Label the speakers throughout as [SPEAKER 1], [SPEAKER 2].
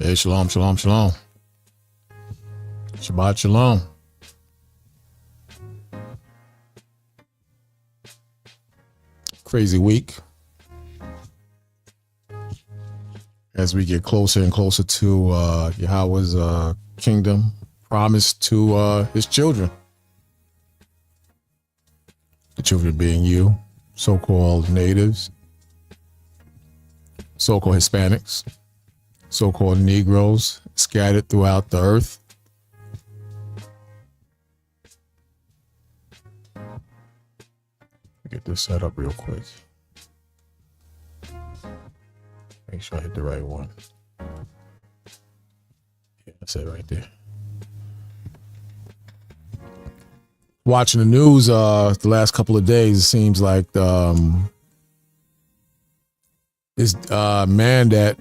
[SPEAKER 1] Hey, shalom, shalom, shalom. Shabbat shalom. Crazy week. As we get closer and closer to Yahweh's kingdom promised to his children. The children being you, so-called natives, so-called Hispanics, so-called Negroes scattered throughout the earth. Get this set up real quick. Make sure I hit the right one. Yeah, that's it right there. Watching the news the last couple of days, it seems like this man that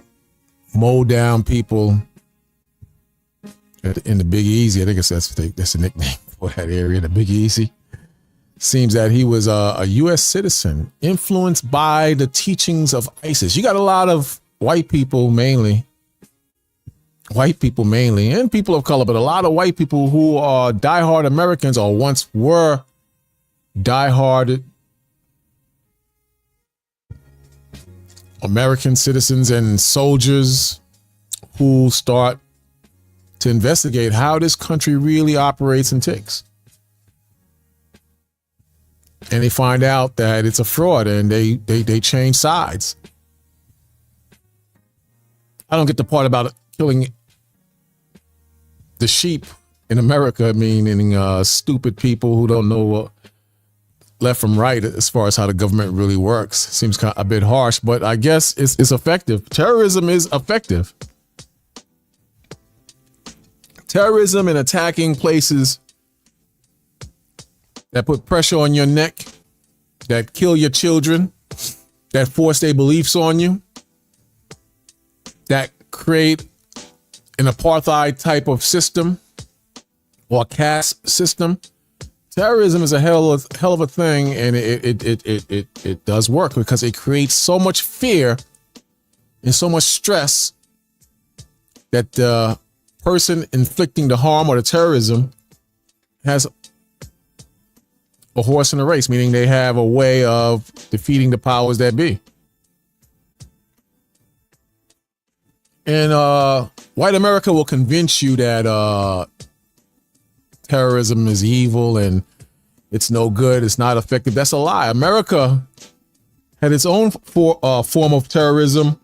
[SPEAKER 1] mowed down people in the Big Easy, I think that's the nickname for that area, the Big Easy. Seems that he was a U.S. citizen influenced by the teachings of ISIS. You got a lot of white people mainly, and people of color, but a lot of white people who are diehard Americans or once were diehard American citizens and soldiers who start to investigate how this country really operates and ticks. And they find out that it's a fraud and they change sides. I don't get the part about killing the sheep in America, meaning stupid people who don't know left from right as far as how the government really works. Seems kind of a bit harsh, but I guess it's effective. Terrorism is effective. Terrorism and attacking places that put pressure on your neck, that kill your children, that force their beliefs on you, that create an apartheid type of system or caste system. Terrorism is a hell of a thing, and it does work because it creates so much fear and so much stress that the person inflicting the harm or the terrorism has a horse in the race, meaning they have a way of defeating the powers that be. And white America will convince you that terrorism is evil and it's no good, it's not effective. That's a lie. America had its own form of terrorism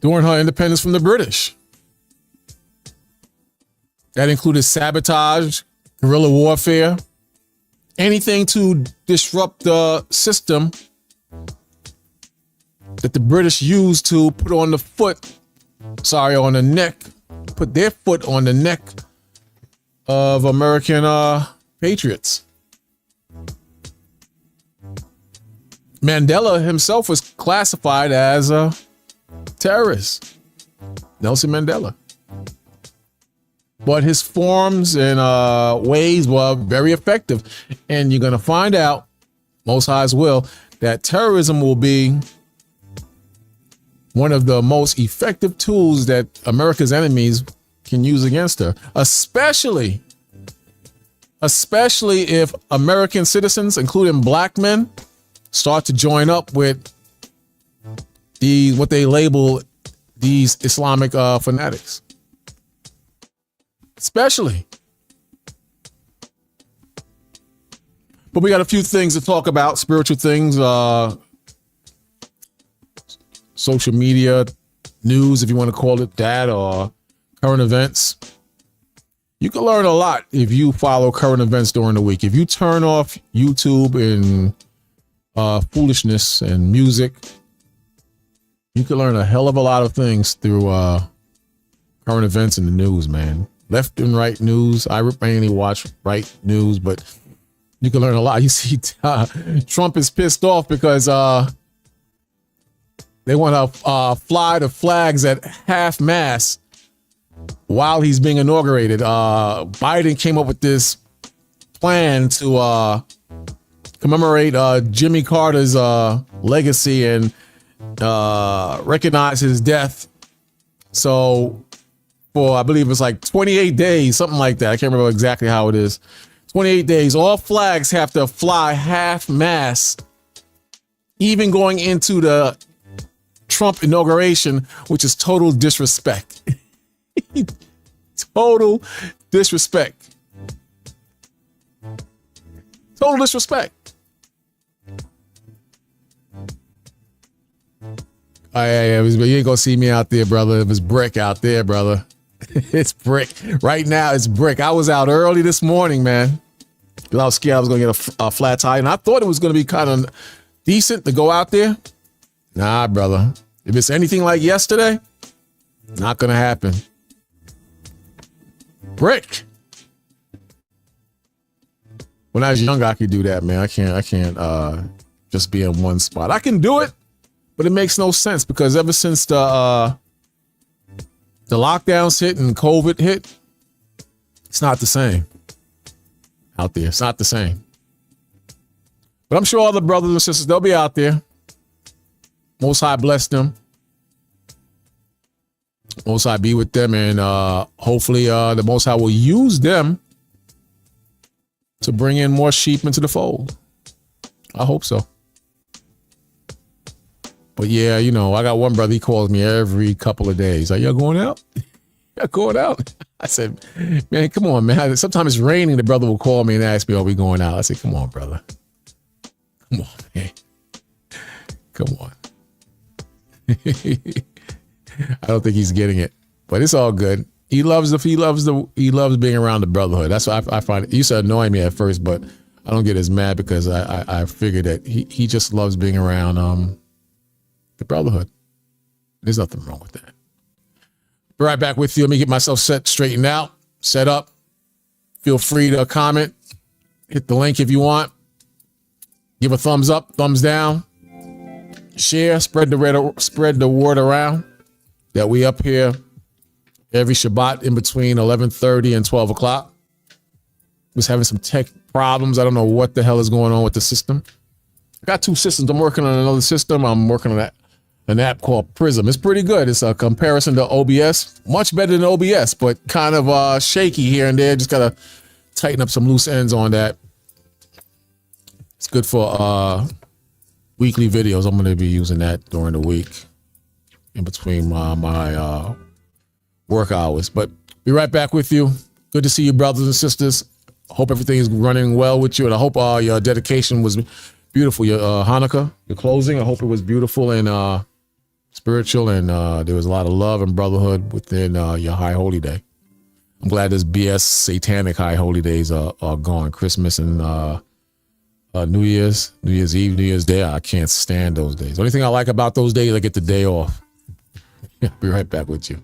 [SPEAKER 1] during her independence from the British. That included sabotage, guerrilla warfare, anything to disrupt the system that the British used to put on the neck, put their foot on the neck of American patriots. Mandela himself was classified as a terrorist, Nelson Mandela. But his forms and ways were very effective. And you're going to find out, Most High's will, that terrorism will be one of the most effective tools that America's enemies can use against her, especially if American citizens, including black men, start to join up with what they label these Islamic fanatics. Especially. But we got a few things to talk about, spiritual things, social media, news, if you want to call it that, or current events. You can learn a lot if you follow current events during the week. If you turn off YouTube and foolishness and music, you can learn a hell of a lot of things through current events in the news, man. Left and right news. I mainly watch right news, but you can learn a lot. You see, Trump is pissed off because they want to fly the flags at half mast while he's being inaugurated. Biden came up with this plan to commemorate Jimmy Carter's legacy and recognize his death So for, I believe it's like 28 days, something like that. I can't remember exactly how it is. 28 days, all flags have to fly half mast, even going into the Trump inauguration, which is total disrespect. Total disrespect. Total disrespect. You ain't gonna see me out there, brother. It was brick out there, brother. It's brick. Right now, it's brick. I was out early this morning, man, because I was scared I was gonna get a flat tire, and I thought it was gonna be kind of decent to go out there. Nah, brother. If it's anything like yesterday, not gonna happen. Brick. When I was younger, I could do that, man. I can't just be in one spot. I can do it, but it makes no sense because ever since the lockdowns hit and COVID hit, it's not the same out there. It's not the same. But I'm sure all the brothers and sisters, they'll be out there. Most High bless them. Most High be with them, and hopefully the Most High will use them to bring in more sheep into the fold. I hope so. But yeah, you know, I got one brother, he calls me every couple of days. Like, y'all going out? Y'all going out? I said, man, come on, man. Sometimes it's raining. The brother will call me and ask me, are we going out? I said, come on, brother. Come on, man. Come on. I don't think he's getting it, but it's all good. He loves being around the brotherhood. That's what I find. It used to annoy me at first, but I don't get as mad because I figured that he just loves being around the brotherhood. There's nothing wrong with that. Be right back with you. Let me get myself straightened out, set up. Feel free to comment. Hit the link if you want. Give a thumbs up, thumbs down. Share, spread the word around that we up here every Shabbat in between 11:30 and 12 o'clock. Was having some tech problems. I don't know what the hell is going on with the system. I got two systems. I'm working on another system. I'm working on an app called Prism. It's pretty good. It's a comparison to OBS. Much better than OBS, but kind of shaky here and there. Just got to tighten up some loose ends on that. It's good for weekly videos. I'm going to be using that during the week in between my work hours. But be right back with you. Good to see you, brothers and sisters. Hope everything is running well with you, and I hope your dedication was beautiful. Your Hanukkah, your closing, I hope it was beautiful and spiritual, and there was a lot of love and brotherhood within your High Holy Day. I'm glad this BS satanic High Holy Days are gone. Christmas and New Year's Eve, New Year's Day, I can't stand those days. The only thing I like about those days, I get the day off. Be right back with you.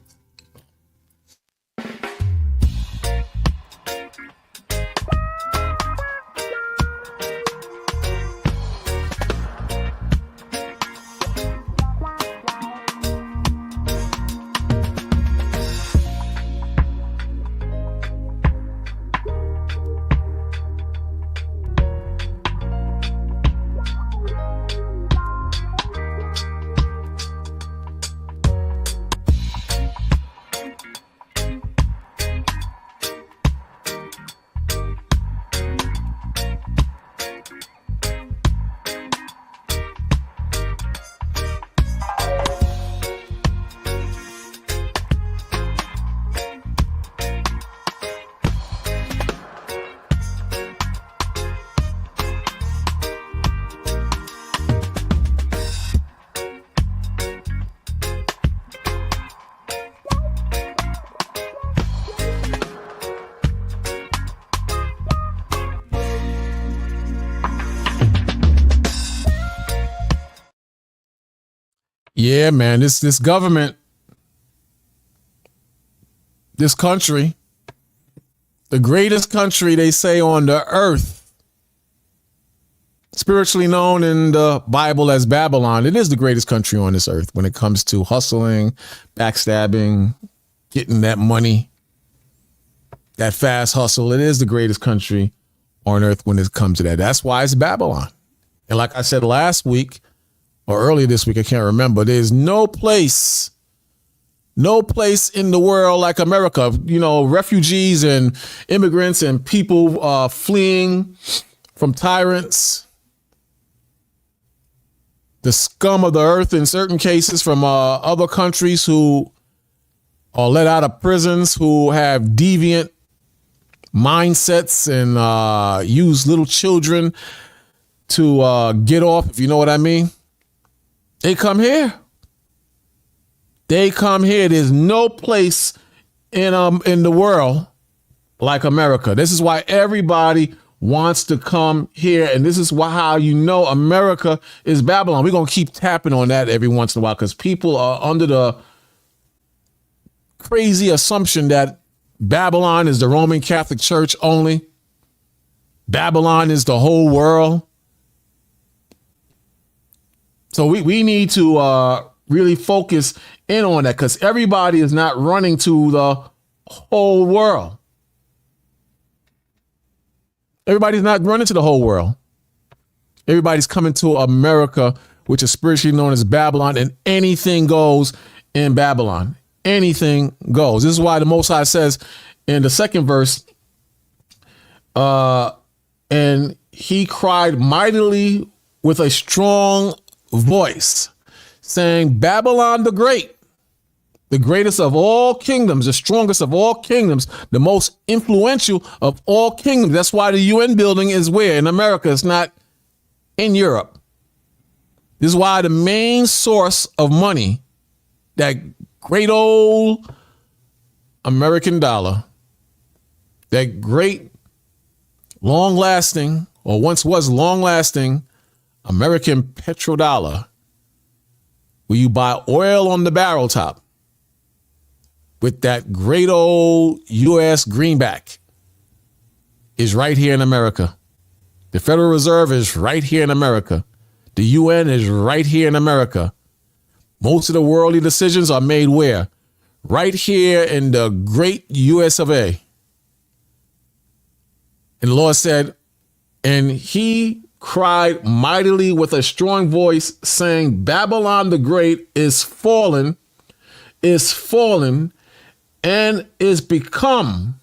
[SPEAKER 1] Yeah, man, this government, this country, the greatest country they say on the earth, spiritually known in the Bible as Babylon. It is the greatest country on this earth when it comes to hustling, backstabbing, getting that money, that fast hustle. It is the greatest country on earth when it comes to that. That's why it's Babylon. And like I said last week, or earlier this week, I can't remember, there's no place No place in the world like America. You know, refugees and immigrants and people fleeing from tyrants, the scum of the earth in certain cases from other countries who are let out of prisons, who have deviant mindsets and use little children to get off, if you know what I mean. They come here. They come here. There's no place in the world like America. This is why everybody wants to come here, and this is how you know America is Babylon. We're gonna keep tapping on that every once in a while because people are under the crazy assumption that Babylon is the Roman Catholic Church only. Babylon is the whole world. So we need to really focus in on that because everybody is not running to the whole world. Everybody's not running to the whole world. Everybody's coming to America, which is spiritually known as Babylon, and anything goes in Babylon. Anything goes. This is why the Most High says in the second verse, and he cried mightily with a strong voice, saying, Babylon the Great, the greatest of all kingdoms, the strongest of all kingdoms, the most influential of all kingdoms. That's why the UN building is where? In America. It's not in Europe. This is why the main source of money, that great old American dollar, that great long-lasting, or once was long-lasting, American petrodollar, where you buy oil on the barrel top with that great old U.S. greenback, is right here in America. The Federal Reserve is right here in America. The UN is right here in America. Most of the worldly decisions are made where? Right here in the great US of A. And the Lord said, and he cried mightily with a strong voice, saying, Babylon the Great is fallen, and is become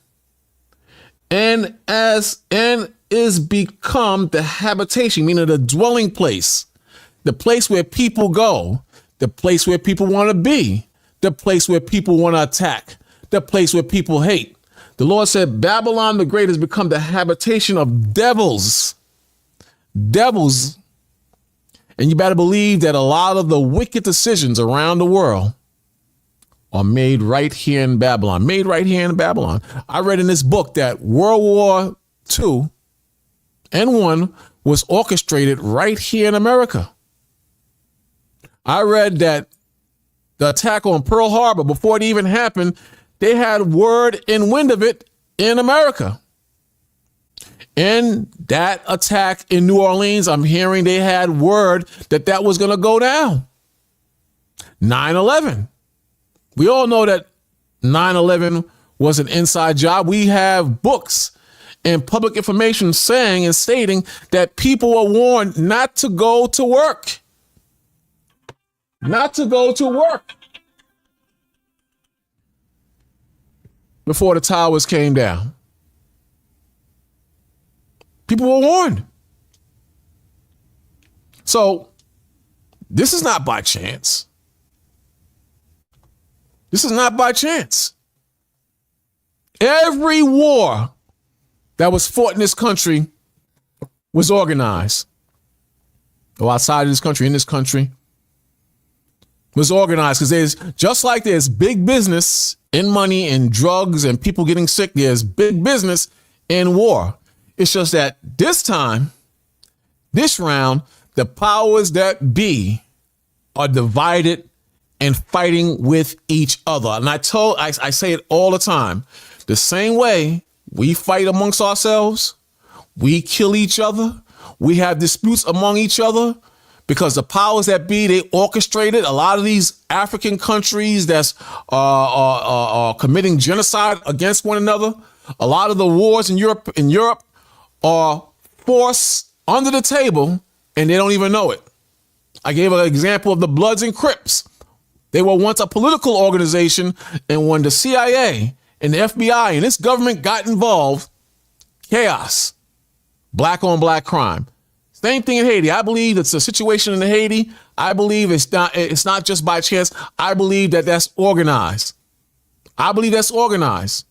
[SPEAKER 1] the habitation, meaning the dwelling place, the place where people go, the place where people want to be, the place where people want to attack, the place where people hate. The Lord said, Babylon the Great has become the habitation of devils. Devils. And you better believe that a lot of the wicked decisions around the world are made right here in Babylon. Made right here in Babylon. I read in this book that World War II and I was orchestrated right here in America. I read that the attack on Pearl Harbor, before it even happened, they had word and wind of it in America. In that attack in New Orleans, I'm hearing they had word that was going to go down. 9/11. We all know that 9/11 was an inside job. We have books and public information saying and stating that people are warned not to go to work. Not to go to work before the towers came down. People were warned. So this is not by chance. This is not by chance. Every war that was fought in this country was organized. Or outside of this country, in this country, was organized, because there's big business in money and drugs and people getting sick. There's big business in war. It's just that this time, this round, the powers that be are divided and fighting with each other. And I say it all the time. The same way we fight amongst ourselves, we kill each other, we have disputes among each other, because the powers that be, they orchestrated a lot of these African countries that's are committing genocide against one another. A lot of the wars in Europe are forced under the table, and they don't even know it. I gave an example of the Bloods and Crips. They were once a political organization, and when the CIA and the FBI and this government got involved, chaos, black on black crime. Same thing in Haiti. I believe it's a situation in Haiti. I believe it's not just by chance. I believe that that's organized. I believe that's organized.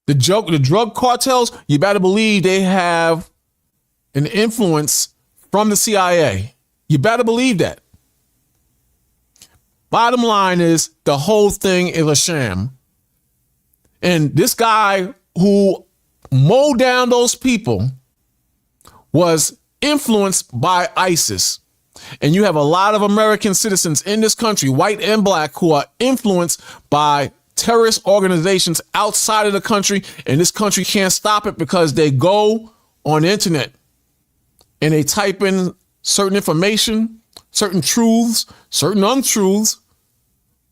[SPEAKER 1] The drug cartels, you better believe they have an influence from the CIA. You better believe that. Bottom line is the whole thing is a sham. And this guy who mowed down those people was influenced by ISIS. And you have a lot of American citizens in this country, white and black, who are influenced by terrorist organizations outside of the country. And this country can't stop it because they go on the internet and they type in certain information, certain truths, certain untruths,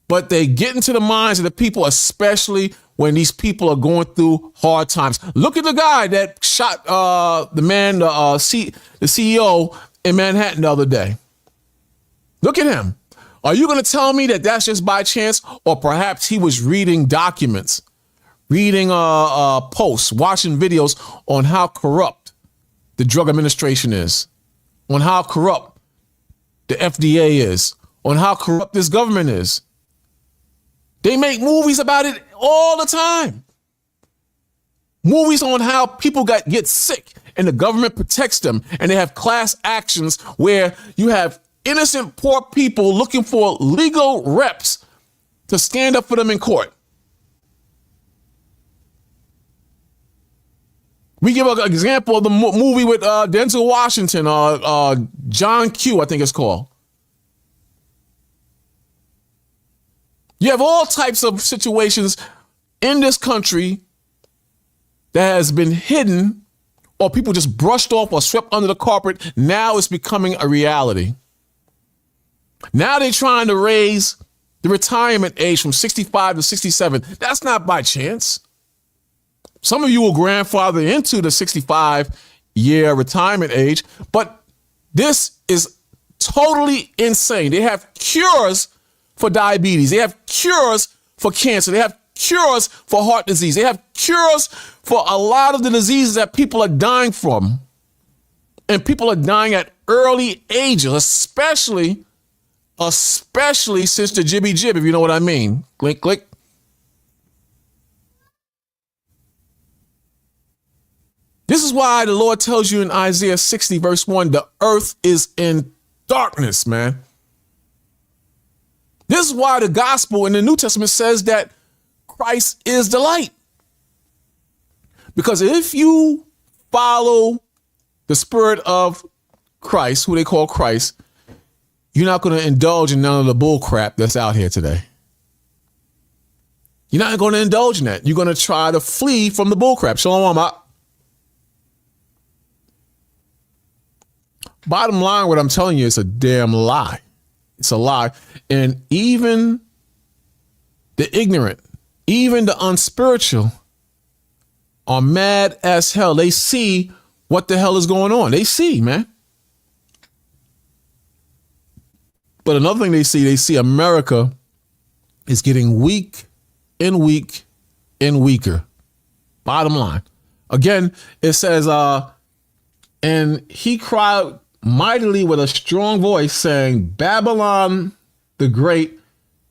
[SPEAKER 1] but they get into the minds of the people, especially when these people are going through hard times. Look at the guy that shot the CEO in Manhattan the other day. Look at him. Are you going to tell me that that's just by chance? Or perhaps he was reading documents, reading posts, watching videos on how corrupt the drug administration is, on how corrupt the FDA is, on how corrupt this government is. They make movies about it all the time. Movies on how people get sick and the government protects them, and they have class actions where you have innocent poor people looking for legal reps to stand up for them in court. We give an example of the movie with Denzel Washington, John Q, I think it's called. You have all types of situations in this country that has been hidden or people just brushed off or swept under the carpet. Now it's becoming a reality. Now they're trying to raise the retirement age from 65 to 67. That's not by chance. Some of you will grandfather into the 65-year retirement age, but this is totally insane. They have cures for diabetes. They have cures for cancer. They have cures for heart disease. They have cures for a lot of the diseases that people are dying from. And people are dying at early ages, especially since the jibby jib, if you know what I mean. Click, click. This is why the Lord tells you in Isaiah 60, verse 1, the earth is in darkness, man. This is why the gospel in the New Testament says that Christ is the light. Because if you follow the spirit of Christ, who they call Christ, you're not going to indulge in none of the bull crap that's out here today. You're not going to indulge in that. You're going to try to flee from the bull crap. Shalom. Bottom line, what I'm telling you is a damn lie. It's a lie. And even the ignorant, even the unspiritual are mad as hell. They see what the hell is going on. They see, man. But another thing they see America is getting weak and weak and weaker. Bottom line. Again, it says, and he cried mightily with a strong voice, saying, Babylon the Great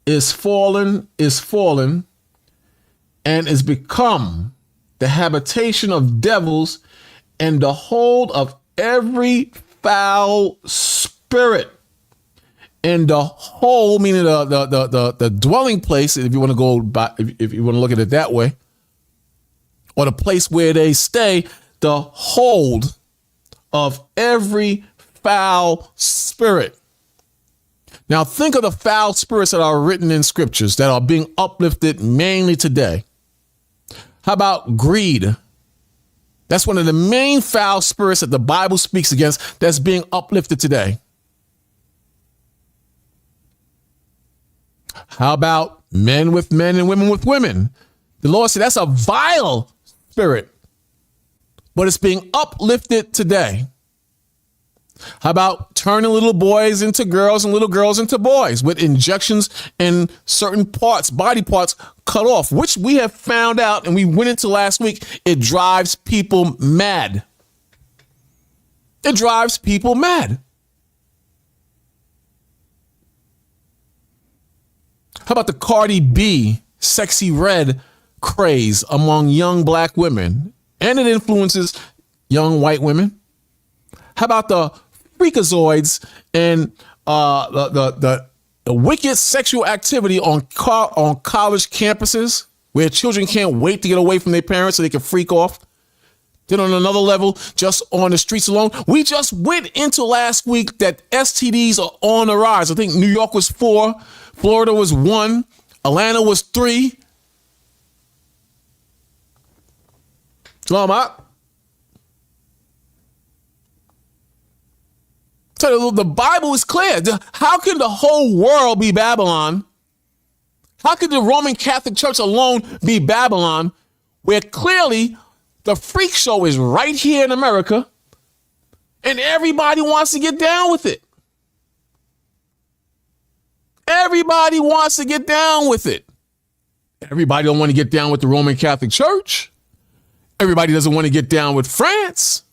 [SPEAKER 1] is fallen, and is become the habitation of devils and the hold of every foul spirit. And the whole, meaning the dwelling place, if you want to go by, if you want to look at it that way, or the place where they stay, the hold of every foul spirit. Now think of the foul spirits that are written in scriptures that are being uplifted mainly today. How about greed? That's one of the main foul spirits that the Bible speaks against that's being uplifted today. How about men with men and women with women? The Lord said that's a vile spirit, but it's being uplifted today. How about turning little boys into girls and little girls into boys with injections and certain parts, body parts cut off, which we have found out and we went into last week. It drives people mad. It drives people mad. How about the Cardi B sexy red craze among young black women? And it influences young white women. How about the freakazoids and the wicked sexual activity on college campuses where children can't wait to get away from their parents so they can freak off? Then on another level, just on the streets alone, we just went into last week that STDs are on the rise. I think New York was 4, Florida was 1, Atlanta was 3. Selamat. So the Bible is clear. How can the whole world be Babylon? How could the Roman Catholic Church alone be Babylon, where clearly the freak show is right here in America and everybody wants to get down with it? Everybody wants to get down with it. Everybody don't want to get down with the Roman Catholic Church. Everybody doesn't want to get down with France.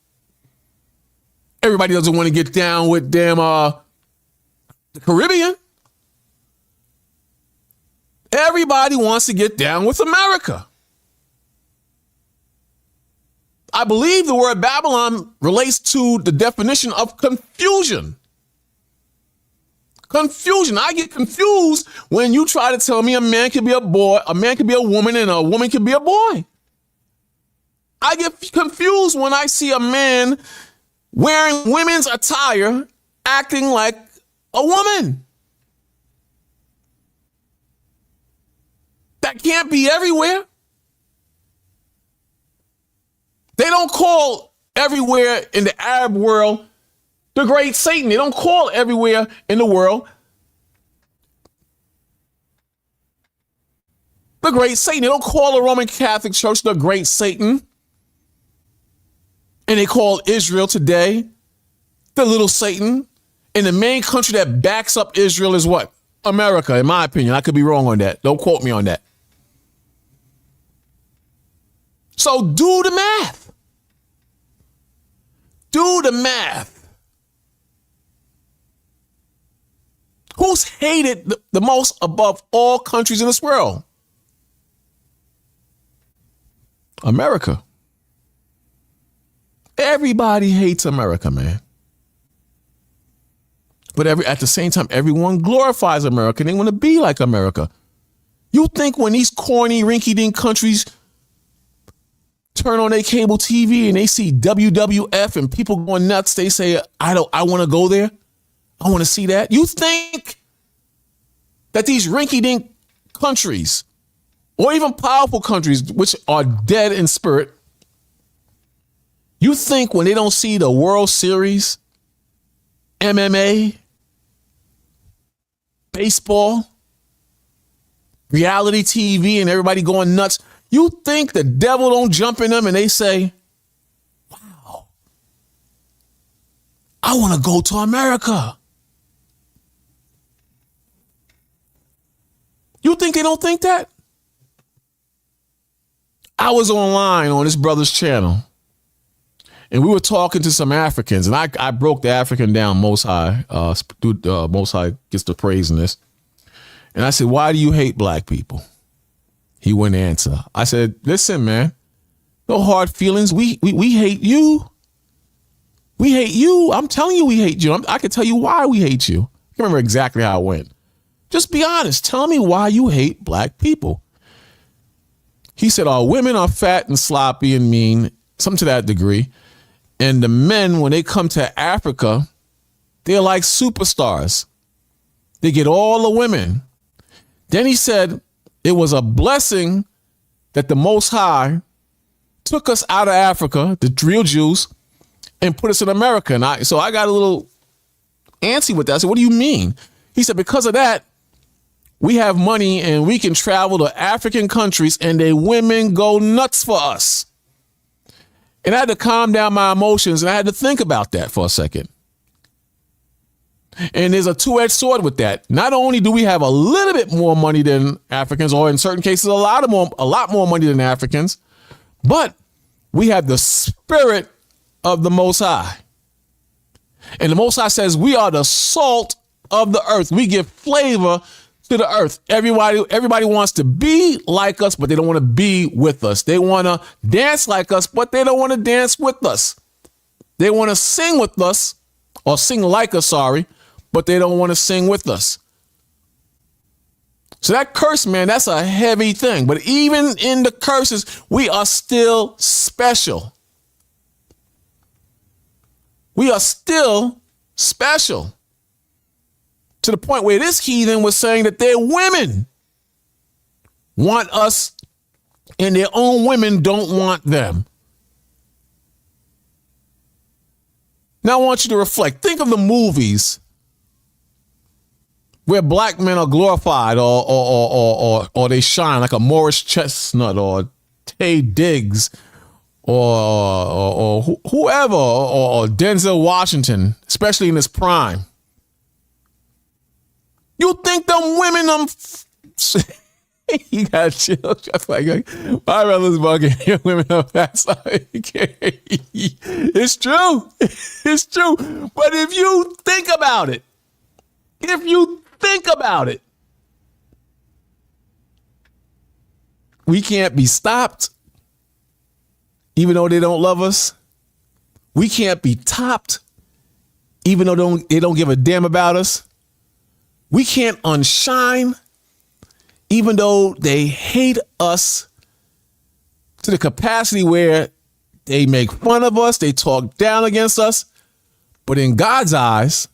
[SPEAKER 1] Everybody doesn't want to get down with the Caribbean. Everybody wants to get down with America. I believe the word Babylon relates to the definition of confusion. Confusion. I get confused when you try to tell me a man can be a boy, a man can be a woman, and a woman can be a boy. I get confused when I see a man wearing women's attire acting like a woman. That can't be everywhere. They don't call everywhere in the Arab world the great Satan. They don't call everywhere in the world the great Satan. They don't call the Roman Catholic Church the great Satan. And they call Israel today the little Satan. And the main country that backs up Israel is what? America, in my opinion. I could be wrong on that. Don't quote me on that. So do the math. Do the math. Who's hated the most above all countries in this world? America. Everybody hates America, man. But at the same time, everyone glorifies America. They want to be like America. You think when these corny, rinky-dink countries turn on their cable TV and they see WWF and people going nuts, they say, I want to go there. I want to see that. You think that these rinky-dink countries, or even powerful countries, which are dead in spirit, you think when they don't see the World Series, MMA, baseball, reality TV, and everybody going nuts, you think the devil don't jump in them and they say, wow, I want to go to America. You think they don't think that? I was online on this brother's channel, and we were talking to some Africans, and I broke the African down Most High. Most High gets the praise in this. And I said, why do you hate black people? He wouldn't answer. I said, listen, man, no hard feelings. We hate you. We hate you. I'm telling you we hate you. I can tell you why we hate you. I can't remember exactly how it went. Just be honest. Tell me why you hate black people. He said, our women are fat and sloppy and mean, something to that degree. And the men, when they come to Africa, they're like superstars. They get all the women. Then he said, it was a blessing that the Most High took us out of Africa, the real Jews, and put us in America. And so I got a little antsy with that. I said, what do you mean? He said, because of that, we have money and we can travel to African countries and the women go nuts for us. And I had to calm down my emotions and I had to think about that for a second. And there's a two-edged sword with that. Not only do we have a little bit more money than Africans, or in certain cases, a lot more money than Africans, but we have the spirit of the Most High. And the Most High says we are the salt of the earth. We give flavor to the earth. Everybody wants to be like us, but they don't want to be with us. They want to dance like us, but they don't want to dance with us. They want to sing with us, or sing like us, but they don't want to sing with us. So that curse, man, that's a heavy thing. But even in the curses, we are still special. We are still special. To the point where this heathen was saying that their women want us and their own women don't want them. Now I want you to reflect. Think of the movies where black men are glorified or they shine, like a Morris Chestnut or Taye Diggs or whoever, or Denzel Washington, especially in his prime. You think them women, you got chill. Just like, my brother's bugging women up that side. It's true. It's true. But if you think about it, we can't be stopped, even though they don't love us. We can't be topped, even though they don't give a damn about us. We can't unshine, even though they hate us to the capacity where they make fun of us, they talk down against us. But in God's eyes,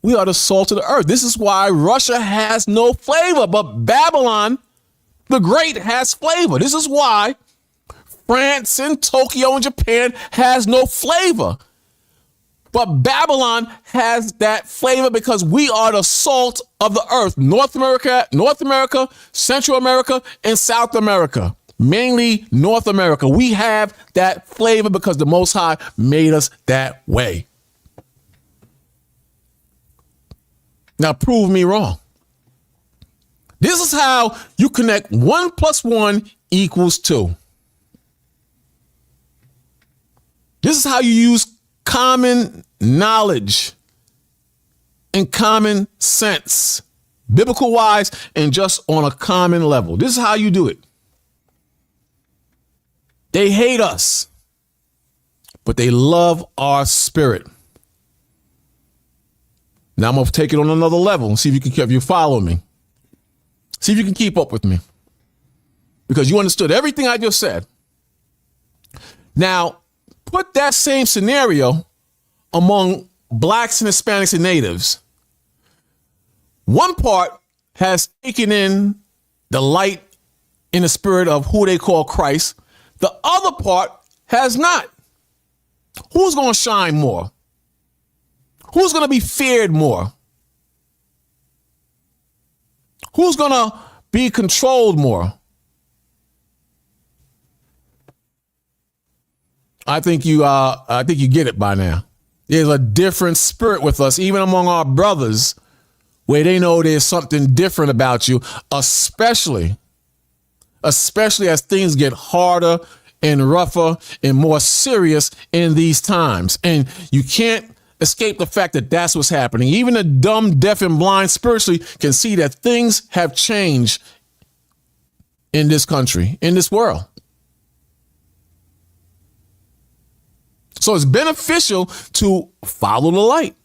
[SPEAKER 1] we are the salt of the earth. This is why Russia has no flavor, but Babylon the Great has flavor. This is why France and Tokyo and Japan has no flavor. But Babylon has that flavor because we are the salt of the earth. North America, Central America, and South America. Mainly North America. We have that flavor because the Most High made us that way. Now prove me wrong. This is how you connect 1 + 1 = 2. This is how you use common knowledge and common sense, biblical wise, and just on a common level. This is how you do it. They hate us, but they love our spirit. Now I'm going to take it on another level and see if you follow me. See if you can keep up with me, because you understood everything I just said. Now, put that same scenario among blacks and Hispanics and natives. One part has taken in the light in the spirit of who they call Christ. The other part has not. Who's going to shine more? Who's going to be feared more? Who's going to be controlled more? I think you get it by now. There's a different spirit with us, even among our brothers, where they know there's something different about you, especially as things get harder and rougher and more serious in these times. And you can't escape the fact that that's what's happening. Even the dumb, deaf, and blind spiritually can see that things have changed in this country, in this world. So it's beneficial to follow the light,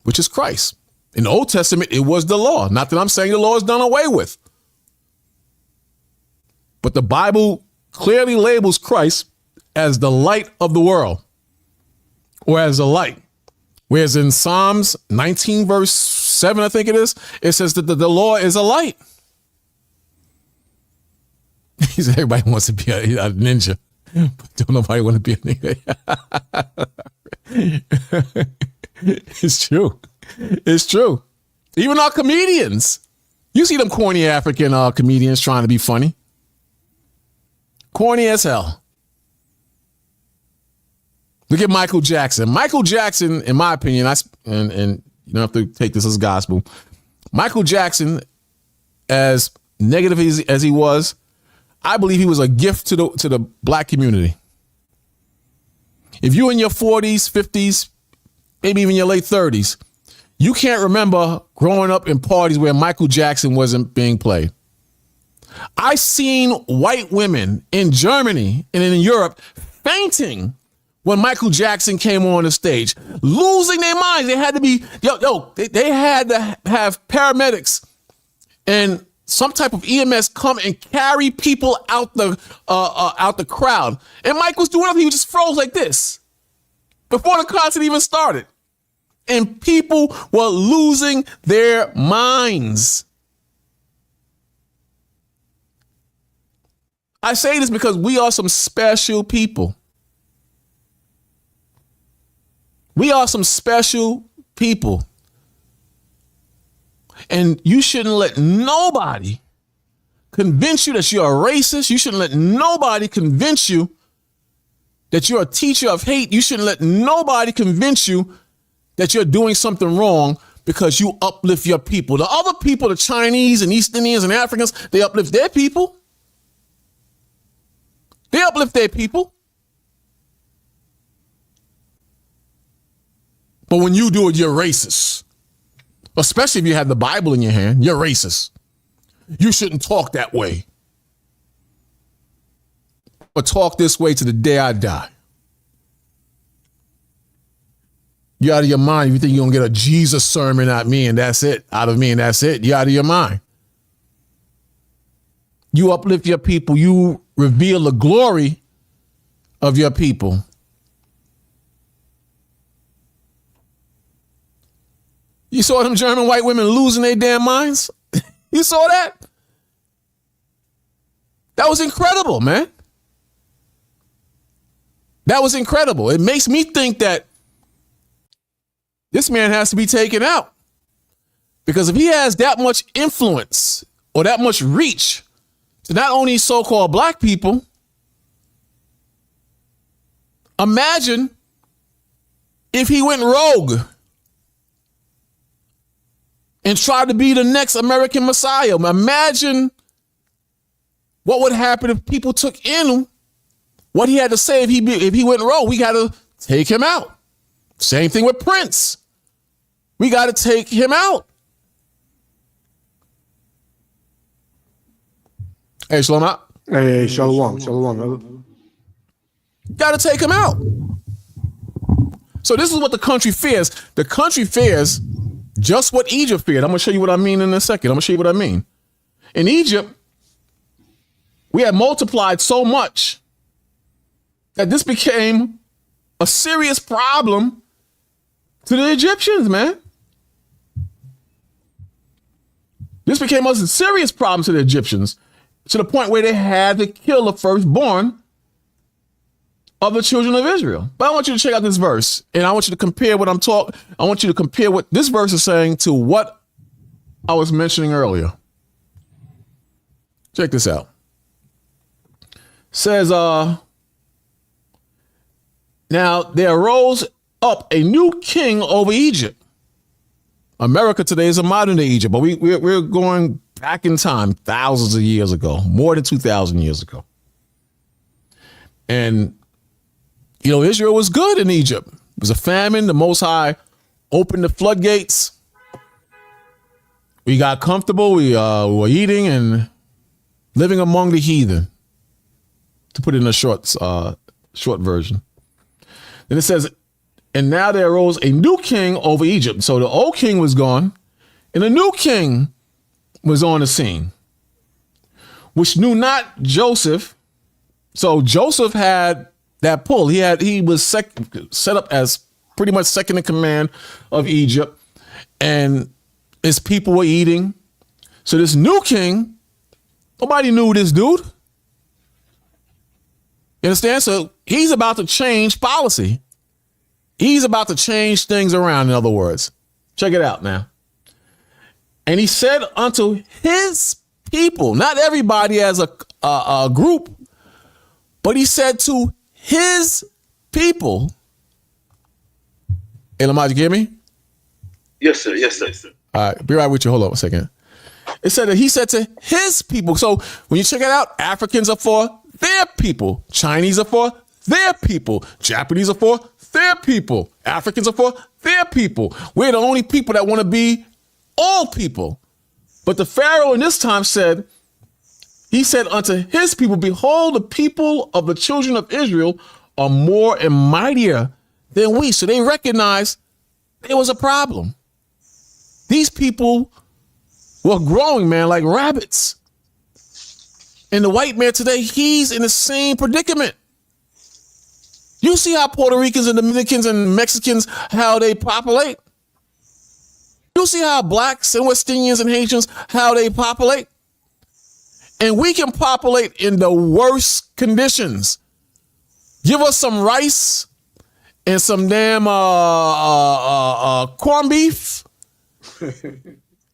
[SPEAKER 1] which is Christ. In the Old Testament, it was the law. Not that I'm saying the law is done away with. But the Bible clearly labels Christ as the light of the world, or as the light. Whereas in Psalms 19, verse 7, I think it is, it says that the law is a light. He said everybody wants to be a ninja. But don't nobody want to be a nigga. It's true. It's true. Even our comedians. You see them corny African comedians trying to be funny. Corny as hell. Look at Michael Jackson. Michael Jackson, in my opinion, and You don't have to take this as gospel. Michael Jackson, as negative as he was, I believe he was a gift to the black community. If you're in your 40s, 50s, maybe even your late 30s, you can't remember growing up in parties where Michael Jackson wasn't being played. I seen white women in Germany and in Europe fainting when Michael Jackson came on the stage, losing their minds. They had to be, they had to have paramedics and some type of EMS come and carry people out the crowd. And Mike was doing nothing. He just froze like this before the concert even started. And people were losing their minds. I say this because we are some special people. We are some special people. And you shouldn't let nobody convince you that you're a racist. You shouldn't let nobody convince you that you're a teacher of hate. You shouldn't let nobody convince you that you're doing something wrong because you uplift your people. The other people, the Chinese and East Indians and Africans, they uplift their people. They uplift their people. But when you do it, you're racist. Especially if you have the Bible in your hand, you're racist. You shouldn't talk that way. But talk this way to the day I die. You're out of your mind. You think you're going to get a Jesus sermon out of me and that's it. You're out of your mind. You uplift your people. You reveal the glory of your people. You saw them German white women losing their damn minds? You saw that? That was incredible, man. That was incredible. It makes me think that this man has to be taken out. Because if he has that much influence or that much reach to not only so-called black people, imagine if he went rogue and tried to be the next American Messiah. Imagine what would happen if people took in what he had to say. If he went rogue, we got to take him out. Same thing with Prince. We got to take him out. Hey, Shalom out.
[SPEAKER 2] Hey, Shalom.
[SPEAKER 1] Got to take him out. So this is what the country fears. The country fears just what Egypt feared. I'm going to show you what I mean in a second. In Egypt, we had multiplied so much that this became a serious problem to the Egyptians, man. This became a serious problem to the Egyptians to the point where they had to kill the firstborn of the children of Israel. But I want you to check out this verse, and I want you to compare what I want you to compare what this verse is saying to what I was mentioning earlier. Check this out. It says, now there arose up a new king over Egypt. America today is a modern day Egypt, but we're going back in time thousands of years ago, more than 2,000 years ago. And Israel was good in Egypt. It was a famine. The Most High opened the floodgates. We got comfortable. We were eating and living among the heathen, to put it in a short version. Then it says, and now there arose a new king over Egypt. So the old king was gone, and a new king was on the scene, which knew not Joseph. So Joseph had that pull. He was set up as pretty much second in command of Egypt, and his people were eating. So this new king, nobody knew this dude. You understand? So he's about to change policy. He's about to change things around, in other words. Check it out now. And he said unto his people, not everybody as a group, but he said to his people, hey, Lamar, you hear me?
[SPEAKER 3] Yes, sir. Yes, sir.
[SPEAKER 1] All right, be right with you. Hold on a second. It said that he said to his people. So when you check it out, Africans are for their people. Chinese are for their people. Japanese are for their people. Africans are for their people. We're the only people that want to be all people. But the Pharaoh in this time said, he said unto his people, behold, the people of the children of Israel are more and mightier than we. So they recognized there was a problem. These people were growing, man, like rabbits. And the white man today, he's in the same predicament. You see how Puerto Ricans and Dominicans and Mexicans, how they populate? You see how blacks and West Indians and Haitians, how they populate? And we can populate in the worst conditions. Give us some rice and some damn corned beef.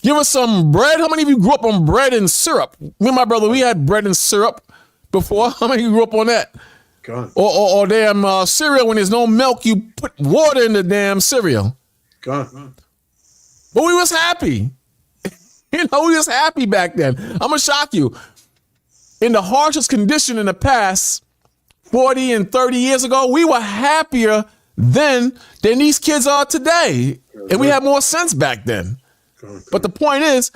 [SPEAKER 1] Give us some bread. How many of you grew up on bread and syrup? Me and my brother, we had bread and syrup before. How many of you grew up on that?
[SPEAKER 2] God.
[SPEAKER 1] Or damn cereal, when there's no milk, you put water in the damn cereal.
[SPEAKER 2] God.
[SPEAKER 1] But we was happy. We was happy back then. I'm going to shock you. In the harshest condition in the past, 40 and 30 years ago, we were happier then than these kids are today. And we had more sense back then. But the point is,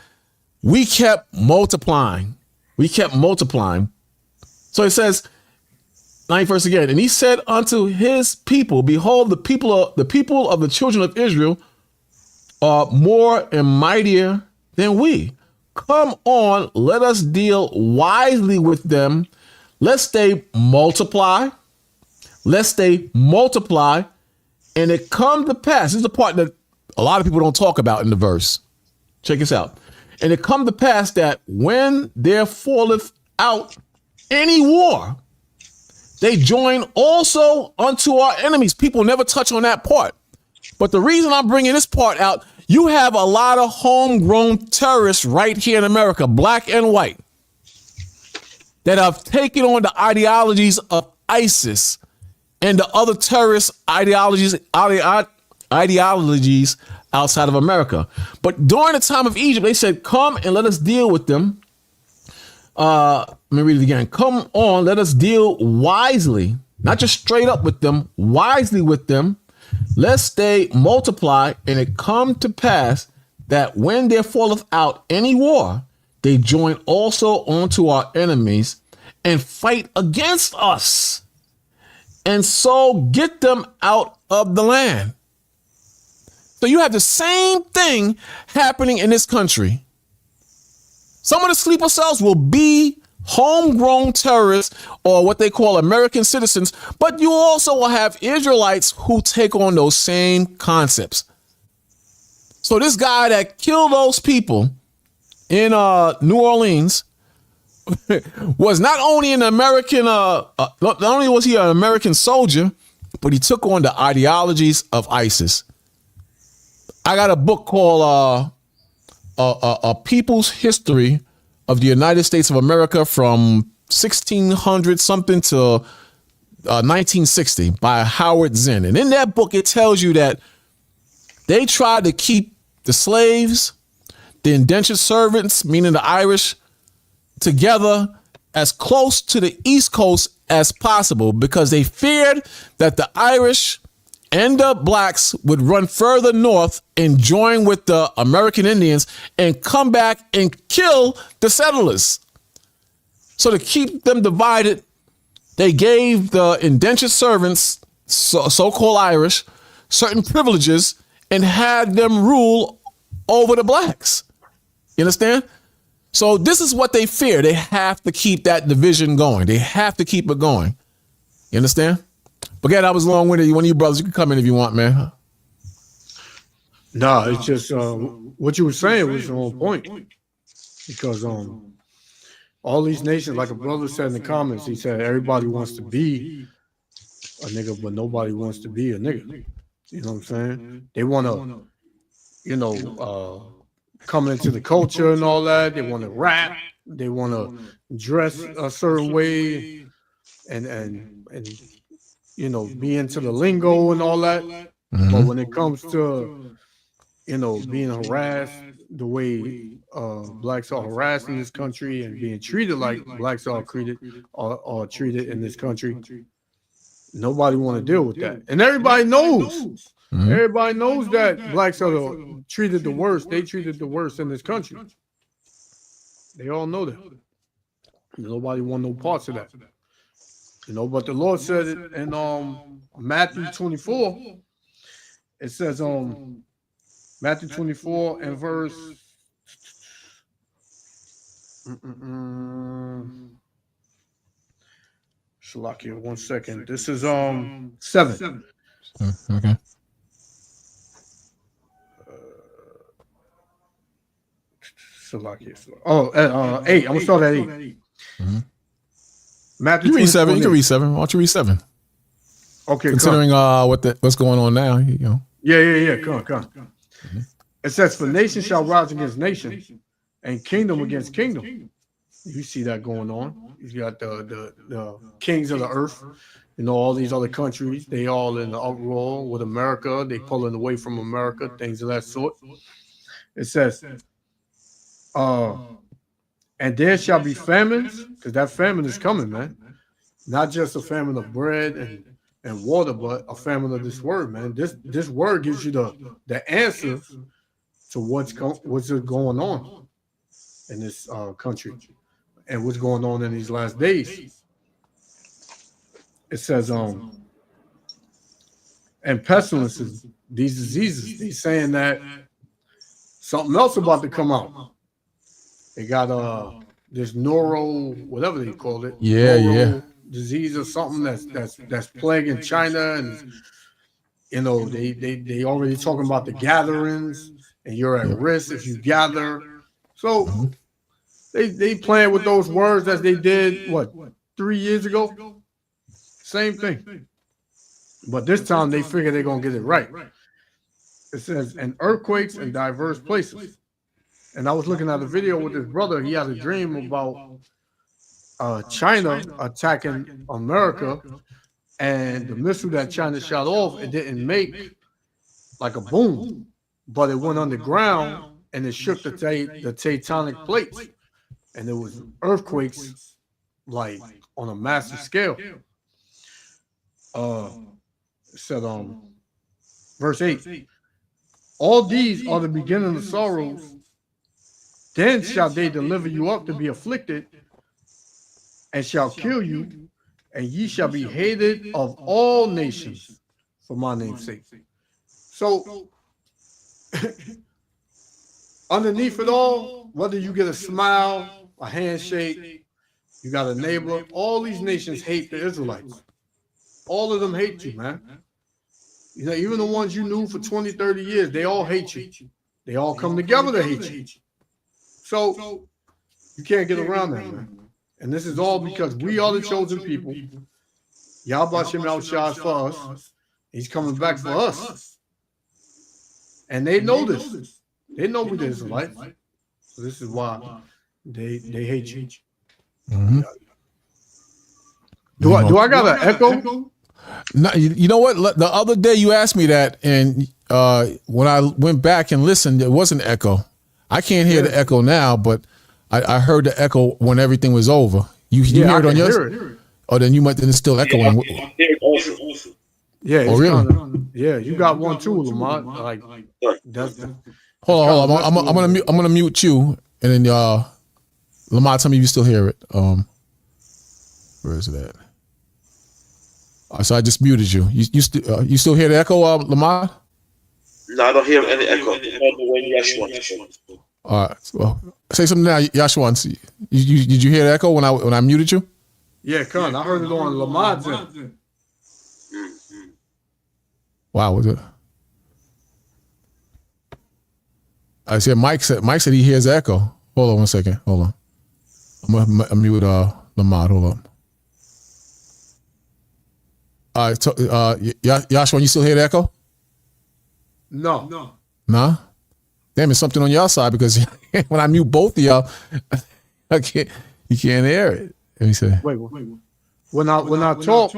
[SPEAKER 1] we kept multiplying. We kept multiplying. So it says, 9th verse again, and he said unto his people, behold, the people of the children of Israel are more and mightier than we. Come on, let us deal wisely with them, lest they multiply. Lest they multiply, and it come to pass. This is the part that a lot of people don't talk about in the verse. Check this out. And it come to pass that when there falleth out any war, they join also unto our enemies. People never touch on that part. But the reason I'm bringing this part out, you have a lot of homegrown terrorists right here in America, black and white, that have taken on the ideologies of ISIS and the other terrorist ideologies outside of America. But during the time of Egypt, they said, come and let us deal with them. Let me read it again. Come on, let us deal wisely, not just straight up with them, wisely with them, lest they multiply, and it come to pass that when there falleth out any war, they join also unto our enemies and fight against us, and so get them out of the land. So you have the same thing happening in this country. Some of the sleeper cells will be homegrown terrorists or what they call American citizens, but you also will have Israelites who take on those same concepts. So this guy that killed those people in New Orleans was not only an American, not only was he an American soldier, but he took on the ideologies of ISIS. I got a book called A People's History of the United States of America from 1600 something to 1960 by Howard Zinn. And in that book, it tells you that they tried to keep the slaves, the indentured servants, meaning the Irish, together as close to the East Coast as possible because they feared that the Irish and the blacks would run further north and join with the American Indians and come back and kill the settlers. So to keep them divided, they gave the indentured servants, so-called Irish, certain privileges and had them rule over the blacks. You understand? So this is what they fear. They have to keep that division going. They have to keep it going. You understand? But again, I was long-winded. One of you brothers, you can come in if you want, man.
[SPEAKER 2] No, it's just what you were saying was on point. Because all these nations, like a brother said in the comments, he said everybody wants to be a nigga, but nobody wants to be a nigga. You know what I'm saying? They want to, come into the culture and all that. They want to rap. They want to dress a certain way and be into the lingo and all that. Mm-hmm. But when it comes to, being harassed the way blacks are harassed in this country and being treated like blacks are treated in this country. Nobody want to deal with that, and everybody knows.
[SPEAKER 1] Mhm.
[SPEAKER 2] Everybody knows that blacks are treated the worst. They treated the worst in this country. They all know that. Nobody want no parts of that. But the Lord said it in Matthew 24. It says Matthew 24 and verse Shalakia, 1 second. This is 7.
[SPEAKER 1] Okay.
[SPEAKER 2] Shalakia. 8. I'm gonna start at 8.
[SPEAKER 1] Mhm.
[SPEAKER 2] Matthew
[SPEAKER 1] You read 7. You
[SPEAKER 2] 24.
[SPEAKER 1] can read 7. Why don't you read 7?
[SPEAKER 2] Okay,
[SPEAKER 1] Considering what's going on now,
[SPEAKER 2] Yeah. Come. It says, "For nation shall rise against nation, and kingdom against kingdom." You see that going on. You got the kings of the earth, all these other countries. They all in the uproar with America. They pulling away from America, things of that sort. It says, "And there shall be famines," because that famine is coming, man. Not just a famine of bread and water, but a famine of this word, man. This word gives you the answer to what's going on in this country and what's going on in these last days. It says, and pestilences, these diseases, they saying that something else about to come out. They got this whatever they call it, disease or something that's plaguing China, and they already talking about the gatherings, and you're at risk if you gather. So they playing with those words as they did 3 years ago. Same thing, but this time they figure they're gonna get it right. It says, "And earthquakes in diverse places." And I was looking at a video with his brother. He had a dream about China attacking America, and the missile that China shot off, it didn't make like a boom, but it went underground and it shook the tectonic plates, and there was earthquakes like on a massive scale. It said verse 8, "All these are the beginning of sorrows. Then shall they deliver you up to be afflicted, and shall kill you, and ye shall be hated of all nations for my name's sake." So underneath it all, whether you get a smile, a handshake, you got a neighbor, all these nations hate the Israelites. All of them hate you, man. Even the ones you knew for 20, 30 years, they all hate you. They all come together to hate you. So you can't get around that, man. And this is all because we are the chosen people. Yahweh Shem Shah for us. He's coming back for us. And they know this. They know we the Israelites. So this is why they hate you.
[SPEAKER 1] Mm-hmm.
[SPEAKER 2] Do I got an echo?
[SPEAKER 1] No, you know what? The other day you asked me that, and when I went back and listened, there was an echo. I can't hear the echo now, but I heard the echo when everything was over. You hear it on yours? Hear it. Oh, then it's still echoing.
[SPEAKER 3] I hear it also.
[SPEAKER 2] Yeah.
[SPEAKER 1] Oh, really?
[SPEAKER 2] Yeah, you got one too, Lamont. Like that's.
[SPEAKER 1] Hold on. I'm gonna mute you, and then Lamont, tell me if you still hear it. Where is it at? So I just muted you. You still hear the echo, Lamont?
[SPEAKER 3] No, I don't hear any echo. When Yashwan.
[SPEAKER 1] All right. Well, say something now, Yashwan. Did you hear the echo when I muted you?
[SPEAKER 2] Yeah, Con. I heard it on Lamont's end.
[SPEAKER 1] Wow, was it? I said Mike said he hears the echo. Hold on 1 second. Hold on. I'm gonna mute Lamont. Hold on. All right, Yashwan, you still hear the echo?
[SPEAKER 2] No.
[SPEAKER 1] Nah? Damn, it's something on your side, because when I mute both of y'all, you can't hear it. Let me say.
[SPEAKER 2] Wait. When I talk,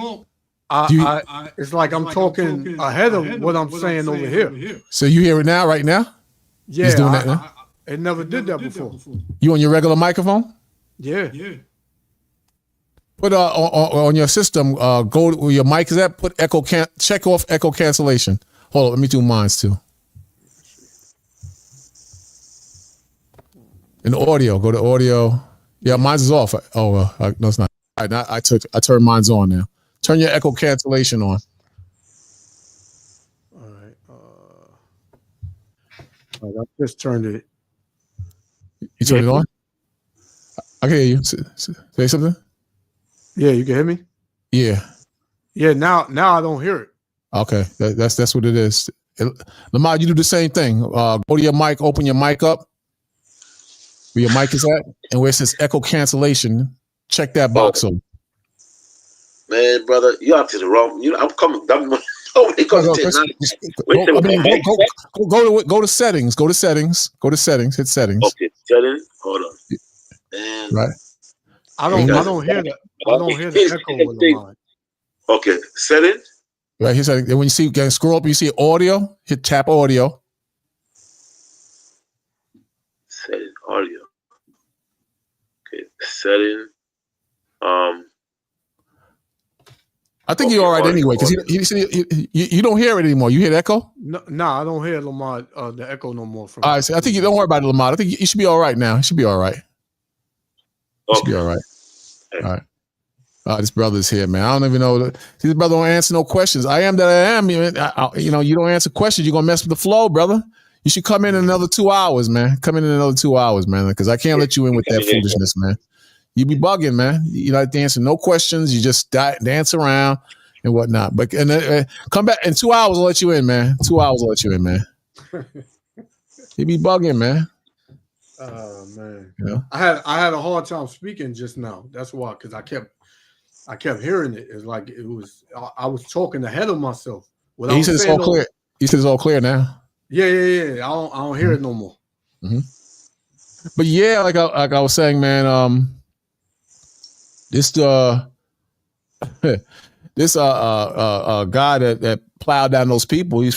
[SPEAKER 2] it's like I'm talking ahead of what I'm saying over here.
[SPEAKER 1] So you hear it now, right now?
[SPEAKER 2] Yeah,
[SPEAKER 1] He's doing that now?
[SPEAKER 2] it never did that before.
[SPEAKER 1] You on your regular microphone?
[SPEAKER 2] Yeah.
[SPEAKER 1] Put on your system, go to where your mic is at, put check off echo cancellation. Hold on, let me do mine too. In audio, go to audio. Yeah, mine's is off. Oh, no, it's not. All right, I turned mine's on now. Turn your echo cancellation on.
[SPEAKER 2] All right. I just turned it.
[SPEAKER 1] You turned it on? I can hear you. Say something?
[SPEAKER 2] Yeah, you can hear me?
[SPEAKER 1] Yeah.
[SPEAKER 2] Yeah, now I don't hear it.
[SPEAKER 1] Okay, that's what it is. Lamar, you do the same thing. Go to your mic, open your mic up where your mic is at, and where it says echo cancellation, check that box on.
[SPEAKER 3] Man, brother, you up to the wrong. I'm coming. When it comes to
[SPEAKER 1] go to settings. Go to settings. Go to settings. Hit settings.
[SPEAKER 3] Okay, settings. Hold on. And
[SPEAKER 1] right.
[SPEAKER 2] I don't hear that. I don't hear the echo in the line.
[SPEAKER 3] Okay, settings.
[SPEAKER 1] Right here, settings. And when you see, scroll up, you see audio. Tap audio.
[SPEAKER 3] Setting audio. Okay, setting.
[SPEAKER 1] I think you're all right anyway, because you don't hear it anymore. You hear the echo?
[SPEAKER 2] No, I don't hear Lamar the echo no more.
[SPEAKER 1] All right, so I think you don't worry about it, Lamar. I think you should be all right now. You should be all right. You should be all right. All right. This brother's here, man. I don't even know. This brother don't answer no questions. I am that I am. You don't answer questions, you're gonna mess with the flow, brother. You should come in another 2 hours, man. Come in another 2 hours, man, because I can't let you in with that foolishness, man. You be bugging, man. You like to answer no questions. You just dance around and whatnot. But come back in 2 hours. I'll let you in, man. 2 hours. I'll let you in, man. You be bugging, man.
[SPEAKER 2] Oh man,
[SPEAKER 1] yeah.
[SPEAKER 2] I had a hard time speaking just now. That's why, because I kept hearing it. It's like I was talking ahead of myself.
[SPEAKER 1] He said it's all clear. He says it's all clear now.
[SPEAKER 2] Yeah. I don't hear it no more.
[SPEAKER 1] Mm-hmm. But yeah, like I was saying, man. This guy that plowed down those people. He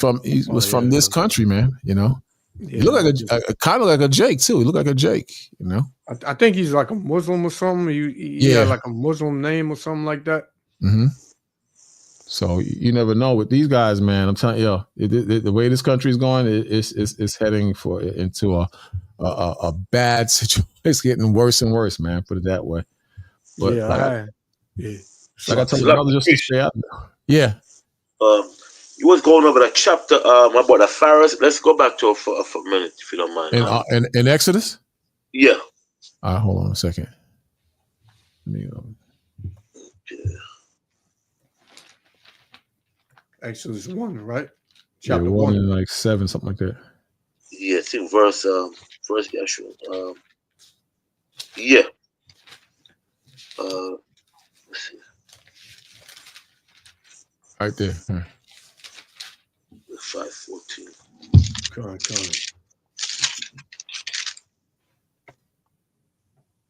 [SPEAKER 1] was from this country, man. You know, he looked like kind of like a Jake too. He looked like a Jake. You know,
[SPEAKER 2] I think he's like a Muslim or something. He had like a Muslim name or something like that.
[SPEAKER 1] Mm-hmm. So you never know with these guys, man. I'm telling you, the way this country is going, it's heading into a bad situation. It's getting worse and worse, man. Put it that way. But like I told my brother, just to stay out there. Yeah.
[SPEAKER 3] You was going over that chapter about the Pharaohs. Let's go back to it for a minute, if you don't mind.
[SPEAKER 1] In Exodus?
[SPEAKER 3] Yeah.
[SPEAKER 1] All right, hold on a second. Let me
[SPEAKER 2] Exodus 1, right?
[SPEAKER 1] Chapter 1 and like 7, something like that.
[SPEAKER 3] Yeah, it's in verse Yeshua. Yeah. Let's see.
[SPEAKER 1] Right there. All right.
[SPEAKER 3] 5:14.
[SPEAKER 2] Come on.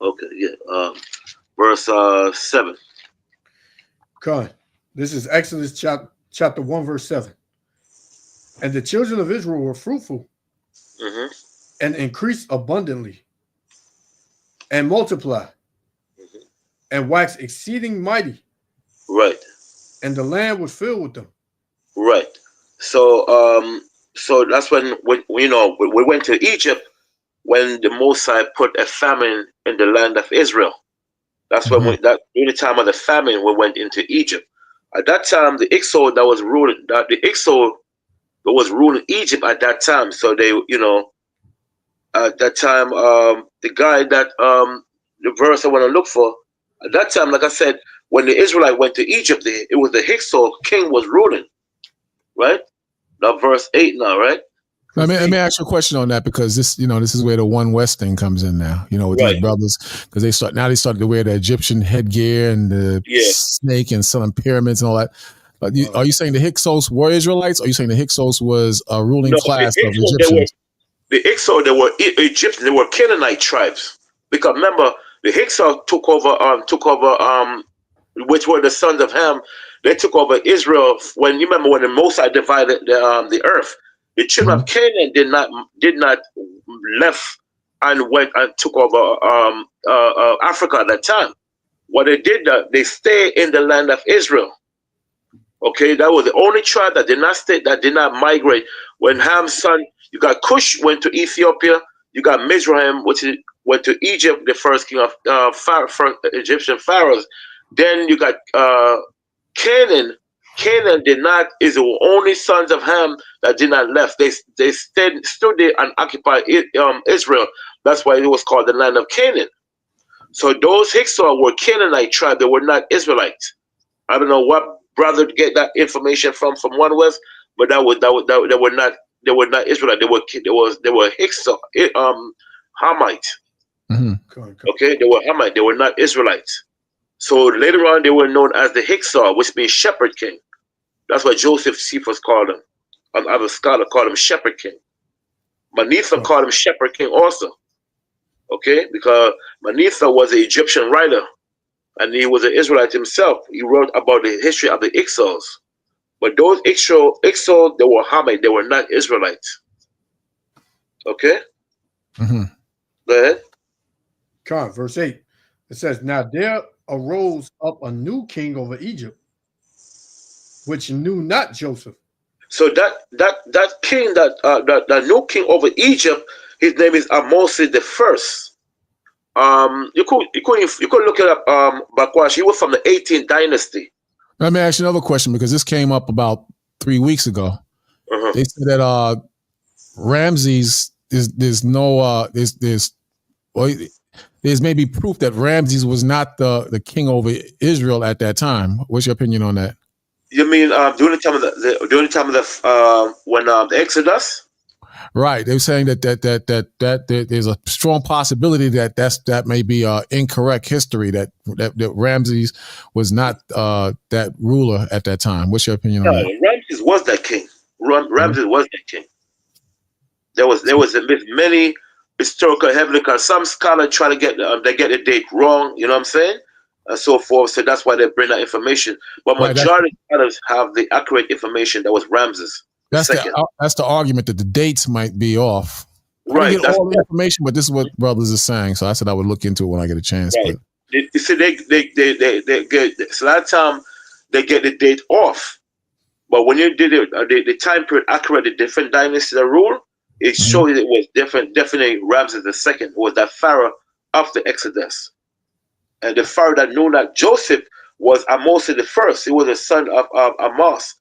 [SPEAKER 3] Okay, yeah. Verse 7.
[SPEAKER 2] Come on. This is Exodus chapter 1, verse 7. And the children of Israel were fruitful and increased abundantly and multiplied and waxed exceeding mighty.
[SPEAKER 3] Right.
[SPEAKER 2] And the land was filled with them.
[SPEAKER 3] Right. So that's when we went to Egypt when the Most High put a famine in the land of Israel. That's when during the time of the famine we went into Egypt. At that time, the Ixod that was ruling Egypt at that time. So they, at that time, the guy that the verse I want to look for at that time, like I said, when the Israelite went to Egypt, it was the Hyksos king was ruling, right? Now verse 8 now, right?
[SPEAKER 1] Let me ask you a question on that, because this is where the One West thing comes in now, with these brothers, because they started to wear the Egyptian headgear and the snake and selling pyramids and all that. But are you saying the Hyksos were Israelites? Or are you saying the Hyksos was a ruling class of Egyptians?
[SPEAKER 3] The Hyksos, they were Egyptians, they were Canaanite tribes. Because remember, the Hyksos took over, which were the sons of Ham. They took over Israel when the Mosai divided the earth. The children of Canaan did not left and went and took over Africa at that time. What they did, they stayed in the land of Israel. Okay, that was the only tribe that did not stay, that did not migrate. When Ham's son, you got Cush went to Ethiopia, you got Mizraim, which went to Egypt, the first king of first Egyptian pharaohs. Then you got Canaan. Canaan is the only sons of Ham that did not left. They stood there and occupied Israel. That's why it was called the land of Canaan. So those Hyksos were Canaanite tribe. They were not Israelites. I don't know what brother get that information from one was, but they were not Israelite. They were Hyksos, Hamite. Okay, they were Hamite. They were not Israelites. So later on, they were known as the Hyksos, which means shepherd king. That's why Joseph Cephas called him. Other scholar called him shepherd king. Manetho called him shepherd king also. Okay, because Manetho was an Egyptian writer, and he was an Israelite himself. He wrote about the history of the Hyksos. But those Hyksos, they were Hamite. They were not Israelites. Okay? Go ahead.
[SPEAKER 2] Verse 8. It says, now there arose up a new king over Egypt, which knew not Joseph.
[SPEAKER 3] So that king, that new king over Egypt, his name is Ahmose the First. You could look it up, Bakwash. He was from the 18th dynasty.
[SPEAKER 1] Let me ask you another question, because this came up about 3 weeks ago. They said that Ramses there's maybe proof that Ramses was not the king over Israel at that time. What's your opinion on that?
[SPEAKER 3] You mean during the time of the Exodus?
[SPEAKER 1] Right. They're saying that there's a strong possibility that may be incorrect history, that Ramses was not that ruler at that time. What's your opinion on that?
[SPEAKER 3] Ramses was that king. Ramses was that king. There was many historical evidence. Some scholars try to get the date wrong. You know what I'm saying? And so forth. So that's why they bring that information. But majority of scholars have the accurate information that was Ramses.
[SPEAKER 1] That's the argument, that the dates might be off.
[SPEAKER 3] Right.
[SPEAKER 1] I get all the information, but this is what brothers are saying. So I said I would look into it when I get a chance.
[SPEAKER 3] Right. You see, they get so a lot of time they get the date off. But when you did it, the time period accurate, the different dynasties that rule, it showed it was different. Definitely Ramses II was that pharaoh of the Exodus. And the pharaoh that knew that Joseph was Ahmose the First. He was the son of Amos.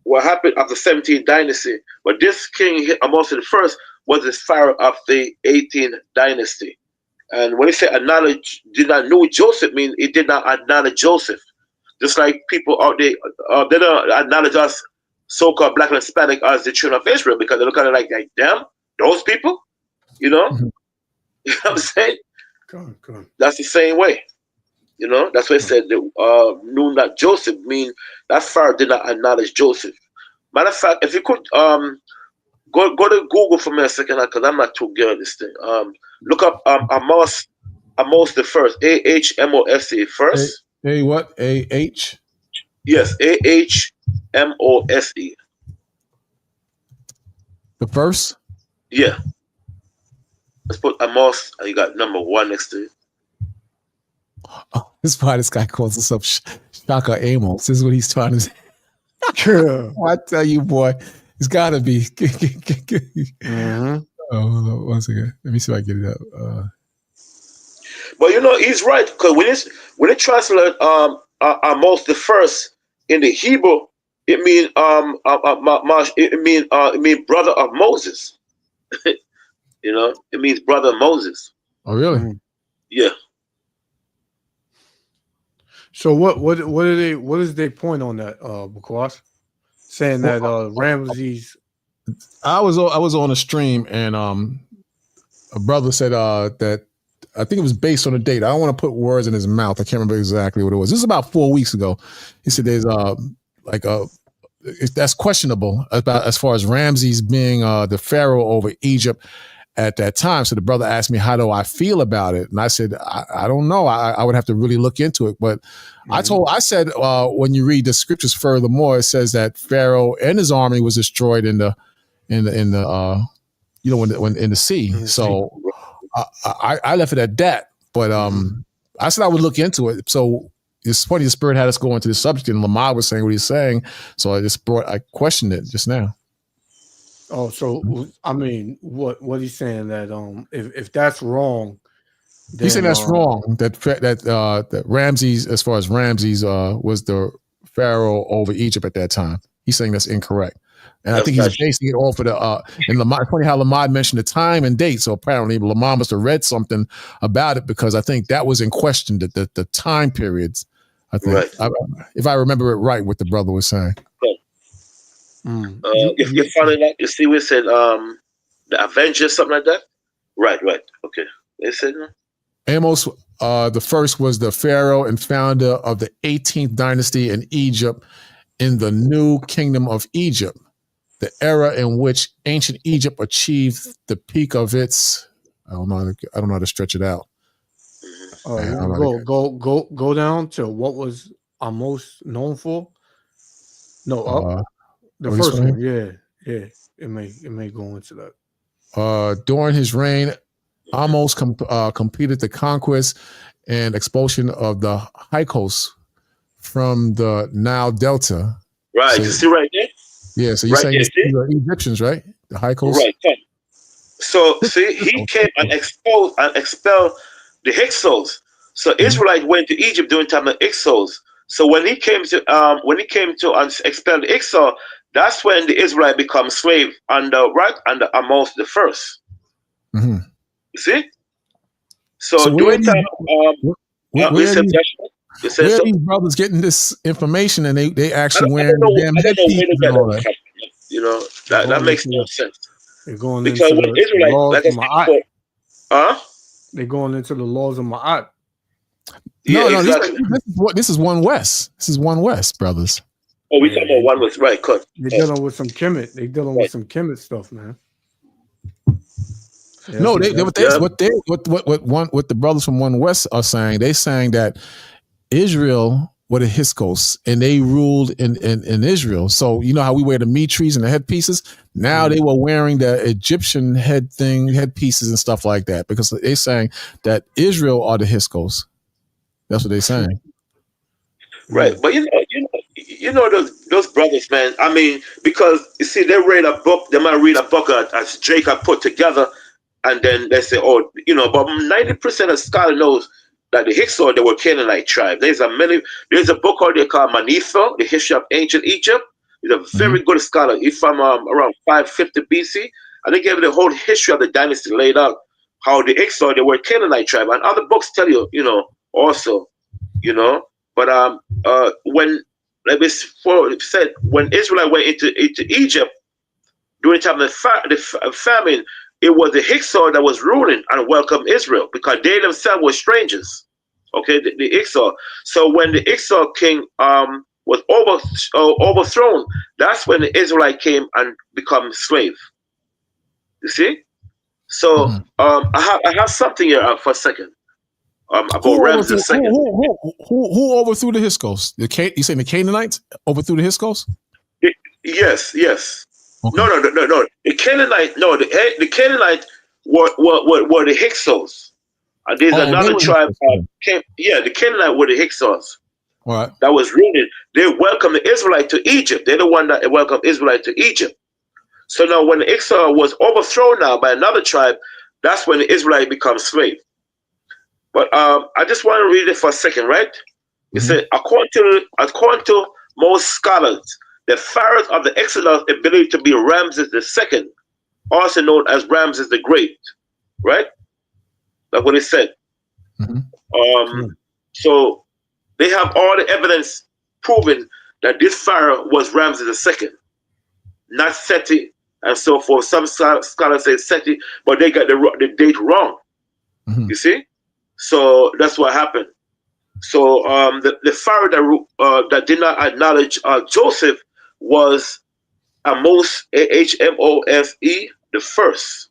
[SPEAKER 3] What happened after the 17th dynasty? But this king, Ahmose the First, was the pharaoh of the 18th dynasty. And when he said did not know Joseph, mean he did not acknowledge Joseph. Just like people out there, they don't acknowledge us, so-called Black and Hispanic, as the children of Israel, because they look at it like them, those people, you know? You know what I'm saying? That's the same way. You know, that's why it said knew not Joseph, mean that pharaoh did not acknowledge Joseph. Matter of fact, if you could go to Google for me a second, because I'm not too good at this thing. Look up Amos the First, Ahmose first.
[SPEAKER 1] A what? A-H?
[SPEAKER 3] Yes, Ahmose.
[SPEAKER 1] The first?
[SPEAKER 3] Yeah. Let's put Amos, and you got number 1 next to it.
[SPEAKER 1] Oh, this is why this guy calls himself Shaka Amos. This is what he's trying to say. I tell you, boy, it's got to be. Oh, once again, let me see if I get it up.
[SPEAKER 3] But you know, he's right, because when it translate Amos the First in the Hebrew, it means it means brother of Moses. You know, it means brother of Moses.
[SPEAKER 1] Oh, really?
[SPEAKER 3] Yeah.
[SPEAKER 2] So what is their point on that, Bakwas? Saying that Ramses.
[SPEAKER 1] I was on a stream, and a brother said that I think it was based on a date. I don't want to put words in his mouth. I can't remember exactly what it was. This is about 4 weeks ago. He said there's that's questionable about as far as Ramses being the pharaoh over Egypt, at that time. So the brother asked me, how do I feel about it? And I said, I don't know. I would have to really look into it. But I said, when you read the scriptures furthermore, it says that Pharaoh and his army was destroyed in the when in the sea. So I left it at that. But I said I would look into it. So it's funny, the Spirit had us go into the subject, and Lamar was saying what he's saying. So I questioned it just now.
[SPEAKER 2] Oh, so I mean, what he's saying that if that's wrong, then,
[SPEAKER 1] he's saying that's wrong. That Ramses, as far as Ramses, was the pharaoh over Egypt at that time. He's saying that's incorrect, and I think he's basing it off of the. And Lamar, funny how Lamar mentioned the time and date. So apparently Lamar must have read something about it, because I think that was in question, the time periods. I think, if I remember it right, what the brother was saying.
[SPEAKER 3] If you're following that, you see, we said the Avengers, something like that. Right. Okay. They said
[SPEAKER 1] Amos, the first, was the pharaoh and founder of the 18th dynasty in Egypt, in the new kingdom of Egypt, the era in which ancient Egypt achieved the peak of its. I don't know how to stretch it out.
[SPEAKER 2] Go down to what was our most known for. No, up. The first one, yeah. It may go into that.
[SPEAKER 1] During his reign, Amos completed the conquest and expulsion of the Hyksos from the Nile Delta.
[SPEAKER 3] Right, so, you see right there?
[SPEAKER 1] Yeah, so you're saying it's the Egyptians, right? The Hyksos?
[SPEAKER 3] Right. So see, he came and expelled the Hyksos. So Israelite went to Egypt during time of Hyksos. So when he came to expel the Hyksos, that's when the Israelite becomes slave under Amos the first. You see? So during time,
[SPEAKER 1] where are these brothers getting this information, and they actually wearing damn headpieces and all that?
[SPEAKER 3] You know, that makes no sense.
[SPEAKER 2] They're going because into the Israelite, laws like of Ma'at. They're going into the laws of Ma'at.
[SPEAKER 1] No, exactly. This is One West. This is One West, brothers.
[SPEAKER 3] Oh, we talking about One West, right? Cut.
[SPEAKER 2] They're dealing with some Kemet. They're dealing with some Kemet stuff, man.
[SPEAKER 1] Yeah, no, what the brothers from One West are saying. They're saying that Israel were the Hyksos, and they ruled in Israel. So you know how we wear the mitris and the headpieces. Now they were wearing the Egyptian headpieces and stuff like that, because they're saying that Israel are the Hyksos. That's what they're saying.
[SPEAKER 3] Right, but you know those brothers, man. I mean, because you see, they might read a book as Jacob put together, and then they say, but 90% of scholars knows that the Hyksos, they were Canaanite tribe. There's a book out there called Manetho, The History of Ancient Egypt. He's a very good scholar. He's from around 550 BC, and they gave the whole history of the dynasty laid out, how the Hyksos, they were Canaanite tribe, and other books tell you, also, but when, like we said, when Israel went into Egypt during the time of the famine, it was the Hyksos that was ruling and welcomed Israel, because they themselves were strangers. Okay, the Hyksos. So when the Hyksos king was overthrown, that's when the Israelite came and become slave. You see? So I have something here for a second. About Ramses II.
[SPEAKER 1] Who overthrew the Hyksos? You saying the Canaanites overthrew the Hyksos?
[SPEAKER 3] Yes. Okay. No. The Canaanite were the Hyksos. There's another tribe came. Yeah, the Canaanite were the Hyksos.
[SPEAKER 1] Right.
[SPEAKER 3] That was rooted. They welcomed the Israelite to Egypt. They're the one that welcomed Israelite to Egypt. So now when the Hyksos was overthrown now by another tribe, that's when the Israelite becomes slave. But I just want to read it for a second, right? It said, according to most scholars, the pharaoh of the Exodus is believed to be Ramses II, also known as Ramses the Great, right? That's what it said. So they have all the evidence proving that this pharaoh was Ramses II, not Seti and so forth. Some scholars say Seti, but they got the date wrong. You see? So that's what happened. So the pharaoh that did not acknowledge Joseph was Amos, Ahmose the first.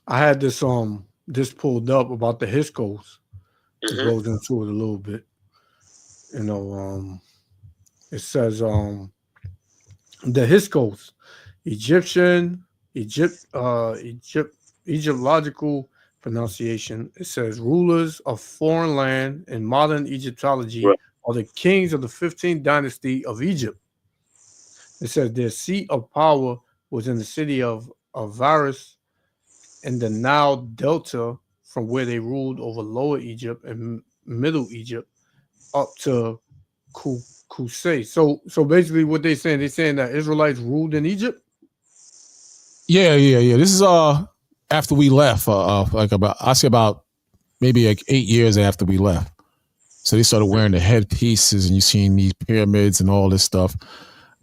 [SPEAKER 2] I had this pulled up about the Hiscos. It
[SPEAKER 3] Hmm.
[SPEAKER 2] goes into it a little bit. You know, it says the Hiscos, Egyptian, Egyptological pronunciation. It says rulers of foreign land in modern Egyptology
[SPEAKER 3] Right.
[SPEAKER 2] are the kings of the 15th dynasty of Egypt. It says their seat of power was in the city of Varus in the Nile Delta, from where they ruled over Lower Egypt and Middle Egypt up to Kusay. So basically, what they're saying that Israelites ruled in Egypt.
[SPEAKER 1] Yeah. This is after we left, like about I say about maybe like 8 years after we left. So they started wearing the headpieces, and you seen these pyramids and all this stuff,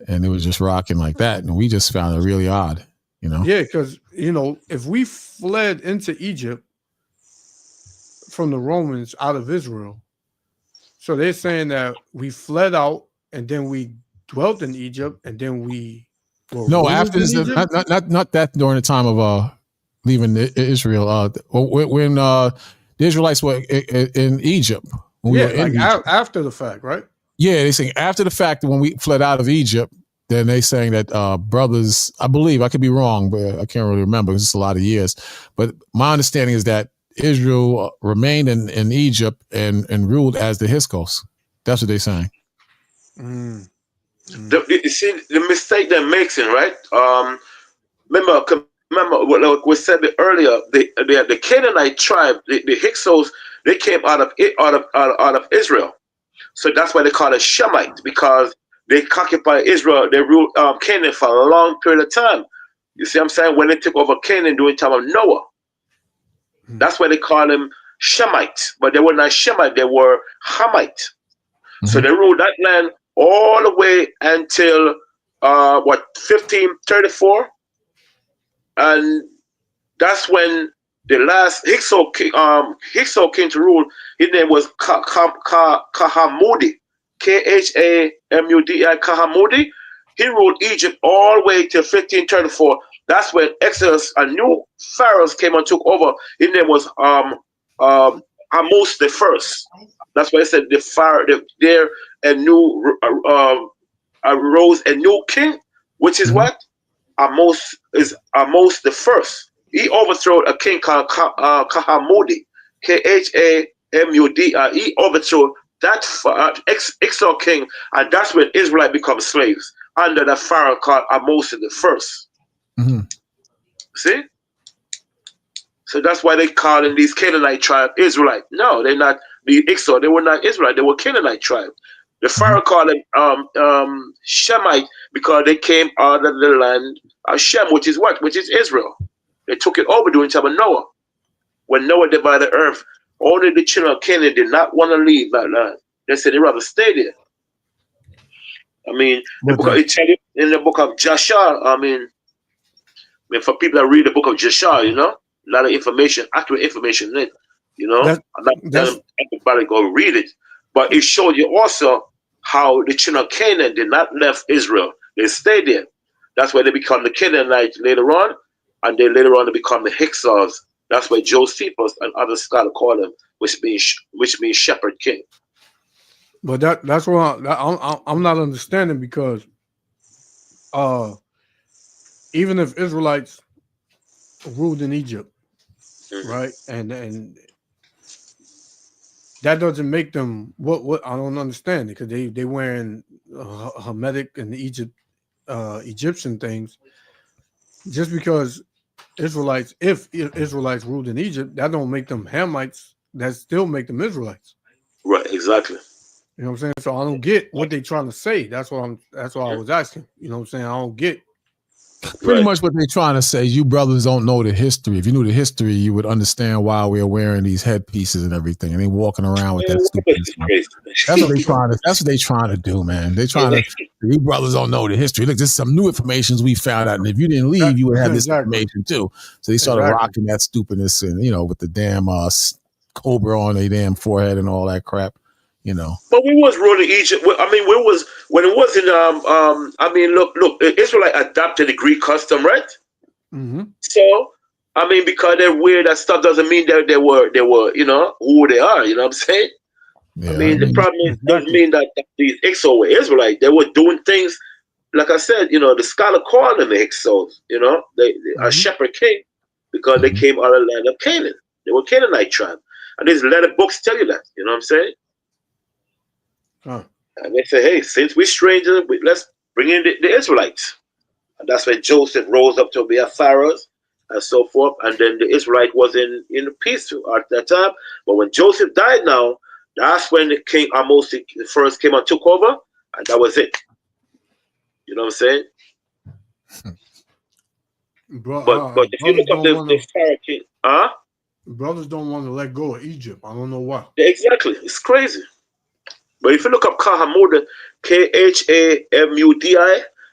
[SPEAKER 1] and it was just rocking like that, and we just found it really odd, you know.
[SPEAKER 2] Yeah, because if we fled into Egypt from the Romans out of Israel, so they're saying that we fled out and then we dwelt in Egypt and then we were
[SPEAKER 1] No,
[SPEAKER 2] rulers
[SPEAKER 1] after
[SPEAKER 2] in
[SPEAKER 1] this,
[SPEAKER 2] Egypt.
[SPEAKER 1] not that during the time of leaving Israel. When the Israelites were in Egypt, when we were
[SPEAKER 2] Yeah,
[SPEAKER 1] in
[SPEAKER 2] like
[SPEAKER 1] Egypt.
[SPEAKER 2] after the fact, right?
[SPEAKER 1] Yeah, they saying after the fact that when we fled out of Egypt, then they saying that brothers, I believe, I could be wrong, but I can't really remember because it's a lot of years. But my understanding is that Israel remained in Egypt and ruled as the Hyksos. That's what they're saying.
[SPEAKER 2] Mm, mm,
[SPEAKER 3] You see the mistake they're making, right? Remember what we said earlier. The Canaanite tribe, the Hyksos, they came out of Israel. So that's why they call it Shemite, because they occupied Israel. They ruled Canaan for a long period of time. You see what I'm saying? When they took over Canaan during the time of Noah,
[SPEAKER 2] mm,
[SPEAKER 3] that's why they call them Shemite. But they were not Shemite, they were Hamite. So
[SPEAKER 1] Mm-hmm.
[SPEAKER 3] they ruled that land all the way until 1534, and that's when the last Hyksos king to rule. His name was Kahamudi, Khamudi, Kahamudi. He ruled Egypt all the way till 1534. That's when Exodus, a new pharaoh came and took over. His name was Amos the First. That's why I said the pharaoh there a new arose a new king, which is
[SPEAKER 1] Mm-hmm.
[SPEAKER 3] what Amos the First. He overthrew a king called Kahamudi, Khamudi. He overthrew that Exile king, and that's when Israelites become slaves under the pharaoh called Amos the First.
[SPEAKER 1] Mm-hmm.
[SPEAKER 3] See? So that's why they call in these Canaanite tribe Israelite. No, they're not the Ixo. They were not Israelite. They were Canaanite tribe. The Pharaoh called them Shemite because they came out of the land of Shem, which is what? Which is Israel. They took it over during the time of Noah. When Noah divided the earth, only the children of Canaan did not want to leave that land. They said they'd rather stay there. I mean, it tell you in the book of Joshua, I mean, for people that read the book of Joshua, a lot of information, accurate information in it. I'm not
[SPEAKER 2] that's
[SPEAKER 3] telling everybody go read it, but it showed you also how the children of Canaan did not left Israel; they stayed there. That's why they become the Canaanites later on, and then later on they become the Hyksos. That's why Josephus and other scholars call them, which means shepherd king.
[SPEAKER 2] but that's what I'm not understanding because uh even if Israelites ruled in Egypt,
[SPEAKER 3] Mm-hmm.
[SPEAKER 2] right, and that doesn't make them what I don't understand it because they wearing Hermetic and Egyptian things just because if Israelites ruled in Egypt, that don't make them Hamites. That still make them Israelites.
[SPEAKER 3] Right, exactly.
[SPEAKER 2] You know what I'm saying? So I don't get what they're trying to say. That's what I was asking. You know what I'm saying? I don't get.
[SPEAKER 1] Pretty
[SPEAKER 3] Right.
[SPEAKER 1] much what they're trying to say. You brothers don't know the history. If you knew the history, you would understand why we're wearing these headpieces and everything, and they walking around with that stupid stuff. That's what they trying to. That's what they trying to do, man. They trying to. You brothers don't know the history. Look, this is some new information we found out, and if you didn't leave, you would have this
[SPEAKER 2] Exactly.
[SPEAKER 1] information too. So they started
[SPEAKER 2] Exactly.
[SPEAKER 1] rocking that stupidness, and with the damn cobra on their damn forehead and all that crap.
[SPEAKER 3] But we was ruling Egypt. I mean, we was when it was in I mean, look, the Israelite adopted the Greek custom, right?
[SPEAKER 2] Mm-hmm.
[SPEAKER 3] So I mean, because they're weird, that stuff doesn't mean that they were, you know, who they are. You know what I'm saying? I
[SPEAKER 1] Yeah, I
[SPEAKER 3] mean, the
[SPEAKER 1] mean,
[SPEAKER 3] problem is, doesn't
[SPEAKER 2] Exactly.
[SPEAKER 3] mean that these Ixos were Israelite. They were doing things, like I said, you know, the scholar called them the Ixos, you know, they a
[SPEAKER 2] Mm-hmm.
[SPEAKER 3] shepherd king, because they
[SPEAKER 1] mhm.
[SPEAKER 3] came out of the land of Canaan. They were Canaanite tribe. And these letter books tell you that, you know what I'm saying?
[SPEAKER 2] Huh.
[SPEAKER 3] And they say, hey, since we're strangers, let's bring in the Israelites. And that's when Joseph rose up to be a Pharaoh and so forth. And then the Israelite was in peace at that time. But when Joseph died now, that's when the king almost the first came and took over, and that was it. You know what I'm saying? But if you
[SPEAKER 2] Brothers
[SPEAKER 3] look up
[SPEAKER 2] don't want
[SPEAKER 3] the
[SPEAKER 2] to.
[SPEAKER 3] Pharaoh king, huh?
[SPEAKER 2] Brothers don't want to let go of Egypt. I don't know why.
[SPEAKER 3] Exactly. It's crazy. But if you look up Kahamudi, Khamudi,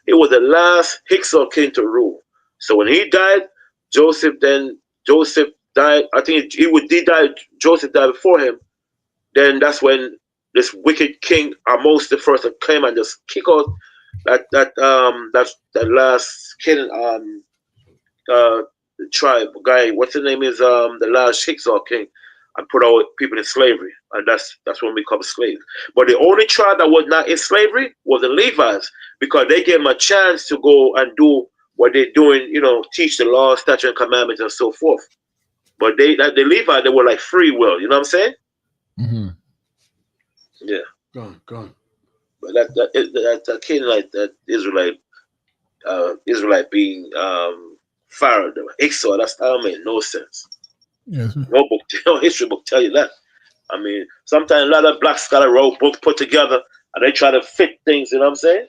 [SPEAKER 3] it was the last Hyksos king to rule. So when he died, Joseph died. I think he died. Joseph died before him. Then that's when this wicked king Amos the first came and just kick out that last king uh tribe guy. What's his name is the last Hyksos king, and put our people in slavery, and that's when we become slaves. But the only tribe that was not in slavery was the Levites, because they gave them a chance to go and do what they're doing, you know, teach the law, statute, and commandments, and so forth. But the Levites, they were like free will. You know what I'm saying?
[SPEAKER 1] Mhm.
[SPEAKER 3] Yeah.
[SPEAKER 2] Gone.
[SPEAKER 3] But that Canaanite, that Israelite being Pharaoh, the Ixod, that don't make no sense.
[SPEAKER 1] Yes.
[SPEAKER 3] No book, no history book tell you that. I mean, sometimes a lot of black scholar wrote books put together and they try to fit things, you know what I'm saying?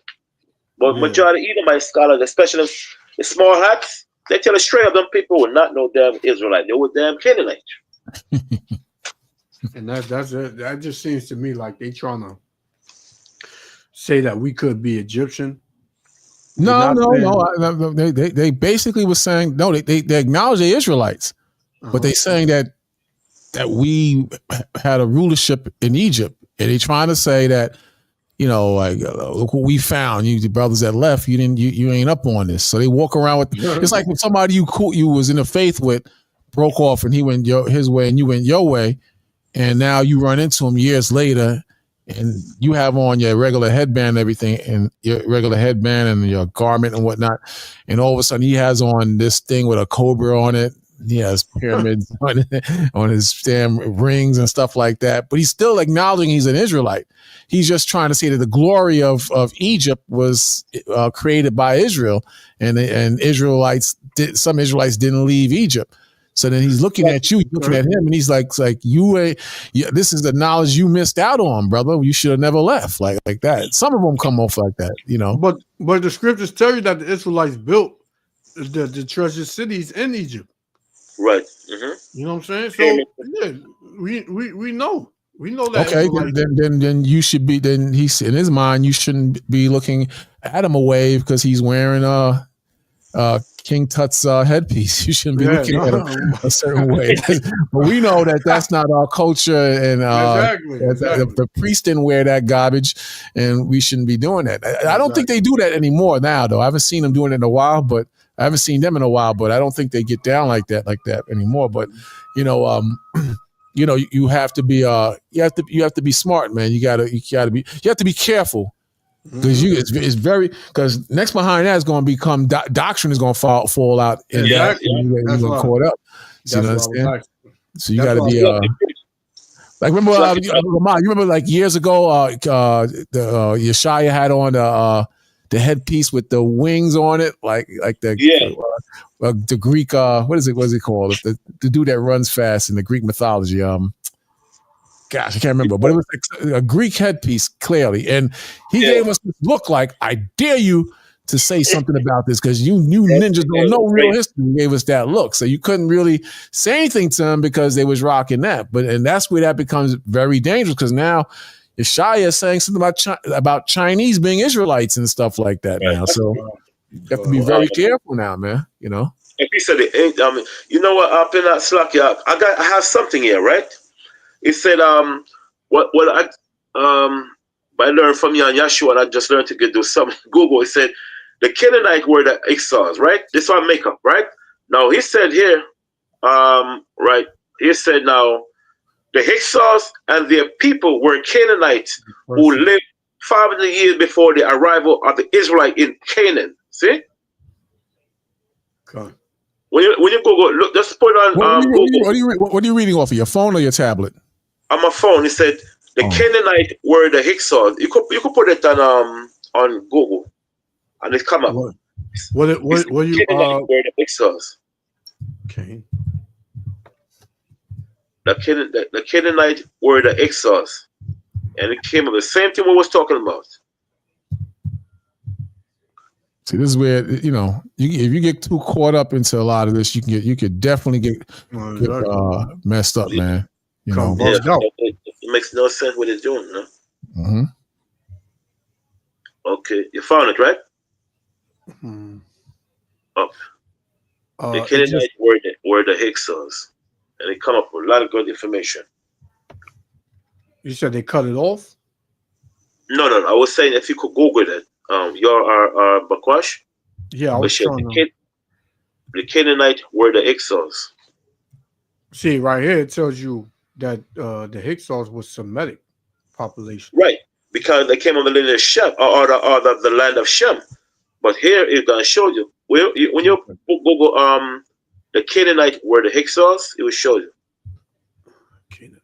[SPEAKER 3] But
[SPEAKER 2] Yeah.
[SPEAKER 3] majority, even my scholars, especially the small hats, they tell us straight up, them people were not no damn Israelite. They were damn Canaanite.
[SPEAKER 2] And that's it. That just seems to me like they trying to say that we could be Egyptian. They're
[SPEAKER 1] No,
[SPEAKER 2] not
[SPEAKER 1] no, no.
[SPEAKER 2] saying.
[SPEAKER 1] They basically were saying no. They acknowledge the Israelites, but
[SPEAKER 2] Uh-huh.
[SPEAKER 1] they saying that we had a rulership in Egypt, and they trying to say that, you know, like, look what we found. You, the brothers that left, you ain't up on this. So they walk around with. It's like when somebody you was in the faith with broke off, and he went his way, and you went your way, and now you run into him years later, and you have on your regular headband and everything, and your regular headband and your garment and whatnot, and all of a sudden he has on this thing with a cobra on it. He has pyramids on his damn rings and stuff like that, but he's still acknowledging he's an Israelite. He's just trying to say that the glory of Egypt was created by Israel, and some Israelites didn't leave Egypt. So then he's looking at you, looking at him, and he's like yeah, this is the knowledge you missed out on, brother. You should have never left, like that. Some of them come off like that, you know.
[SPEAKER 2] But the scriptures tell you that the Israelites built the treasure cities in Egypt.
[SPEAKER 3] Right. Mm-hmm.
[SPEAKER 2] You know what I'm saying? So yeah, we know. We know that
[SPEAKER 1] Okay,
[SPEAKER 2] Israelites.
[SPEAKER 1] then you should be. Then he's in his mind. You shouldn't be looking at him away because he's wearing King Tut's headpiece. You shouldn't be
[SPEAKER 2] Yeah,
[SPEAKER 1] looking at him
[SPEAKER 2] no.
[SPEAKER 1] a certain way. But we know that that's not our culture, and
[SPEAKER 2] Exactly.
[SPEAKER 1] the priest didn't wear that garbage, and we shouldn't be doing that. I don't think
[SPEAKER 2] Exactly.
[SPEAKER 1] they do that anymore now, though. I haven't seen them doing it in a while, but I haven't seen them in a while. But I don't think they get down like that anymore. But you know, you know, you have to be you have to be smart, man. You have to be careful. Because it's very, because next behind that is going to become doctrine is going to fall out, and
[SPEAKER 3] Yeah,
[SPEAKER 1] that
[SPEAKER 2] Exactly.
[SPEAKER 3] yeah.
[SPEAKER 1] you're
[SPEAKER 2] That's
[SPEAKER 1] going to
[SPEAKER 2] why.
[SPEAKER 1] caught up. So you
[SPEAKER 2] That's
[SPEAKER 1] know
[SPEAKER 2] why
[SPEAKER 1] what
[SPEAKER 2] I
[SPEAKER 1] I'm
[SPEAKER 2] was
[SPEAKER 1] saying?
[SPEAKER 2] asking.
[SPEAKER 1] So you got
[SPEAKER 2] That's
[SPEAKER 1] to
[SPEAKER 2] why.
[SPEAKER 1] be
[SPEAKER 3] It's like the
[SPEAKER 1] like remember
[SPEAKER 3] it's like the
[SPEAKER 1] Lamar, you remember like years ago Yeshaya had on the headpiece with the wings on it, like
[SPEAKER 3] yeah.
[SPEAKER 1] the Greek what is it called, the dude that runs fast in the Greek mythology, gosh, I can't remember, but it was a Greek headpiece, clearly. And he
[SPEAKER 3] Yeah.
[SPEAKER 1] gave us this look like, I dare you to say something about this because you ninjas don't
[SPEAKER 3] It
[SPEAKER 1] know
[SPEAKER 3] was
[SPEAKER 1] real
[SPEAKER 3] great.
[SPEAKER 1] history. He gave us that look. So you couldn't really say anything to him because they was rocking that. And that's where that becomes very dangerous because now Yeshaya is saying something about Chinese being Israelites and stuff like that
[SPEAKER 3] Right.
[SPEAKER 1] now. So you have to be
[SPEAKER 2] God.
[SPEAKER 1] very careful now, man. You know?
[SPEAKER 3] If he said it, I mean, you know what? Up in that slack, yeah, I have something here, right? He said, what I learned from you and Yeshua, and I just learned to do some Google. He said the Canaanite were the Ixos, right? This one make up, right? Now he said here, right. He said now the Hyksos and their people were Canaanites who lived 500 years before the arrival of the Israelite in Canaan. See?
[SPEAKER 2] Okay.
[SPEAKER 3] When you Google, look, just put on Google.
[SPEAKER 1] What are you reading off of your phone or your tablet?
[SPEAKER 3] On my phone, he said the Canaanite were the Hyksos. You could put it on Google, and it come up.
[SPEAKER 2] What you
[SPEAKER 3] Canaanite were the Hyksos.
[SPEAKER 2] Okay.
[SPEAKER 3] The Canaanite were the Hyksos, and it came up the same thing we was talking about.
[SPEAKER 1] See, this is where if you get too caught up into a lot of this, you could definitely get messed up, man.
[SPEAKER 3] It makes no sense what they're doing, no?
[SPEAKER 1] Mm-hmm.
[SPEAKER 3] Okay, you found it, right?
[SPEAKER 2] Mm-hmm.
[SPEAKER 3] The Canaanites were the Hyksos, and they come up with a lot of good information.
[SPEAKER 2] You said they cut it off?
[SPEAKER 3] No. I was saying if you could Google it, your Bakwash.
[SPEAKER 2] Yeah, I was trying
[SPEAKER 3] the Canaanite were the Hyksos.
[SPEAKER 2] See, right here it tells you that the Hyksos was Semitic population.
[SPEAKER 3] Right, because they came on the land of Shem or the land of Shem. But here it's gonna show you when you Google the Canaanite were the Hyksos, it will show you.
[SPEAKER 2] Canaanite.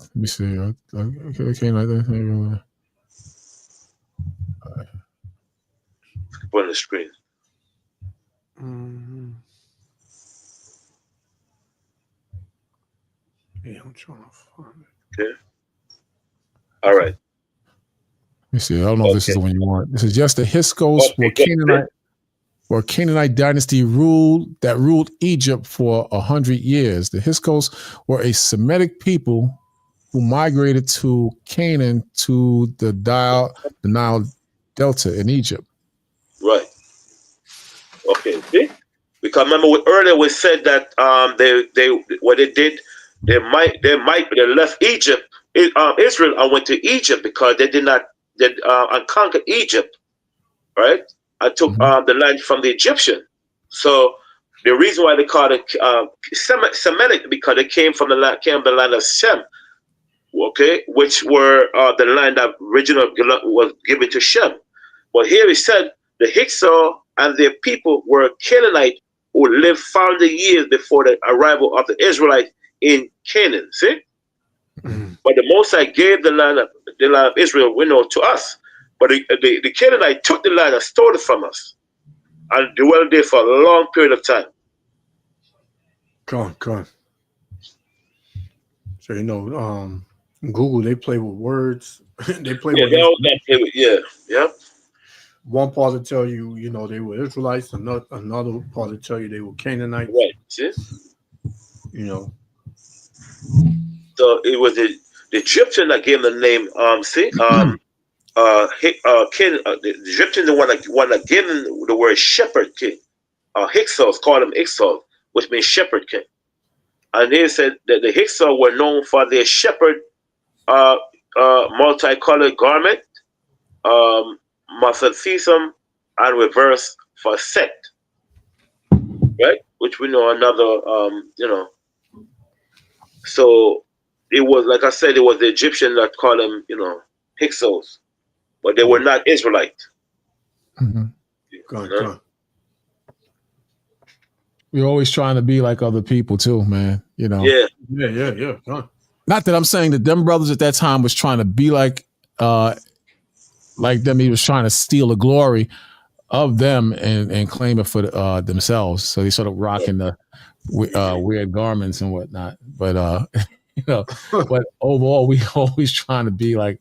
[SPEAKER 1] Let me see. Canaanite.
[SPEAKER 3] Put on the screen.
[SPEAKER 2] Mm-hmm. Yeah, I'm trying to find it.
[SPEAKER 3] Okay. All right.
[SPEAKER 1] Let me see. I don't know if this is the one you want. This is just the Hyksos were Canaanite dynasty ruled Egypt for 100 years. The Hyksos were a Semitic people who migrated to Canaan to the Nile Delta in Egypt.
[SPEAKER 3] Right. Okay. See? Because remember earlier we said that they left Egypt, Israel, and went to Egypt because they did conquer Egypt, right? I took the land from the Egyptian. So the reason why they called it Semitic because they came from the land of Shem, okay, which were the land that originally was given to Shem. But here he said the Hyksos and their people were Canaanite who lived 500 years before the arrival of the Israelites in Canaan. See? Mm-hmm. But the Most High gave the land of Israel, to us. But the Canaanite took the land and stole it from us and dwelled there for a long period of time.
[SPEAKER 2] Come on. So Google, they play with words. They play with
[SPEAKER 3] yeah.
[SPEAKER 2] One part to tell you, they were Israelites, another part to tell you they were Canaanites.
[SPEAKER 3] Right. See? So it was the Egyptian that gave them the name. The Egyptian, the one that gave them the word shepherd king. Hyksos, called them Hyksos, which means shepherd king. And they said that the Hyksos were known for their shepherd multicolored garment, Metaphysium, and reverse for sect. Right? Which we know another, So it was, like I said, it was the Egyptian that called them, Hyksos. But they were not Israelite.
[SPEAKER 1] Mm-hmm. Go on. We're always trying to be like other people too, man.
[SPEAKER 2] Yeah. Go on.
[SPEAKER 1] Not that I'm saying that them brothers at that time was trying to be like them. He was trying to steal the glory of them and claim it for themselves. So they sort of rocking the weird garments and whatnot. But but overall, we always trying to be like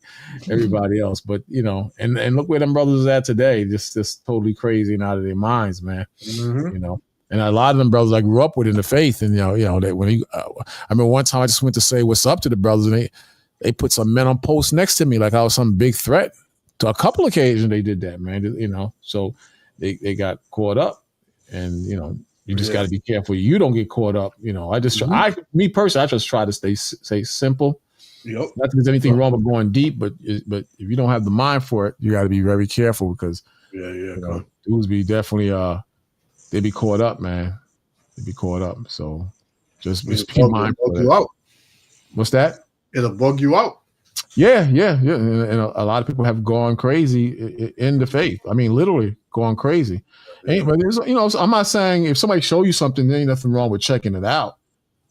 [SPEAKER 1] everybody else. But and look where them brothers is at today, just totally crazy and out of their minds, man.
[SPEAKER 2] Mm-hmm.
[SPEAKER 1] And a lot of them brothers I grew up with in the faith, and I remember one time I just went to say what's up to the brothers, and they put some men on post next to me like I was some big threat. To a couple occasions they did that, man. So they got caught up, and you just got to be careful you don't get caught up. I just me personally, I just try to stay simple.
[SPEAKER 2] Yep.
[SPEAKER 1] Not that there's anything wrong with going deep, but if you don't have the mind for it, you got to be very careful because dudes be definitely they be caught up, man. They be caught up. So Just
[SPEAKER 2] It'll
[SPEAKER 1] be mindful
[SPEAKER 2] bug
[SPEAKER 1] of
[SPEAKER 2] you
[SPEAKER 1] that.
[SPEAKER 2] out.
[SPEAKER 1] What's that?
[SPEAKER 2] It'll bug you out.
[SPEAKER 1] Yeah. And a lot of people have gone crazy in the faith. I mean, literally gone crazy. But there's, I'm not saying if somebody show you something, there ain't nothing wrong with checking it out.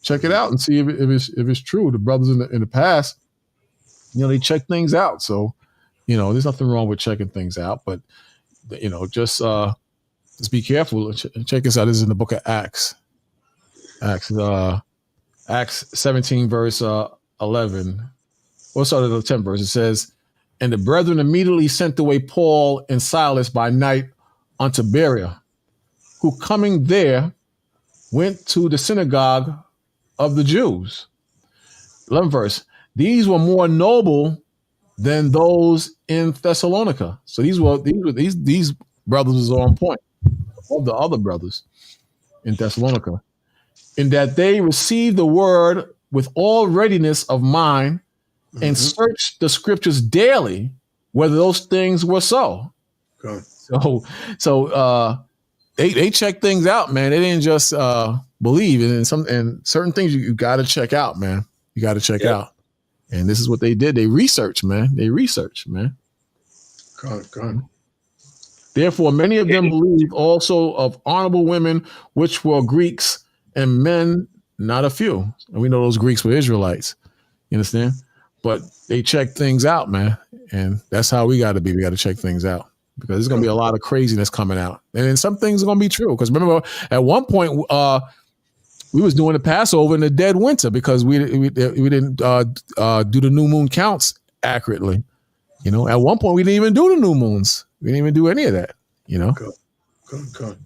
[SPEAKER 1] Check it out and see if it's true. The brothers in the past, they check things out. So, there's nothing wrong with checking things out. But just be careful. Check this out. This is in the book of Acts. Acts 17 verse 11. We'll start at the 10th verse. It says, "And the brethren immediately sent away Paul and Silas by night unto Berea, who coming there went to the synagogue of the Jews." 11th verse. "These were more noble than those in Thessalonica." So these brothers was on point of the other brothers in Thessalonica, in that they received the word with all readiness of mind and searched the scriptures daily whether those things were so.
[SPEAKER 2] Okay.
[SPEAKER 1] So they check things out, man. They didn't just believe, and certain things you got to check out, man. You got to check out. And this is what they did. They researched, man.
[SPEAKER 2] Good.
[SPEAKER 1] Therefore, many of them believed also of honorable women, which were Greeks, and men, not a few. And we know those Greeks were Israelites. You understand? But they checked things out, man. And that's how we got to be. We got to check things out because there's going to be a lot of craziness coming out. And then some things are going to be true. Because remember, at one point, we was doing the Passover in the dead winter because we didn't do the new moon counts accurately. At one point, we didn't even do the new moons. We didn't even do any of that,
[SPEAKER 2] Good.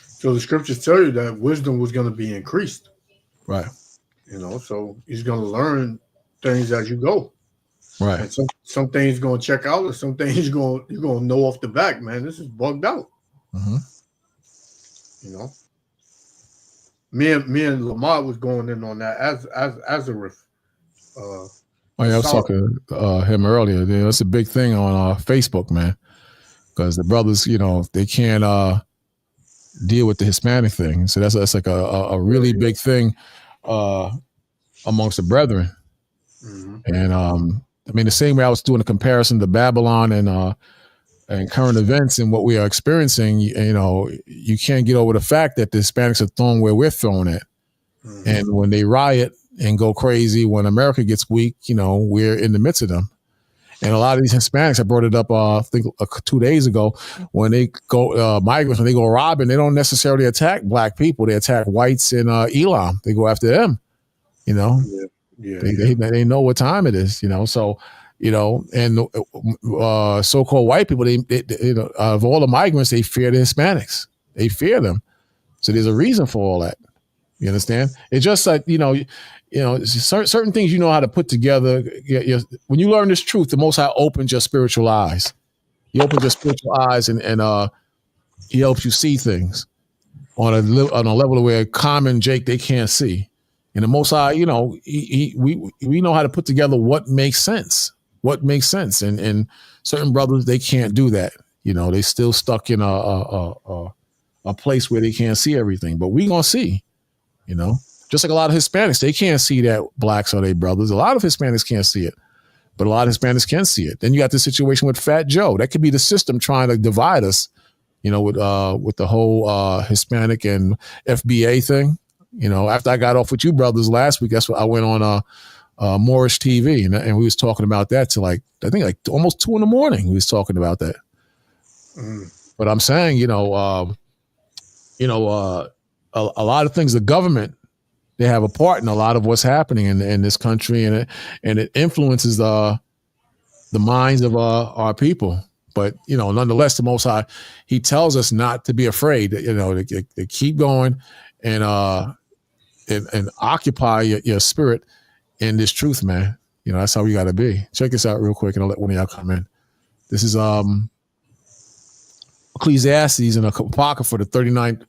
[SPEAKER 2] So the scriptures tell you that wisdom was going to be increased.
[SPEAKER 1] Right.
[SPEAKER 2] So he's going to learn things as you go.
[SPEAKER 1] Right.
[SPEAKER 2] And some things going to check out, or some things you're going to know off the back, man. This is bugged out. Me and Lamar was going in on that as Azareth.
[SPEAKER 1] I was talking to him earlier. That's a big thing on Facebook, man, because the brothers, they can't deal with the Hispanic thing. So that's like a really big thing amongst the brethren. And I mean, the same way I was doing a comparison to Babylon and current events and what we are experiencing, you can't get over the fact that the Hispanics are thrown where we're thrown at. And when they riot and go crazy, when America gets weak, we're in the midst of them. And a lot of these Hispanics, I brought it up, I think 2 days ago, when they go, migrants, when they go robbing, they don't necessarily attack black people. They attack whites in Elam. They go after them, They know what time it is, So, and so-called white people, they of all the migrants, they fear the Hispanics. They fear them. So there's a reason for all that. You understand? It's just like, certain things how to put together. When you learn this truth, the Most High opens your spiritual eyes. He opens your spiritual eyes and he helps you see things on a level where common Jake, they can't see. And the Most High, we know how to put together what makes sense. And certain brothers, they can't do that. They still stuck in a place where they can't see everything. But we gonna see, just like a lot of Hispanics, they can't see that blacks are their brothers. A lot of Hispanics can't see it, but a lot of Hispanics can see it. Then you got the situation with Fat Joe. That could be the system trying to divide us, with the whole Hispanic and FBA thing. After I got off with you brothers last week, that's what I went on Moorish TV, and we was talking about that till I think almost 2 a.m. We was talking about that. But I'm saying, a lot of things, the government, they have a part in a lot of what's happening in this country, and it influences the minds of our people. But nonetheless, the Most High, He tells us not to be afraid. To keep going and occupy your spirit in this truth, man. That's how we got to be. Check this out real quick, and I'll let one of y'all come in. This is Ecclesiastes in the Apocrypha, the 39th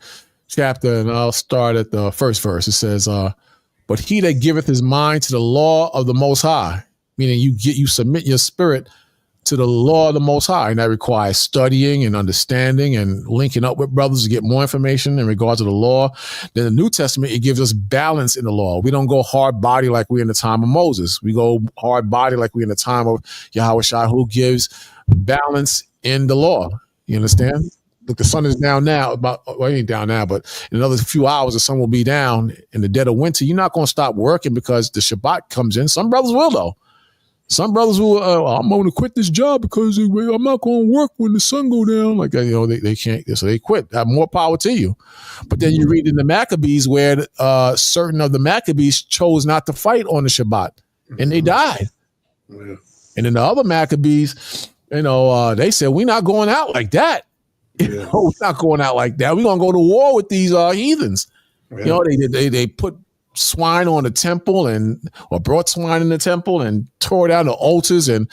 [SPEAKER 1] chapter, and I'll start at the first verse. It says, "But he that giveth his mind to the law of the Most High," meaning you submit your spirit to the law of the Most High, and that requires studying and understanding and linking up with brothers to get more information in regards to the law. Then the New Testament, it gives us balance in the law. We don't go hard body like we in the time of Moses. We go hard body like we in the time of Yahweh Shai, who gives balance in the law. You understand? Look, the sun is down now. Well, it ain't down now, but in another few hours, the sun will be down. In the dead of winter, you're not going to stop working because the Shabbat comes in. Some brothers will, though. Some brothers will, I'm going to quit this job because I'm not going to work when the sun go down. Like, they can't, so they quit. Have more power to you. But then you read in the Maccabees where certain of the Maccabees chose not to fight on the Shabbat, and they died.
[SPEAKER 2] Yeah.
[SPEAKER 1] And then the other Maccabees, they said, we're not going out like that.
[SPEAKER 2] Yeah.
[SPEAKER 1] We're not going out like that. We're going to go to war with these heathens.
[SPEAKER 2] Yeah.
[SPEAKER 1] They put swine on the temple or brought swine in the temple and tore down the altars and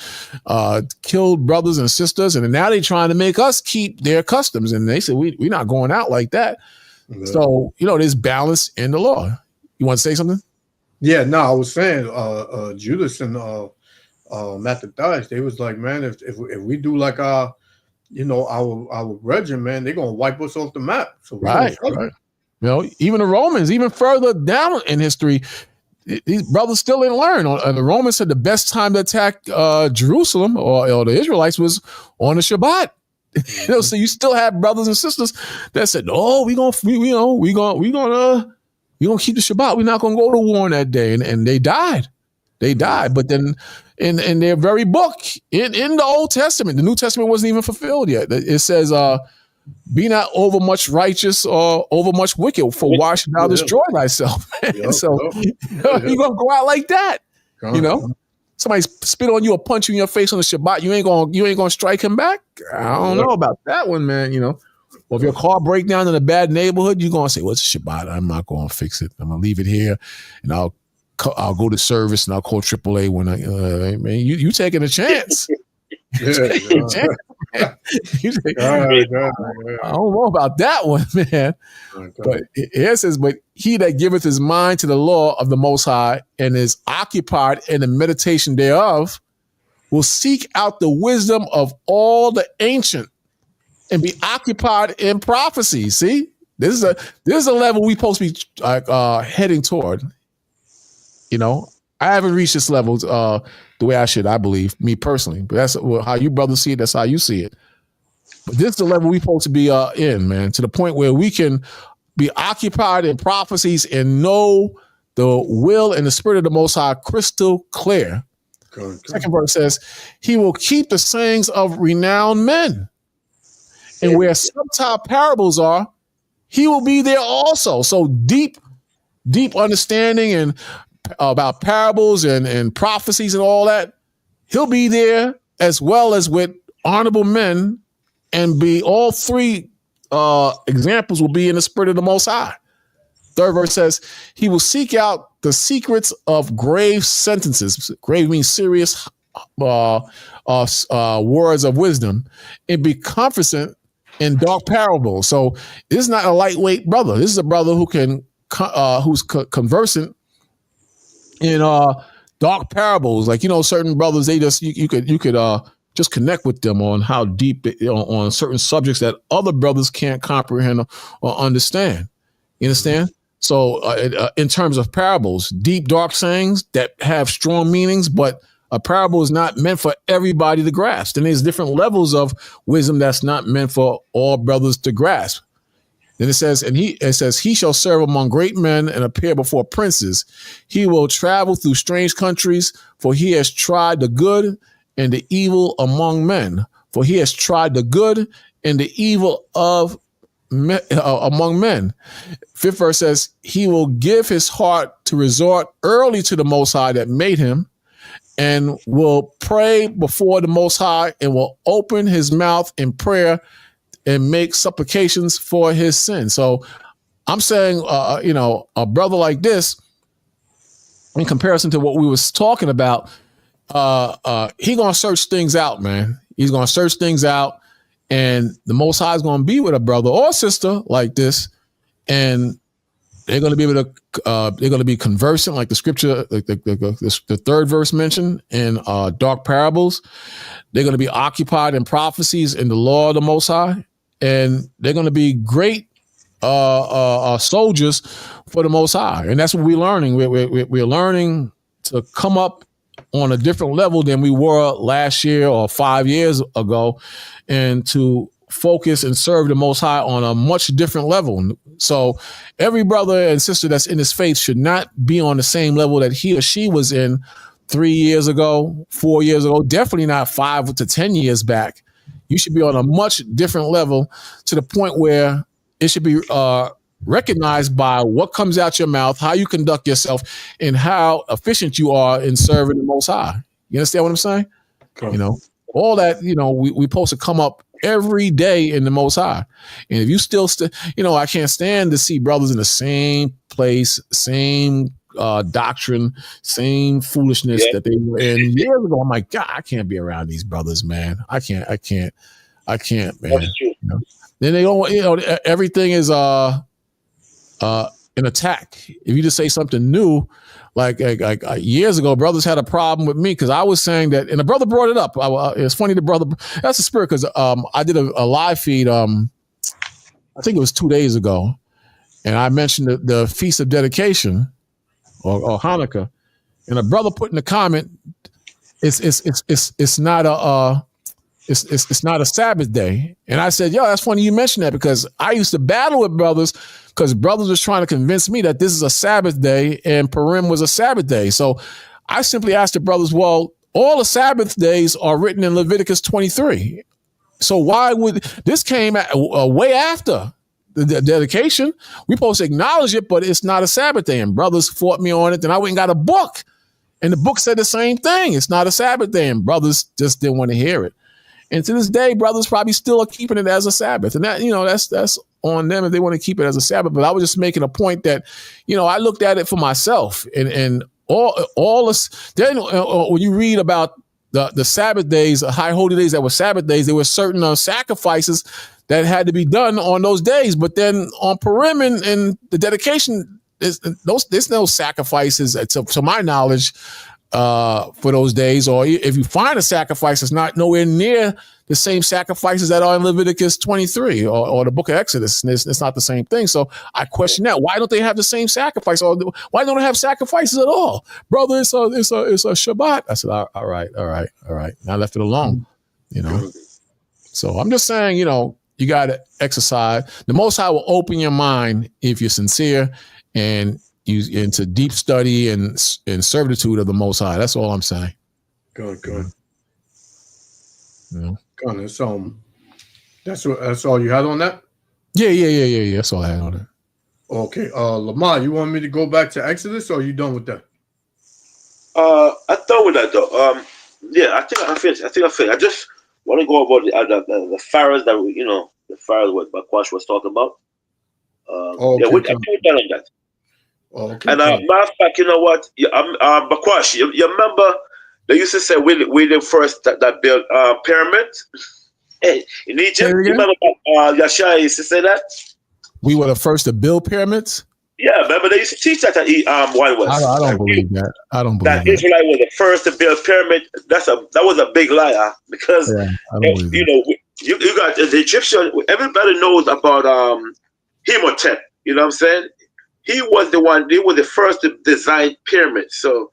[SPEAKER 1] killed brothers and sisters. And now they're trying to make us keep their customs. And they said, we're not going out like that. Yeah. So, there's balance in the law. You want to say something?
[SPEAKER 2] Yeah, no, I was saying Judas and Mattathias, they was like, man, if we do like our brethren, man, they're going to wipe us off the map. So
[SPEAKER 1] right. Even the Romans, even further down in history, these brothers still didn't learn. The Romans said the best time to attack Jerusalem or the Israelites was on the Shabbat. So you still have brothers and sisters that said, "No, we gonna keep the Shabbat. We're not gonna go to war on that day," and they died. They died. But then in their very book in the Old Testament, the New Testament wasn't even fulfilled yet. It says, be not over much righteous or over much wicked, for why should thou destroy thyself? So you're gonna go out like that. Somebody spit on you or punch you in your face on the Shabbat, you ain't gonna strike him back. I don't know about that one, man. Or if your car break down in a bad neighborhood, you're gonna say, "Well, it's Shabbat. I'm not gonna fix it. I'm gonna leave it here, and I'll go to service and I'll call AAA when you taking a chance." I don't know about that one, man. But it says, "But he that giveth his mind to the law of the Most High and is occupied in the meditation thereof will seek out the wisdom of all the ancient and be occupied in prophecy." See, this is a level we supposed to be heading toward. I haven't reached this level the way I should, I believe, me personally. But that's how you brothers see it. That's how you see it. But this is the level we're supposed to be in, man, to the point where we can be occupied in prophecies and know the will and the spirit of the Most High crystal clear. Good. Second verse says, he will keep the sayings of renowned men. And where subtile parables are, he will be there also. So deep understanding and about parables and prophecies and all that, he'll be there as well as with honorable men, and be all three examples will be in the spirit of the Most High. Third verse says, he will seek out the secrets of grave sentences. Grave means serious words of wisdom, and be conversant in dark parables. So this is not a lightweight brother. This is a brother who can who's conversant in dark parables. Like, certain brothers, they just you could just connect with them on how deep on certain subjects that other brothers can't comprehend or understand. You understand? So in terms of parables, deep, dark sayings that have strong meanings, but a parable is not meant for everybody to grasp. And there's different levels of wisdom that's not meant for all brothers to grasp. Then it says, he shall serve among great men and appear before princes. He will travel through strange countries, for he has tried the good and the evil among men. For he has tried the good and the evil of among men. Fifth verse says, he will give his heart to resort early to the Most High that made him, and will pray before the Most High, and will open his mouth in prayer and make supplications for his sin. So I'm saying, a brother like this, in comparison to what we was talking about, he gonna search things out, man. He's gonna search things out, and the Most High is gonna be with a brother or sister like this, and They're going to be able to. They're going to be conversant, like the scripture, the third verse mentioned in Dark Parables. They're going to be occupied in prophecies in the law of the Most High, and they're going to be great soldiers for the Most High. And that's what we're learning. We're learning to come up on a different level than we were last year or 5 years ago, and to focus and serve the Most High on a much different level. So every brother and sister that's in this faith should not be on the same level that he or she was in 3 years ago, 4 years ago, definitely not 5 to 10 years back. You should be on a much different level, to the point where it should be recognized by what comes out your mouth, how you conduct yourself, and how efficient you are in serving the Most High. You understand what I'm saying?
[SPEAKER 2] Cool.
[SPEAKER 1] You know, all that, you know, we supposed to come up every day in the Most High. And if you still, you know, I can't stand to see brothers in the same place, same doctrine, same foolishness that they were in years ago. I'm like, God, I can't be around these brothers, man. I can't, man. You know? Then they don't, you know, everything is an attack. If you just say something new, like years ago, brothers had a problem with me because I was saying that, and the brother brought it up. It's funny, the brother, that's the spirit, because I did a live feed, I think it was 2 days ago, and I mentioned the Feast of Dedication or Hanukkah, and a brother put in the comment, it's not a Sabbath day. And I said, yo, that's funny you mentioned that, because I used to battle with brothers, because brothers was trying to convince me that this is a Sabbath day and Purim was a Sabbath day. So I simply asked the brothers, well, all the Sabbath days are written in Leviticus 23. So why would this came way after the dedication? We're supposed to acknowledge it, but it's not a Sabbath day. And brothers fought me on it. Then I went and got a book, and the book said the same thing. It's not a Sabbath day, and brothers just didn't want to hear it. And to this day, brothers probably still are keeping it as a Sabbath. And that, you know, that's on them if they want to keep it as a Sabbath. But I was just making a point that, you know, I looked at it for myself, and all this. Then when you read about the Sabbath days, the high holy days that were Sabbath days, there were certain sacrifices that had to be done on those days. But then on Purim and the dedication, there's no sacrifices, to my knowledge, for those days. Or if you find a sacrifice, it's not nowhere near the same sacrifices that are in Leviticus 23 or the book of Exodus. It's not the same thing. So I question that. Why don't they have the same sacrifice? Or why don't they have sacrifices at all? Brother, it's a Shabbat. I said, all right. And I left it alone, you know. So I'm just saying, you know, you got to exercise. The Most High will open your mind if you're sincere and you into deep study and servitude of the Most High. That's all I'm saying.
[SPEAKER 2] Good.
[SPEAKER 1] You know?
[SPEAKER 2] Good. That's all you had on that?
[SPEAKER 1] Yeah. That's all I had on it.
[SPEAKER 2] Okay. Lamar, you want me to go back to Exodus, or are you done with that?
[SPEAKER 3] I'm done with that though. Yeah, I think I finished. I just want to go over the pharaohs that the pharaohs what Bakwash was talking about.
[SPEAKER 2] Okay,
[SPEAKER 3] yeah, I think we're done on that.
[SPEAKER 2] Okay.
[SPEAKER 3] And matter of fact, you know what? Bakwash, you remember they used to say we the first that built pyramids in Egypt. You remember Yashai used to say that?
[SPEAKER 1] We were the first to build pyramids?
[SPEAKER 3] Yeah, remember they used to teach that at Wild West.
[SPEAKER 1] I don't believe that. I don't believe that.
[SPEAKER 3] Israelite was the first to build pyramid. That was a big lie, because you got the Egyptian. Everybody knows about Imhotep. You know what I'm saying? He was the one. He was the first to design pyramids. So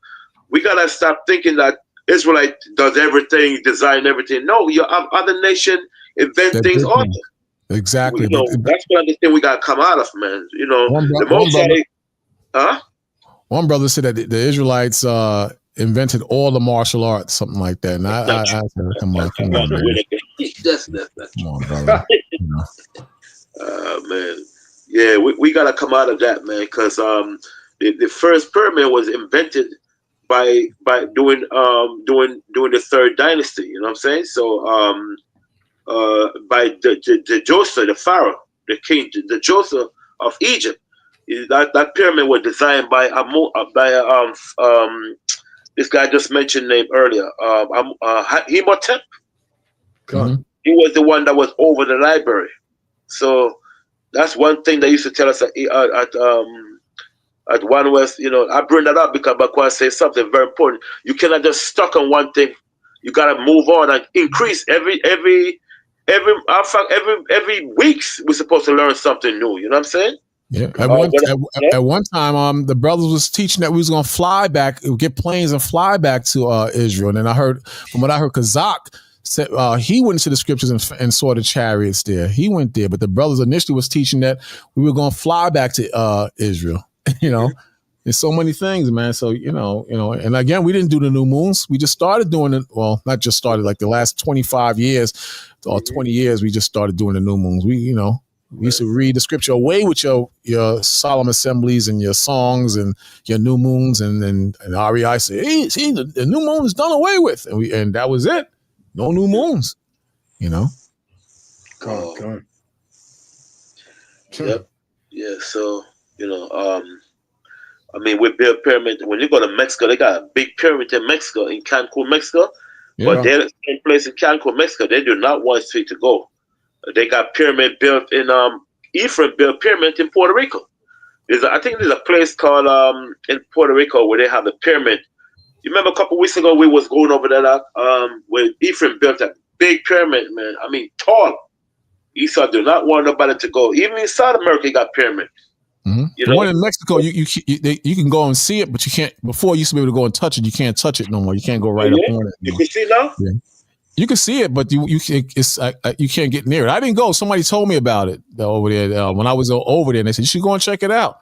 [SPEAKER 3] we gotta stop thinking that Israelite does everything, design everything. No, you have other nation invent things also.
[SPEAKER 1] Exactly.
[SPEAKER 3] That's one of the things we gotta come out of, man. You know,
[SPEAKER 1] one brother said that the Israelites invented all the martial arts, something like that. And I said, come on, man.
[SPEAKER 3] That's
[SPEAKER 1] come on, brother.
[SPEAKER 3] Man. Yeah, we gotta come out of that, man, because the first pyramid was invented by doing the third dynasty. You know what I'm saying? So by the Joseph, the Pharaoh, the king, the Joseph of Egypt. That pyramid was designed by this guy I just mentioned name earlier, Imhotep. He was the one that was over the library. So that's one thing they used to tell us at at One West, I bring that up because I say something very important. You cannot just stuck on one thing. You gotta move on and increase every weeks. We're supposed to learn something new. You know what I'm saying?
[SPEAKER 1] Yeah. At one time, the brothers was teaching that we was gonna fly back, get planes and fly back to Israel. And then I heard, from what I heard, Kazak said he went into the scriptures and saw the chariots there. He went there, but the brothers initially was teaching that we were gonna fly back to Israel. There's so many things, man. So and again, we didn't do the new moons. We just started doing it. Well, not just started, like the last 25 years or 20 years, we just started doing the new moons. We used to read the scripture away with your solemn assemblies and your songs and your new moons, and REI said, "Hey, see, the new moon is done away with," and that was it. No new moons.
[SPEAKER 2] God.
[SPEAKER 3] Yep. Yeah. So we built pyramid. When you go to Mexico, they got a big pyramid in Mexico, in Cancun, Mexico.
[SPEAKER 1] Yeah.
[SPEAKER 3] But they're the same place in Cancun, Mexico. They do not want street to go. They got pyramid built in Ephraim built pyramid in Puerto Rico. I think there's a place called in Puerto Rico where they have the pyramid. You remember a couple weeks ago we was going over there where Ephraim built a big pyramid, man. I mean, tall. Esau do not want nobody to go. Even in South America, you got pyramid.
[SPEAKER 1] Mm-hmm. The one in Mexico, you can go and see it, but you can't. Before you used to be able to go and touch it. You can't touch it no more. You can't go right up on it.
[SPEAKER 3] You can see now.
[SPEAKER 1] Yeah. You can see it, but you can't get near it. I didn't go. Somebody told me about it over there when I was over there, and they said you should go and check it out.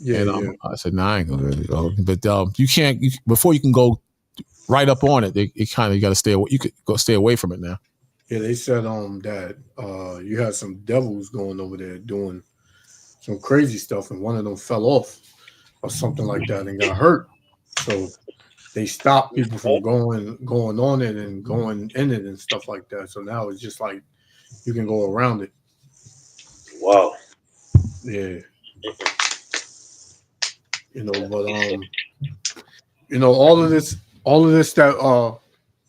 [SPEAKER 2] Yeah,
[SPEAKER 1] and, I said, "Nah, I ain't gonna really go." But you can't before you can go right up on it. You got to stay away. You could go stay away from it now.
[SPEAKER 2] Yeah, they said that you had some devils going over there doing some crazy stuff, and one of them fell off or something like that and got hurt. So they stopped people from going on it and going in it and stuff like that. So now it's just like you can go around it.
[SPEAKER 3] Wow.
[SPEAKER 2] Yeah. But all of this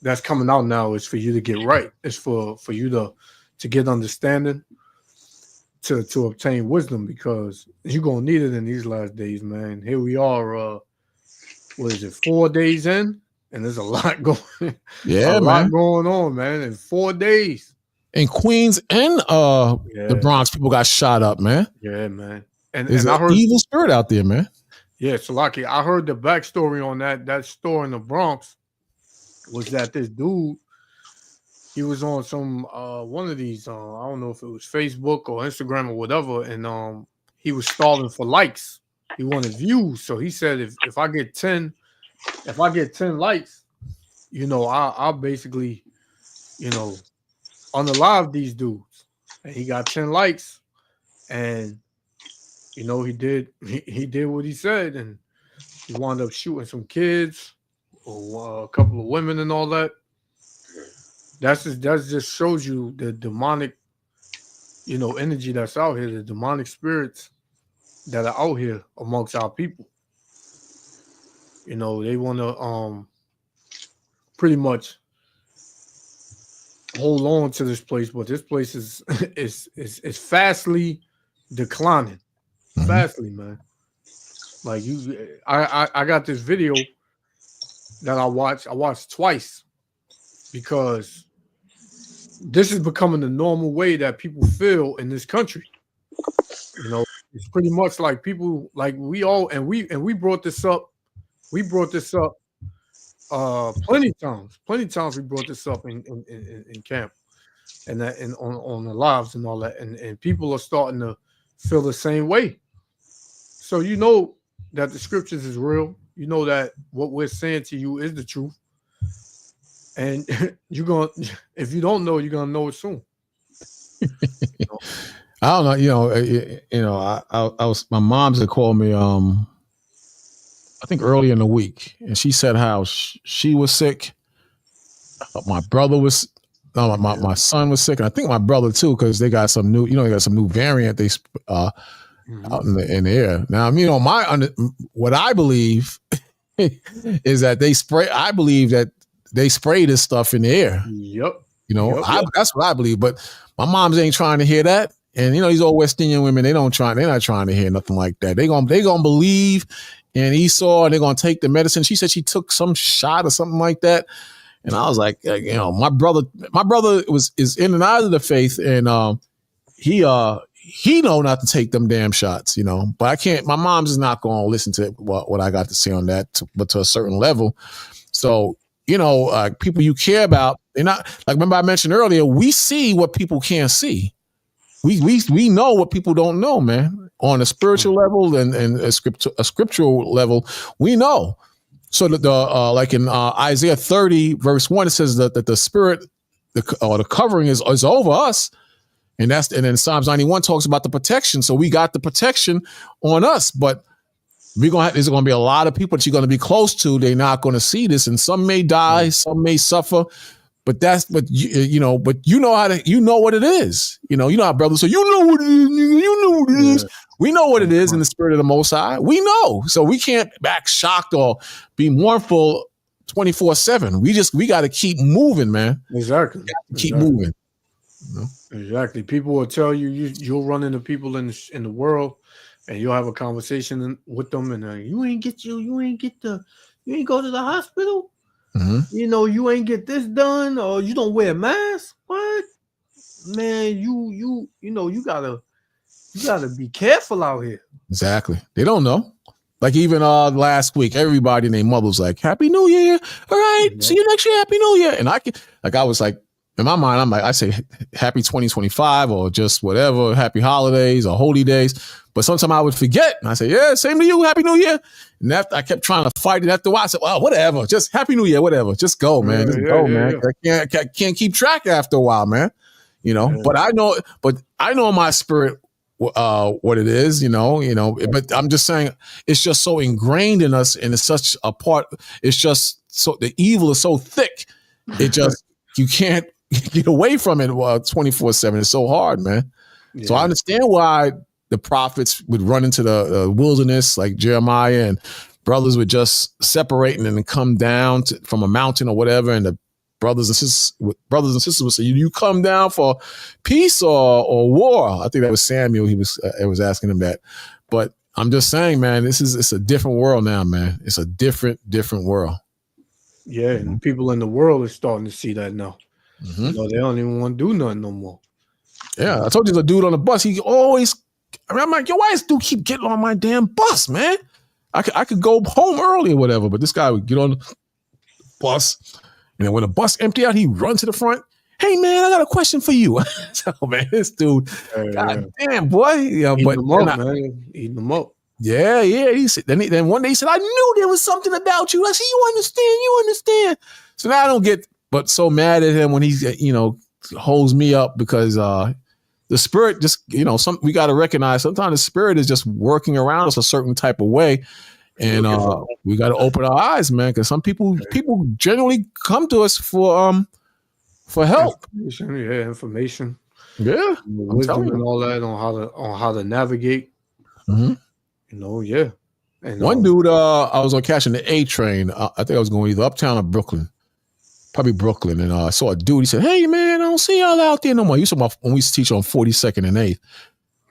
[SPEAKER 2] that's coming out now is for you to get right. It's for you to get understanding, to obtain wisdom, because you're gonna need it in these last days, man. Here we are, 4 days in, and there's a lot going.
[SPEAKER 1] Yeah,
[SPEAKER 2] lot going on, man. In 4 days,
[SPEAKER 1] in Queens and the Bronx, people got shot up, man.
[SPEAKER 2] Yeah, man. And
[SPEAKER 1] there's an evil spirit out there, man.
[SPEAKER 2] Yeah, so lucky. I heard the backstory on that store in the Bronx was that this dude, he was on some one of these, I don't know if it was Facebook or Instagram or whatever, and he was starving for likes. He wanted views, so he said if I get 10 likes, I'll basically, unalive these dudes. And he got 10 likes, and he did what he said, and he wound up shooting some kids, or a couple of women and all that. That just shows you the demonic, energy that's out here, the demonic spirits that are out here amongst our people. They want to pretty much hold on to this place, but this place is fastly declining.
[SPEAKER 1] Mm-hmm.
[SPEAKER 2] Fastly, man. Like I got this video that I watched twice, because this is becoming the normal way that people feel in this country. It's pretty much like people, like we brought this up. We brought this up plenty times. Plenty times we brought this up in camp and that and on the lives and all that. And people are starting to feel the same way. So that the scriptures is real. That what we're saying to you is the truth. And if you don't know, you're gonna know it soon.
[SPEAKER 1] I don't know. I was, my mom's had called me, I think early in the week, and she said how she was sick. My brother was, my son was sick, and I think my brother too, because they got some new, they got some new variant out in the air. Now, what I believe is that they spray. I believe that they spray this stuff in the air.
[SPEAKER 2] Yep.
[SPEAKER 1] That's what I believe. But my moms ain't trying to hear that. And these old West Indian women, they're not trying to hear nothing like that. They gonna believe in Esau, and they're gonna take the medicine. She said she took some shot or something like that. And I was like, my brother is in and out of the faith, and he know not to take them damn shots, But I can't. My mom's is not going to listen to what I got to say on that, but to a certain level. So people you care about, they're not like. Remember I mentioned earlier, we see what people can't see. We know what people don't know, man. On a spiritual level and a scriptural level, we know. So that like in Isaiah 30 verse 1, it says that the spirit, the covering is over us, and then Psalms 91 talks about the protection. So we got the protection on us, but there's gonna be a lot of people that you're gonna be close to. They're not gonna see this, and some may die, some may suffer. But you know what it is. You know how brothers say, you know what it is, you know what it is. We know what it is in the spirit of the Most High. We know. So we can't act shocked or be mournful 24/7. We got to keep moving, man.
[SPEAKER 2] Exactly.
[SPEAKER 1] Keep moving.
[SPEAKER 2] Exactly. People will tell you'll run into people in the world, and you'll have a conversation with them, and you ain't go to the hospital.
[SPEAKER 1] Mm-hmm.
[SPEAKER 2] You ain't get this done, or you don't wear a mask. What, man? You gotta be careful out here.
[SPEAKER 1] Exactly. They don't know. Like even last week, everybody and their mother was like, "Happy New Year! All right, see you next year. Happy New Year!" And I was like, in my mind, I say Happy 2025 or just whatever, Happy Holidays or Holy Days. But sometimes I would forget, and I say, "Yeah, same to you. Happy New Year." And after I kept trying to fight it after a while, I said, "Well, whatever. Just Happy New Year, whatever. Just go, man. Just go, man. I can't keep track after a while, man. But I know in my spirit what it is, but I'm just saying it's just so ingrained in us, and it's such a part. It's just so the evil is so thick. It just you can't get away from it 24/7. It's so hard, man. Yeah. So I understand why the prophets would run into the wilderness like Jeremiah, and brothers would just separate and then come down from a mountain or whatever, and the brothers and sisters would say, "You come down for peace or war?" I think that was Samuel. He was asking him that. But I'm just saying, man, it's a different world now, man. It's a different world.
[SPEAKER 2] Yeah, and people in the world are starting to see that now. Mm-hmm. They don't even want to do nothing no more.
[SPEAKER 1] Yeah, I told you, there's a dude on the bus. He always, I'm like, yo, why does this dude keep getting on my damn bus, man? I could go home early or whatever, but this guy would get on the bus, and then when the bus empty out, he runs to the front. "Hey, man, I got a question for you." So, man, this dude, God damn, boy.
[SPEAKER 2] Eating them up.
[SPEAKER 1] Yeah. He said, then one day he said, "I knew there was something about you." I said, you understand. So now I don't get but so mad at him when he, holds me up, because the spirit just, we got to recognize sometimes the spirit is just working around us a certain type of way. And we got to open our eyes, man, because some people generally come to us for help.
[SPEAKER 2] Information.
[SPEAKER 1] Yeah.
[SPEAKER 2] Wisdom and all that on how to navigate.
[SPEAKER 1] Mm-hmm.
[SPEAKER 2] And
[SPEAKER 1] one dude, I was on catching the A train. I think I was going either uptown or Brooklyn. Probably Brooklyn. And I saw a dude. He said, "Hey, man, I don't see y'all out there no more." He used to when we used to teach on 42nd and 8th.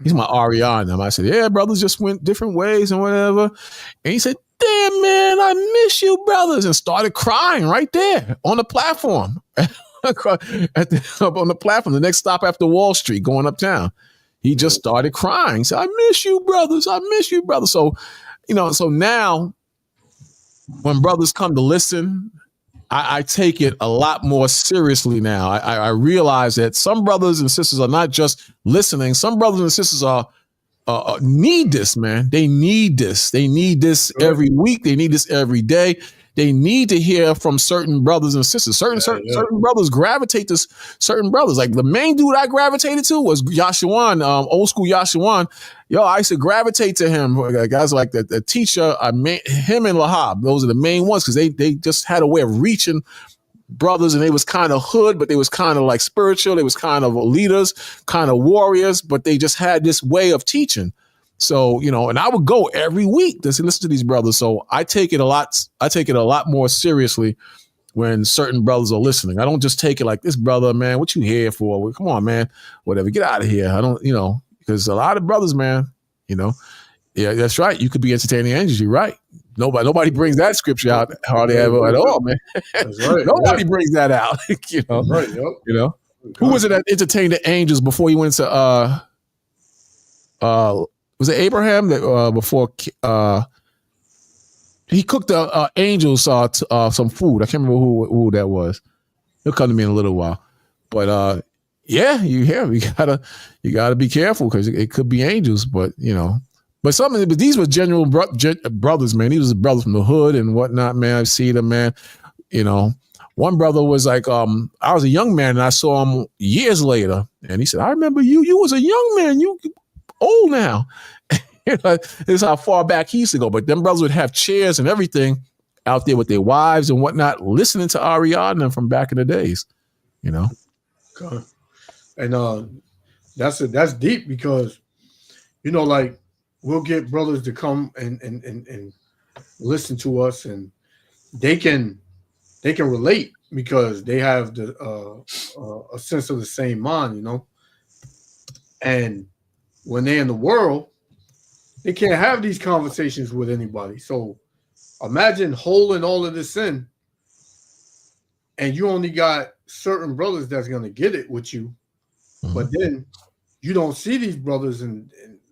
[SPEAKER 1] He's my REI now. I said, "Yeah, brothers just went different ways and whatever." And he said, "Damn, man, I miss you, brothers," and started crying right there on the platform. On the platform, the next stop after Wall Street, going uptown. He just started crying. He said, "I miss you, brothers. I miss you, brothers." So, so now when brothers come to listen, I take it a lot more seriously now. I realize that some brothers and sisters are not just listening. Some brothers and sisters need this, man. They need this. They need this every week. They need this every day. They need to hear from certain brothers and sisters. Certain brothers gravitate to certain brothers. Like the main dude I gravitated to was Yashawan, old school Yashawan. Yo, I used to gravitate to him. Guys like the teacher, him and Lahab. Those are the main ones, because they just had a way of reaching brothers, and they was kind of hood, but they was kind of like spiritual. They was kind of leaders, kind of warriors, but they just had this way of teaching. So, and I would go every week to listen to these brothers. So I take it a lot more seriously when certain brothers are listening. I don't just take it like, this brother, man, what you here for? Well, come on, man, whatever, get out of here. I don't, because a lot of brothers, man, yeah, that's right. You could be entertaining angels. You're right. Nobody brings that scripture out hardly ever at all, man.
[SPEAKER 2] That's right.
[SPEAKER 1] Nobody brings that out.
[SPEAKER 2] That's right. Yep.
[SPEAKER 1] Who was it that entertained the angels before he went to was it Abraham that before he cooked the angels some food? I can't remember who that was. He'll come to me in a little while. But yeah, you gotta be careful because it could be angels. But but these were genuine brothers, man. These was brothers from the hood and whatnot, man. I've seen them, man. One brother was like, I was a young man and I saw him years later, and he said, I remember you. You was a young man. You old now. This is how far back he used to go. But them brothers would have chairs and everything out there with their wives and whatnot, listening to Ariadne from back in the days.
[SPEAKER 2] Okay. And that's deep because like we'll get brothers to come and listen to us, and they can relate because they have a sense of the same mind, and when they're in the world, they can't have these conversations with anybody. So imagine holding all of this in, and you only got certain brothers that's going to get it with you, but then you don't see these brothers in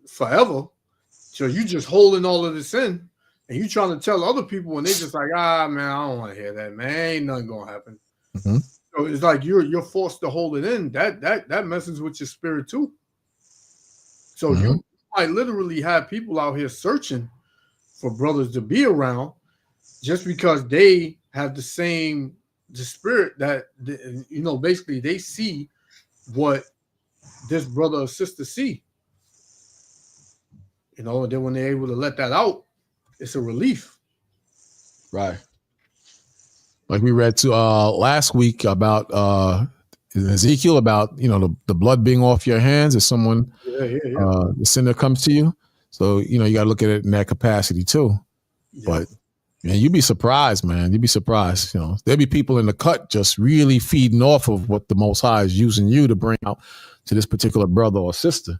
[SPEAKER 2] forever. So you just holding all of this in, and you trying to tell other people, and they just like, man, I don't want to hear that, man. Ain't nothing gonna happen. Mm-hmm. So it's like you're forced to hold it in. That messes with your spirit too. So you might literally have people out here searching for brothers to be around, just because they have the spirit that basically they see what this brother or sister see. And then when they're able to let that out, it's a relief.
[SPEAKER 1] Right. Like we read to last week about Ezekiel about, the blood being off your hands if someone, the sinner comes to you. So, you got to look at it in that capacity too. Yeah. But man, you'd be surprised, man. You'd be surprised. There'd be people in the cut just really feeding off of what the Most High is using you to bring out to this particular brother or sister.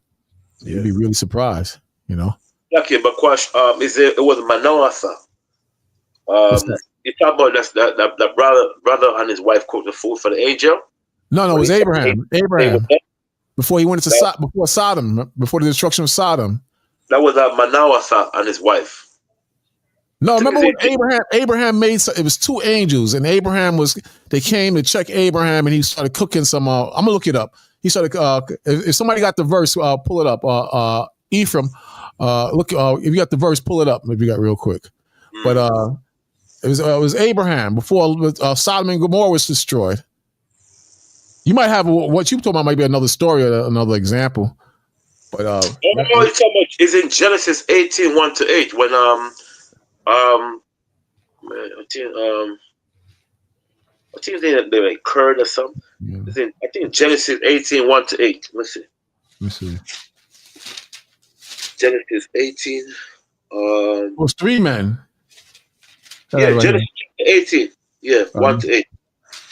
[SPEAKER 1] You'd be really surprised.
[SPEAKER 3] Okay, but Quash, it was Manasseh. You talk about that brother and his wife cooked the food for the angel.
[SPEAKER 1] No, it was Abraham. Abraham before he went to before Sodom, before the destruction of Sodom.
[SPEAKER 3] That was Manasseh and his wife.
[SPEAKER 1] No, remember when Abraham made it was two angels, and they came to check Abraham, and he started cooking some. I'm gonna look it up. He started. If somebody got the verse, pull it up. Ephraim, look. If you got the verse, pull it up. If you got real quick. But it was Abraham before Sodom and Gomorrah was destroyed. You might have what you talking about. Might be another story or another example. But
[SPEAKER 3] it's in Genesis 18:1-8 when I think they like curd or something. Yeah. I think Genesis 18:1-8. Let's see. Genesis 18.
[SPEAKER 1] It was three men.
[SPEAKER 3] Yeah, Genesis 18. Yeah, 1-8.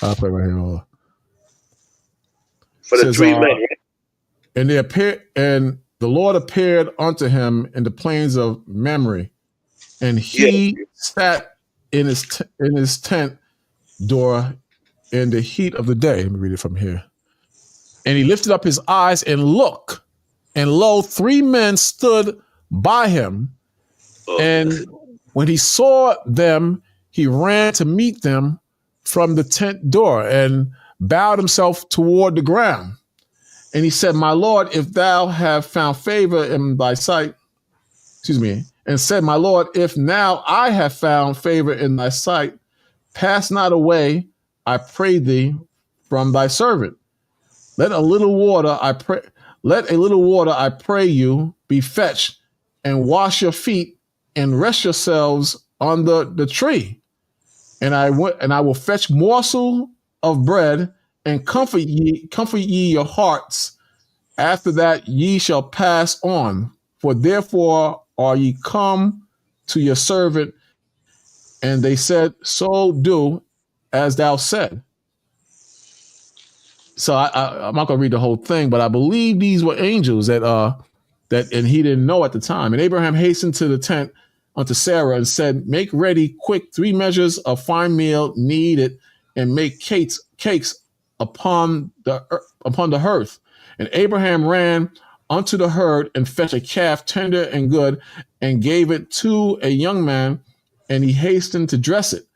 [SPEAKER 1] I'll play right here.
[SPEAKER 3] For the three men, right?
[SPEAKER 1] And the Lord appeared unto him in the plains of Mamre, and he sat in his tent door in the heat of the day. Let me read it from here. And he lifted up his eyes and looked, and lo, three men stood by him. And when he saw them, he ran to meet them from the tent door and bowed himself toward the ground. And he said, my Lord, if thou have found favor in thy sight, and said, my Lord, if now I have found favor in thy sight, pass not away, I pray thee, from thy servant. Let a little water, I pray you, be fetched, and wash your feet, and rest yourselves under the tree. And I will fetch morsel of bread, and comfort ye your hearts. After that ye shall pass on, for therefore are ye come to your servant. And they said, so do as thou said. So I'm not going to read the whole thing, but I believe these were angels that and he didn't know at the time. And Abraham hastened to the tent unto Sarah and said, make ready quick 3 measures of fine meal, knead it, and make cakes upon the hearth. And Abraham ran unto the herd and fetched a calf tender and good, and gave it to a young man, and he hastened to dress it.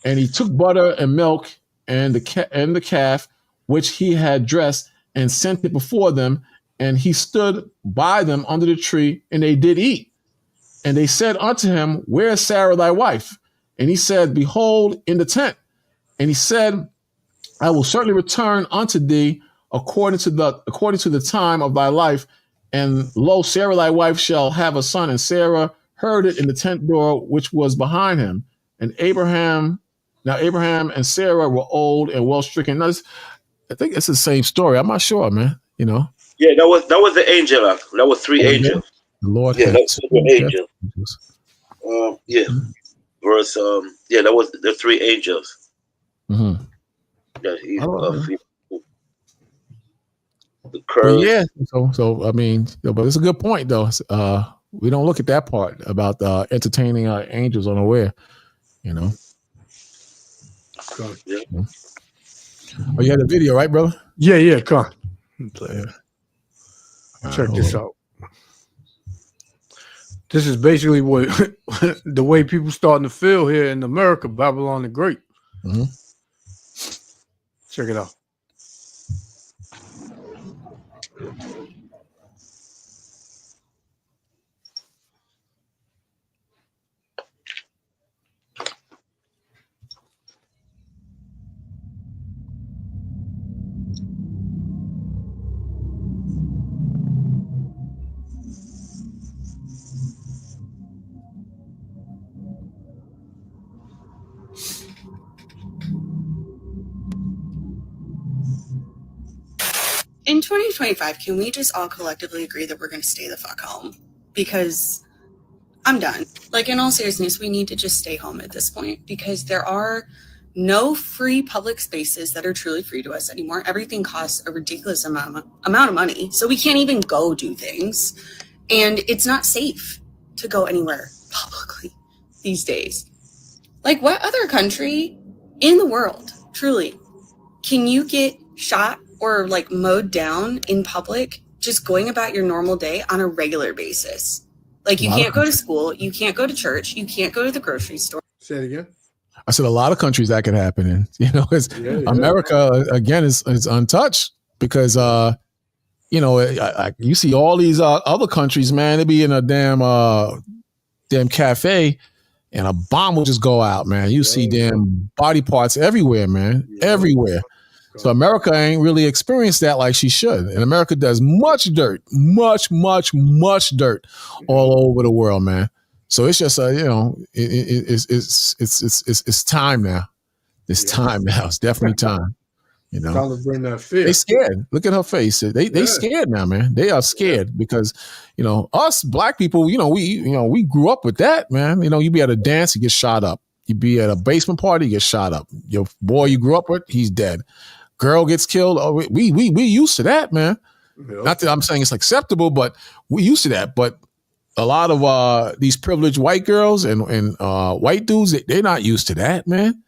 [SPEAKER 1] And he took butter and milk and the calf which he had dressed, and sent it before them. And he stood by them under the tree, and they did eat. And they said unto him, where is Sarah thy wife? And he said, behold, in the tent. And he said, I will certainly return unto thee according to the time of thy life. And lo, Sarah thy wife shall have a son. And Sarah heard it in the tent door which was behind him. And Abraham and Sarah were old and well stricken. Now, I think it's the same story. I'm not sure, man. You know.
[SPEAKER 3] Yeah, that was the angel. That was 3 angels.
[SPEAKER 1] The Lord.
[SPEAKER 3] Yeah, that was 3 angels. Yeah. Verse. Yeah, that was the 3 angels.
[SPEAKER 1] Mm-hmm.
[SPEAKER 3] Yeah, the curve.
[SPEAKER 1] Yeah. So I mean, but it's a good point though. We don't look at that part about entertaining angels unaware. You know.
[SPEAKER 3] Yeah.
[SPEAKER 1] Oh, you had a video, right, brother?
[SPEAKER 2] Yeah, come on. Check this
[SPEAKER 1] on.
[SPEAKER 2] out. This is basically what the way people starting to feel here in America, Babylon the Great.
[SPEAKER 1] Mm-hmm.
[SPEAKER 2] Check it out.
[SPEAKER 4] In 2025, can we just all collectively agree that we're going to stay the fuck home? Because I'm done. Like, in all seriousness, we need to just stay home at this point, because there are no free public spaces that are truly free to us anymore. Everything costs a ridiculous amount of money, so we can't even go do things. And it's not safe to go anywhere publicly these days. Like, what other country in the world, truly, can you get shot or like mowed down in public just going about your normal day on a regular basis? Like, you can't go to school, you can't go to church, you can't go to the grocery store.
[SPEAKER 2] Say it again.
[SPEAKER 1] I said a lot of countries that could happen in. You know, America again is untouched because you know, you see all these other countries, man. They be in a damn cafe, and a bomb will just go out, man. You see damn body parts everywhere, man, everywhere. So America ain't really experienced that like she should. And America does much dirt, much dirt all over the world, man. So it's just you know, it's time now. It's time now. It's definitely time. You know,
[SPEAKER 2] time to bring that fear.
[SPEAKER 1] They scared. Look at her face. They scared now, man. They are scared because, you know, us black people, we grew up with that, man. You know, you be at a dance, you get shot up. You be at a basement party, you get shot up. Your boy you grew up with, he's dead. Girl gets killed. Oh, we used to that, man. Yep. Not that I'm saying it's acceptable, but we used to that. But a lot of these privileged white girls and white dudes, they're not used to that, man.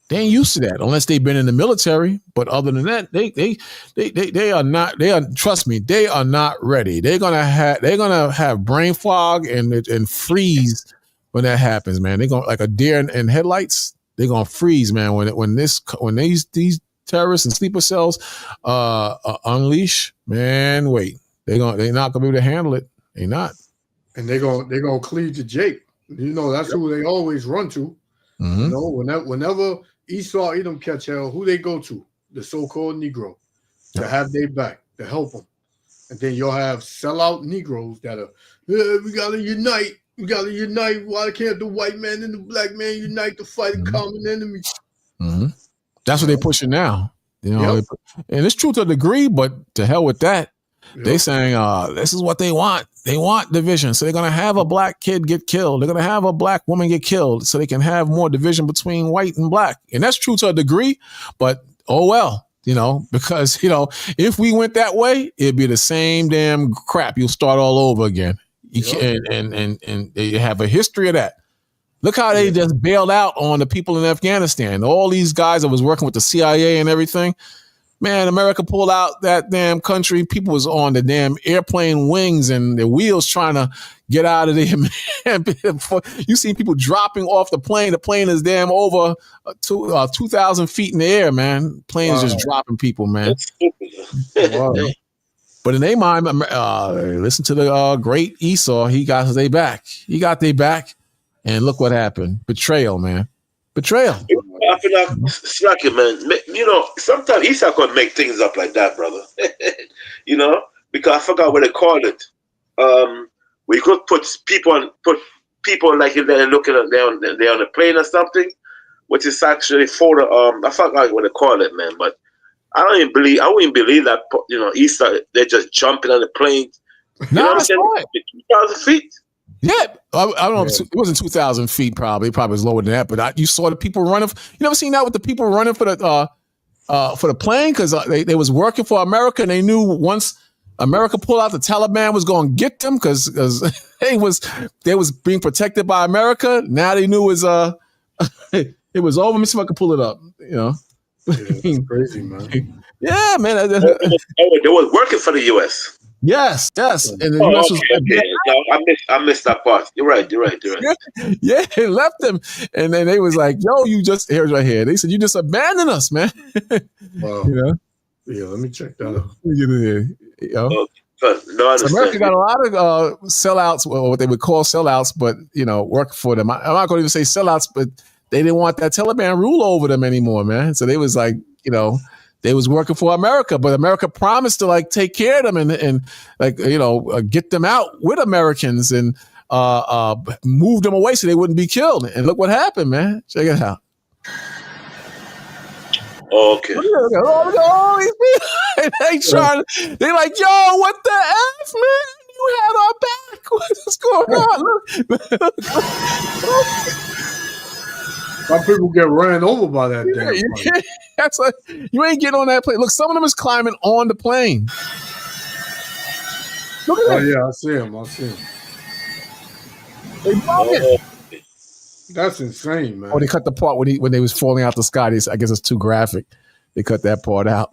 [SPEAKER 1] They ain't used to that unless they've been in the military. But other than that, they are not. Trust me, they are not ready. They're gonna have brain fog and freeze when that happens, man. They're gonna, like a deer in headlights. They're gonna freeze, man. When these terrorists and sleeper cells unleash, man, wait. They're not gonna be able to handle it. They're not.
[SPEAKER 2] And they're gonna cleave to Jake. You know, that's who they always run to.
[SPEAKER 1] Mm-hmm.
[SPEAKER 2] You know, whenever Esau, Edom catch hell, who they go to? The so-called Negro to have their back, to help them. And then you'll have sellout Negroes that are, we gotta unite. We gotta unite. Why can't the white man and the black man unite to fight a common enemy?
[SPEAKER 1] Mm-hmm. That's what they're pushing now. You know, and it's true to a degree, but to hell with that. They saying this is what they want. They want division. So they're going to have a black kid get killed. They're going to have a black woman get killed so they can have more division between white and black. And that's true to a degree, but oh well, because, if we went that way, it'd be the same damn crap. You'll start all over again. And they have a history of that. Look how they just bailed out on the people in Afghanistan. All these guys that was working with the CIA and everything. Man, America pulled out that damn country. People was on the damn airplane wings and the wheels trying to get out of there, man. You see people dropping off the plane. The plane is damn over 2,000 feet in the air, man. Plane is just dropping people, man. Wow. But in their mind, listen to the great Esau. He got their back. He got their back. And look what happened. Betrayal, man. Betrayal.
[SPEAKER 3] I feel like slacking, man. Sometimes Esau could make things up like that, brother. Because I forgot what they called it. We could put people like if they're looking at they're on the plane or something, which is actually for the I forgot what they call it, man. But I wouldn't believe that Esau they're just jumping on the plane.
[SPEAKER 1] No, that's right.
[SPEAKER 3] 2,000 feet.
[SPEAKER 1] Yeah, I don't know. It wasn't 2,000 feet. Probably was lower than that. But you saw the people running. You never seen that with the people running for the plane because they was working for America and they knew once America pulled out, the Taliban was going to get them because they was being protected by America. Now they knew it was over. Let me see if I can pull it up.
[SPEAKER 2] It's crazy, man.
[SPEAKER 1] Yeah, man.
[SPEAKER 3] They was working for the U.S.
[SPEAKER 1] Yes. And the US was
[SPEAKER 3] no, I missed that part. You're right.
[SPEAKER 1] Yeah, they left them. And then they was like, yo, here's right here. They said, you just abandoned us, man.
[SPEAKER 2] Wow. Yeah, let me check that out.
[SPEAKER 3] So
[SPEAKER 1] America got a lot of sellouts, or what they would call sellouts, but, work for them. I'm not going to even say sellouts, but they didn't want that Taliban rule over them anymore, man. So they was like, they was working for America, but America promised to take care of them and get them out with Americans and move them away so they wouldn't be killed. And look what happened, man. Check it out.
[SPEAKER 3] Okay.
[SPEAKER 1] Look at all these people. They like, yo, what the F, man? You had our back. What's going on? Look.
[SPEAKER 2] Why people get ran over by that damn plane?
[SPEAKER 1] That's like, you ain't getting on that plane. Look, some of them is climbing on the plane. Look at that.
[SPEAKER 2] Oh yeah, I see him.
[SPEAKER 1] They bugging.
[SPEAKER 2] That's insane, man.
[SPEAKER 1] Oh, they cut the part when they was falling out the sky. I guess it's too graphic. They cut that part out.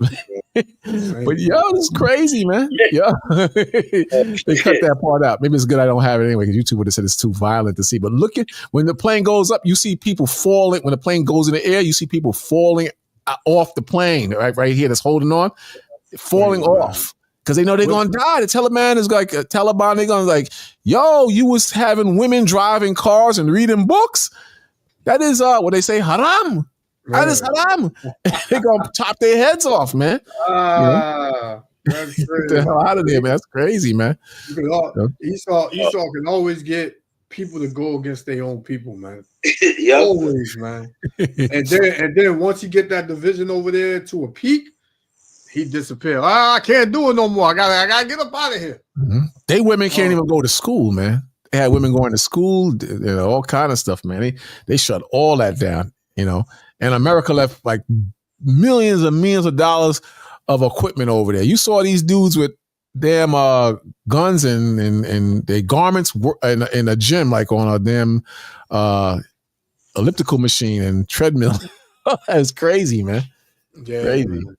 [SPEAKER 1] But yo, this is crazy, man. Yeah. They cut that part out. Maybe it's good I don't have it anyway, because YouTube would have said it's too violent to see. But look at when the plane goes up, you see people falling. When the plane goes in the air, you see people falling off the plane, right here that's holding on, falling off. Because they know they're going to die. The Taliban is like, Taliban, they're going to like, yo, you was having women driving cars and reading books. That is, what they say, haram. That is haram. They're going to chop their heads off, man.
[SPEAKER 2] That's crazy.
[SPEAKER 1] Get the hell out of there, man. That's crazy, man.
[SPEAKER 2] Esau can always get people to go against their own people, man.
[SPEAKER 3] Yep.
[SPEAKER 2] Always, man. and then once you get that division over there to a peak, he disappeared. I can't do it no more. I gotta get up out of here.
[SPEAKER 1] Mm-hmm. They women can't even go to school, man. They had women going to school, all kind of stuff, man. They shut all that down, And America left like millions and millions of dollars of equipment over there. You saw these dudes with damn guns and their garments in a gym, like on a damn elliptical machine and treadmill. That's crazy, man.
[SPEAKER 2] Yeah,
[SPEAKER 1] crazy.
[SPEAKER 2] Man.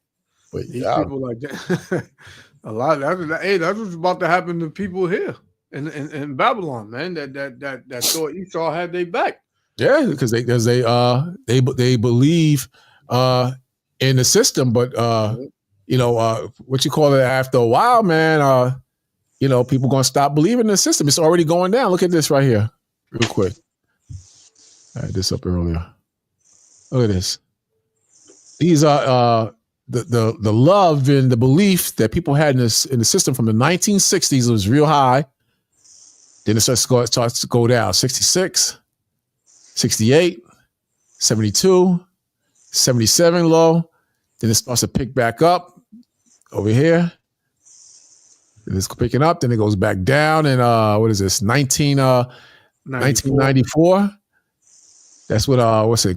[SPEAKER 1] But
[SPEAKER 2] these people like that. A lot. That's what's about to happen to people here in Babylon, man. That thought Esau had their back.
[SPEAKER 1] Yeah, because they believe in the system, but what you call it after a while, man. People gonna stop believing in the system. It's already going down. Look at this right here, real quick. I had this up earlier. Look at this. These are the love and the belief that people had in the system from the 1960s. It was real high. Then it starts to go down. 66. 68, 72, 77 low. Then it starts to pick back up over here. It's picking up, then it goes back down. And what is this? 1994. That's what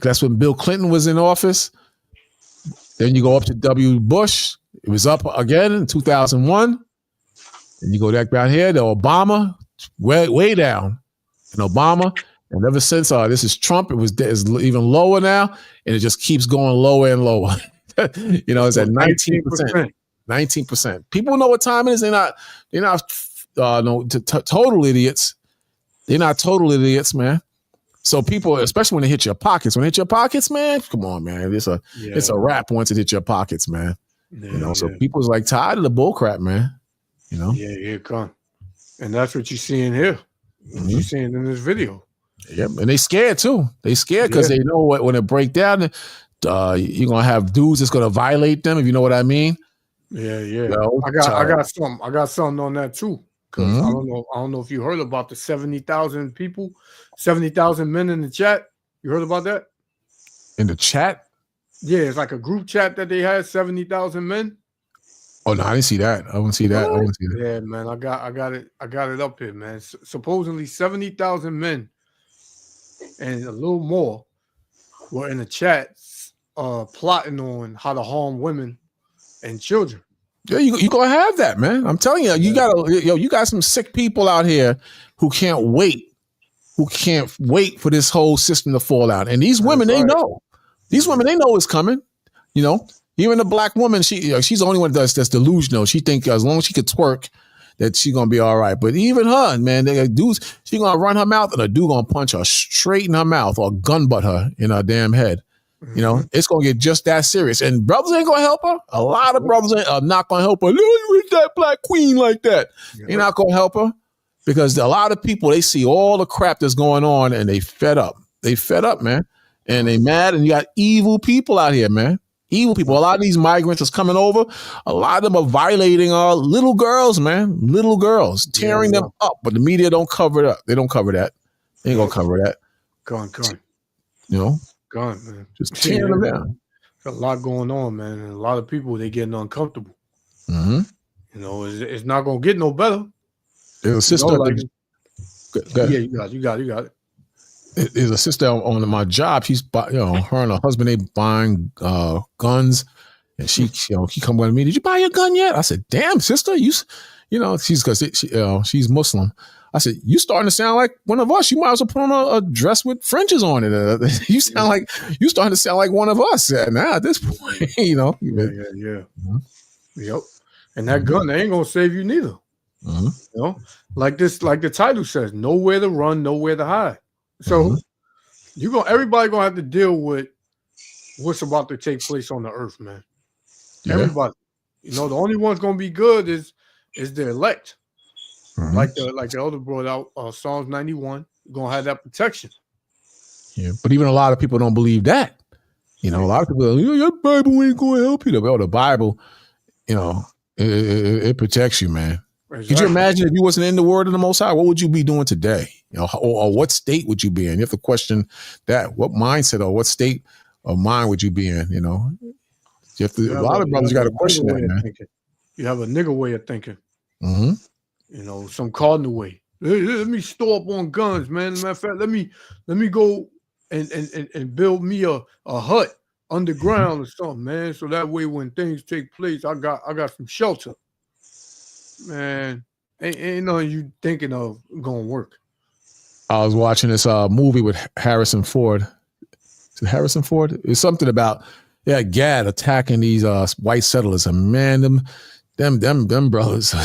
[SPEAKER 1] that's when Bill Clinton was in office. Then you go up to W. Bush. It was up again in 2001. And you go back down here to Obama, way down. And Obama, and ever since this is Trump, it's even lower now, and it just keeps going lower and lower. It's at 19%. 19%. People know what time it is. They're not total idiots. They're not total idiots, man. So people, especially when they hit your pockets, man, come on, man. It's a wrap once it hits your pockets, man. So people's like tired of the bull crap, man.
[SPEAKER 2] Yeah, come. And that's what you're seeing here.
[SPEAKER 1] Mm-hmm.
[SPEAKER 2] You're seeing in this video.
[SPEAKER 1] Yep, and they scared too. They scared because they know when it break down, you're gonna have dudes that's gonna violate them. If you know what I mean.
[SPEAKER 2] Yeah. I got something on that too. Because I don't know if you heard about the 70,000 people, 70,000 men in the chat. You heard about that?
[SPEAKER 1] In the chat?
[SPEAKER 2] Yeah, it's like a group chat that they had, 70,000 men.
[SPEAKER 1] Oh no, I didn't see that. I wouldn't see that.
[SPEAKER 2] Yeah, man, I got it up here, man. Supposedly 70,000 men and a little more were in the chat plotting on how to harm women and children.
[SPEAKER 1] Yeah, you gonna have that, man. I'm telling you, you got some sick people out here who can't wait for this whole system to fall out. And these women, they know. These women, they know it's coming. Even the black woman, she's the only one that's delusional. She think as long as she could twerk, that she's gonna be all right. But even her, man, she gonna run her mouth and a dude gonna punch her straight in her mouth or gun butt her in her damn head. It's gonna get just that serious. And brothers ain't gonna help her. A lot of brothers are not gonna help her. No, you ain't that black queen like that. They're not gonna help her because a lot of people, they see all the crap that's going on and they fed up. They fed up, man. And they mad, and you got evil people out here, man. Evil people. A lot of these migrants that's coming over, a lot of them are violating little girls, man. Little girls, tearing them up. But the media don't cover it up. They don't cover that. They ain't gonna cover that.
[SPEAKER 2] Gone. Gone, man.
[SPEAKER 1] Just tearing them down.
[SPEAKER 2] There's a lot going on, man. And a lot of people, they getting uncomfortable.
[SPEAKER 1] Mm-hmm.
[SPEAKER 2] It's not gonna get no better.
[SPEAKER 1] There's a sister.
[SPEAKER 2] Go ahead. Yeah, you got it.
[SPEAKER 1] There's a sister on my job. She's, her and her husband, they buying guns, and she come with me. Did you buy your gun yet? I said, "Damn, sister, she's Muslim." I said, "You starting to sound like one of us. You might as well put on a dress with fringes on it. You starting to sound like one of us now at this point."
[SPEAKER 2] Yeah. Mm-hmm. Yep. And that gun, they ain't gonna save you neither.
[SPEAKER 1] Mm-hmm.
[SPEAKER 2] Like the title says, nowhere to run, nowhere to hide. So everybody gonna have to deal with what's about to take place on the earth, man. Yeah. Everybody. The only one's gonna be good is the elect. Mm-hmm. Like the elder brought out Psalms 91, gonna have that protection.
[SPEAKER 1] Yeah, but even a lot of people don't believe that. A lot of people, your Bible ain't gonna help you. The Bible, it protects you, man. Exactly. Could you imagine if you wasn't in the word of the Most High, what would you be doing today? Or what state would you be in? You have to question that. What mindset or what state of mind would you be in? You have to. A lot of brothers got to question that, man.
[SPEAKER 2] You have a nigger way of thinking.
[SPEAKER 1] Mm-hmm.
[SPEAKER 2] Some cardinal way. Let me store up on guns, man. Matter of fact, let me go and build me a hut underground or something, man. So that way, when things take place, I got some shelter. Man, ain't nothing you thinking of gonna work.
[SPEAKER 1] I was watching this movie with Harrison Ford. Is it Harrison Ford? It's something about Gad attacking these white settlers, and man, them brothers are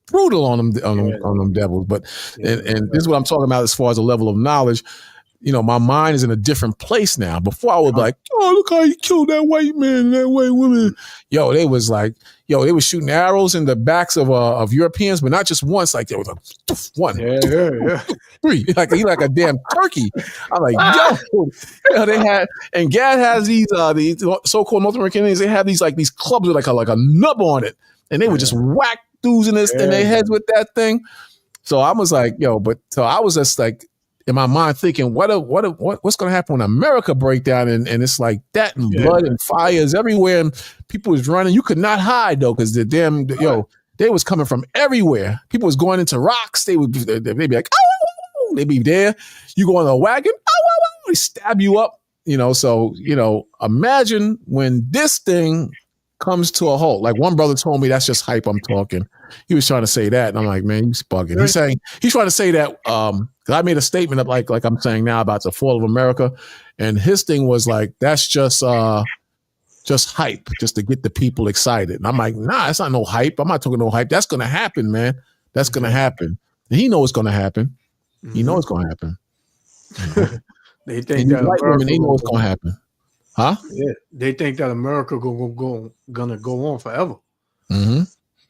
[SPEAKER 1] brutal on them devils. But and this is what I'm talking about as far as a level of knowledge. My mind is in a different place now. Before I was like, oh, look how he killed that white man and that white woman. They was shooting arrows in the backs of Europeans, but not just once. Like there was one, three, like a damn turkey. I'm like, they had, and Gad has these so-called North American Indians. They have these clubs with like a nub on it, and they would just whack dudes in their heads with that thing. So I was like, so I was just like, in my mind thinking, what's going to happen when America break down and it's like that and blood and fires everywhere and people was running. You could not hide though, because the damn They was coming from everywhere. People was going into rocks. They'd be like, oh, they'd be there. You go on a wagon, oh, they stab you up. So, imagine when this thing comes to a halt. Like one brother told me, that's just hype I'm talking. He was trying to say that. And I'm like, man, he's bugging. He's trying to say that, because I made a statement of like I'm saying now about the fall of America. And his thing was like, that's just hype, just to get the people excited. And I'm like, nah, it's not no hype. I'm not talking no hype. That's going to happen, man. That's going to happen. And he knows it's going to happen. He knows it's going to happen.
[SPEAKER 2] They think that
[SPEAKER 1] white women, they know what's going to happen. Huh?
[SPEAKER 2] Yeah. They think that America gonna go on forever.
[SPEAKER 1] Mm-hmm.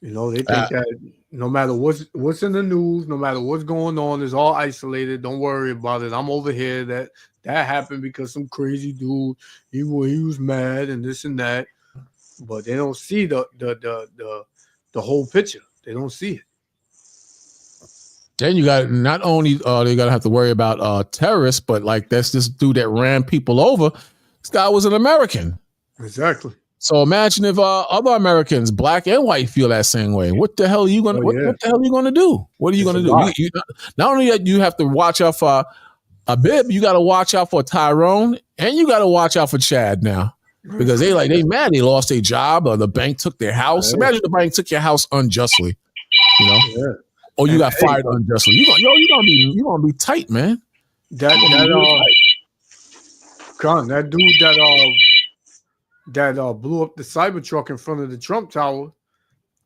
[SPEAKER 2] They think that no matter what's in the news, no matter what's going on, it's all isolated. Don't worry about it. I'm over here. That happened because some crazy dude, he was mad and this and that. But they don't see the whole picture. They don't see it.
[SPEAKER 1] Then you got not only they gotta have to worry about terrorists, but like that's this dude that ran people over. This guy was an American.
[SPEAKER 2] Exactly.
[SPEAKER 1] So imagine if other Americans, black and white, feel that same way. What the hell are you gonna? What the hell are you gonna do? What are you gonna do? You, not only that, you have to watch out for a Bib, you got to watch out for Tyrone, and you got to watch out for Chad now, because they mad they lost their job or the bank took their house. Yeah. Imagine the bank took your house unjustly,
[SPEAKER 2] Yeah.
[SPEAKER 1] Or you got fired unjustly. You gonna be tight, man.
[SPEAKER 2] That dude that blew up the Cybertruck in front of the Trump Tower,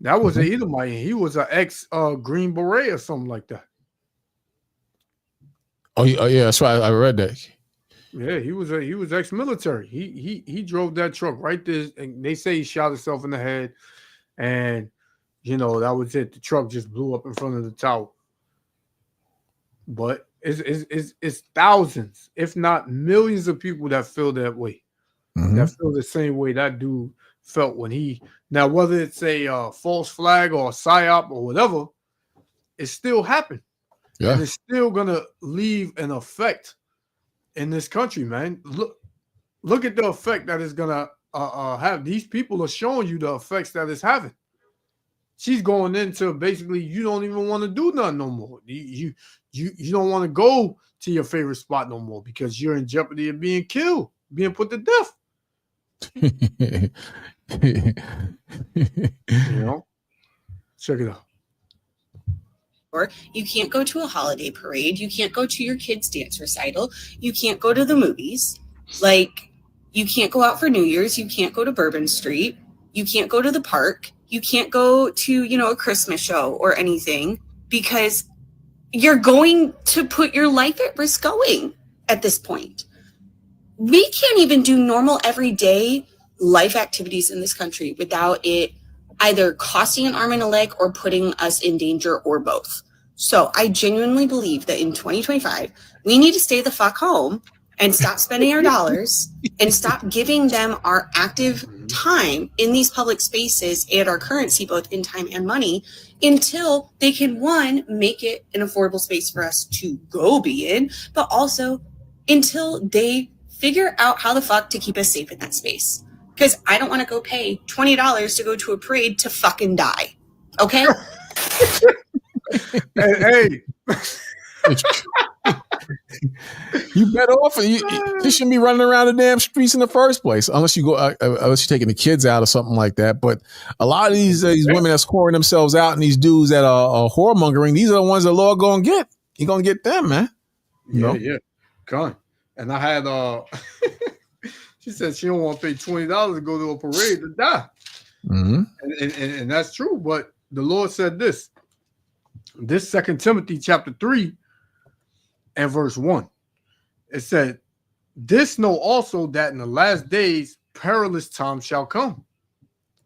[SPEAKER 2] that was an Edomite. He was an ex Green Beret or something like that.
[SPEAKER 1] Oh yeah, that's right. I read that.
[SPEAKER 2] Yeah, he was ex-military. He drove that truck right there, and they say he shot himself in the head, and that was it. The truck just blew up in front of the tower. But it's thousands, if not millions, of people that feel that way. That feel the same way that dude felt when he. Now, whether it's a false flag or a psyop or whatever, it still happened. Yeah. And it's still gonna leave an effect in this country, man. Look at the effect that it's gonna have. These people are showing you the effects that it's having. She's going into basically you don't even want to do nothing no more. You don't want to go to your favorite spot no more because you're in jeopardy of being killed, being put to death. Check it out.
[SPEAKER 4] Or you can't go to a holiday parade. You can't go to your kid's dance recital. You can't go to the movies. Like, you can't go out for New Year's. You can't go to Bourbon Street. You can't go to the park. You can't go to, a Christmas show or anything because you're going to put your life at risk going at this point. We can't even do normal everyday life activities in this country without it either costing an arm and a leg or putting us in danger or both. So I genuinely believe that in 2025, we need to stay the fuck home and stop spending our dollars and stop giving them our active time in these public spaces and our currency, both in time and money, until they can, one, make it an affordable space for us to go be in, but also until they figure out how the fuck to keep us safe in that space. Because I don't want to go pay $20 to go to a parade to fucking die. Okay?
[SPEAKER 2] Hey.
[SPEAKER 1] You better off. You shouldn't be running around the damn streets in the first place, unless you're taking the kids out or something like that. But a lot of these women that's whoring themselves out and these dudes that are whoremongering, these are the ones the Lord gonna get. He gonna get them, man.
[SPEAKER 2] Yeah. Come on. And I had she said she don't want to pay $20 to go to a parade to die. And that's true. But the Lord said this 2 Timothy chapter 3 and verse 1. It said, this know also that in the last days perilous times shall come.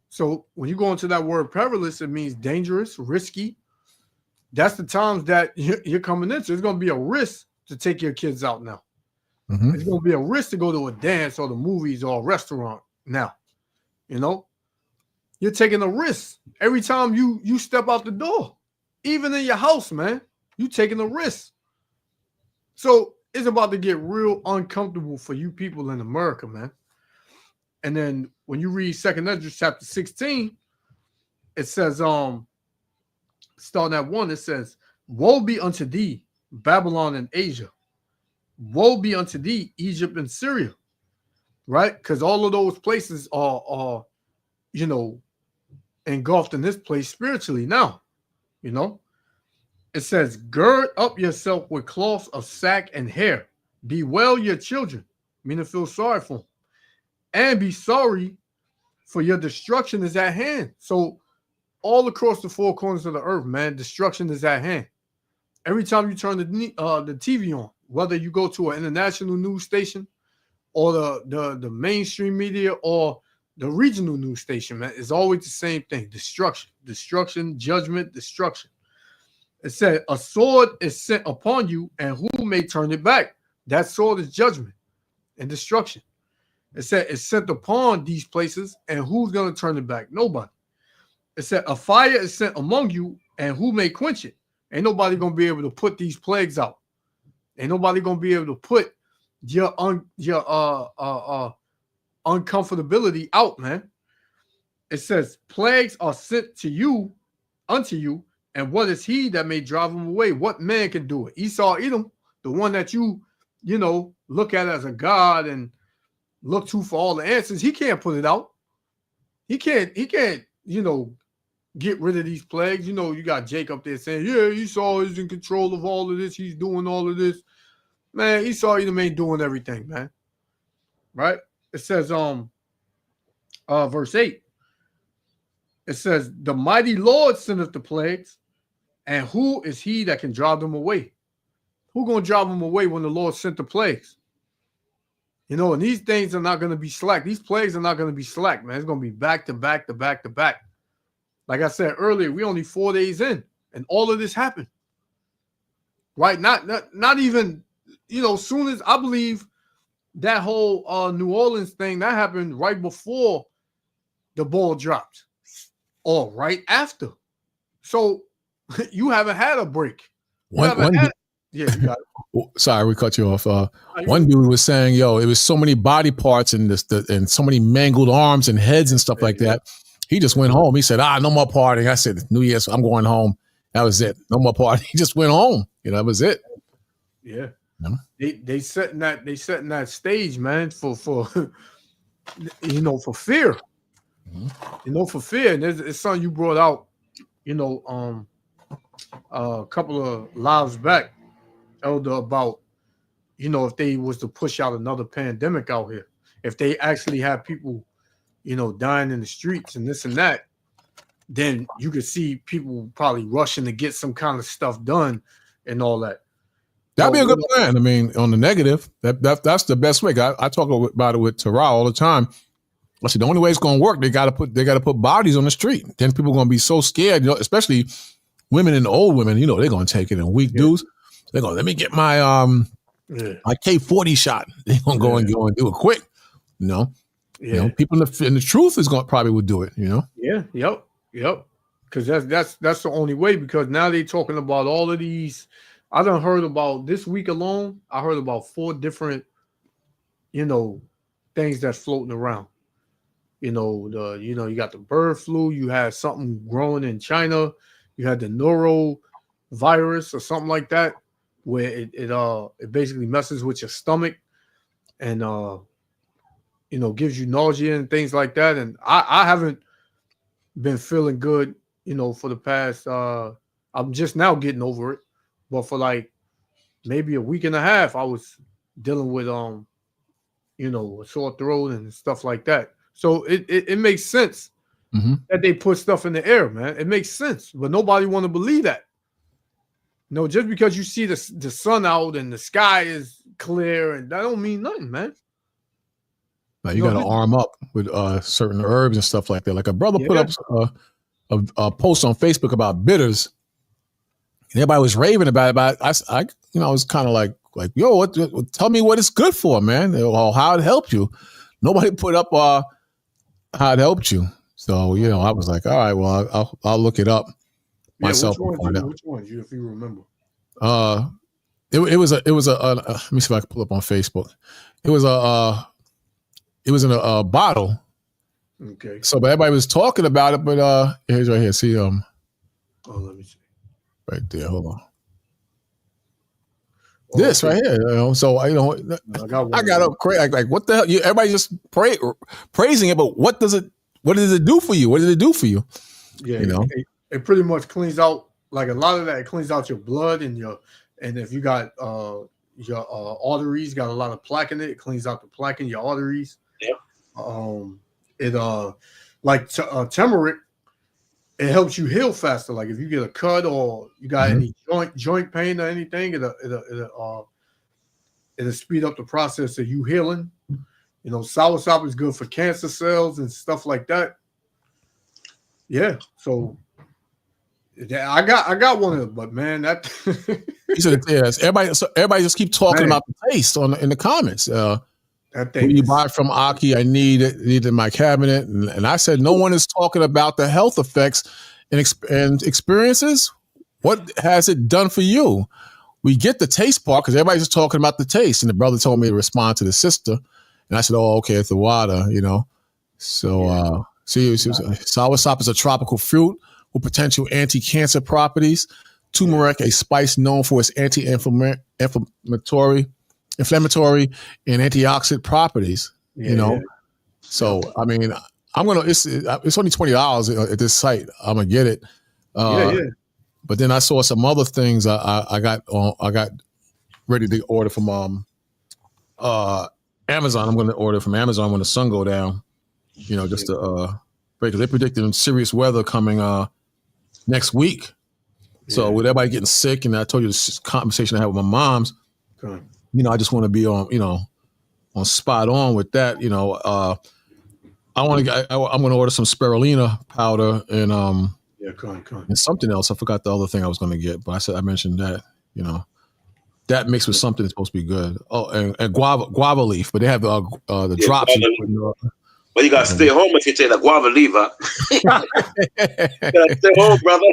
[SPEAKER 2] So when you go into that word perilous, it means dangerous, risky. That's the times that you're coming into. It's going to be a risk to take your kids out now. It's going to be a risk to go to a dance or the movies or a restaurant now. You're taking a risk every time you step out the door. Even in your house, man, you taking a risk. So it's about to get real uncomfortable for you people in America, man. And then when you read 2 Ezra chapter 16, it says, starting at 1, it says, "Woe be unto thee, Babylon and Asia. Woe be unto thee, Egypt and Syria." Right? Because all of those places are, you know, engulfed in this place spiritually now. You know, it says, "Gird up yourself with cloths of sack and hair. Bewail your children," meaning feel sorry for them, "and be sorry, for your destruction is at hand." So all across the four corners of the earth, man, destruction is at hand. Every time you turn the TV on, whether you go to an international news station or the mainstream media or the regional news station, man, it's always the same thing: destruction, judgment, destruction. It said, "A sword is sent upon you, and who may turn it back?" That sword is judgment and destruction. It said, "It's sent upon these places, and who's going to turn it back? Nobody." It said, "A fire is sent among you, and who may quench it?" Ain't nobody going to be able to put these plagues out. Ain't nobody going to be able to put your uncomfortability out, man. It says, "Plagues are sent to you, unto you, and what is he that may drive them away? What man can do it?" Esau, Edom, the one that you know, look at as a god and look to for all the answers, he can't put it out. He can't, you know, get rid of these plagues. You know, you got Jacob there saying, "Yeah, Esau is in control of all of this. He's doing all of this." Man, Esau, Edom ain't doing everything, man. Right? It says, verse 8. It says, "The mighty Lord sendeth the plagues, and who is he that can drive them away?" Who gonna drive them away when the Lord sent the plagues? You know, and these things are not gonna be slack. These plagues are not gonna be slack, man. It's gonna be back to back to back to back. Like I said earlier, we only 4 days in, and all of this happened. Right? Not even, you know, soon as I believe that whole New Orleans thing that happened right before the ball dropped, or right after. So you haven't had a break. Yeah, you got it.
[SPEAKER 1] Sorry, we cut you off. One dude was saying, "Yo, it was so many body parts and and so many mangled arms and heads and stuff like that." He just went home. He said, "No more partying." I said, "New Year's, I'm going home." That was it. No more partying. He just went home. You know, that was it.
[SPEAKER 2] Yeah.
[SPEAKER 1] You know?
[SPEAKER 2] They setting that stage, man, for you know, for fear.
[SPEAKER 1] Mm-hmm.
[SPEAKER 2] You know, for fear. And it's something you brought out, you know, a couple of lives back, Elder, about, you know, if they was to push out another pandemic out here, if they actually have people, you know, dying in the streets and this and that, then you could see people probably rushing to get some kind of stuff done and all that.
[SPEAKER 1] That'd be a good plan. I mean, on the negative, that's the best way. I talk about it with Tara all the time. I said the only way it's going to work, they got to put bodies on the street. Then people are going to be so scared, you know, especially women and old women. You know, they're going to take it in weak dudes. They're going, "Let me get my my K40 shot." They're going to go and do it quick. You know, you know, people in the truth is going probably would do it. You know.
[SPEAKER 2] Yeah. Yep. Because that's the only way. Because now they're talking about all of these. I done heard about this week alone. I heard about 4 different, you know, things that's floating around. You know, you got the bird flu. You had something growing in China. You had the norovirus or something like that, where it basically messes with your stomach and you know, gives you nausea and things like that. And I haven't been feeling good, you know, for the past. I'm just now getting over it. But for like maybe a week and a half, I was dealing with you know, a sore throat and stuff like that. So it makes sense that they put stuff in the air, man. It makes sense, but nobody want to believe that. No, just because you see the sun out and the sky is clear, and that don't mean nothing, man.
[SPEAKER 1] Now you got to arm up with certain herbs and stuff like that. Like a brother put up a post on Facebook about bitters. And everybody was raving about it. I you know, I was kind of like, "Yo, tell me what it's good for, man, or how it helped you." Nobody put up how it helped you. So, you know, I was like, all right, well, I'll look it up myself.
[SPEAKER 2] Which ones, if you remember?
[SPEAKER 1] It was a let me see if I can pull up on Facebook. It was in a bottle.
[SPEAKER 2] Okay.
[SPEAKER 1] So, but everybody was talking about it, but here's right here. See,
[SPEAKER 2] let me see.
[SPEAKER 1] right there. Hold on.
[SPEAKER 2] Oh,
[SPEAKER 1] This
[SPEAKER 2] okay.
[SPEAKER 1] right here, So I
[SPEAKER 2] I
[SPEAKER 1] got up crazy. Like what the hell? Everybody just praising it, but what does it do for you? What did it do for you?
[SPEAKER 2] Yeah,
[SPEAKER 1] You know,
[SPEAKER 2] it pretty much cleans out like a lot of that. It cleans out your blood and if you got your arteries got a lot of plaque in it, it cleans out the plaque in your arteries.
[SPEAKER 3] Yeah.
[SPEAKER 2] It like turmeric, it helps you heal faster. Like if you get a cut or you got any joint pain or anything, it'll speed up the process of you healing. You know, soursop is good for cancer cells and stuff like that. Yeah, so yeah, I got one of them, but man, that
[SPEAKER 1] he said, yes. Everybody just keep talking about the taste in the comments.
[SPEAKER 2] that thing
[SPEAKER 1] Where you buy it from Aki? I need it in my cabinet, and I said no one is talking about the health effects and experiences. What has it done for you? We get the taste part because everybody's just talking about the taste, and the brother told me to respond to the sister, and I said, "Oh, okay, it's the water, you know." So, soursop is a tropical fruit with potential anti-cancer properties. Turmeric, a spice known for its anti-inflammatory and antioxidant properties. You know, so I mean, I'm gonna. It's only $20 at this site. I'm gonna get it. But then I saw some other things. I got ready to order from Amazon. I'm going to order from Amazon when the sun go down. You know, just to because they're predicting serious weather coming next week. So with everybody getting sick, and I told you this conversation I had with my moms.
[SPEAKER 2] Okay.
[SPEAKER 1] You know, I just want to be on spot on with that. You know, I'm going to order some spirulina powder and and something else. I forgot the other thing I was going to get, but I mentioned that. You know, that mixed with something is supposed to be good. Oh, and guava leaf, but they have the drops.
[SPEAKER 3] Well, you gotta stay home if you take the guava leaf. Huh? You gotta stay home, brother.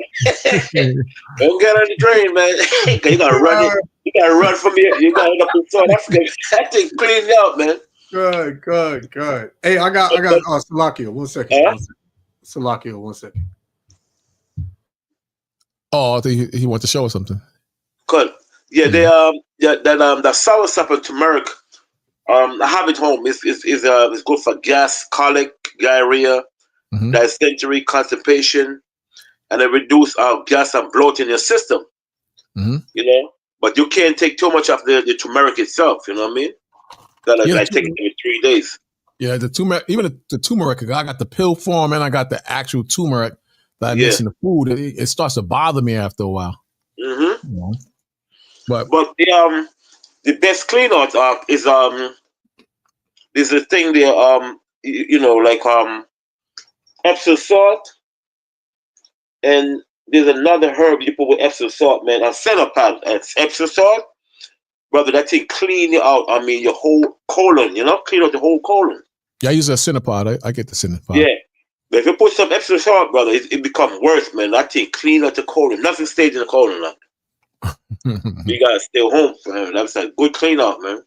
[SPEAKER 3] Don't get on the drain, man. You gotta run it. You gotta run from here. You gotta end up in South Africa. That thing cleaned out, man.
[SPEAKER 2] Good. Hey, I got Salakio. 1 second. Salakio, 1 second.
[SPEAKER 1] Oh, I think he wants to show us something.
[SPEAKER 3] Good. Yeah, the soursop and turmeric. I have it home. It's good for gas, colic, diarrhea, dysentery, constipation, and it reduce gas and bloat in your system. You know, but you can't take too much of the turmeric itself. You know what I mean? I take it every 3 days.
[SPEAKER 1] Yeah, the turmeric, even the turmeric. I got the pill form and I got the actual turmeric that I mix in the food. It starts to bother me after a while. You know? But
[SPEAKER 3] the best clean out is there's a thing there like Epsom salt, and there's another herb you put with Epsom salt, man. A centipede, Epsom salt, brother. That thing clean you out. I mean, your whole colon. You know, clean out the whole colon.
[SPEAKER 1] Yeah, I use a centipede. I get the centipede.
[SPEAKER 3] Yeah, but if you put some Epsom salt, brother, it becomes worse, man. That thing clean out the colon. Nothing stays in the colon, man. You gotta stay home, man. That's a good clean out, man.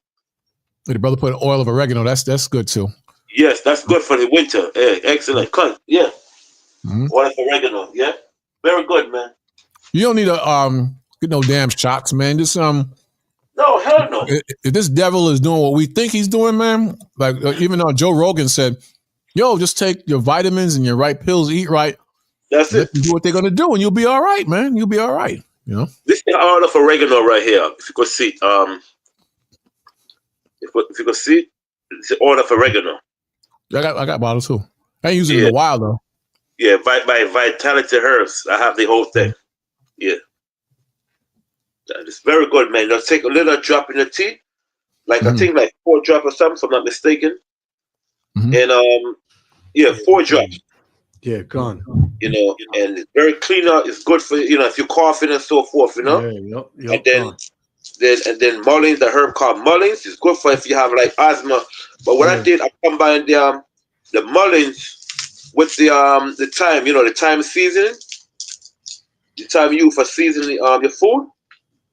[SPEAKER 1] The brother put oil of oregano. That's good too.
[SPEAKER 3] Yes, that's good for the winter. Yeah, excellent. Yeah. Oil of oregano. Yeah, very good, man.
[SPEAKER 1] You don't need get no damn shots, man. Just
[SPEAKER 3] No, hell no.
[SPEAKER 1] If this devil is doing what we think he's doing, man, like even though Joe Rogan said, "Yo, just take your vitamins and your right pills, eat right."
[SPEAKER 3] That's it.
[SPEAKER 1] Do what they're gonna do, and you'll be all right, man. You'll be all right. You know.
[SPEAKER 3] This is oil of oregano right here. If you could see, if you could see, it's the oil of oregano.
[SPEAKER 1] I got bottles too. I ain't using it in a while though.
[SPEAKER 3] Yeah, by Vitality Herbs, I have the whole thing. Yeah, it's very good, man. Just take a little drop in the tea, like I think like 4 drops or something, if I'm not mistaken. And 4 drops.
[SPEAKER 2] Yeah, gone.
[SPEAKER 3] You know, and it's very clean out. It's good for if you're coughing and so forth. You know.
[SPEAKER 2] Yeah,
[SPEAKER 3] And then mullins, the herb called mullins, is good for if you have like asthma. But what I did, I combined the mullins with the thyme, the thyme seasoning, the thyme you for seasoning your food.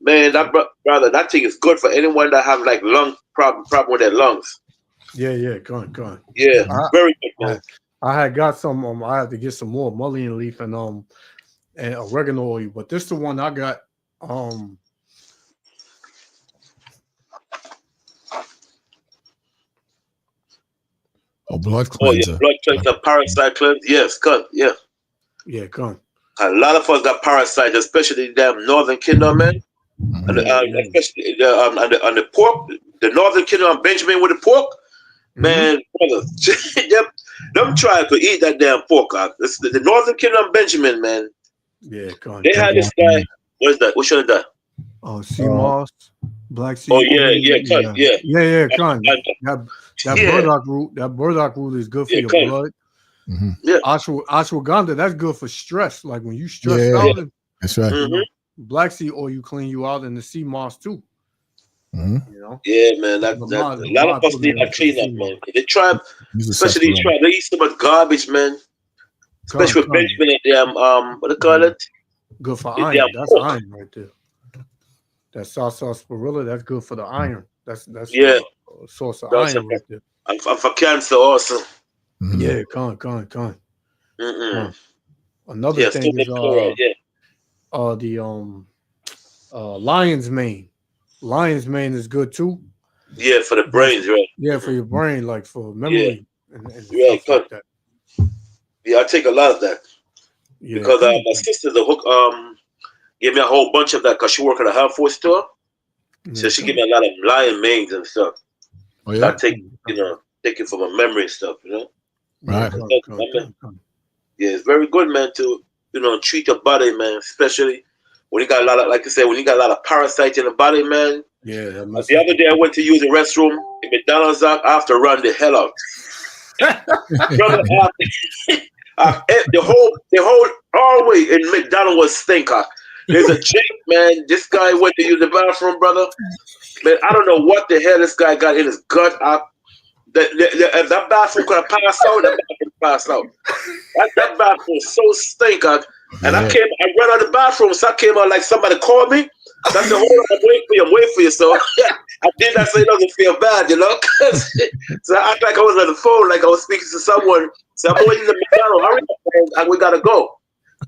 [SPEAKER 3] Man, brother, that thing is good for anyone that have like lung problem with their lungs.
[SPEAKER 2] Yeah, gone.
[SPEAKER 3] Yeah, very good, man.
[SPEAKER 2] I had got some. I had to get some more mullein leaf, and and oregano oil. But this is the one I got.
[SPEAKER 1] Blood
[SPEAKER 3] Oh yeah,
[SPEAKER 1] cleanser.
[SPEAKER 3] blood cleanser, parasite cleanser. Yes, cut. Yeah.
[SPEAKER 2] Yeah, come.
[SPEAKER 3] A lot of us got parasites, especially the damn Northern Kingdom, man. And especially on the pork, the Northern Kingdom on Benjamin with the pork, man, brother, them trying to eat that damn pork. The Northern Kingdom Benjamin, man.
[SPEAKER 2] Yeah, come.
[SPEAKER 3] They had this guy. What is that? What should have done?
[SPEAKER 2] Oh, sea moss, black sea.
[SPEAKER 3] Oh yeah,
[SPEAKER 2] yeah, con. That burdock root is good for your blood.
[SPEAKER 3] Yeah,
[SPEAKER 2] ashwagandha, that's good for stress. Like when you stress out,
[SPEAKER 1] that's right.
[SPEAKER 2] You know, black sea oil clean you out, and the sea moss too. You know.
[SPEAKER 3] Yeah, man. A lot of us need that clean up, man. They try, especially these tribes. They eat so much garbage, man. Especially with Benjamin and them. What do they call it?
[SPEAKER 2] Good for iron. That's iron right there. That sarsaparilla, that's good for the iron. That's a source of iron right there.
[SPEAKER 3] And for cancer also.
[SPEAKER 2] Yeah, con. Another thing is the lion's mane. Lion's mane is good too.
[SPEAKER 3] Yeah, for the brains, right?
[SPEAKER 2] Yeah, for your brain, like for memory and
[SPEAKER 3] stuff like that. Yeah, I take a lot of that because my sister, gave me a whole bunch of that because she worked at a health food store. So she gave me a lot of lion manes and stuff. Oh yeah, so I take it for my memory and stuff,
[SPEAKER 1] Right.
[SPEAKER 3] Yeah, it's very good, man, to treat your body, man, especially when you got a lot of, like I said, when you got a lot of parasites in the body, man.
[SPEAKER 2] Yeah.
[SPEAKER 3] The other day I went to use the restroom in McDonald's. I have to run the hell out. Brother, the whole hallway in McDonald's was stinker. There's a chick, man. This guy went to use the bathroom, brother. Man, I don't know what the hell this guy got in his gut. If that bathroom could have passed out, that bathroom passed out. That bathroom was so stinker. And I ran out of the bathroom, so I came out like somebody called me. I said, hold on, I'm waiting for you. So I did that so it doesn't feel bad, So I act like I was on the phone, like I was speaking to someone. So I'm waiting to McDonald's, hurry up, man, and we gotta go.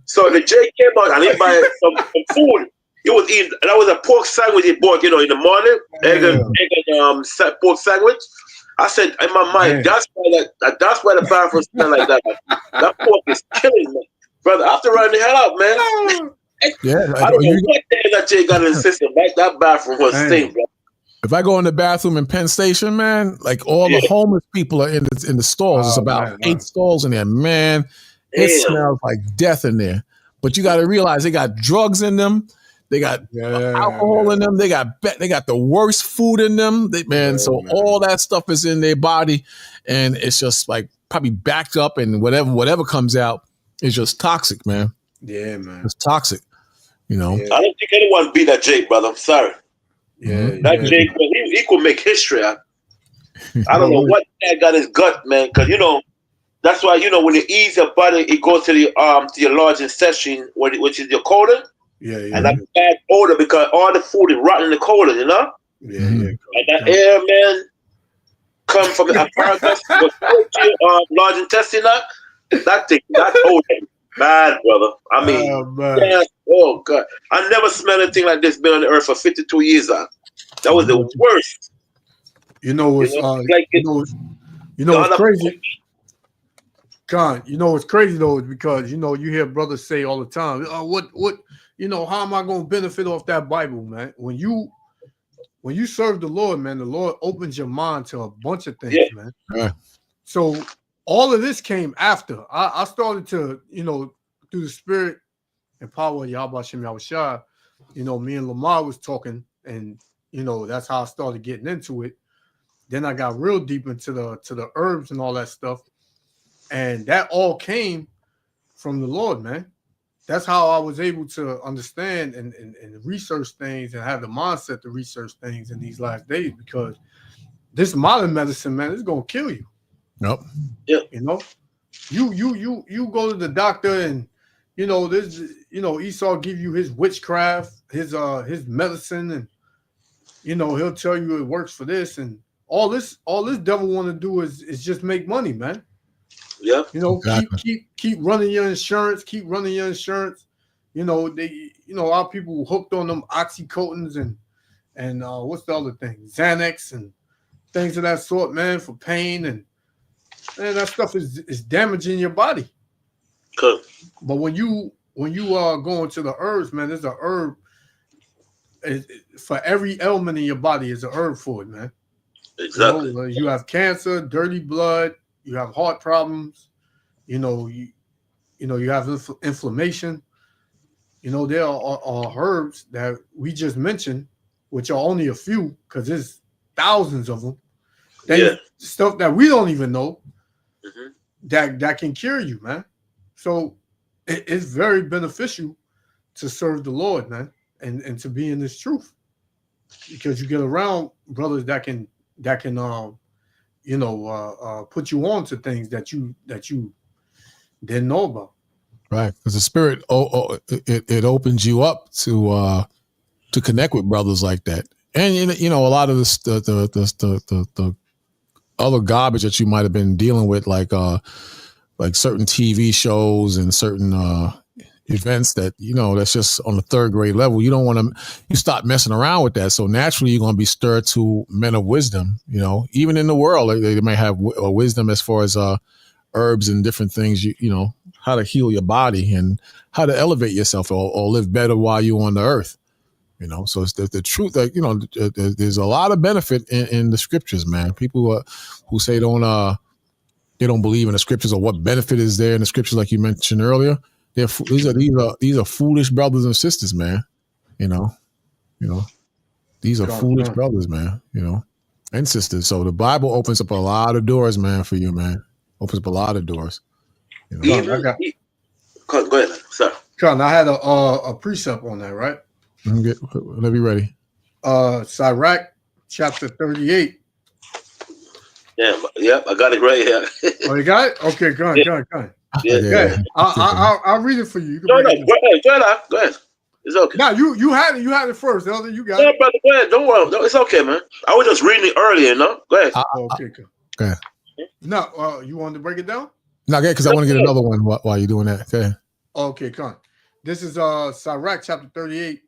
[SPEAKER 3] So the J came out and he buy some food. He was eating, that was a pork sandwich he bought, in the morning, egg and pork sandwich. I said in my mind, that's why the bathroom smell like that. That pork is killing me. Brother, I have to run the hell out, man. I don't know what the hell that Jay got in the system. That bathroom was stink, bro.
[SPEAKER 1] If I go in the bathroom in Penn Station, man, like all the homeless people are in the stalls. It's about 8 stalls in there, man. It smells like death in there. But you got to realize they got drugs in them. They got alcohol in them. They got the worst food in them. So all that stuff is in their body, and it's just like probably backed up, and whatever comes out is just toxic, man.
[SPEAKER 2] Yeah, man.
[SPEAKER 1] It's toxic,
[SPEAKER 3] I don't think anyone beat that Jake, brother. I'm sorry. That Jake, he could make history. I don't know what that got his gut, man, because that's why when you ease your body, it goes to your large intestine, which is your colon. And that's bad odor because all the food is rotten in the colon, And that air, man, come from the apparatus, large intestine. That odor, bad, brother. I mean, oh God, I never smelled anything like this. Been on the earth for 52 years. That was the worst.
[SPEAKER 2] What's crazy? God, what's crazy though is because you hear brothers say all the time, how am I going to benefit off that Bible, man? When you serve the Lord, man, the Lord opens your mind to a bunch of things, man.
[SPEAKER 1] Yeah.
[SPEAKER 2] So all of this came after. I started to, through the spirit and power of Yahweh Shem Yahushua, me and Lamar was talking, and that's how I started getting into it. Then I got real deep into the herbs and all that stuff. And that all came from the Lord, man. That's how I was able to understand and research things and have the mindset to research things in these last days, because this modern medicine, man, is gonna kill you.
[SPEAKER 1] Nope.
[SPEAKER 3] Yeah.
[SPEAKER 2] You go to the doctor and Esau give you his witchcraft, his medicine, and he'll tell you it works for this, and all this devil want to do is just make money, man.
[SPEAKER 3] Yeah.
[SPEAKER 2] Keep running your insurance, You know, a lot of people hooked on them oxycodons and what's the other thing? Xanax and things of that sort, man, for pain and that stuff is damaging your body.
[SPEAKER 3] Cool.
[SPEAKER 2] But when you go into the herbs, man, there's a herb for every ailment in your body is a herb for it, man.
[SPEAKER 3] Exactly.
[SPEAKER 2] You know, you have cancer, dirty blood, you have heart problems, you have inflammation. You know, there are herbs that we just mentioned, which are only a few because there's thousands of them. Stuff that we don't even know that can cure you, man. So it's very beneficial to serve the Lord, man, and to be in this truth, because you get around brothers that can put you on to things that you didn't know about.
[SPEAKER 1] Right, because the Spirit, it opens you up to connect with brothers like that, and a lot of the other garbage that you might have been dealing with, like certain TV shows and certain events that that's just on the third grade level. You don't want to. You start messing around with that, so naturally you're going to be stirred to men of wisdom. Even in the world, they may have wisdom as far as herbs and different things. How to heal your body and how to elevate yourself or live better while you're on the earth. So it's the truth that, there's a lot of benefit in the scriptures, man. People who say they don't believe in the scriptures or what benefit is there in the scriptures, like you mentioned earlier. These are foolish brothers and sisters, man. These are foolish brothers, man, and sisters. So the Bible opens up a lot of doors, man, for you, man. Opens up a lot of doors.
[SPEAKER 3] Go ahead, man. Sorry.
[SPEAKER 2] Con, I had a precept on that, right?
[SPEAKER 1] Whenever you're ready.
[SPEAKER 2] Sirach chapter 38.
[SPEAKER 3] Yeah, I got it right here.
[SPEAKER 2] Oh, you got it? Okay, go on.
[SPEAKER 3] Yeah.
[SPEAKER 2] I'll read it for you.
[SPEAKER 3] Go ahead. It's okay.
[SPEAKER 2] No, you had it first. Elder, you got it.
[SPEAKER 3] Brother, go ahead. Don't worry. No, it's okay, man. I was just reading it earlier, Go ahead.
[SPEAKER 2] Okay, good.
[SPEAKER 1] Okay.
[SPEAKER 2] No, you wanted to break it down?
[SPEAKER 1] No, because I want to get another one while you're doing that. Okay.
[SPEAKER 2] Okay, come on. This is Sirach chapter 38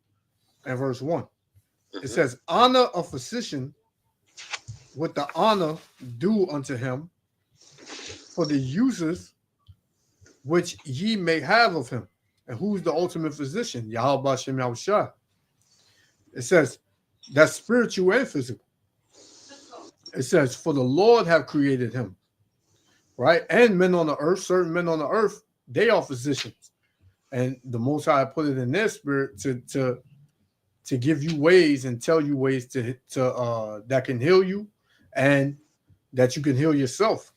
[SPEAKER 2] and verse 1. It says, honor a physician with the honor due unto him for the uses which ye may have of him. And who's the ultimate physician? Yahweh Hashem Yahushua. It says that's spiritual and physical. It says, for the Lord have created him. Right? And men on the earth, certain men on the earth, they are physicians. And the Most High put it in their spirit to give you ways and tell you ways to that can heal you and that you can heal yourself.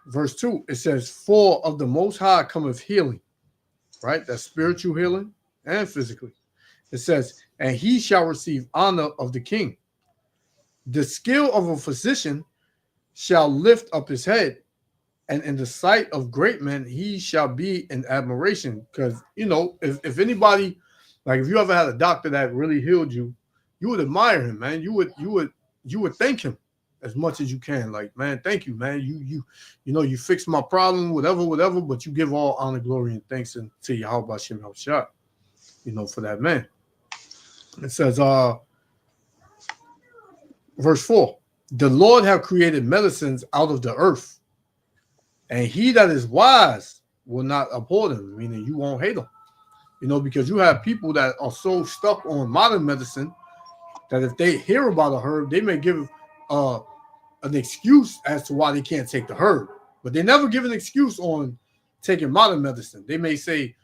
[SPEAKER 2] Verse 2, it says, for of the Most High cometh healing. Right? That's spiritual healing and physically. It says, and he shall receive honor of the king. The skill of a physician shall lift up his head, and in the sight of great men he shall be in admiration. Because if anybody, like if you ever had a doctor that really healed you, you would admire him, man. You would thank him as much as you can. Like, man, thank you, man. You fixed my problem, whatever. But you give all honor, glory, and thanks to Yahweh Hashem Yahushua, for that man. It says, verse 4, the Lord have created medicines out of the earth, and he that is wise will not abhor them, meaning you won't hate them. Because you have people that are so stuck on modern medicine that if they hear about a herb, they may give an excuse as to why they can't take the herb, but they never give an excuse on taking modern medicine. They may say,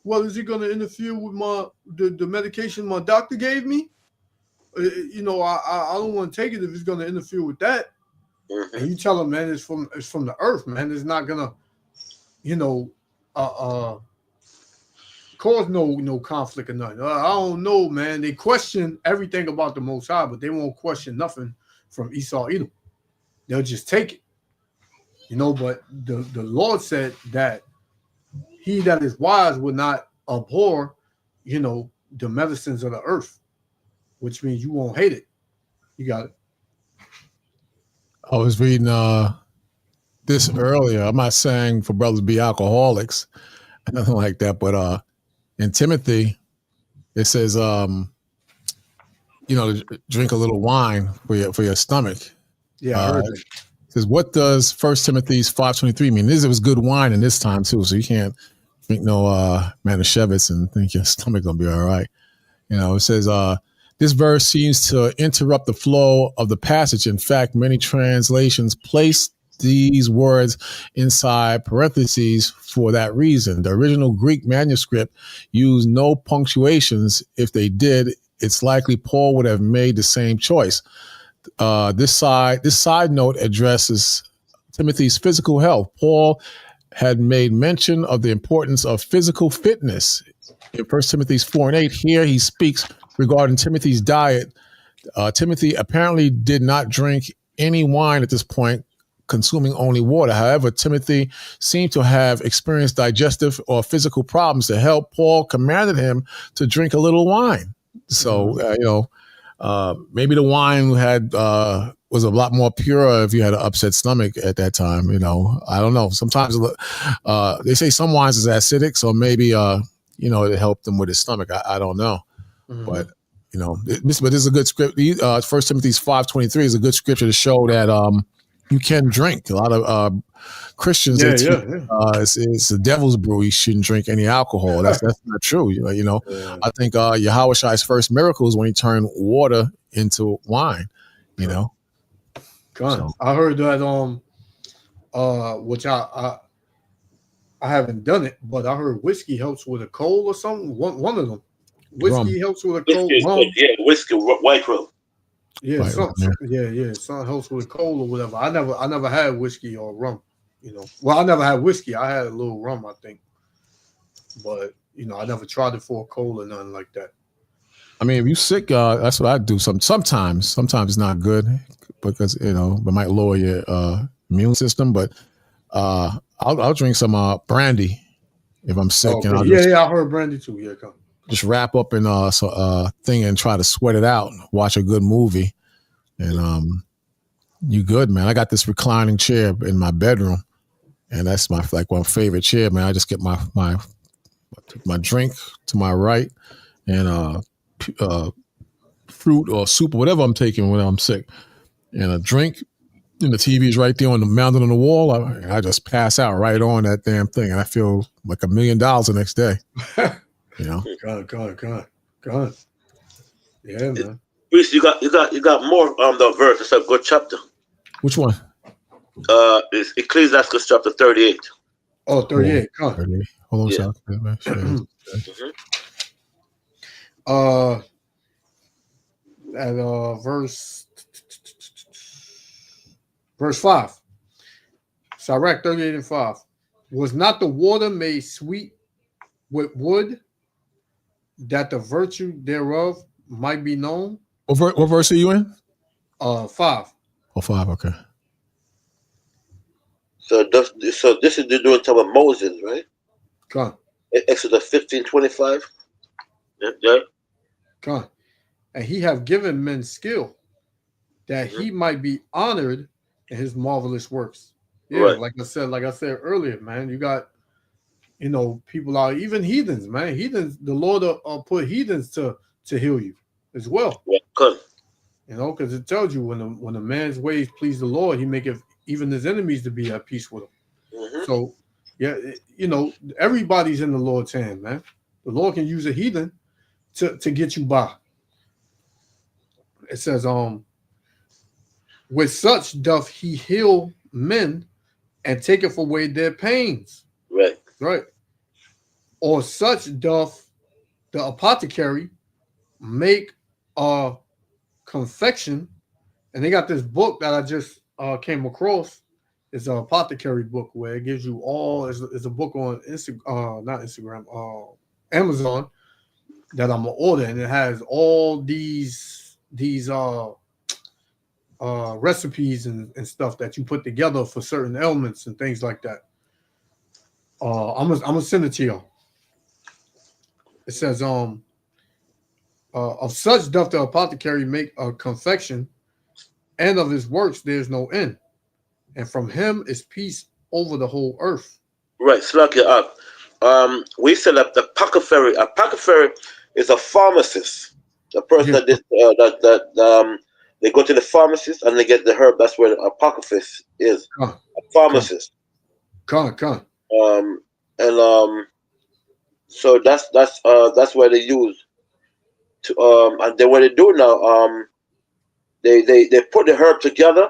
[SPEAKER 2] well, is it going to interfere with the medication my doctor gave me? I don't want to take it if it's going to interfere with that. And you tell them, man, it's from the earth, man. It's not gonna, cause no conflict or nothing. I don't know, man. They question everything about the Most High, but they won't question nothing from Esau Edom. They'll just take it, But the Lord said that he that is wise will not abhor, the medicines of the earth, which means you won't hate it. You got it.
[SPEAKER 1] I was reading this earlier. I'm not saying for brothers be alcoholics, nothing like that, but in Timothy, it says, drink a little wine for your stomach.
[SPEAKER 2] Yeah, I heard that.
[SPEAKER 1] It says, what does 1 Timothy 5:23 mean? It was good wine in this time too, so you can't drink no Manischewitz and think your stomach gonna be all right. It says this verse seems to interrupt the flow of the passage. In fact, many translations place these words inside parentheses for that reason. The original Greek manuscript used no punctuations. If they did, it's likely Paul would have made the same choice. This side note addresses Timothy's physical health. Paul had made mention of the importance of physical fitness in 1 Timothy 4:8. Here he speaks regarding Timothy's diet. Timothy apparently did not drink any wine at this point, consuming only water. However, Timothy seemed to have experienced digestive or physical problems. To help, Paul commanded him to drink a little wine. So, maybe the wine was a lot more pure if you had an upset stomach at that time. I don't know. Sometimes they say some wines is acidic, so maybe it helped him with his stomach. I don't know, but this is a good script. 1 Timothy 5:23 is a good scripture to show that you can drink. A lot of Christians, it's the devil's brew. You shouldn't drink any alcohol. That's not true. I think Yahweh Shai's first miracle is when he turned water into wine.
[SPEAKER 2] So. I heard that which I haven't done it, but I heard whiskey helps with a cold or something. One of them. Whiskey helps with a cold.
[SPEAKER 3] Whiskey, white rum.
[SPEAKER 2] Yeah, something helps with a cold or whatever. I never had whiskey or rum. Well, I never had whiskey. I had a little rum, I think, but I never tried it for a cold or nothing like that.
[SPEAKER 1] I mean, if you're sick, that's what I do. Sometimes it's not good because it might lower your immune system. But I'll drink some brandy if I'm sick.
[SPEAKER 2] Okay.
[SPEAKER 1] And
[SPEAKER 2] I heard brandy too. Yeah, come.
[SPEAKER 1] Just wrap up in a thing and try to sweat it out. Watch a good movie, and you good, man. I got this reclining chair in my bedroom, and that's my favorite chair, man. I just get my drink to my right, and fruit or soup or whatever I'm taking when I'm sick, and a drink, and the TV is right there mounted on the wall. I just pass out right on that damn thing, and I feel like $1 million the next day.
[SPEAKER 2] God. Yeah, man.
[SPEAKER 3] Reese, you got more on the verse. It's a good chapter.
[SPEAKER 1] Which one?
[SPEAKER 3] It's Ecclesiastes chapter 38.
[SPEAKER 2] Oh, 38. Hold
[SPEAKER 1] on a second.
[SPEAKER 2] At verse 5. Sirach 38 and 5. Was not the water made sweet with wood, that the virtue thereof might be known?
[SPEAKER 1] What verse are you in?
[SPEAKER 2] 5.
[SPEAKER 1] Oh, 5, okay.
[SPEAKER 3] So this is doing talk about Moses, right?
[SPEAKER 2] Come on.
[SPEAKER 3] Exodus 15:25. Yeah.
[SPEAKER 2] Come on. And he have given men skill, that he might be honored in his marvelous works. Yeah, right. Like I said earlier, man, you got people out, even heathens, man. Heathens, the Lord put heathens to heal you as well.
[SPEAKER 3] Yeah, good.
[SPEAKER 2] Because it tells you when a man's ways please the Lord, he maketh even his enemies to be at peace with him. Mm-hmm. So, yeah, everybody's in the Lord's hand, man. The Lord can use a heathen to get you by. It says, with such doth he heal men and taketh away their pains. Right. Or such doth the apothecary make a confection. And they got this book that I just came across. It's an apothecary book where it gives you all. It's a book on Amazon that I'm gonna order, and it has all these recipes and stuff that you put together for certain ailments and things like that. I'm gonna send it to y'all. It says, of such doth the apothecary make a confection, and of his works there's no end, and from him is peace over the whole earth.
[SPEAKER 3] Right, slack it up. we set up the apothecary. Apothecary is a pharmacist. The person
[SPEAKER 2] Yeah.
[SPEAKER 3] that did, they go to the pharmacist and they get the herb. That's where the apothecist is.
[SPEAKER 2] Con,
[SPEAKER 3] A pharmacist.
[SPEAKER 2] con.
[SPEAKER 3] Um, and so that's where they use to and then what they do now they put the herb together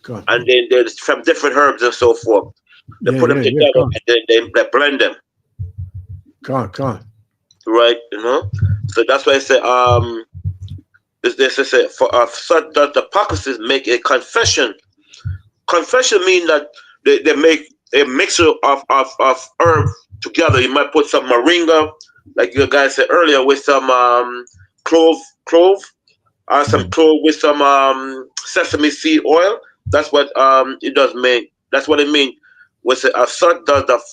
[SPEAKER 2] Con.
[SPEAKER 3] and then there's from different herbs and so forth. They put them
[SPEAKER 2] Yeah,
[SPEAKER 3] together
[SPEAKER 2] con.
[SPEAKER 3] and then they blend them,
[SPEAKER 2] Con.
[SPEAKER 3] right? You know, so that's why I say this is it for so that the apocrists make a confession. Confession means that they make a mixture of herb together. You might put some moringa, like your guy said earlier, with some clove, or some clove with some sesame seed oil. That's what it does mean. That's what it means. With the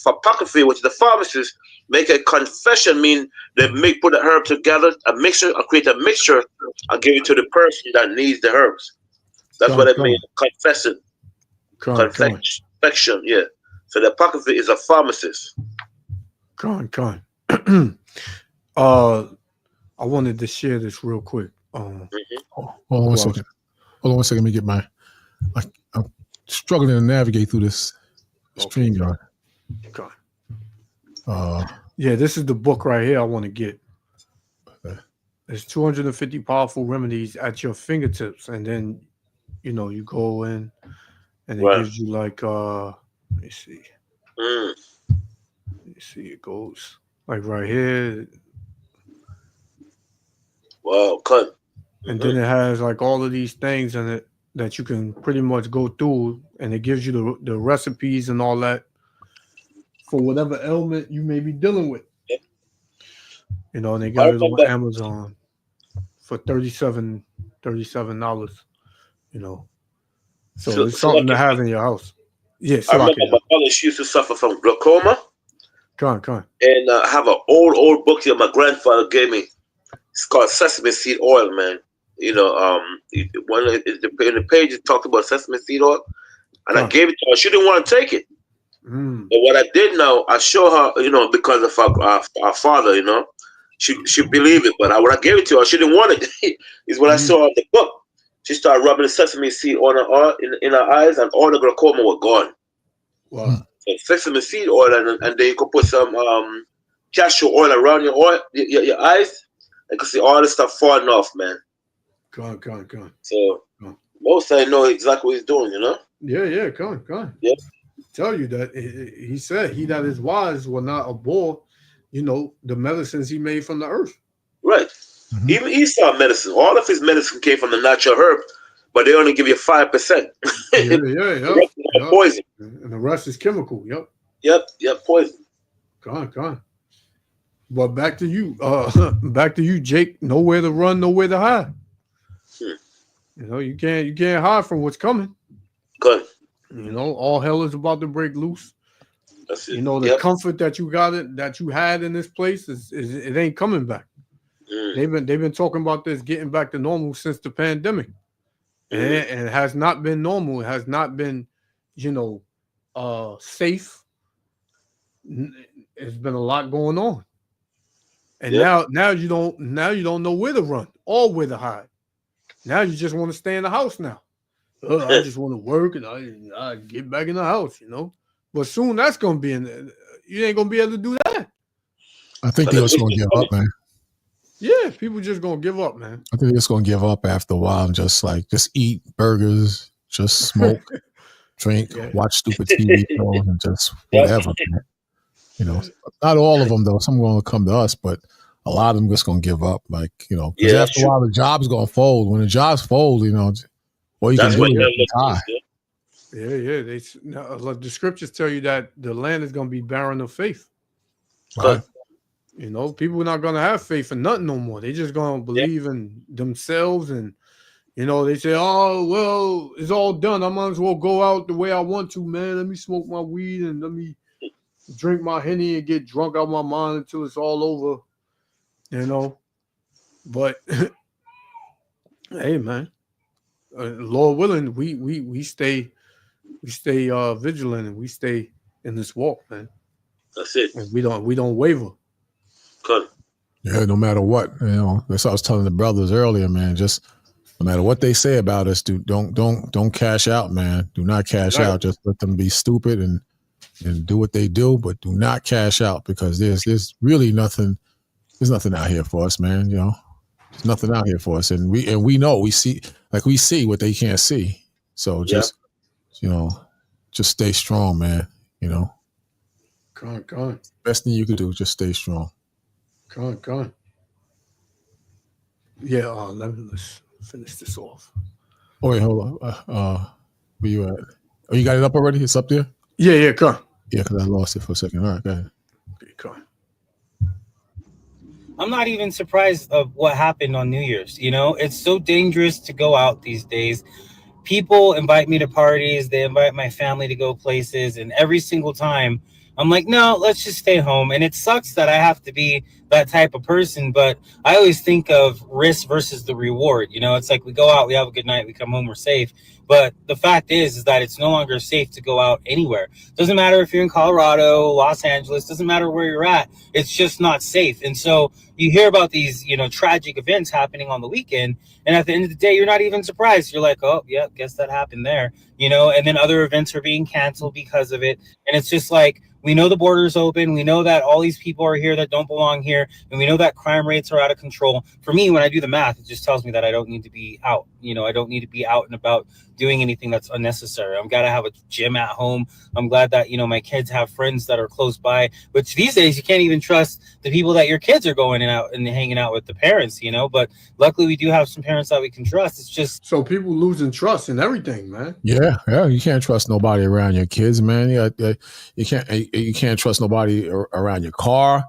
[SPEAKER 3] apocryphy, which the pharmacist make a confession, mean they put the herb together, a mixture, or create a mixture, and give it to the person that needs the herbs. That's what it means. Confession. Confection, yeah. So the apocryphy is a pharmacist.
[SPEAKER 2] Con. I wanted to share this real quick.
[SPEAKER 1] Hold on one second. Let me get I'm struggling to navigate through this stream yard.
[SPEAKER 2] Okay. Yeah, this is the book right here I want to get. There's 250 powerful remedies at your fingertips, and then you go in and it gives you like let me see. Let me see, it goes like right here.
[SPEAKER 3] Wow, cut.
[SPEAKER 2] And then it has like all of these things in it that you can pretty much go through, and it gives you the recipes and all that for whatever ailment you may be dealing with. And they got it on Amazon for $37. So it's something to have in your house. Yeah,
[SPEAKER 3] I remember my mother, she used to suffer from glaucoma.
[SPEAKER 2] Come on.
[SPEAKER 3] And I have an old book here my grandfather gave me. It's called Sesame Seed Oil, man. In the page it talked about sesame seed oil, and I gave it to her. She didn't want to take it. But what I did now, I show her, because of our father, she believed it. But when I gave it to her, she didn't want it. Is when I saw her in the book. She started rubbing the sesame seed on in her eyes, and all the glaucoma were gone.
[SPEAKER 2] Wow.
[SPEAKER 3] So sesame seed oil, and then you could put some castor oil around your eyes. You can see all the stuff falling off, man.
[SPEAKER 2] Come on.
[SPEAKER 3] So most I know exactly what he's doing,
[SPEAKER 2] Yeah, come on.
[SPEAKER 3] Yeah.
[SPEAKER 2] Tell you that he said he that is wise will not abhor, the medicines he made from the earth.
[SPEAKER 3] Right. Even Esau medicine, all of his medicine came from the natural herb, but they only give you 5%.
[SPEAKER 2] Yeah.
[SPEAKER 3] Poison.
[SPEAKER 2] And the rest is chemical.
[SPEAKER 3] Yep, poison.
[SPEAKER 2] Come on. But back to you, Jake. Nowhere to run, nowhere to hide. You can't hide from what's coming.
[SPEAKER 3] Good.
[SPEAKER 2] All hell is about to break loose.
[SPEAKER 3] That's it.
[SPEAKER 2] The comfort that you had in this place is it ain't coming back. They've been talking about this getting back to normal since the pandemic, and it has not been normal. It has not been, safe. It's been a lot going on, and now you don't know where to run or where to hide. Now you just want to stay in the house now. I just want to work and I get back in the house, But soon that's gonna be you ain't gonna be able to do that.
[SPEAKER 1] I think they're just gonna give up, man.
[SPEAKER 2] Yeah, people just gonna give up, man.
[SPEAKER 1] I think they're just gonna give up after a while and just eat burgers, just smoke, drink, watch stupid TV shows, and just whatever. Man. Not all of them though. Some are gonna come to us, but a lot of them just gonna give up. Because after a while the job's gonna fold. When the jobs fold, what you can do is die.
[SPEAKER 2] Yeah. The scriptures tell you that the land is gonna be barren of faith.
[SPEAKER 1] Right.
[SPEAKER 2] People are not gonna have faith in nothing no more. They just gonna believe in themselves, and they say, "Oh well, it's all done. I might as well go out the way I want to, man. Let me smoke my weed and let me drink my Henny and get drunk out my mind until it's all over." But hey, man, Lord willing, we stay vigilant and we stay in this walk, man.
[SPEAKER 3] That's it.
[SPEAKER 2] And we don't waver.
[SPEAKER 3] Good.
[SPEAKER 1] Yeah, no matter what, that's what I was telling the brothers earlier, man. Just no matter what they say about us, don't cash out, man. Do not cash out. Just let them be stupid and do what they do, but do not cash out, because there's really nothing. There's nothing out here for us, man. There's nothing out here for us, and we know we see what they can't see. So just just stay strong, man.
[SPEAKER 2] Con.
[SPEAKER 1] Best thing you could do, just stay strong.
[SPEAKER 2] Con. Yeah, let's finish this off.
[SPEAKER 1] Oh wait, hold on. Where you at? Oh, you got it up already? It's up there?
[SPEAKER 2] Yeah, come.
[SPEAKER 1] Yeah, because I lost it for a second. All right, go ahead.
[SPEAKER 2] Okay, come.
[SPEAKER 5] I'm not even surprised of what happened on New Year's. It's so dangerous to go out these days. People invite me to parties. They invite my family to go places. And every single time I'm like, no, let's just stay home. And it sucks that I have to be that type of person. But I always think of risk versus the reward. It's like we go out, we have a good night, we come home, we're safe. But the fact is that it's no longer safe to go out anywhere. Doesn't matter if you're in Colorado, Los Angeles, doesn't matter where you're at. It's just not safe. And so you hear about these, tragic events happening on the weekend. And at the end of the day, you're not even surprised. You're like, oh, yeah, guess that happened there. And then other events are being canceled because of it. And it's just like, we know the border's open. We know that all these people are here that don't belong here. And we know that crime rates are out of control. For me, when I do the math, it just tells me that I don't need to be out. I don't need to be out and about doing anything that's unnecessary. I'm glad I have a gym at home. I'm glad that, my kids have friends that are close by, which these days you can't even trust the people that your kids are going out and hanging out with, the parents, but luckily we do have some parents that we can trust. It's just.
[SPEAKER 2] So people losing trust in everything, man.
[SPEAKER 1] Yeah. You can't trust nobody around your kids, man. You can't trust nobody around your car.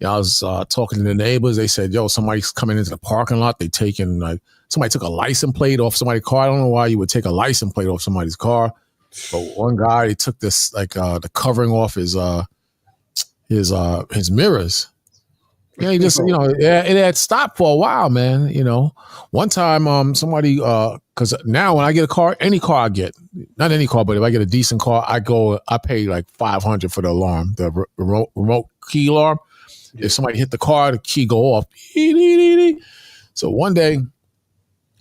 [SPEAKER 1] I was talking to the neighbors. They said, yo, somebody's coming into the parking lot. They taking somebody took a license plate off somebody's car. I don't know why you would take a license plate off somebody's car. But one guy, he took this the covering off his mirrors. Yeah, he just it had stopped for a while, man. One time somebody because now when I get a car, any car I get, not any car, but if I get a decent car, I pay like $500 for the alarm, the remote key alarm. Yeah. If somebody hit the car, the key go off. So one day,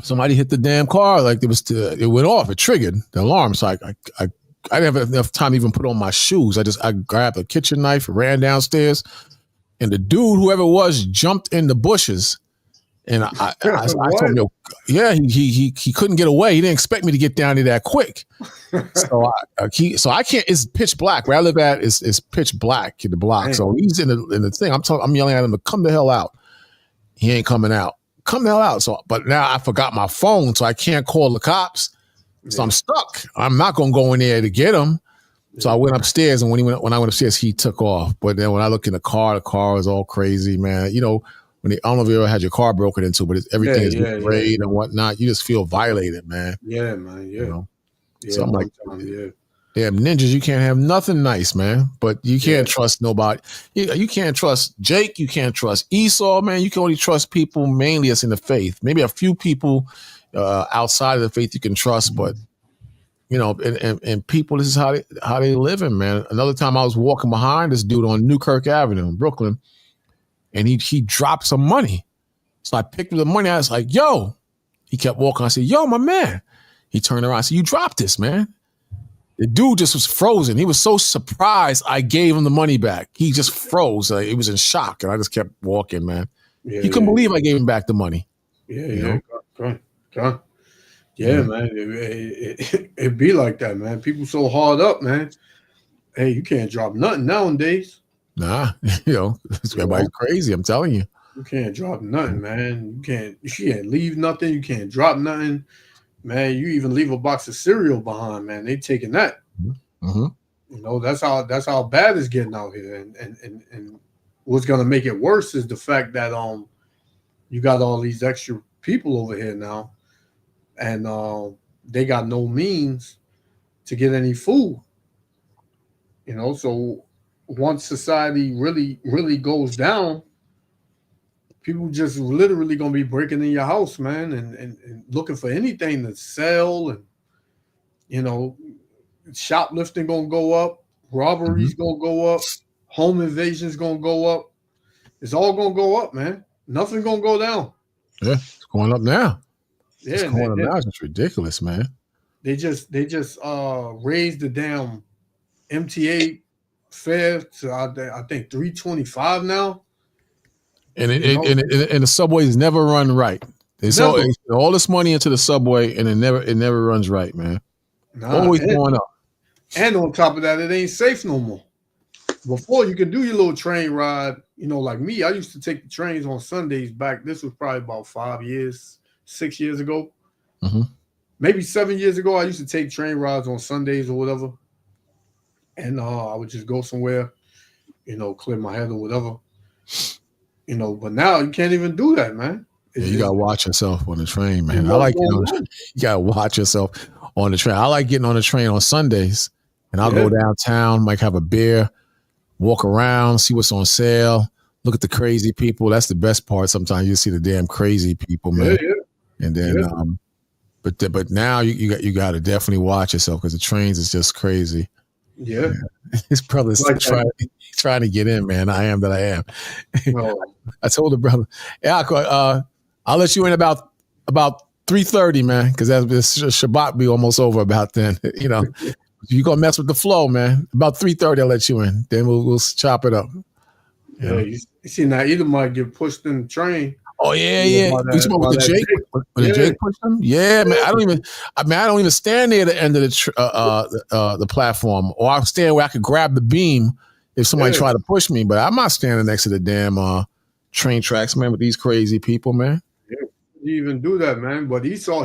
[SPEAKER 1] somebody hit the damn car, like it went off. It triggered the alarm. So I didn't have enough time to even put on my shoes. I grabbed a kitchen knife, ran downstairs, and the dude, whoever it was, jumped in the bushes. And I told him, he couldn't get away. He didn't expect me to get down there that quick. So I can't. It's pitch black. Where I live at is pitch black in the block. Dang. So he's in the thing. I'm yelling at him to come the hell out. He ain't coming out. Come the hell out. So, but now I forgot my phone, so I can't call the cops. So I'm stuck. I'm not gonna go in there to get him. So I went upstairs, and when I went upstairs, he took off. But then when I look in the car was all crazy, man. I don't know if you ever had your car broken into, but everything is sprayed and whatnot. You just feel violated, man.
[SPEAKER 2] Yeah, man. Yeah.
[SPEAKER 1] So I'm like, damn ninjas, you can't have nothing nice, man. But you can't trust nobody. You can't trust Jake. You can't trust Esau, man. You can only trust people mainly that's in the faith. Maybe a few people outside of the faith you can trust, but and people, this is how they living, man. Another time I was walking behind this dude on Newkirk Avenue in Brooklyn, and he dropped some money. So I picked up the money. I was like, yo. He kept walking. I said, yo, my man. He turned around. I said, you dropped this, man. The dude just was frozen. He was so surprised I gave him the money back. He just froze. He was in shock. And I just kept walking, man. He couldn't believe I gave him back the money.
[SPEAKER 2] Yeah. Yeah, man. It be like that, man. People so hard up, man. Hey, you can't drop nothing nowadays.
[SPEAKER 1] Nah, everybody's crazy. I'm telling you.
[SPEAKER 2] You can't drop nothing, man. You can't leave nothing. You can't drop nothing, man. You even leave a box of cereal behind, man. They taking that.
[SPEAKER 1] Mm-hmm.
[SPEAKER 2] That's how bad it's getting out here. And what's gonna make it worse is the fact that you got all these extra people over here now, and they got no means to get any food. So once society really, really goes down, people just literally gonna be breaking in your house, man, and looking for anything to sell, and shoplifting gonna go up, robberies gonna go up, Home invasion's gonna go up. It's all gonna go up, man. Nothing's gonna go down.
[SPEAKER 1] Yeah, it's going up now.
[SPEAKER 2] Yeah,
[SPEAKER 1] It's going up now. It's just ridiculous, man.
[SPEAKER 2] They just raised the damn MTA fare to I think 325 now.
[SPEAKER 1] And and the subways never run right. They so all this money into the subway, and it never runs right, man. Always going up.
[SPEAKER 2] And on top of that, it ain't safe no more. Before you could do your little train ride, like me, I used to take the trains on Sundays back. This was probably about 6 years ago.
[SPEAKER 1] Mm-hmm.
[SPEAKER 2] Maybe 7 years ago, I used to take train rides on Sundays or whatever. And I would just go somewhere, clear my head or whatever. But now you can't even do that, man.
[SPEAKER 1] You gotta watch yourself on the train, man. I like you gotta watch yourself on the train. I like getting on the train on Sundays, and I'll go downtown, might have a beer, walk around, see what's on sale, look at the crazy people. That's the best part. Sometimes you see the damn crazy people, man. Yeah. And then, but now you got to definitely watch yourself because the trains is just crazy.
[SPEAKER 2] Yeah.
[SPEAKER 1] His brother's like trying to get in, man. I am that I am.
[SPEAKER 2] Well,
[SPEAKER 1] I told the brother, I'll let you in about 3:30, man, because this Shabbat be almost over about then. You gonna mess with the flow, man. About 3:30, I'll let you in. Then we'll chop it up.
[SPEAKER 2] Yeah, you see now either might get pushed in the train.
[SPEAKER 1] Oh yeah. You spoke with the Jake. When the Jake pushed him? Yeah, man. I don't even stand near the end of the platform, or I'm standing where I could grab the beam if somebody tried to push me. But I'm not standing next to the damn train tracks, man, with these crazy people, man.
[SPEAKER 2] Yeah, you even do that, man. But he's so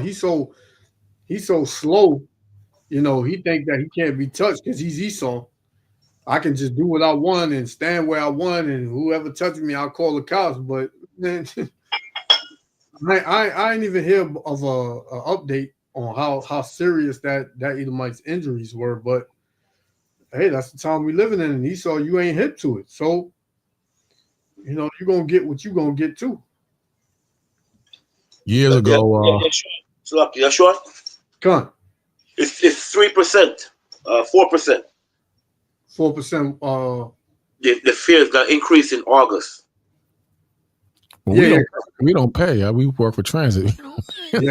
[SPEAKER 2] slow. He think that he can't be touched because he's Esau. I can just do what I want and stand where I want, and whoever touches me, I'll call the cops. But man, I ain't even hear of a update on how serious that Edomite's injuries were. But hey, that's the time we living in, and Esau, you ain't hip to it. So you're gonna get what you're gonna get too.
[SPEAKER 1] Years ago,
[SPEAKER 3] yeah, sure.
[SPEAKER 2] Come on.
[SPEAKER 3] It's 3%, 4%.
[SPEAKER 2] 4%.
[SPEAKER 3] The fare is gonna increase in August.
[SPEAKER 1] Well, we don't pay. We work for transit.
[SPEAKER 2] God.
[SPEAKER 1] But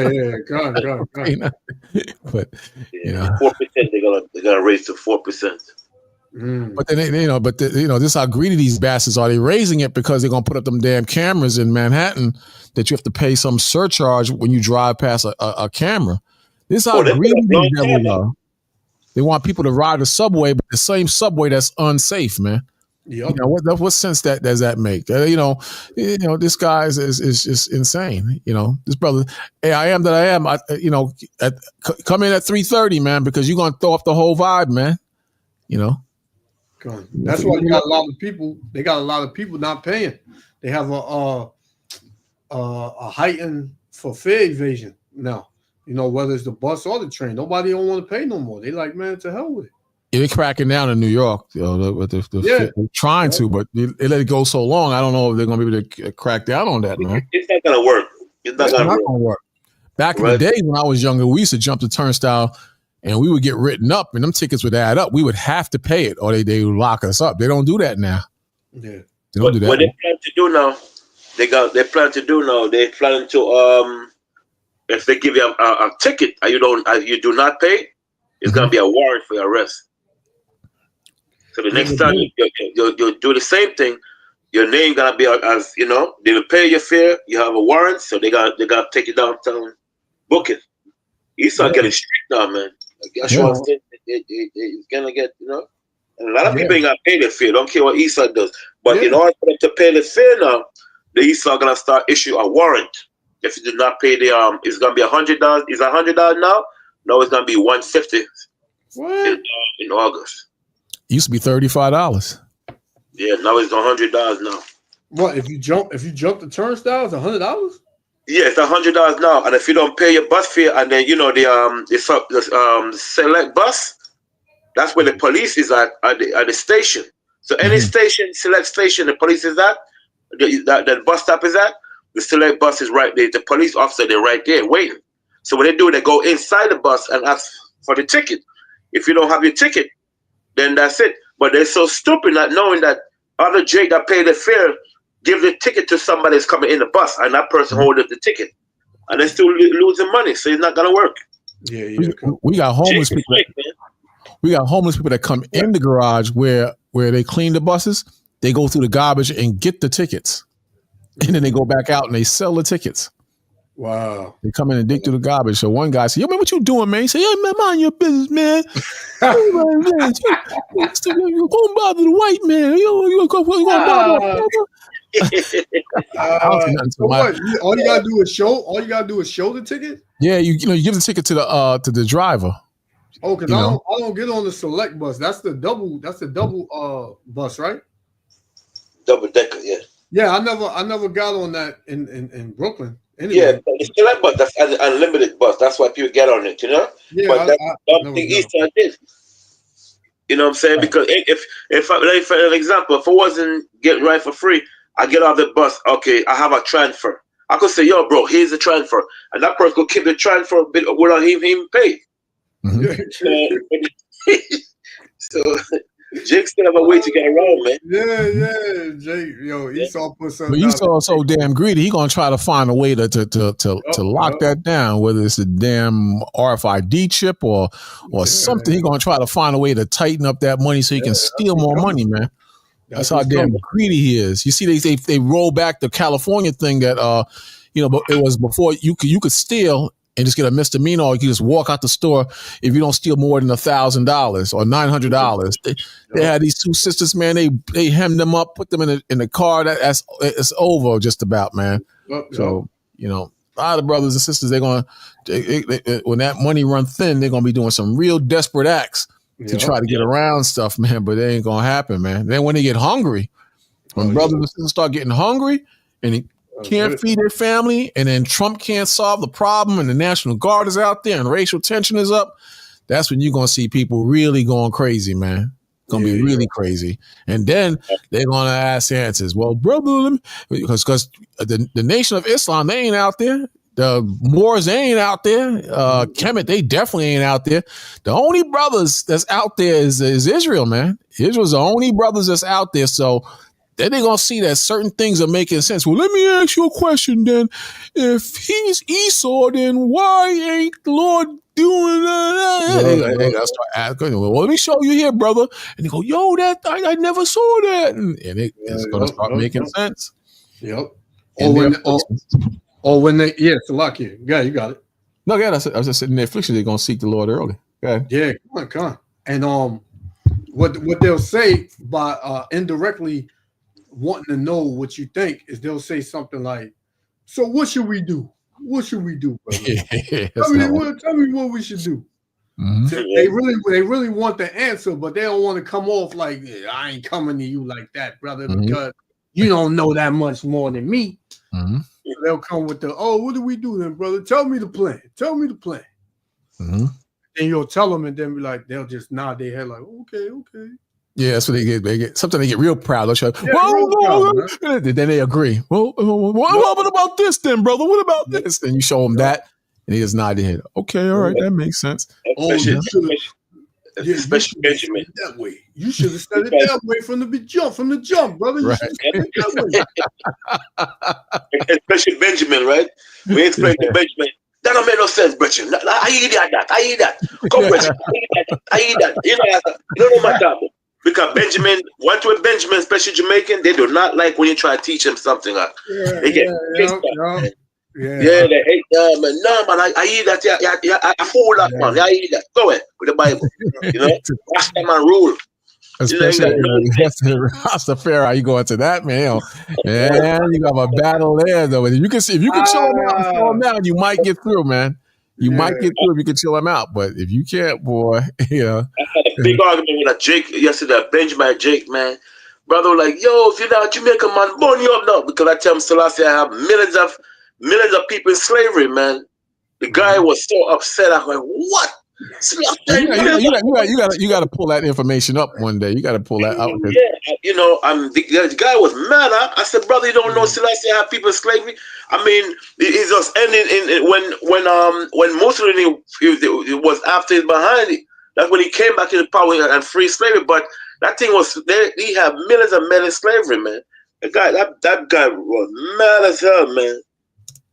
[SPEAKER 3] 4%. They're gonna raise to 4%.
[SPEAKER 1] But then this is how greedy these bastards are. They raising it because they're gonna put up them damn cameras in Manhattan that you have to pay some surcharge when you drive past a camera. This is how greedy these devils are. They want people to ride the subway, but the same subway that's unsafe, man.
[SPEAKER 2] Yep.
[SPEAKER 1] What sense does that make? This guy is just insane. This brother, hey, I am that I am. Come in at 3:30, man, because you're gonna throw off the whole vibe, man.
[SPEAKER 2] That's why you got a lot of people. They got a lot of people not paying. They have a heightened for fare evasion now. Whether it's the bus or the train, nobody don't want to pay no more. They like, man, to hell with it.
[SPEAKER 1] Yeah, they're cracking down in New York. They're trying to, but they let it go so long. I don't know if they're going to be able to crack down on that, man.
[SPEAKER 3] It's not going to work. It's not going to work.
[SPEAKER 1] Back in the day when I was younger, we used to jump the turnstile and we would get written up, and them tickets would add up. We would have to pay it, or they would lock us up. They don't do that now.
[SPEAKER 2] Yeah,
[SPEAKER 1] they don't do that.
[SPEAKER 3] What they plan to do now? They plan to if they give you a ticket and you do not pay, it's gonna be a warrant for your arrest. So the next time you do the same thing, your name gonna be as they will pay your fare. You have a warrant, so they got to take you downtown, book it. Esau getting strict now, man. It's gonna get and a lot of people ain't gonna pay their fare. Don't care what Esau does, but in order for them to pay the fare now, the Esau gonna start issue a warrant. If you do not pay it's gonna be $100. Is $100 now? No, it's gonna be $150 in August.
[SPEAKER 1] It used to be $35.
[SPEAKER 3] Yeah, now it's $100 now.
[SPEAKER 2] What if you jump the turnstiles? $100?
[SPEAKER 3] Yeah, it's $100 now, and if you don't pay your bus fare, and then the select bus, that's where the police is at the station. So any select station, the police is at, that bus stop is at. The select bus is right there. The police officer, they're right there waiting. So what they do, they go inside the bus and ask for the ticket. If you don't have your ticket, then that's it. But they're so stupid not knowing that other Jake that paid the fare give the ticket to somebody that's coming in the bus, and that person holding the ticket, and they're still losing money. So it's not gonna work.
[SPEAKER 2] Yeah.
[SPEAKER 1] We got homeless
[SPEAKER 3] Jake
[SPEAKER 1] people.
[SPEAKER 3] is fake, man.
[SPEAKER 1] We got homeless people that come in the garage where they clean the buses. They go through the garbage and get the tickets, and then they go back out and they sell the tickets.
[SPEAKER 2] Wow.
[SPEAKER 1] They come in and dig through the garbage. So one guy said, "Yo, man, what you doing, man?" He said, "Yeah, man, mind your business, man. You gonna bother the white man? You gonna bother?"
[SPEAKER 2] So what? All you gotta do is show the ticket.
[SPEAKER 1] Yeah, you give the ticket to the driver.
[SPEAKER 2] Oh, because I don't get on the select bus. That's the double bus, right?
[SPEAKER 3] Double decker, yeah.
[SPEAKER 2] Yeah, I never got on that in Brooklyn. Anyway.
[SPEAKER 3] Yeah, but it's still like bus. That's an unlimited bus. That's why people get on it, you know.
[SPEAKER 2] Yeah,
[SPEAKER 3] but that's something Eastern did. You know what I'm saying? Because if for an example, if I wasn't getting right for free, I get off the bus. Okay, I have a transfer. I could say, "Yo, bro, here's the transfer," and that person could keep the transfer without him even pay.
[SPEAKER 1] Mm-hmm.
[SPEAKER 3] So Jake still have a way to get around, man.
[SPEAKER 2] Yeah, Jake. Yo, Esau put something.
[SPEAKER 1] But Esau so damn greedy. He gonna try to find a way to lock that down. Whether it's a damn RFID chip or something, he gonna try to find a way to tighten up that money so he can steal more money, man. That's how damn greedy he is. You see, they roll back the California thing that but it was before you could steal and just get a misdemeanor, or you can just walk out the store if you don't steal more than $1,000 or $900. They had these two sisters, man. They hemmed them up, put them in the car. It's over just about, man. So a lot of brothers and sisters, they're gonna when that money run thin, they're gonna be doing some real desperate acts to try to get around stuff, man. But it ain't gonna happen, man. Then when they get hungry, when brothers and sisters start getting hungry and they can't feed their family, and then Trump can't solve the problem, and the National Guard is out there, and racial tension is up, that's when you're going to see people really going crazy, man. Going to be really crazy. And then they're going to ask answers. Well, brother, because the Nation of Islam, they ain't out there. The Moors, they ain't out there. Kemet, they definitely ain't out there. The only brothers that's out there is Israel, man. Israel's the only brothers that's out there. So then they're going to see that certain things are making sense. Well, let me ask you a question then. If he's Esau, then why ain't the Lord doing that? They got to start asking. Well, let me show you here, brother. And they go, yo, that I never saw that. And it's going to start making sense.
[SPEAKER 2] Yep. When they, it's a lot here. Yeah, you got it.
[SPEAKER 1] No, I was just sitting in their affliction. They're going to seek the Lord early. Okay.
[SPEAKER 2] Yeah, come on. And what they'll say by indirectly wanting to know what you think is they'll say something like, "So what should we do? What should we do, brother? Tell me what we should do." Mm-hmm. So they really want the answer, but they don't want to come off like, "I ain't coming to you like that, brother, because you don't know that much more than me." Mm-hmm. So they'll come with what do we do then, brother? Tell me the plan. Tell me the plan. Mm-hmm. And you'll tell them, and then be like, they'll just nod their head like, okay.
[SPEAKER 1] Yeah, that's what they get. Sometimes they get real proud. They'll show, then they agree. Well, what about this then, brother? What about this? Then you show them that, and he just nod their head. Okay, all right, that makes sense.
[SPEAKER 3] Especially Benjamin.
[SPEAKER 2] That way. You should have said it that way from the jump, brother. You should have said it that way.
[SPEAKER 3] Especially Benjamin, right? We explained to Benjamin. That don't make no sense, Benjamin. I hear that. Come, Benjamin. I hear that. You don't know my time. Because Benjamin, with Benjamin, especially Jamaican, they do not like when you try to teach them something. They get pissed off. Yeah, they hate man. No, man, I hear that. Yeah, I fool that, man. I hear that. Go ahead with the Bible. Watch that man rule.
[SPEAKER 1] Especially Rastafari, you go into that, man. Yeah, you have a battle there, though. If you can chill him out, you might get through, man. You might get through if you can chill him out, but if you can't, boy, I had
[SPEAKER 3] a big argument with a Jake yesterday. Benjamin Jake, man, brother, like, yo, if you're not Jamaican, man, burn you up now. Because I tell him, Selassie, I have millions of people in slavery, man. The guy was so upset. I'm like, what?
[SPEAKER 1] You got to pull that information up one day. You got to pull that out.
[SPEAKER 3] Yeah, the guy was mad. I said, brother, you don't know Selassie have people in slavery. I mean, it's just ending in when Mussolini was after his behind it. That's when he came back to the power and free slavery. But That thing was, he had millions of men in slavery, man. That guy was mad as hell, man.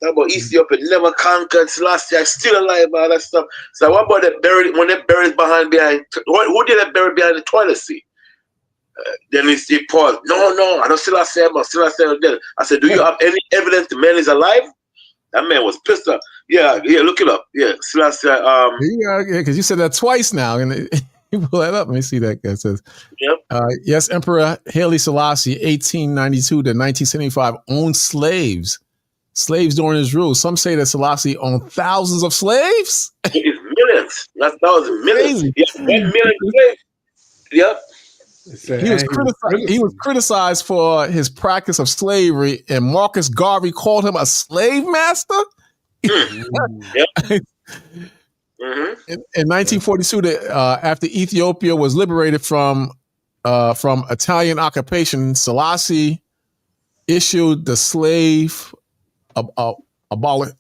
[SPEAKER 3] That about Ethiopia never conquered, Selassie still alive, all that stuff. So what about when they buried behind, who did they bury behind the toilet seat? Then he paused. No, I don't Selassie, but Selassie dead. I said, do you have any evidence the man is alive? That man was pissed off. Yeah, look it up. Yeah, Selassie.
[SPEAKER 1] Yeah, because you said that twice now, and you pull that up. Let me see that guy says.
[SPEAKER 3] Yep.
[SPEAKER 1] Yes, Emperor Haile Selassie, 1892 to 1975, owned slaves during his rule. Some say that Selassie owned thousands of slaves.
[SPEAKER 3] It's millions. That's thousands, millions. Yeah, 1 million slaves. Yep.
[SPEAKER 1] He was criticized for his practice of slavery, and Marcus Garvey called him a slave master.
[SPEAKER 3] Yep.
[SPEAKER 1] In 1942, after Ethiopia was liberated from Italian occupation, Selassie issued the slave abolition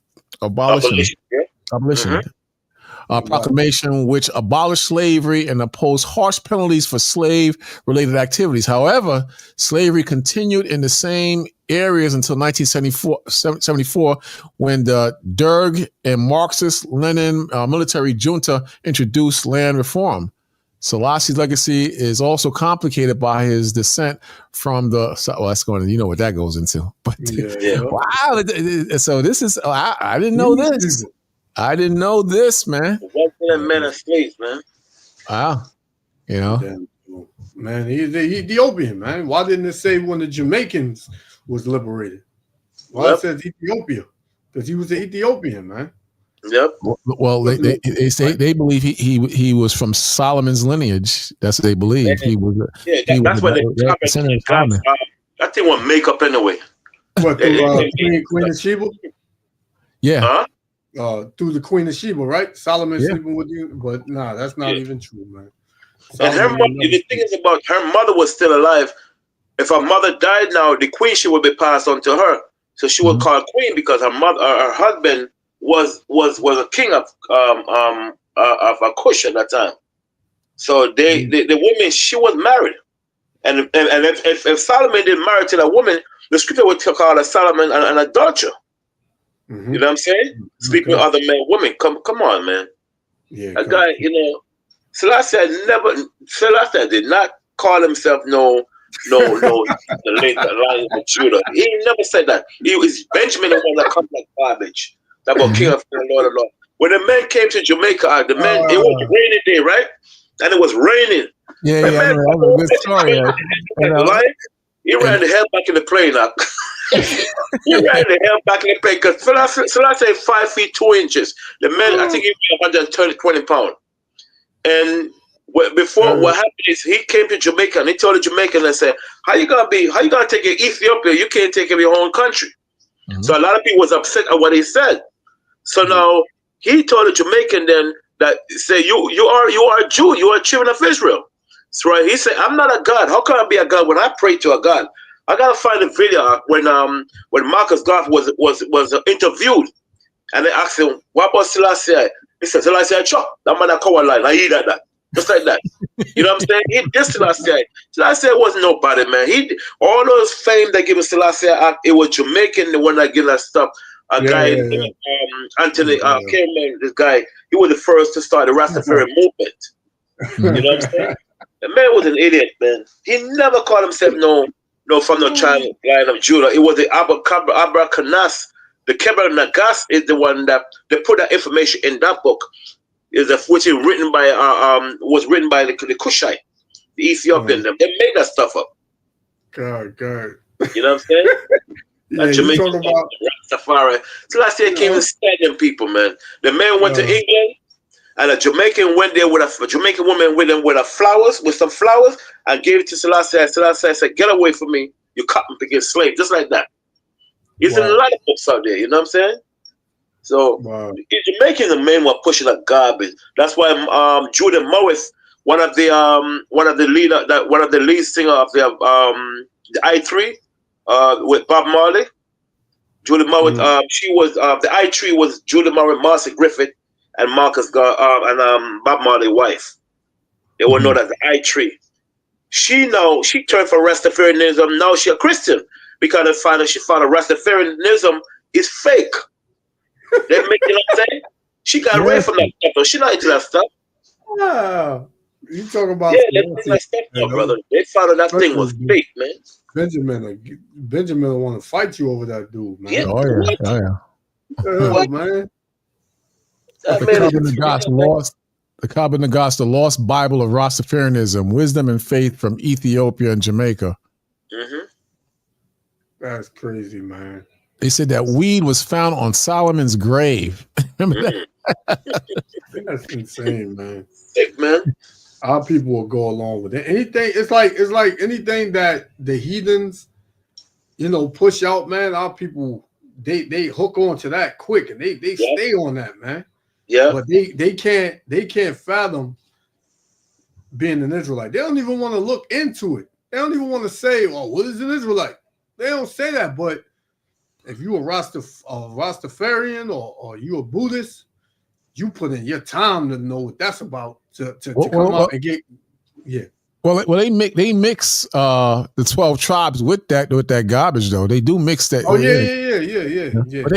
[SPEAKER 1] proclamation, which abolished slavery and imposed harsh penalties for slave-related activities. However, slavery continued in the same areas until 1974, when the Derg and Marxist-Lenin military junta introduced land reform. Selassie's legacy is also complicated by his descent from that's going to, you know what that goes into. But wow, so this is, I didn't know this. I didn't know this, man.
[SPEAKER 3] 1 million men in slaves, man.
[SPEAKER 1] Wow. You know?
[SPEAKER 2] Man, he's Ethiopian, man. Why didn't it say when the Jamaicans was liberated? Why it says Ethiopia? Because he was an Ethiopian, man.
[SPEAKER 3] Yep.
[SPEAKER 1] Well, they say they believe he was from Solomon's lineage. That's what they believe. He was.
[SPEAKER 3] That's what that thing was makeup anyway.
[SPEAKER 2] What, Queen of Sheba?
[SPEAKER 1] Yeah.
[SPEAKER 3] Huh?
[SPEAKER 2] Through the Queen of Sheba, right? Solomon sleeping with you, but nah, that's not even true, man.
[SPEAKER 3] And her mother, the thing is about her mother was still alive. If her mother died now, the queenship would be passed on to her. So she was called queen because her husband was a king of Kush at that time. So the woman, she was married, and if Solomon didn't marry to that woman, the scripture would call her Solomon an adulterer. You know what I'm saying? Speaking of other men, women, come on, man.
[SPEAKER 2] Yeah,
[SPEAKER 3] a guy, Selassie did not call himself the late Lion of Judah. He never said that. He was Benjamin, the one that comes like garbage. That about King of the Lord of Lord. When the men came to Jamaica, it was a rainy day, right? And it was raining.
[SPEAKER 1] Yeah, that was a good story.
[SPEAKER 3] He ran the hell back in the plane up. He ran the hell back in the plane because Selassie is 5 feet 2 inches. The man, I think he weighed 120 pounds. And what happened is he came to Jamaica and he told the Jamaican and said, how you gonna take Ethiopia? You can't take your own country. So a lot of people was upset at what he said. So now he told the Jamaican then that say you are a Jew, you are a children of Israel. So right, he said, I'm not a God. How can I be a God when I pray to a God? I gotta find a video when Marcus Garvey was interviewed, and they asked him, "What about Selassie?" He said, "Selassie, chop that man a coward line. I hear that, just like that." You know what I'm saying? He did Selassie. Selassie wasn't nobody, man. All those fame they give Selassie, it was Jamaican, the one that give that stuff. Anthony Kerman, this guy, he was the first to start the Rastafari movement. You know what I'm saying? The man was an idiot, man. He never called himself from the child line of Judah. It was the Abracanas. The Kebel Nagas is the one that they put that information in that book. Which is written by the Kushite, the Ethiopian. They made that stuff up.
[SPEAKER 2] God.
[SPEAKER 3] You know what I'm saying?
[SPEAKER 2] Yeah,
[SPEAKER 3] Jamaican about Rastafari. So last year came and standing people, man. The man went to England. And a Jamaican went there with a Jamaican woman with some flowers, and gave it to Selassie. Selassie said, "Get away from me, you cotton picking slave," just like that. It's in a lot of books out there. You know what I'm saying? So Jamaicans, the men were pushing like garbage. That's why Judah Morris, one of the lead singer of the I3 with Bob Marley. Judah Morris, she was the I3 was Judah Morris, Marcy Griffith, and Marcus and Bob Marley's wife. They were known as the I3. she turned for Rastafarianism. Now she a Christian because she found Rastafarianism is fake. They make, you know what I'm saying? She got away from that stuff. She not into that stuff.
[SPEAKER 2] Yeah. You talking about
[SPEAKER 3] they're into that stuff now, brother. They found that thing was fake, man.
[SPEAKER 2] Benjamin will want to fight you over that dude, man.
[SPEAKER 3] Yeah.
[SPEAKER 1] Oh yeah.
[SPEAKER 2] Man.
[SPEAKER 1] The Cabo Nagast, the lost Bible of Rastafarianism, wisdom and faith from Ethiopia and Jamaica.
[SPEAKER 3] Mm-hmm.
[SPEAKER 2] That's crazy, man.
[SPEAKER 1] They said that weed was found on Solomon's grave. Remember that?
[SPEAKER 2] That's insane, man.
[SPEAKER 3] Sick, man.
[SPEAKER 2] Our people will go along with it. Anything, it's like anything that the heathens, push out, man. Our people, they hook on to that quick, and they stay on that, man.
[SPEAKER 3] Yeah.
[SPEAKER 2] But they can't fathom being an Israelite. They don't even want to look into it. They don't even want to say, "Well, what is an Israelite?" They don't say that. But if you a Rastafarian or you a Buddhist, you put in your time to know what that's about to come out and get
[SPEAKER 1] Well, they mix the 12 tribes with that garbage though. They do mix that.
[SPEAKER 2] Oh yeah.
[SPEAKER 1] But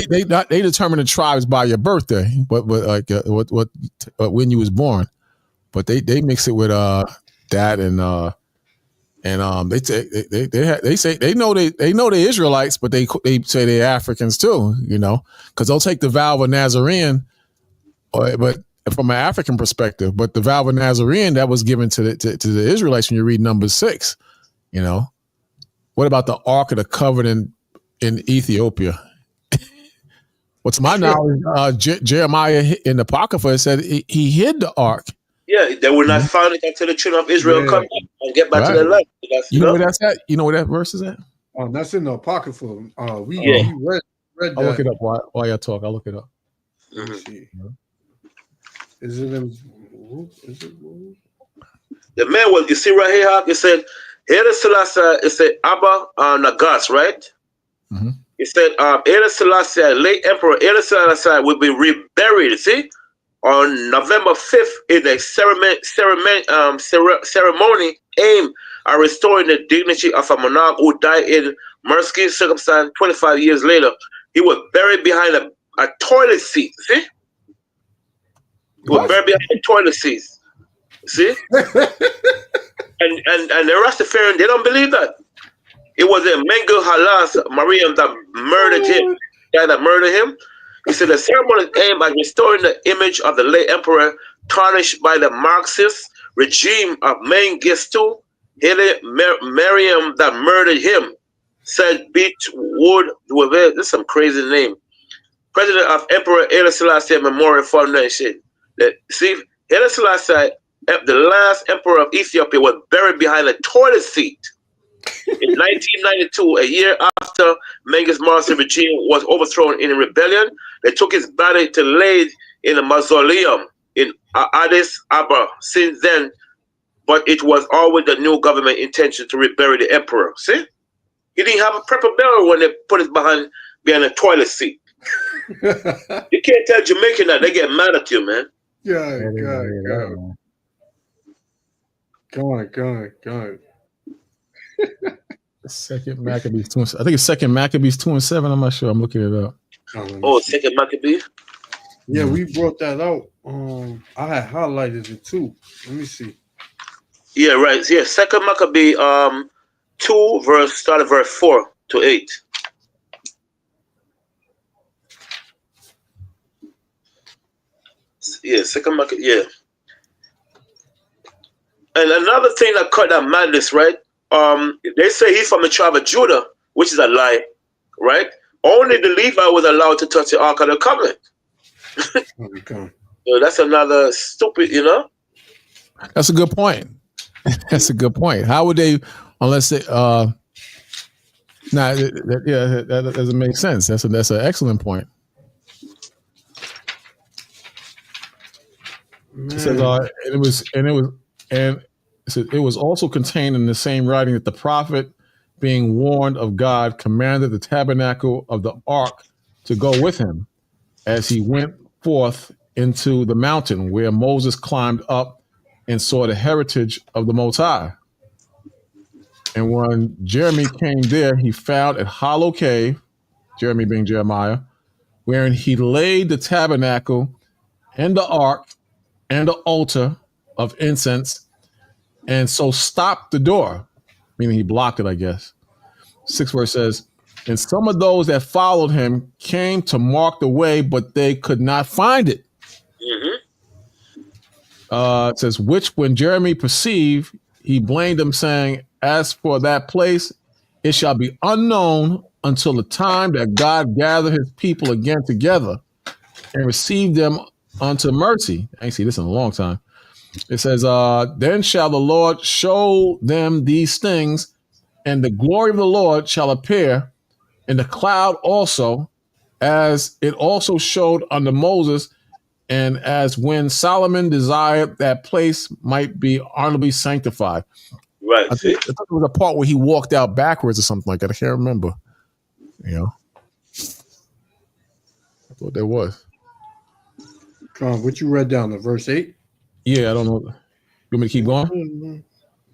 [SPEAKER 1] they determine the tribes by your birthday, but when you was born. But they mix it with that and they say they know they're Israelites, but they say they're Africans too, because they'll take the vow of Nazarene, but from an African perspective, but the vow of Nazarene that was given to the Israelites when you read Numbers 6, What about the Ark of the Covenant in Ethiopia? What's my knowledge? Jeremiah in the Apocrypha said he hid the Ark.
[SPEAKER 3] Yeah, they will not find it until the children of Israel come back and get back to their land.
[SPEAKER 1] You know where that's at? You know where that verse is at?
[SPEAKER 2] Oh, that's in the Apocrypha. We read that.
[SPEAKER 1] I'll look it up while y'all talk. I'll look it up.
[SPEAKER 3] Mm-hmm.
[SPEAKER 2] Is it in?
[SPEAKER 3] The man was, you see right here, it said, Haile Selassie, it said Abba Nagas, right?
[SPEAKER 1] Mm-hmm.
[SPEAKER 3] It said, Haile Selassie, late Emperor Haile Selassie will be reburied, see, on November 5th in a ceremony aimed at restoring the dignity of a monarch who died in mercy circumstance 25 years later. He was buried behind a toilet seat, see? He was buried behind a toilet seat. See? and the Rastafarian, they don't believe that. It was a Mengel Halas, Mariam, that murdered him. The guy that murdered him. He said the ceremony aimed at restoring the image of the late emperor tarnished by the Marxist regime of Mengistu. Haile Mariam that murdered him said Beechwood, this is some crazy name. President of Emperor Haile Selassie Memorial Foundation. See, Haile Selassie, the last emperor of Ethiopia, was buried behind a toilet seat in 1992, a year after Mengistu Marxist regime was overthrown in a rebellion. They took his body to lay in a mausoleum in Addis Ababa. Since then, but it was always the new government intention to rebury the emperor. See, he didn't have a proper burial when they put it behind a toilet seat. You can't tell Jamaican that, they get mad at you, man.
[SPEAKER 2] God.
[SPEAKER 1] Second Maccabees 2. I think it's Second Maccabees 2:7. I'm not sure. I'm looking it up.
[SPEAKER 3] Second Maccabees.
[SPEAKER 2] Yeah, we brought that out. I had highlighted it too. Let me see.
[SPEAKER 3] Yeah, right. Yeah, Second Maccabee 2 start at verse 4 to 8. Yeah, Second Maccabee. Yeah. And another thing that cut that madness, right? They say he's from the tribe of Judah, which is a lie, right? Only the Levi was allowed to touch the Ark of the Covenant. So that's another stupid,
[SPEAKER 1] That's a good point. That's a good point. How would they, unless they, that doesn't make sense. That's an excellent point. It says, it was also contained in the same writing that the prophet, being warned of God, commanded the tabernacle of the ark to go with him as he went forth into the mountain where Moses climbed up and saw the heritage of the Most High. And when Jeremy came there, he found a hollow cave, Jeremy being Jeremiah, wherein he laid the tabernacle and the ark and the altar of incense, and so stopped the door, meaning he blocked it, I guess. 6 verse says, and some of those that followed him came to mark the way, but they could not find it. It says, which when Jeremy perceived, he blamed them, saying, as for that place, it shall be unknown until the time that God gather his people again together and receive them unto mercy. I ain't seen this in a long time. It says, then shall the Lord show them these things, and the glory of the Lord shall appear in the cloud also, as it also showed unto Moses, and as when Solomon desired that place might be honorably sanctified.
[SPEAKER 3] Right.
[SPEAKER 1] I think it was a part where he walked out backwards or something like that. I can't remember. You know, I thought there was.
[SPEAKER 2] What you read down to verse 8?
[SPEAKER 1] Yeah, I don't know. You want me to keep going?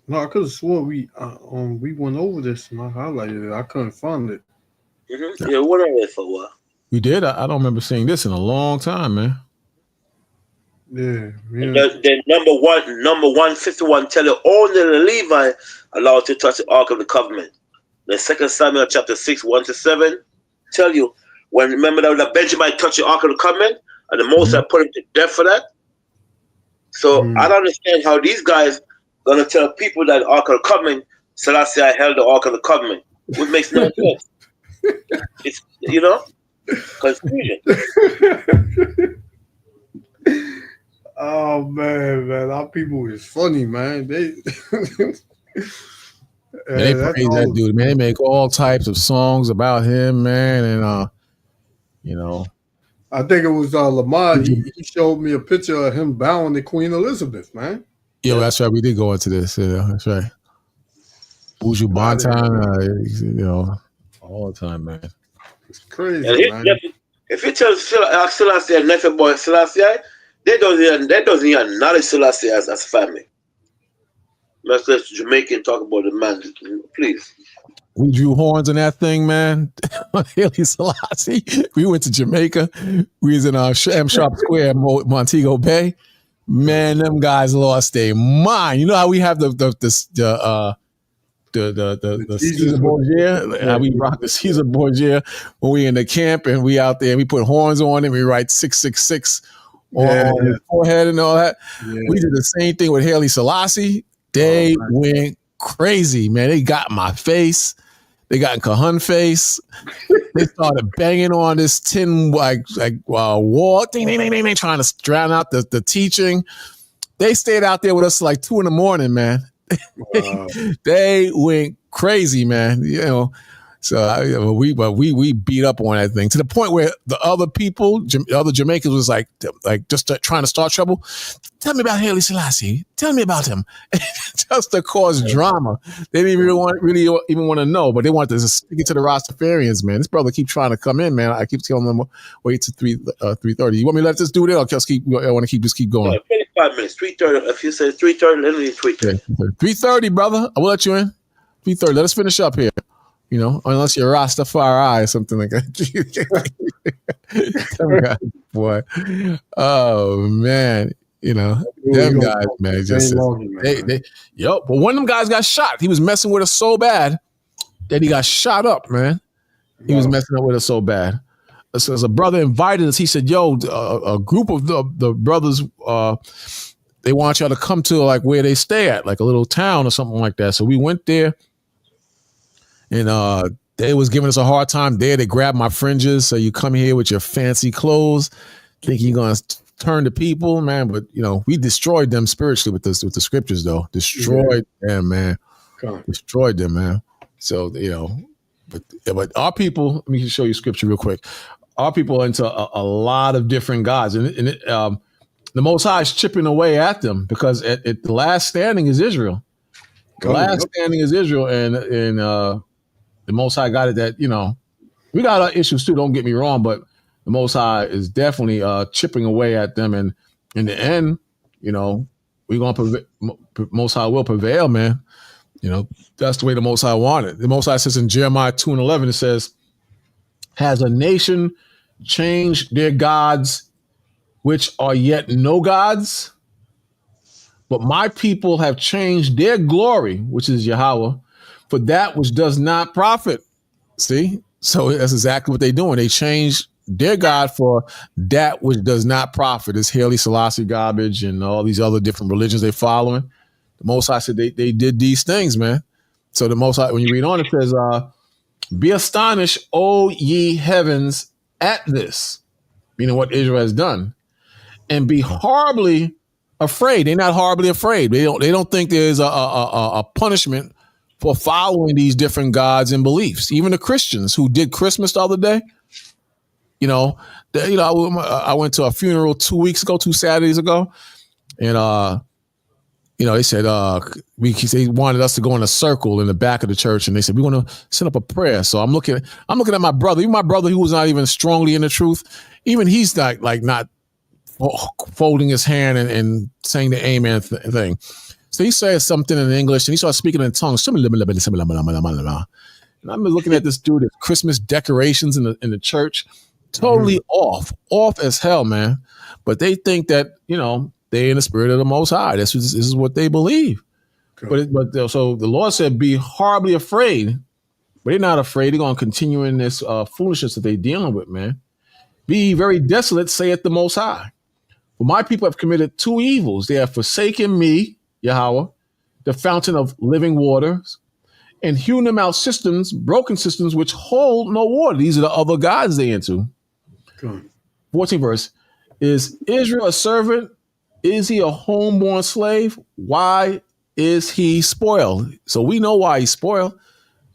[SPEAKER 2] No, I could have swore we went over this and I highlighted it. I couldn't find it.
[SPEAKER 3] Yeah, what are they for? What?
[SPEAKER 1] We did. I don't remember seeing this in a long time, man.
[SPEAKER 2] Yeah.
[SPEAKER 3] Then number 151 tell you only the Levi allowed to touch the Ark of the Covenant. The 2 Samuel chapter 6, 1-7 tell you when remember that Benjamin touched the Ark of the Covenant and the Most High put him to death for that. So I don't understand how these guys gonna tell people that the Ark of the Covenant, Selassie I held the Ark of the Covenant, which makes no sense. It's confusion.
[SPEAKER 2] Oh man, our people is funny, man. They
[SPEAKER 1] praise that dude, man. They make all types of songs about him, man, and
[SPEAKER 2] I think it was Lamar. He showed me a picture of him bowing to Queen Elizabeth, man.
[SPEAKER 1] Yeah, that's right. We did go into this. Yeah, that's right. Buju Banton, all the time, man.
[SPEAKER 2] It's crazy, man.
[SPEAKER 3] If you tell Selassie and nephew boy Selassie, they don't even acknowledge Selassie as a family. Let's let Jamaican talk about the man, please.
[SPEAKER 1] We drew horns on that thing, man. Haile Selassie. We went to Jamaica. We was in Sham Sharp Square, Montego Bay. Man, them guys lost their mind. You know how we have the Caesar Borgia? How we rock the Caesar Borgia when we in the camp and we out there. We put horns on and we write 666 on his forehead and all that. Yeah. We did the same thing with Haile Selassie. They went crazy, man. They got in my face. They got in Kahun face. They started banging on this tin wall, ding, ding, ding, ding, trying to drown out the teaching. They stayed out there with us like 2 a.m, man. Wow. They went crazy, man. So we beat up on that thing to the point where the other people, the other Jamaicans, was like just trying to start trouble. Tell me about Haile Selassie. Tell me about him, just to cause drama. They didn't really even want to know, but they wanted to speak it to the Rastafarians, man. This brother keep trying to come in, man. I keep telling them wait to 3:30. You want me to let this dude in, or just keep? I want to keep going.
[SPEAKER 3] 25 minutes. 3:30. If you say 3:30, let me 3:30.
[SPEAKER 1] 3:30, brother. I will let you in. 3:30. Let us finish up here. Unless you're Rastafari or something like that. Boy. Oh, man. Them guys, man. But one of them guys got shot. He was messing with us so bad that he got shot up, man. He was messing up with us so bad. So as a brother invited us, he said, yo, a group of the brothers, they want y'all to come to like where they stay at, like a little town or something like that. So we went there. And they was giving us a hard time there. They grabbed my fringes. So you come here with your fancy clothes, think you're going to turn the people, man. But, we destroyed them spiritually with the scriptures, though. Destroyed them, man. Destroyed them, man. So, but our people, let me show you scripture real quick. Our people are into a lot of different gods. And the Most High is chipping away at them because the last standing is Israel. The last standing is Israel. And the Most High got it that, we got our issues too, don't get me wrong, but the Most High is definitely chipping away at them. And in the end, we're going to Most High will prevail, man. You know, that's the way the Most High wanted. The Most High says in Jeremiah 2:11, it says, has a nation changed their gods, which are yet no gods? But my people have changed their glory, which is Yahweh, for that which does not profit. See? So that's exactly what they're doing. They changed their God for that which does not profit. It's Haile Selassie garbage and all these other different religions they're following. The Most High said they did these things, man. So the Most High, when you read on, it says, be astonished, O ye heavens, at this, meaning what Israel has done, and be horribly afraid. They're not horribly afraid. They don't think there's a punishment for following these different gods and beliefs. Even the Christians who did Christmas the other day, I went to a funeral 2 Saturdays ago, and they said they wanted us to go in a circle in the back of the church, and they said we want to set up a prayer. So I'm looking at my brother, even my brother who was not even strongly in the truth, even he's not folding his hand and saying the amen thing. So he says something in English, and he starts speaking in tongues. And I'm looking at this dude, Christmas decorations in the church, totally off as hell, man. But they think that they're in the spirit of the Most High. This is what they believe. Okay. So the Lord said, be horribly afraid, but they're not afraid. They're going to continue in this foolishness that they're dealing with, man. Be very desolate, saith the Most High. For my people have committed two evils. They have forsaken me, Yahweh, the fountain of living waters, and hewn them out broken systems which hold no water. These are the other gods they into. Okay. 14th verse. Is Israel a servant? Is he a homeborn slave? Why is he spoiled? So we know why he's spoiled,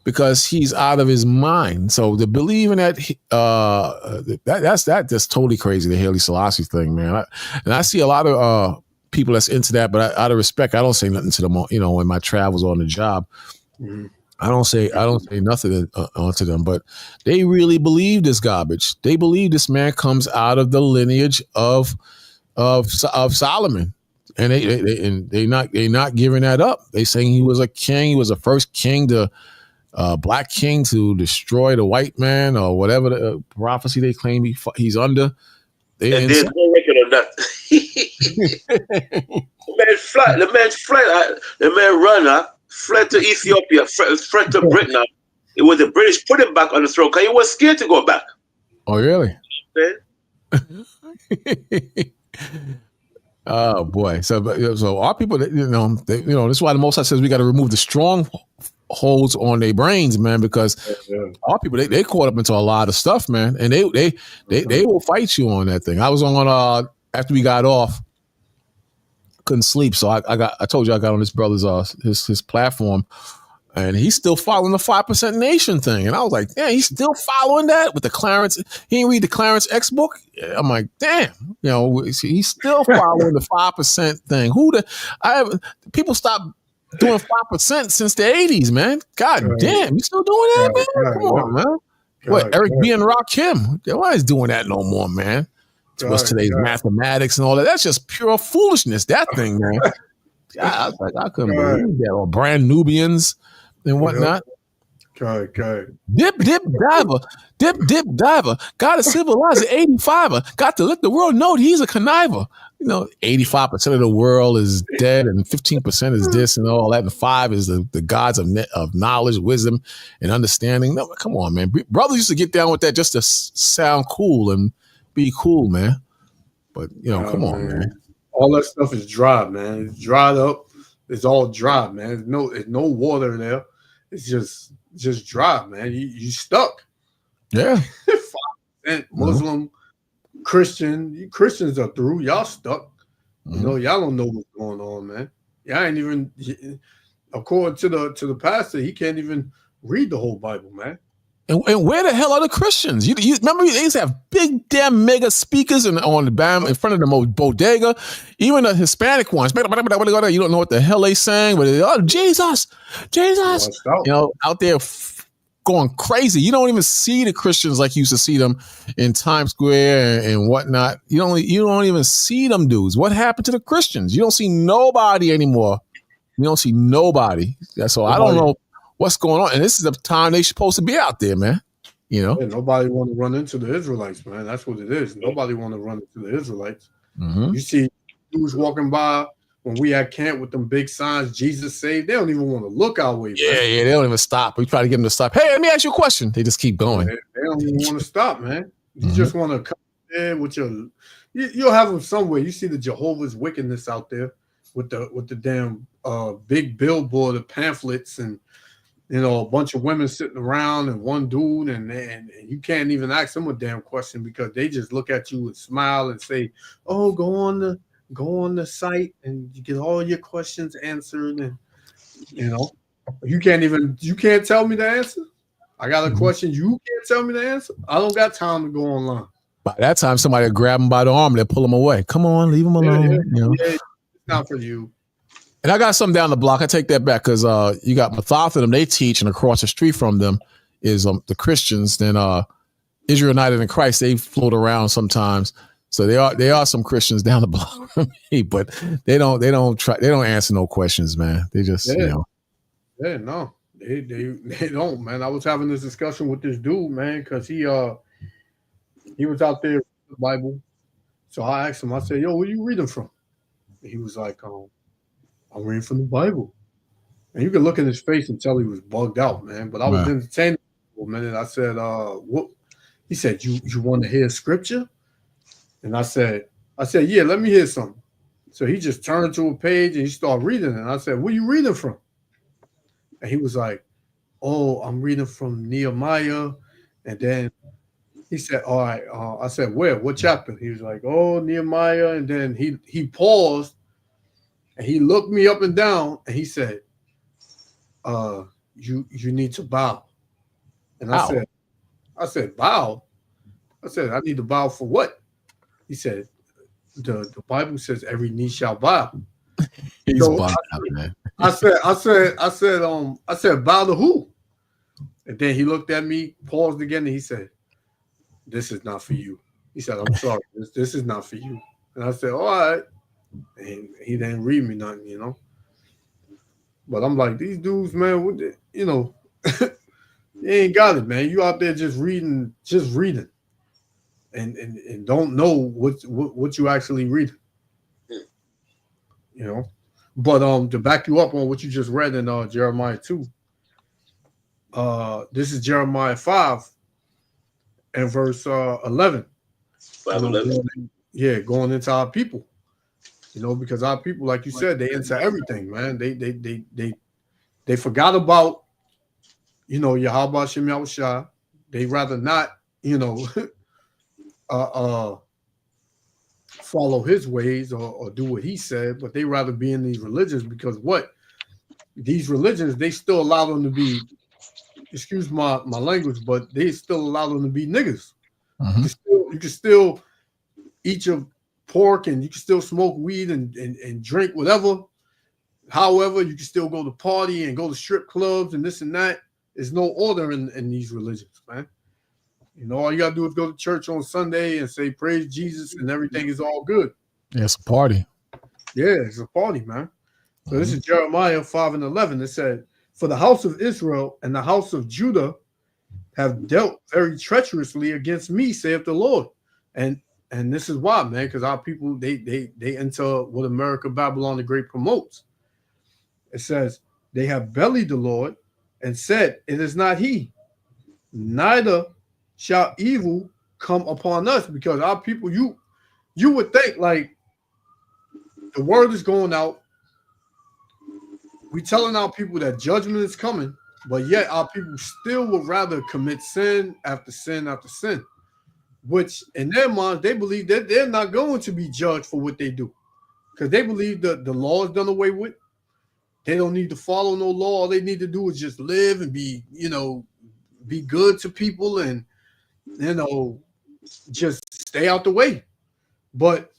[SPEAKER 1] because he's out of his mind. So the believing that's just totally crazy, the Haile Selassie thing, man. I see a lot of people that's into that, but out of respect, I don't say nothing to them. In my travels on the job, I don't say nothing onto them. But they really believe this garbage. They believe this man comes out of the lineage of Solomon, and they're not giving that up. They saying he was a king. He was the first king to. Black king to destroy the white man, or whatever the prophecy they claim he's under.
[SPEAKER 3] And there's no record of that. The man fled to Ethiopia, fled to Britain. It was the British put him back on the throne because he was scared to go back.
[SPEAKER 1] Oh, really? Oh boy! So our people, this is why the Most High says we got to remove the strong holds on their brains, man, because our people they caught up into a lot of stuff, man, and they will fight you on that thing. I was on after we got off, couldn't sleep, so I told you I got on this brother's his platform, and he's still following the 5% Nation thing, and I was like, yeah, he's still following that with the Clarence. He didn't read the Clarence X book. I'm like, damn, he's still following the 5% thing. People stopped doing 5% since the 80s, man. God damn, you still doing that, man? Come on, man. What, Eric B. and Rakim? Why is doing that no more, man? What's today's mathematics and all that? That's just pure foolishness, that thing, man. I was like, I couldn't believe that. Or brand Nubians and whatnot. Dip, diver. Got to civilize an 85er. Got to let the world know he's a conniver. 85% of the world is dead, and 15% is this and all that, and 5 is the gods of knowledge, wisdom, and understanding. No, come on, man. Brothers used to get down with that just to sound cool and be cool, man. But come on, man.
[SPEAKER 2] All that stuff is dry, man. It's dried up. It's all dry, man. There's no water there. It's just dry, man. You stuck.
[SPEAKER 1] Yeah.
[SPEAKER 2] 5% Muslim. Christians are through. Y'all stuck. Y'all don't know what's going on, man. Y'all ain't even, according to the pastor, he can't even read the whole Bible, man.
[SPEAKER 1] And where the hell are the Christians? You remember they used to have big damn mega speakers on the bam in front of the bodega, even the Hispanic ones. You don't know what the hell they sang, but Jesus, out there going crazy. You don't even see the Christians like you used to see them in Times Square and whatnot. You don't even see them dudes. What happened to the Christians? You don't see nobody anymore You don't see nobody. So I don't know what's going on. And this is the time they're supposed to be out there, man. You know?
[SPEAKER 2] Yeah, nobody want to run into the Israelites, man. That's what it is. Nobody want to run into the Israelites.
[SPEAKER 1] Mm-hmm.
[SPEAKER 2] You see dudes walking by when we at camp with them big signs, Jesus saved. They don't even want to look our way,
[SPEAKER 1] Yeah,
[SPEAKER 2] man.
[SPEAKER 1] they don't even stop. We try to get them to stop. Hey, let me ask you a question. They just keep going.
[SPEAKER 2] They don't even want to stop, man. You just want to come there with your. You'll have them somewhere. You see the Jehovah's wickedness out there with the damn big billboard of pamphlets and a bunch of women sitting around and one dude and you can't even ask them a damn question because they just look at you and smile and say, "Oh, go on the site and you get all your questions answered." And you can't tell me the answer. I got a question. You can't tell me the answer. I don't got time to go online.
[SPEAKER 1] By that time, somebody will grab them by the arm and they'll pull them away. Come on, leave them alone.
[SPEAKER 2] Yeah, it's not for you.
[SPEAKER 1] And I got something down the block. I take that back because you got Mathath and them. They teach, and across the street from them is the Christians. Then Israel United in Christ, they float around sometimes. So they are some Christians down the block from me, but they don't answer no questions, man. They just
[SPEAKER 2] Yeah, no, they don't, man. I was having this discussion with this dude, man, because he was out there with the Bible. So I asked him, I said, "Yo, where you reading from?" And he was like, "I'm reading from the Bible." And you could look in his face and tell he was bugged out, man. But I was entertaining for a minute. I said, what? He said, you want to hear scripture? And I said, yeah, let me hear something. So he just turned to a page and he started reading it. And I said, "What are you reading from?" And he was like, "Oh, I'm reading from Nehemiah." And then he said, "All right." I said, "Where? What chapter?" He was like, "Oh, Nehemiah." And then he paused and he looked me up and down and he said, you need to bow." And I said, "Bow?" I said, "I need to bow for what?" He said, the Bible says every knee shall bow.
[SPEAKER 1] He's bugged out, man.
[SPEAKER 2] I said, "Bow to who?" And then he looked at me, paused again, and he said, "This is not for you." He said, "I'm sorry, this is not for you." And I said, "All right." And he didn't read me nothing, But I'm like, these dudes, man, you ain't got it, man. You out there just reading, and don't know what you actually read. But to back you up on what you just read in Jeremiah 2, this is Jeremiah 5 and verse 11.
[SPEAKER 3] 5:11.
[SPEAKER 2] Going into our people. Because our people, like you said, they into everything, man. They forgot about, Yahweh Shem Yahushua. They rather not, follow his ways or do what he said, but they rather be in these religions because these religions, they still allow them to be, excuse my language, but they still allow them to be niggas. You can still eat your pork and you can still smoke weed and drink whatever. However, you can still go to party and go to strip clubs and this and that. There's no order in these religions, man. All you gotta do is go to church on Sunday and say praise Jesus and everything is all good.
[SPEAKER 1] Yeah, it's a party.
[SPEAKER 2] Yeah, it's a party, man. So this is Jeremiah 5 and 11. It said, "For the house of Israel and the house of Judah have dealt very treacherously against me, saith the Lord." And this is why, man, because our people, they enter what America Babylon the Great promotes. It says, "They have bellied the Lord and said, it is not he, neither shall evil come upon us." Because our people, you would think like the word is going out. We telling our people that judgment is coming, but yet our people still would rather commit sin after sin after sin. Which in their minds, they believe that they're not going to be judged for what they do. Because they believe that the law is done away with. They don't need to follow no law. All they need to do is just live and be good to people and, just stay out the way. But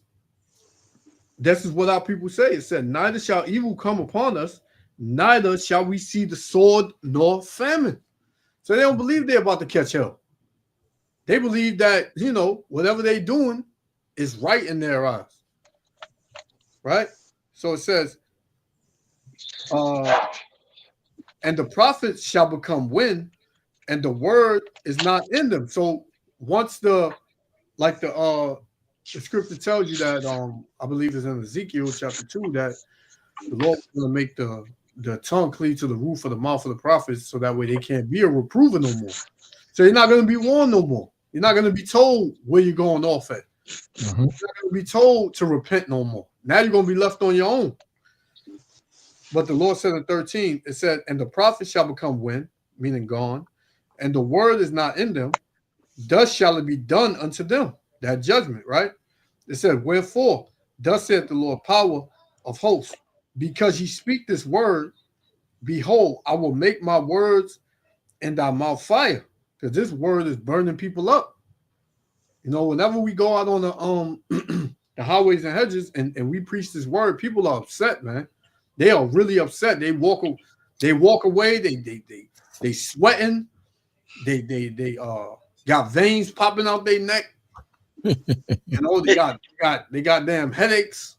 [SPEAKER 2] this is what our people say. It said, "Neither shall evil come upon us, neither shall we see the sword nor famine." So they don't believe they're about to catch hell. They believe that, whatever they're doing is right in their eyes. Right? So it says, And the prophets shall become wind, and the word is not in them. So once the scripture tells you that I believe it's in Ezekiel chapter 2 that the Lord is going to make the tongue cleave to the roof of the mouth of the prophets, so that way they can't be a reprover no more. So you're not going to be warned no more. You're not going to be told where you're going off at. You're not going to be told to repent no more. Now you're going to be left on your own. But the Lord said in 13, it said, and the prophet shall become wind, meaning gone, and the word is not in them. Thus shall it be done unto them, that judgment, right? It said, wherefore, thus saith the Lord, power of hosts, because ye speak this word, behold, I will make my words in thy mouth fire, because this word is burning people up. You know, whenever we go out on the the highways and hedges and we preach this word, people are upset, man. They are really upset. They walk away. They sweating. They got veins popping out their neck. You know, they got damn headaches.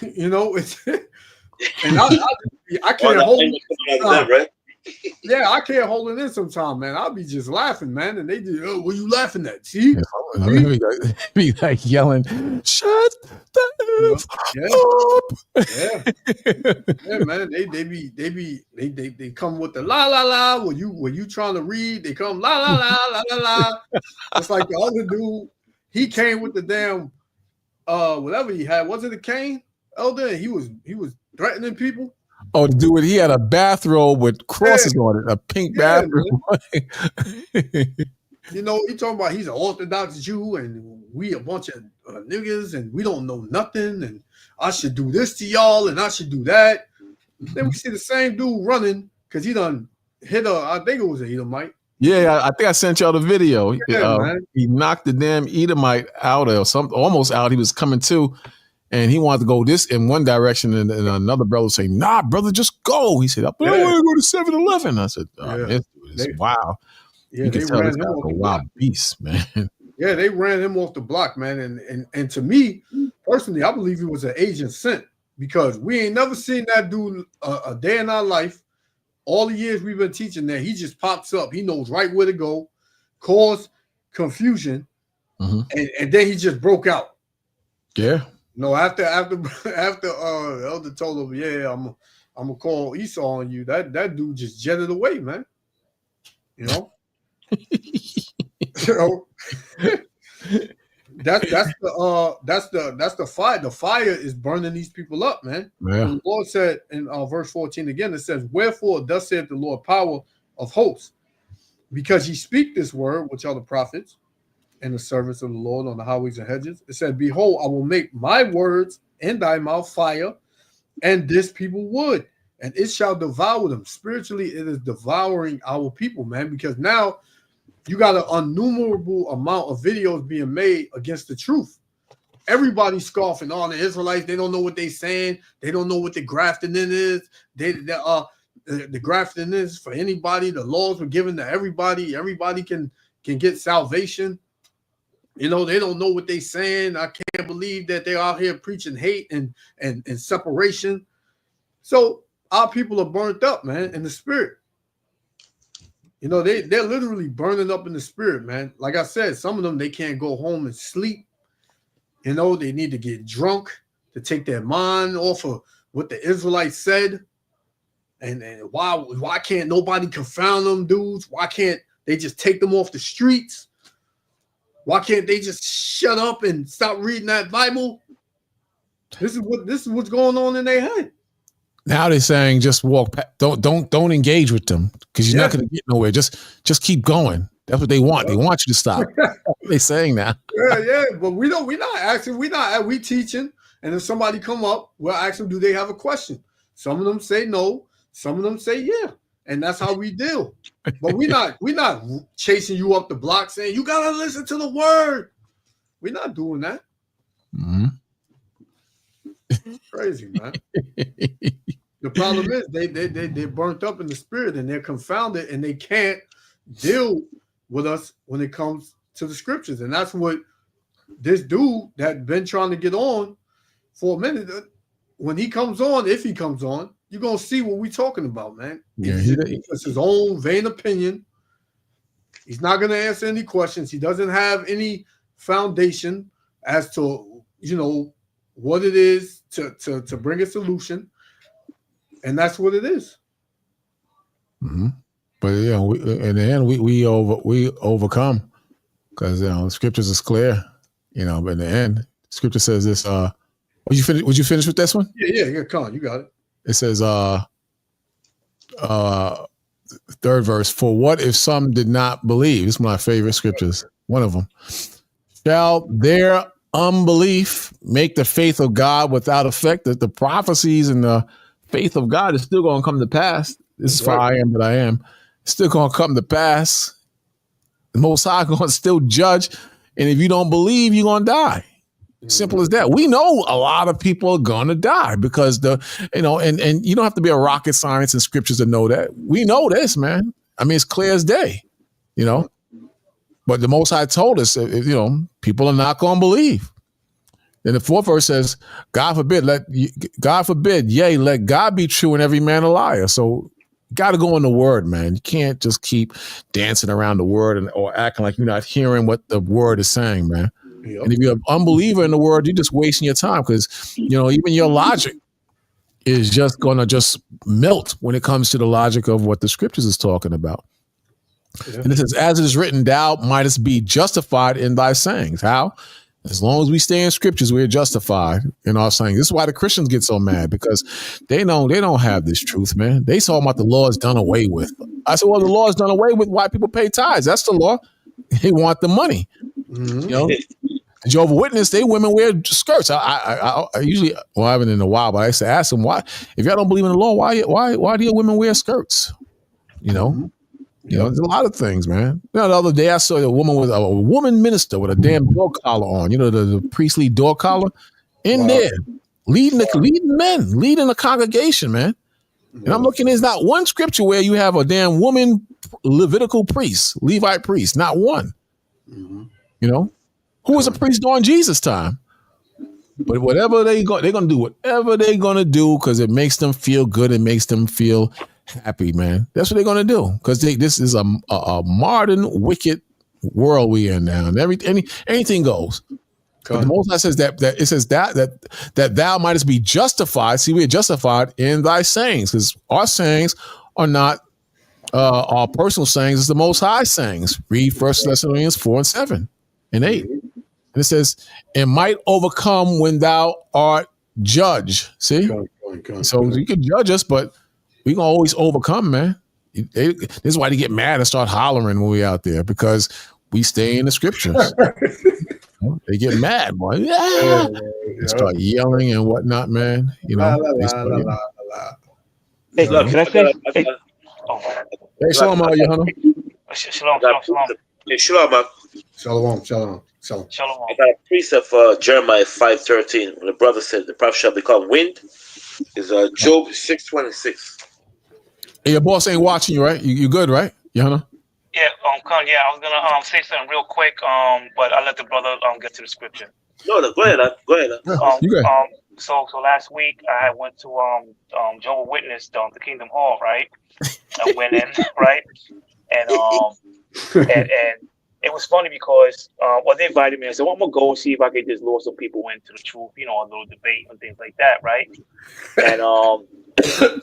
[SPEAKER 2] You know, it's and I can't hold it. Right? Yeah, I can't hold it in sometimes, man. I'll be just laughing, man. And they just, oh, what are you laughing at? See?
[SPEAKER 1] Be like yelling, shut the
[SPEAKER 2] up. Yeah, man. They come with the la la la. When you trying to read, they come la la la la la la. It's like the other dude, he came with the damn whatever he had. Was it a cane, Elder? He was threatening people.
[SPEAKER 1] Oh, the dude, he had a bathrobe with crosses on it, a pink bathrobe.
[SPEAKER 2] You know, he talking about he's an Orthodox Jew and we a bunch of niggas and we don't know nothing and I should do this to y'all and I should do that. Then we see the same dude running because he done hit I think it was an Edomite.
[SPEAKER 1] Yeah, I think I sent y'all the video.
[SPEAKER 2] Yeah,
[SPEAKER 1] he knocked the damn Edomite out or something, almost out. He was coming to. And he wanted to go this in one direction, and another brother was saying, nah, brother, just go. He said, I want to go to 7-Eleven. I said, this dude is wild.
[SPEAKER 2] Yeah,
[SPEAKER 1] you can tell this guy's a wild beast, man.
[SPEAKER 2] Yeah, they ran him off the block, man. And to me, personally, I believe he was an agent sent because we ain't never seen that dude a day in our life. All the years we've been teaching that, he just pops up. He knows right where to go, cause confusion, and then he just broke out.
[SPEAKER 1] Yeah.
[SPEAKER 2] No, after Elder told him, yeah, I'm gonna call Esau on you. That dude just jetted away, man. You know, that's the fire. The fire is burning these people up, man.
[SPEAKER 1] Yeah.
[SPEAKER 2] The Lord said in verse 14 again, it says, "Wherefore thus saith the Lord, power of hosts, because ye speak this word, which are the prophets." And the servants of the Lord on the highways and hedges. It said, behold, I will make my words in thy mouth fire, and this people wood, and it shall devour them. Spiritually, it is devouring our people, man, because now you got an innumerable amount of videos being made against the truth. Everybody's scoffing on the Israelites. They don't know what they're saying. They don't know what the grafting in is. The grafting is for anybody. The laws were given to everybody. Everybody can get salvation. You know, they don't know what they're saying. I can't believe that they're out here preaching hate and separation. So our people are burnt up, man, in the spirit. You know, they're literally burning up in the spirit, man. Like I said, some of them, they can't go home and sleep. You know, they need to get drunk to take their mind off of what the Israelites said. And why can't nobody confound them dudes? Why can't they just take them off the streets? Why can't they just shut up and stop reading that Bible? This is what's going on in their head.
[SPEAKER 1] Now they're saying just walk past, don't engage with them because you're not going to get nowhere. Just keep going. That's what they want. They want you to stop. They're saying that.
[SPEAKER 2] Yeah, but we're not asking. We teaching, and if somebody come up, we'll ask them, do they have a question? Some of them say no. Some of them say yeah. And that's how we deal. But we're not chasing you up the block saying you gotta listen to the word. We're not doing that.
[SPEAKER 1] Mm-hmm.
[SPEAKER 2] It's crazy, man. The problem is they're burnt up in the spirit and they're confounded and they can't deal with us when it comes to the scriptures. And that's what this dude that been trying to get on for a minute, when he comes on, if he comes on, you're gonna see what we're talking about, man.
[SPEAKER 1] Yeah,
[SPEAKER 2] It's his own vain opinion. He's not gonna answer any questions. He doesn't have any foundation as to what it is to bring a solution, and that's what it is.
[SPEAKER 1] Mm-hmm. But in the end, we overcome because the scriptures is clear. But in the end, scripture says this. Would you finish with this one?
[SPEAKER 2] Yeah. Come on, you got it.
[SPEAKER 1] It says, third verse. For what if some did not believe? This is my favorite scriptures. One of them. Shall their unbelief make the faith of God without effect? That the prophecies and the faith of God is still going to come to pass. This is for I am that I am. It's still going to come to pass. The Most High going to still judge. And if you don't believe, you're going to die. Simple as that. We know a lot of people are going to die because and you don't have to be a rocket science and scriptures to know that. We know this, man. I mean, it's clear as day, But the Most High told us, people are not going to believe. Then the fourth verse says, God forbid, yea, let God be true and every man a liar. So you got to go in the word, man. You can't just keep dancing around the word or acting like you're not hearing what the word is saying, man. Yep. And if you're an unbeliever in the word, you're just wasting your time because, even your logic is just going to just melt when it comes to the logic of what the scriptures is talking about. Yeah. And it says, as it is written, thou mightest be justified in thy sayings. How? As long as we stay in scriptures, we're justified in our sayings. This is why the Christians get so mad because they don't have this truth, man. They talking about the law is done away with. I said, well, the law is done away with. Why people pay tithes? That's the law. They want the money. Mm-hmm. Jehovah's Witness, women wear skirts. I usually, I haven't in a while, but I used to ask them why. If y'all don't believe in the law, why do your women wear skirts? Mm-hmm. There's a lot of things, man. The other day I saw a woman minister with a damn dog collar on. The priestly dog collar in there, leading the congregation, man. And I'm looking, there's not one scripture where you have a damn woman Levitical priest, Levite priest, not one. Mm-hmm. Who was a priest during Jesus' time? But whatever they're going to do whatever they're going to do because it makes them feel good. It makes them feel happy, man. That's what they're going to do because this is a modern, wicked world we in now. And anything goes. But the Most High says that it says that thou mightest be justified. See, we are justified in thy sayings because our sayings are not our personal sayings. It's the Most High sayings. Read 1 Thessalonians 4 and 7 and 8. And it says, and might overcome when thou art judged. See? So you can judge us, but we going to always overcome, man. This is why they get mad and start hollering when we out there because we stay in the scriptures. They get mad, boy. Yeah. They start yelling and whatnot, man.
[SPEAKER 5] Hey, can I say?
[SPEAKER 1] Hey, shalom, Yohana.
[SPEAKER 6] Shalom.
[SPEAKER 3] Hey, shalom.
[SPEAKER 2] Shalom.
[SPEAKER 3] I got a precept for Jeremiah 5:13. When the brother said the prophet shall become wind, is Job 6:26.
[SPEAKER 1] Hey, your boss ain't watching you, right? You good, right, Yohana?
[SPEAKER 6] Yeah, I was gonna say something real quick, but I'll let the brother get to the scripture.
[SPEAKER 3] No, go ahead.
[SPEAKER 6] So last week I went to Jehovah's Witness, the Kingdom Hall, right? I went in, right, and it was funny because they invited me. I said, well, I'm gonna go and see if I can just lure some people into the truth, a little debate and things like that, right? And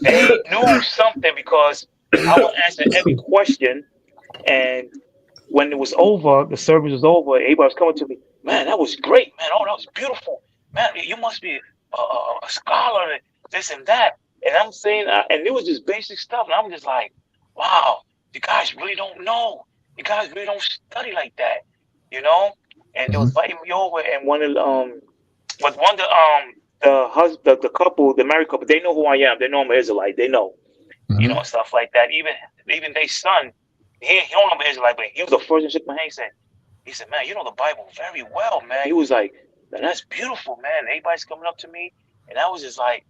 [SPEAKER 6] they knew something because I would answer every question. And when it was over, the service was over, everybody was coming to me, man, that was great, man. Oh, that was beautiful. Man, you must be a scholar, this and that. And I'm saying, and it was just basic stuff. And I'm just like, wow, you guys really don't know. You guys really don't study like that, And they was inviting me over, and the couple, the married couple, they know who I am. They know I'm an Israelite. They know, stuff like that. Even their son, he don't know I'm an Israelite, but he was the first to shake my hand. He said, man, you know the Bible very well, man. He was like, man, that's beautiful, man. Everybody's coming up to me, and I was just like,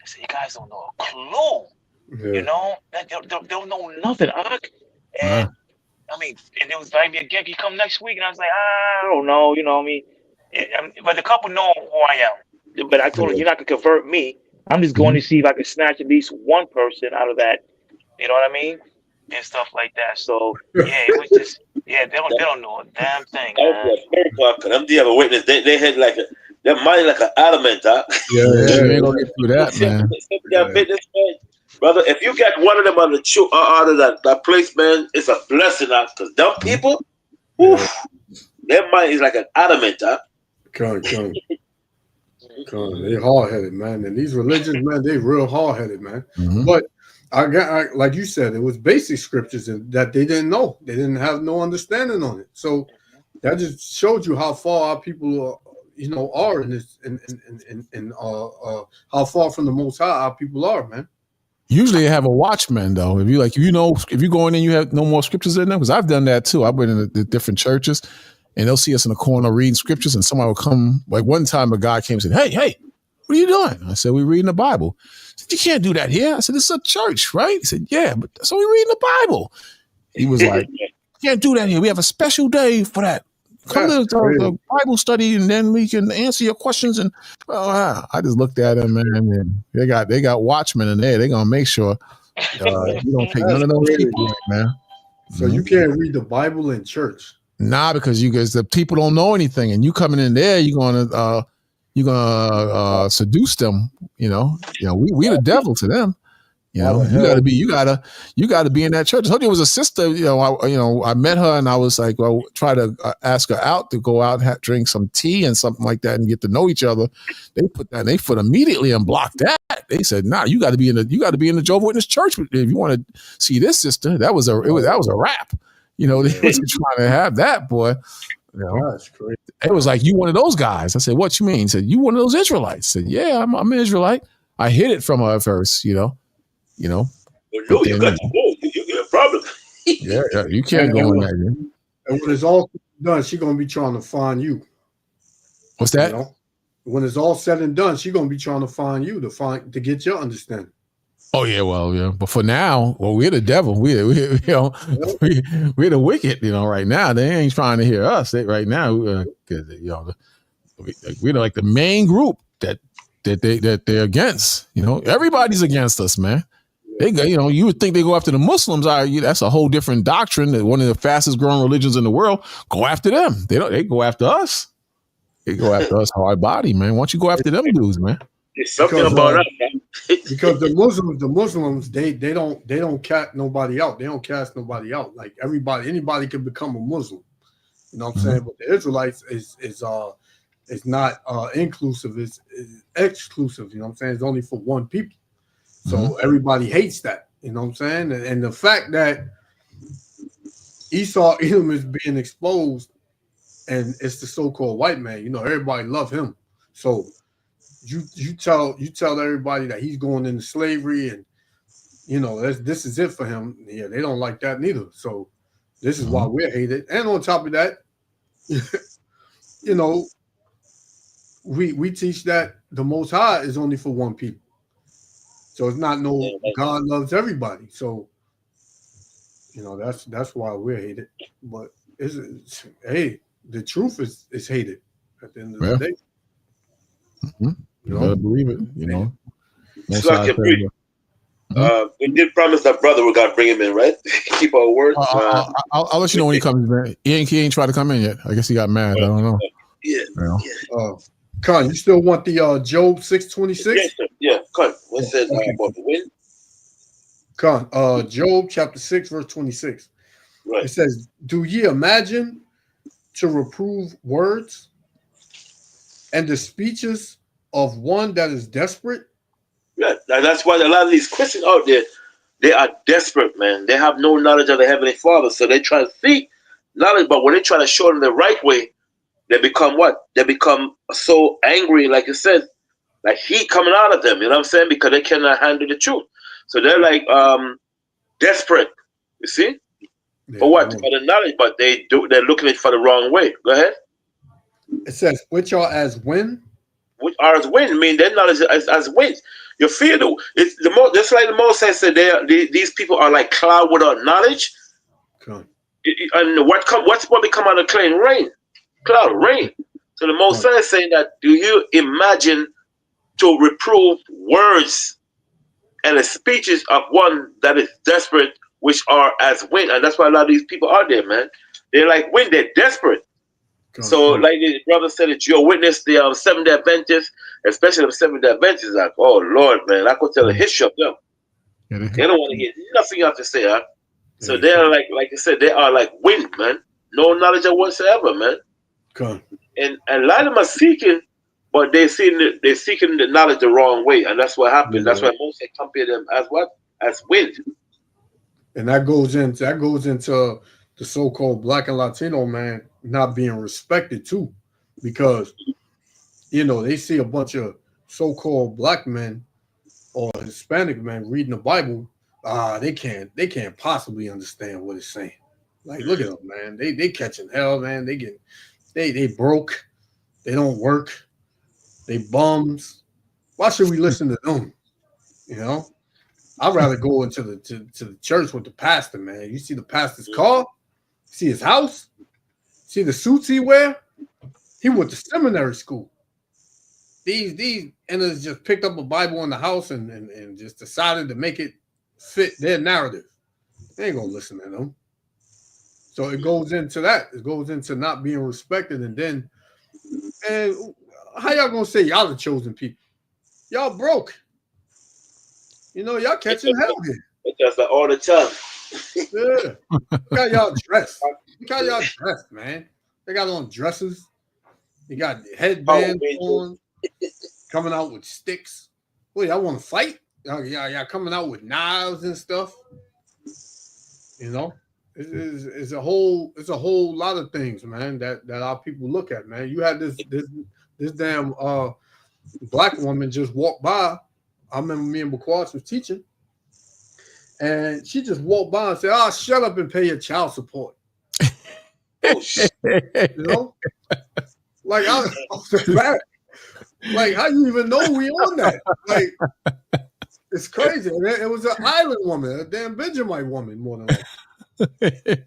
[SPEAKER 6] I said, you guys don't know a clue, they don't know nothing. And I mean, and it was like me again. He come next week, and I was like, I don't know, what I mean. But the couple know who I am. But I told him, you're not gonna convert me. I'm just going to see if I can snatch at least one person out of that. You know what I mean? And stuff like that. So yeah, it was just they don't know a damn thing,
[SPEAKER 3] That
[SPEAKER 6] man.
[SPEAKER 3] was a miracle. Them the other witness. They had like their mind like an adamant, huh?
[SPEAKER 1] Yeah, you ain't gonna get through that, man.
[SPEAKER 3] That witness, man. Brother, if you get one of them out of that place, man, it's a blessing, because them people, oof, their mind is like an adamant, huh?
[SPEAKER 2] Come. They hard headed, man. And these religions, man, they real hard headed, man. But I like you said, it was basic scriptures that they didn't know. They didn't have no understanding on it. So that just showed you how far our people are in this, and how far from the Most High our people are, man.
[SPEAKER 1] Usually they have a watchman though. If you go in and you have no more scriptures in there, because I've done that too. I've been in the different churches, and they'll see us in the corner reading scriptures, and somebody will come. Like one time, a guy came and said, "Hey, what are you doing?" I said, "We're reading the Bible." He said, "You can't do that here." I said, "This is a church, right?" He said, "Yeah, but so we're reading the Bible." He was like, "You can't do that here. We have a special day for that. Come to the Bible study, and then we can answer your questions." And I just looked at him, man, and they got watchmen in there. They're gonna make sure you don't take none of those people, man.
[SPEAKER 2] So you can't read the Bible in church.
[SPEAKER 1] Nah, because the people don't know anything, and you coming in there, you're gonna seduce them. We the devil to them. You gotta be in that church. I told you it was a sister. I met her and I was like, well, try to ask her out to go out and drink some tea and something like that and get to know each other. They put that they foot immediately and blocked that. They said, nah, you got to be in the Jehovah's Witness church if you want to see this sister. That was a wrap. They wasn't trying to have that, boy.
[SPEAKER 2] That's crazy.
[SPEAKER 1] It was like, you one of those guys. I said, what you mean? He said, you one of those Israelites. I said, yeah, I'm an Israelite. I hid it from her at first,
[SPEAKER 3] Well, no, you got to go. You get a problem.
[SPEAKER 1] Yeah, you can't go in there.
[SPEAKER 2] And when it's all done, she's gonna be trying to find you.
[SPEAKER 1] What's that?
[SPEAKER 2] When it's all said and done, she's gonna be trying to find you to get your understanding.
[SPEAKER 1] Oh yeah, well, yeah. But for now, we're the devil. We're the wicked. Right now they ain't trying to hear us. Right now, we're like the main group that they're against. Everybody's against us, man. They go, you would think they go after the Muslims. That's a whole different doctrine. That one of the fastest growing religions in the world. Go after them. They go after us. They go after us hard body, man. Why don't you go after them dudes, man?
[SPEAKER 3] It's something about us, man.
[SPEAKER 2] Because the Muslims, they don't cat nobody out. They don't cast nobody out. Like anybody can become a Muslim. You know what I'm saying? But the Israelites is not inclusive. It's exclusive. You know what I'm saying? It's only for one people. So everybody hates that, you know what I'm saying? And the fact that Esau Edom is being exposed and it's the so-called white man, everybody love him. So you tell everybody that he's going into slavery and this is it for him. Yeah, they don't like that neither. So this is why we're hated. And on top of that, we teach that the Most High is only for one people. So it's not God loves everybody. So, that's why we're hated. But hey, the truth is hated at the end of the day.
[SPEAKER 1] You gotta believe it,
[SPEAKER 3] We did promise that brother we're gonna bring him in, right? Keep our word.
[SPEAKER 1] I'll let you know when he comes, man. He ain't tried to come in yet. I guess he got mad. I don't know.
[SPEAKER 3] Yeah.
[SPEAKER 2] Con, you still want the Job 6:26?
[SPEAKER 3] Yeah, Con. What says about the wind?
[SPEAKER 2] Con, Job chapter 6, verse 26.
[SPEAKER 3] Right.
[SPEAKER 2] It says, "Do ye imagine to reprove words and the speeches of one that is desperate?"
[SPEAKER 3] Yeah, and that's why a lot of these Christians out there, they are desperate, man. They have no knowledge of the Heavenly Father, so they try to seek knowledge, but when they try to show them the right way, they become what? They become so angry, like you said, like heat coming out of them, you know what I'm saying? Because they cannot handle the truth. So they're like desperate, you see?
[SPEAKER 2] Yeah,
[SPEAKER 3] for what? For the knowledge, but they're looking at it for the wrong way. Go ahead.
[SPEAKER 2] It says, which are as wind?
[SPEAKER 3] Which are as wind, I mean their knowledge as wind. You feel it's the most, just like the Moses said, these people are like cloud without knowledge.
[SPEAKER 2] Okay.
[SPEAKER 3] And what's probably come out of cloud, rain. So the Most High is saying that, do you imagine to reprove words and the speeches of one that is desperate, which are as wind. And that's why a lot of these people are there, man. They're like wind, they're desperate. So, like the brother said, that you'll witness the Seventh-day Adventists, especially the Seventh-day Adventists, like, oh Lord, man, I could tell a history of them. They don't want to hear nothing you have to say, huh? So they're like I said, they are like wind, man. No knowledge of whatsoever, man. And a lot of them are seeking, but they're seeking the knowledge the wrong way, and that's what happened. That's why most they compare them as what? As wind.
[SPEAKER 2] And that goes into the so-called Black and Latino man not being respected too, because they see a bunch of so-called black men or Hispanic men reading the Bible. They can't possibly understand what it's saying. Like, look at them, man. They catching hell, man. They broke. They don't work. They bums. Why should we listen to them? I'd rather go into the church with the pastor, man. You see the pastor's car, see his house, see the suits he wear. He went to seminary school. These entities just picked up a Bible in the house and just decided to make it fit their narrative. They ain't gonna listen to them. So it goes into that. It goes into not being respected, and how y'all gonna say y'all the chosen people? Y'all broke. Y'all catching hell here.
[SPEAKER 3] That's like all the time.
[SPEAKER 2] Yeah. Look how y'all dressed. Look how y'all dressed, man. They got on dresses. They got headbands on. Coming out with sticks. Wait, y'all want to fight? Y'all coming out with knives and stuff. It's a whole lot of things, man, that our people look at, man. You had this damn black woman just walk by. I remember me and McQuarrie was teaching, and she just walked by and said, "Oh, shut up and pay your child support." Oh shit! Like I was back. Like, how you even know we on that? Like, it's crazy. And it was an island woman, a damn Benjamite woman, more than likely.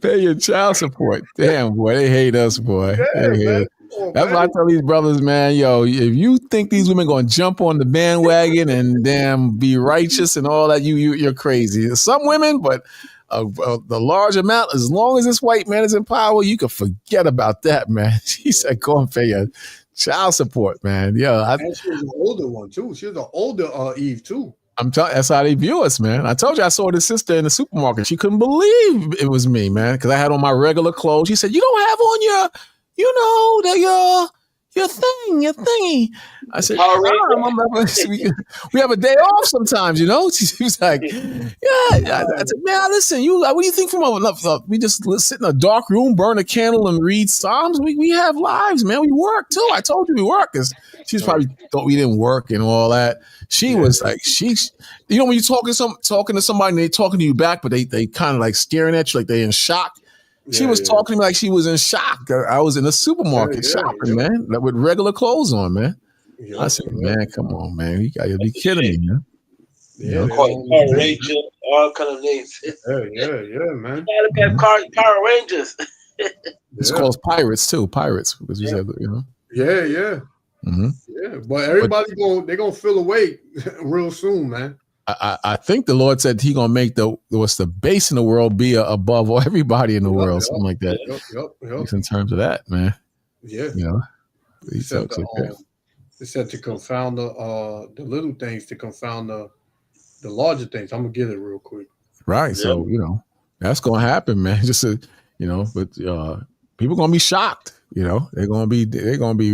[SPEAKER 1] Pay your child support. Damn, boy, they hate us, boy.
[SPEAKER 2] Yeah, man.
[SPEAKER 1] That's why I tell these brothers, man, yo, if you think these women gonna jump on the bandwagon and damn be righteous and all that, you're crazy. Some women, but the large amount, as long as this white man is in power, you can forget about that, man. She said, go and pay your child support, man. Yeah,
[SPEAKER 2] and she was an older one too. She was an older Eve too.
[SPEAKER 1] I'm telling, that's how they view us, man. I told you I saw this sister in the supermarket. She couldn't believe it was me, man, because I had on my regular clothes. She said, "You don't have on your thingy." I said, we have a day off sometimes, She was like, yeah. I said, man, listen, what do you think we just sit in a dark room, burn a candle and read Psalms? We have lives, man. We work too. I told you we work. Because she's probably thought we didn't work and all that. She was like, when you're talking to somebody and they're talking to you back, but they kind of like staring at you like they're in shock. She was talking to me like she was in shock. I was in a supermarket shopping, man, with regular clothes on, man. I said, man, come on, man. You gotta be kidding me, man.
[SPEAKER 3] Yeah, Power Rangers, all kind of names.
[SPEAKER 2] Yeah, man.
[SPEAKER 3] Look at Power Rangers.
[SPEAKER 1] It's called Pirates too. Pirates, because you said,
[SPEAKER 2] Yeah. Mm-hmm. Yeah, but everybody gonna feel away real soon, man.
[SPEAKER 1] I think the Lord said He gonna make the base in the world be above everybody in the world, something like that. Yep. In terms of that, man.
[SPEAKER 2] Yeah.
[SPEAKER 1] He said
[SPEAKER 2] to confound the little things, to confound the larger things. I'm gonna get it real quick.
[SPEAKER 1] Right. Yeah. So that's gonna happen, man. Just but people gonna be shocked. They're gonna be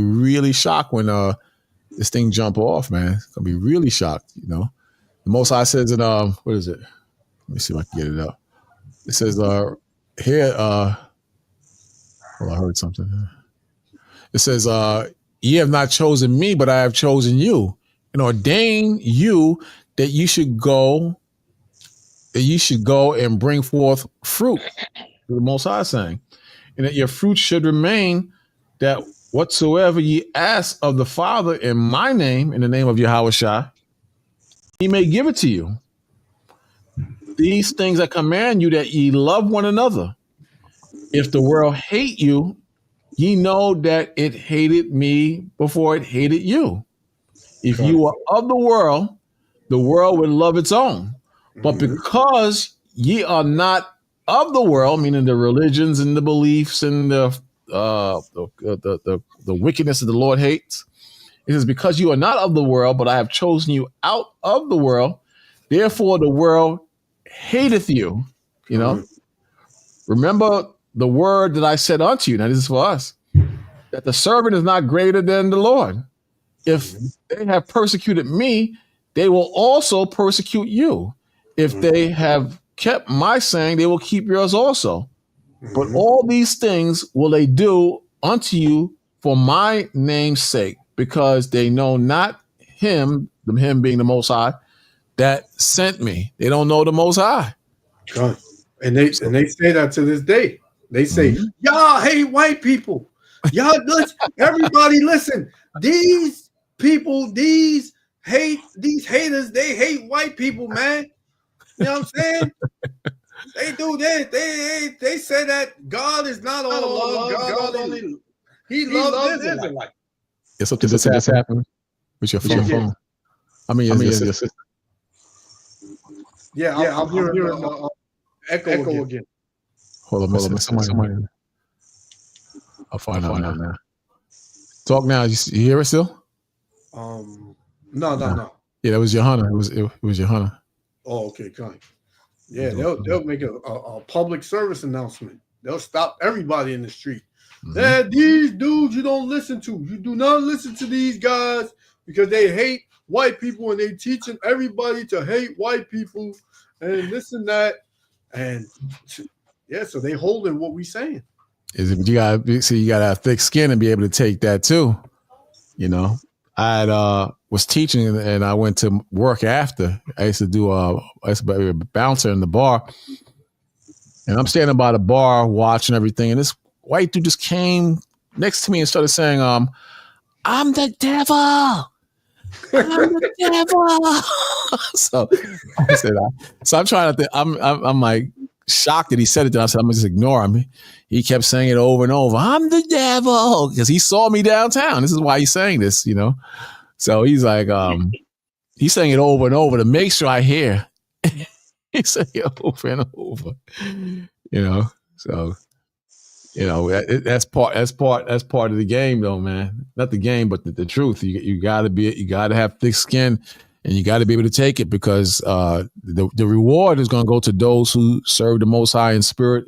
[SPEAKER 1] really shocked when this thing jump off, man. It's gonna be really shocked. The Most High says in what is it? Let me see if I can get it up. It says here. I heard something. It says, "Ye have not chosen me, but I have chosen you, and ordained you that you should go and bring forth fruit." The Most High saying, and that your fruit should remain. That whatsoever ye ask of the Father in my name, in the name of Yahushua, He may give it to you. These things I command you, that ye love one another. If the world hate you, ye know that it hated me before it hated you. If you were of the world would love its own. But because ye are not of the world, meaning the religions and the beliefs and the wickedness that the Lord hates, it says, because you are not of the world, but I have chosen you out of the world, therefore the world hateth you. You know, remember the word that I said unto you. Now, this is for us, that the servant is not greater than the Lord. If they have persecuted me, they will also persecute you. If they have kept my saying, they will keep yours also. But all these things will they do unto you for my name's sake, because they know not him being the Most High, that sent me. They don't know the Most High.
[SPEAKER 2] God. And they say that to this day. They say, y'all hate white people. Y'all listen, everybody listen. These people, these haters, they hate white people, man. You know what I'm saying? They do this. They say that God is not all love. God only he loves Israelites.
[SPEAKER 1] It's something that's happened with your phone. I mean, your sister.
[SPEAKER 2] Yeah, I'm hearing echo again.
[SPEAKER 1] Hold on, somebody. I'll find out now. Talk now. You hear it still?
[SPEAKER 2] No.
[SPEAKER 1] Yeah, that was Johanna. It was Johanna.
[SPEAKER 2] Oh, okay, kind. Yeah, they'll make a public service announcement. They'll stop everybody in the street. These dudes you don't listen to. You do not listen to these guys because they hate white people and they teaching everybody to hate white people and this and that. And yeah, so they holding what we saying.
[SPEAKER 1] You gotta have thick skin and be able to take that too. You know, I was teaching and I went to work after. I used to be a bouncer in the bar, and I'm standing by the bar watching everything. And this white dude just came next to me and started saying, "I'm the devil. I'm the devil." So I said, I'm trying to think. I'm like shocked that he said it. Then I said, I'm gonna just ignore him. He kept saying it over and over. I'm the devil, because he saw me downtown. This is why he's saying this, you know. So he's like, he's saying it over and over to make sure I hear. He's saying it over and over, you know. So, you know, that's part of the game, though, man. Not the game, but the truth. You gotta have thick skin. And you got to be able to take it, because the reward is going to go to those who serve the Most High in spirit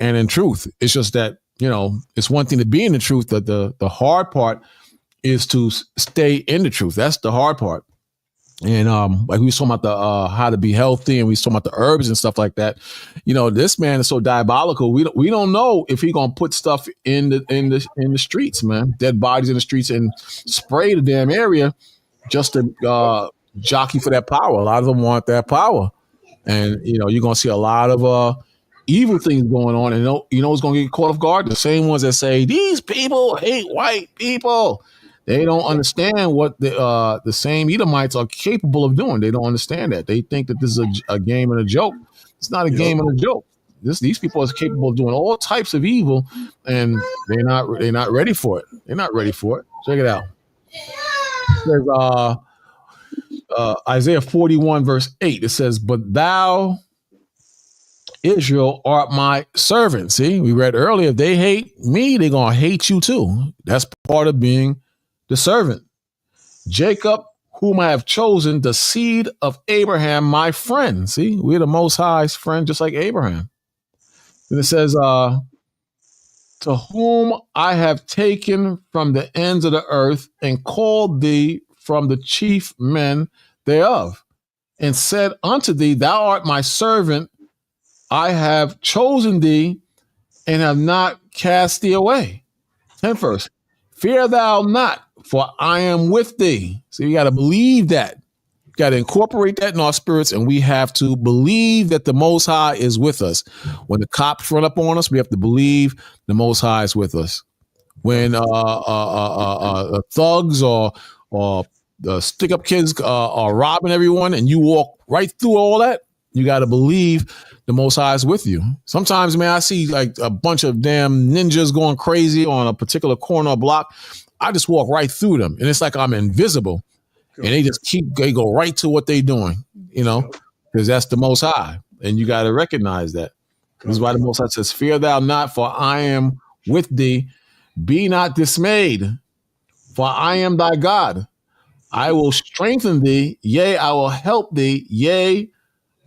[SPEAKER 1] and in truth. It's just that, you know, it's one thing to be in the truth. That the hard part is to stay in the truth. That's the hard part. And like we was talking about the how to be healthy, and we was talking about the herbs and stuff like that. You know, this man is so diabolical. We don't know if he's gonna put stuff in the streets, man. Dead bodies in the streets and spray the damn area just to jockey for that power. A lot of them want that power, and you know, you're gonna see a lot of evil things going on, and you know who's gonna get caught off guard? The same ones that say these people hate white people. They don't understand what the same Edomites are capable of doing. They don't understand that. They think that this is a game and a joke. It's not a game and a joke. These people are capable of doing all types of evil, and they're not ready for it. They're not ready for it. Check it out. It says, Isaiah 41 verse 8, it says, but thou, Israel, art my servant. See, we read earlier, if they hate me, they're going to hate you too. That's part of being the servant. Jacob, whom I have chosen, the seed of Abraham, my friend. See, we're the Most High's friend, just like Abraham. Then it says, to whom I have taken from the ends of the earth and called thee from the chief men thereof, and said unto thee, thou art my servant, I have chosen thee and have not cast thee away. 10th verse, fear thou not, for I am with thee. So you got to believe that. You got to incorporate that in our spirits, and we have to believe that the Most High is with us. When the cops run up on us, we have to believe the Most High is with us. When thugs or the stick-up kids are robbing everyone, and you walk right through all that, You got to believe the Most High is with you. Sometimes, man, I see like a bunch of damn ninjas going crazy on a particular corner or block. I just walk right through them, and it's like I'm invisible. And they go right to what they're doing, because that's the Most High. And you got to recognize that. This is why the Most High says, fear thou not, for I am with thee. Be not dismayed, for I am thy God. I will strengthen thee. Yea, I will help thee. Yea,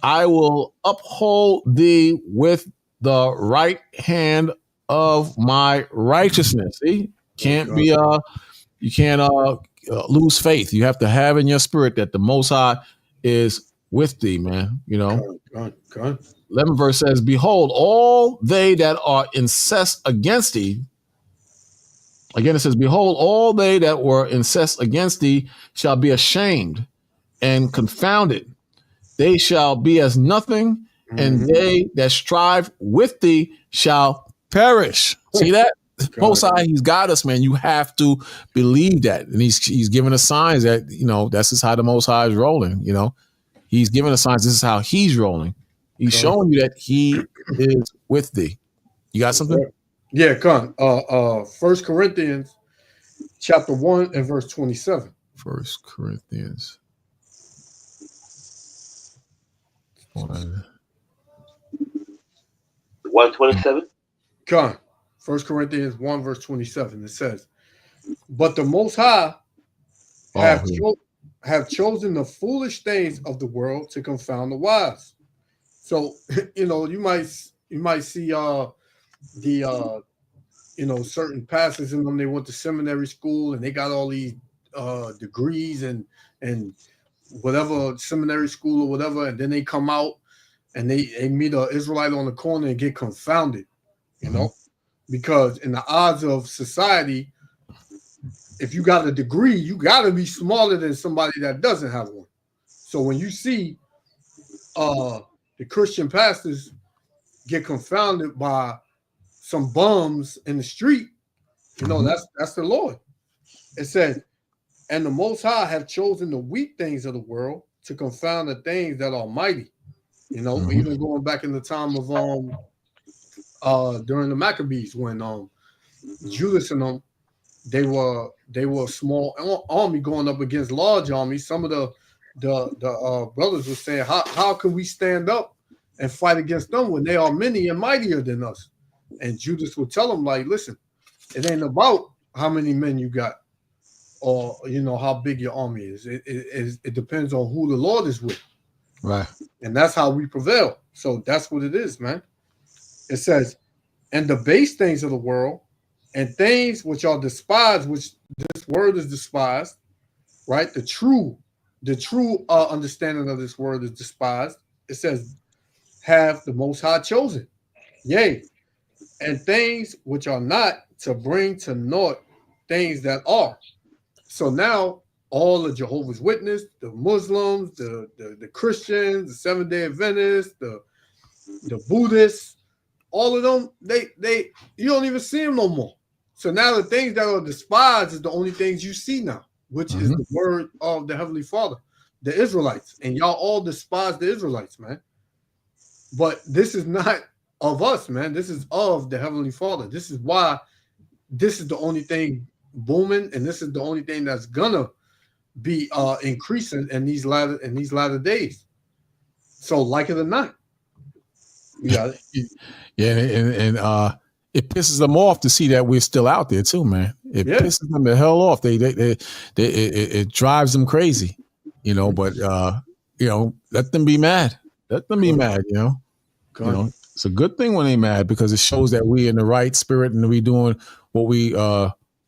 [SPEAKER 1] I will uphold thee with the right hand of my righteousness. See, you can't lose faith. You have to have in your spirit that the Most High is with thee, man. 11 verse says, behold, all they that are incensed against thee. Again, it says, behold, all they that were incensed against thee shall be ashamed and confounded. They shall be as nothing, and they that strive with thee shall perish. See that? Most High, he's got us, man. You have to believe that. And he's giving us signs that, that's just how the Most High is rolling, He's giving us signs. This is how he's rolling. He's showing you that he is with thee. You got something?
[SPEAKER 2] Yeah, come. 1 Corinthians chapter 1 and verse 27.
[SPEAKER 1] 1 Corinthians
[SPEAKER 3] 127.
[SPEAKER 2] Come. 1 Corinthians 1 verse 27. It says, but the Most High have chosen the foolish things of the world to confound the wise. So, you might see certain pastors in them, they went to seminary school and they got all these degrees and whatever seminary school or whatever, and then they come out and they meet an Israelite on the corner and get confounded, because in the odds of society, if you got a degree, you got to be smarter than somebody that doesn't have one. So when you see the Christian pastors get confounded by some bums in the street, that's the Lord. It says, and the Most High have chosen the weak things of the world to confound the things that are mighty. Even going back in the time of during the Maccabees, when Judas and them, they were a small army going up against large armies. Some of the brothers were saying, how can we stand up and fight against them when they are many and mightier than us? And Judas would tell them, like, listen, it ain't about how many men you got or how big your army is. It depends on who the Lord is with.
[SPEAKER 1] Right.
[SPEAKER 2] And that's how we prevail. So that's what it is, man. It says, and the base things of the world and things which are despised, which this word is despised, right? The true understanding of this word is despised. It says, have the Most High chosen. Yea, and things which are not, to bring to naught things that are. So now all the Jehovah's Witness, the Muslims, the Christians, the Seventh-day Adventists, the Buddhists, all of them, they you don't even see them no more. So now the things that are despised is the only things you see now, which is the word of the Heavenly Father, the Israelites. And y'all all despise the Israelites, man. But this is not of us, man. This is of the Heavenly Father. This is why this is the only thing booming, and this is the only thing that's gonna be increasing in these latter days. So like it or not, you got it.
[SPEAKER 1] Yeah, and it pisses them off to see that we're still out there too, man. It pisses them the hell off. It drives them crazy, But let them be mad. Let them be mad. It's a good thing when they mad, because it shows that we in the right spirit and we doing what we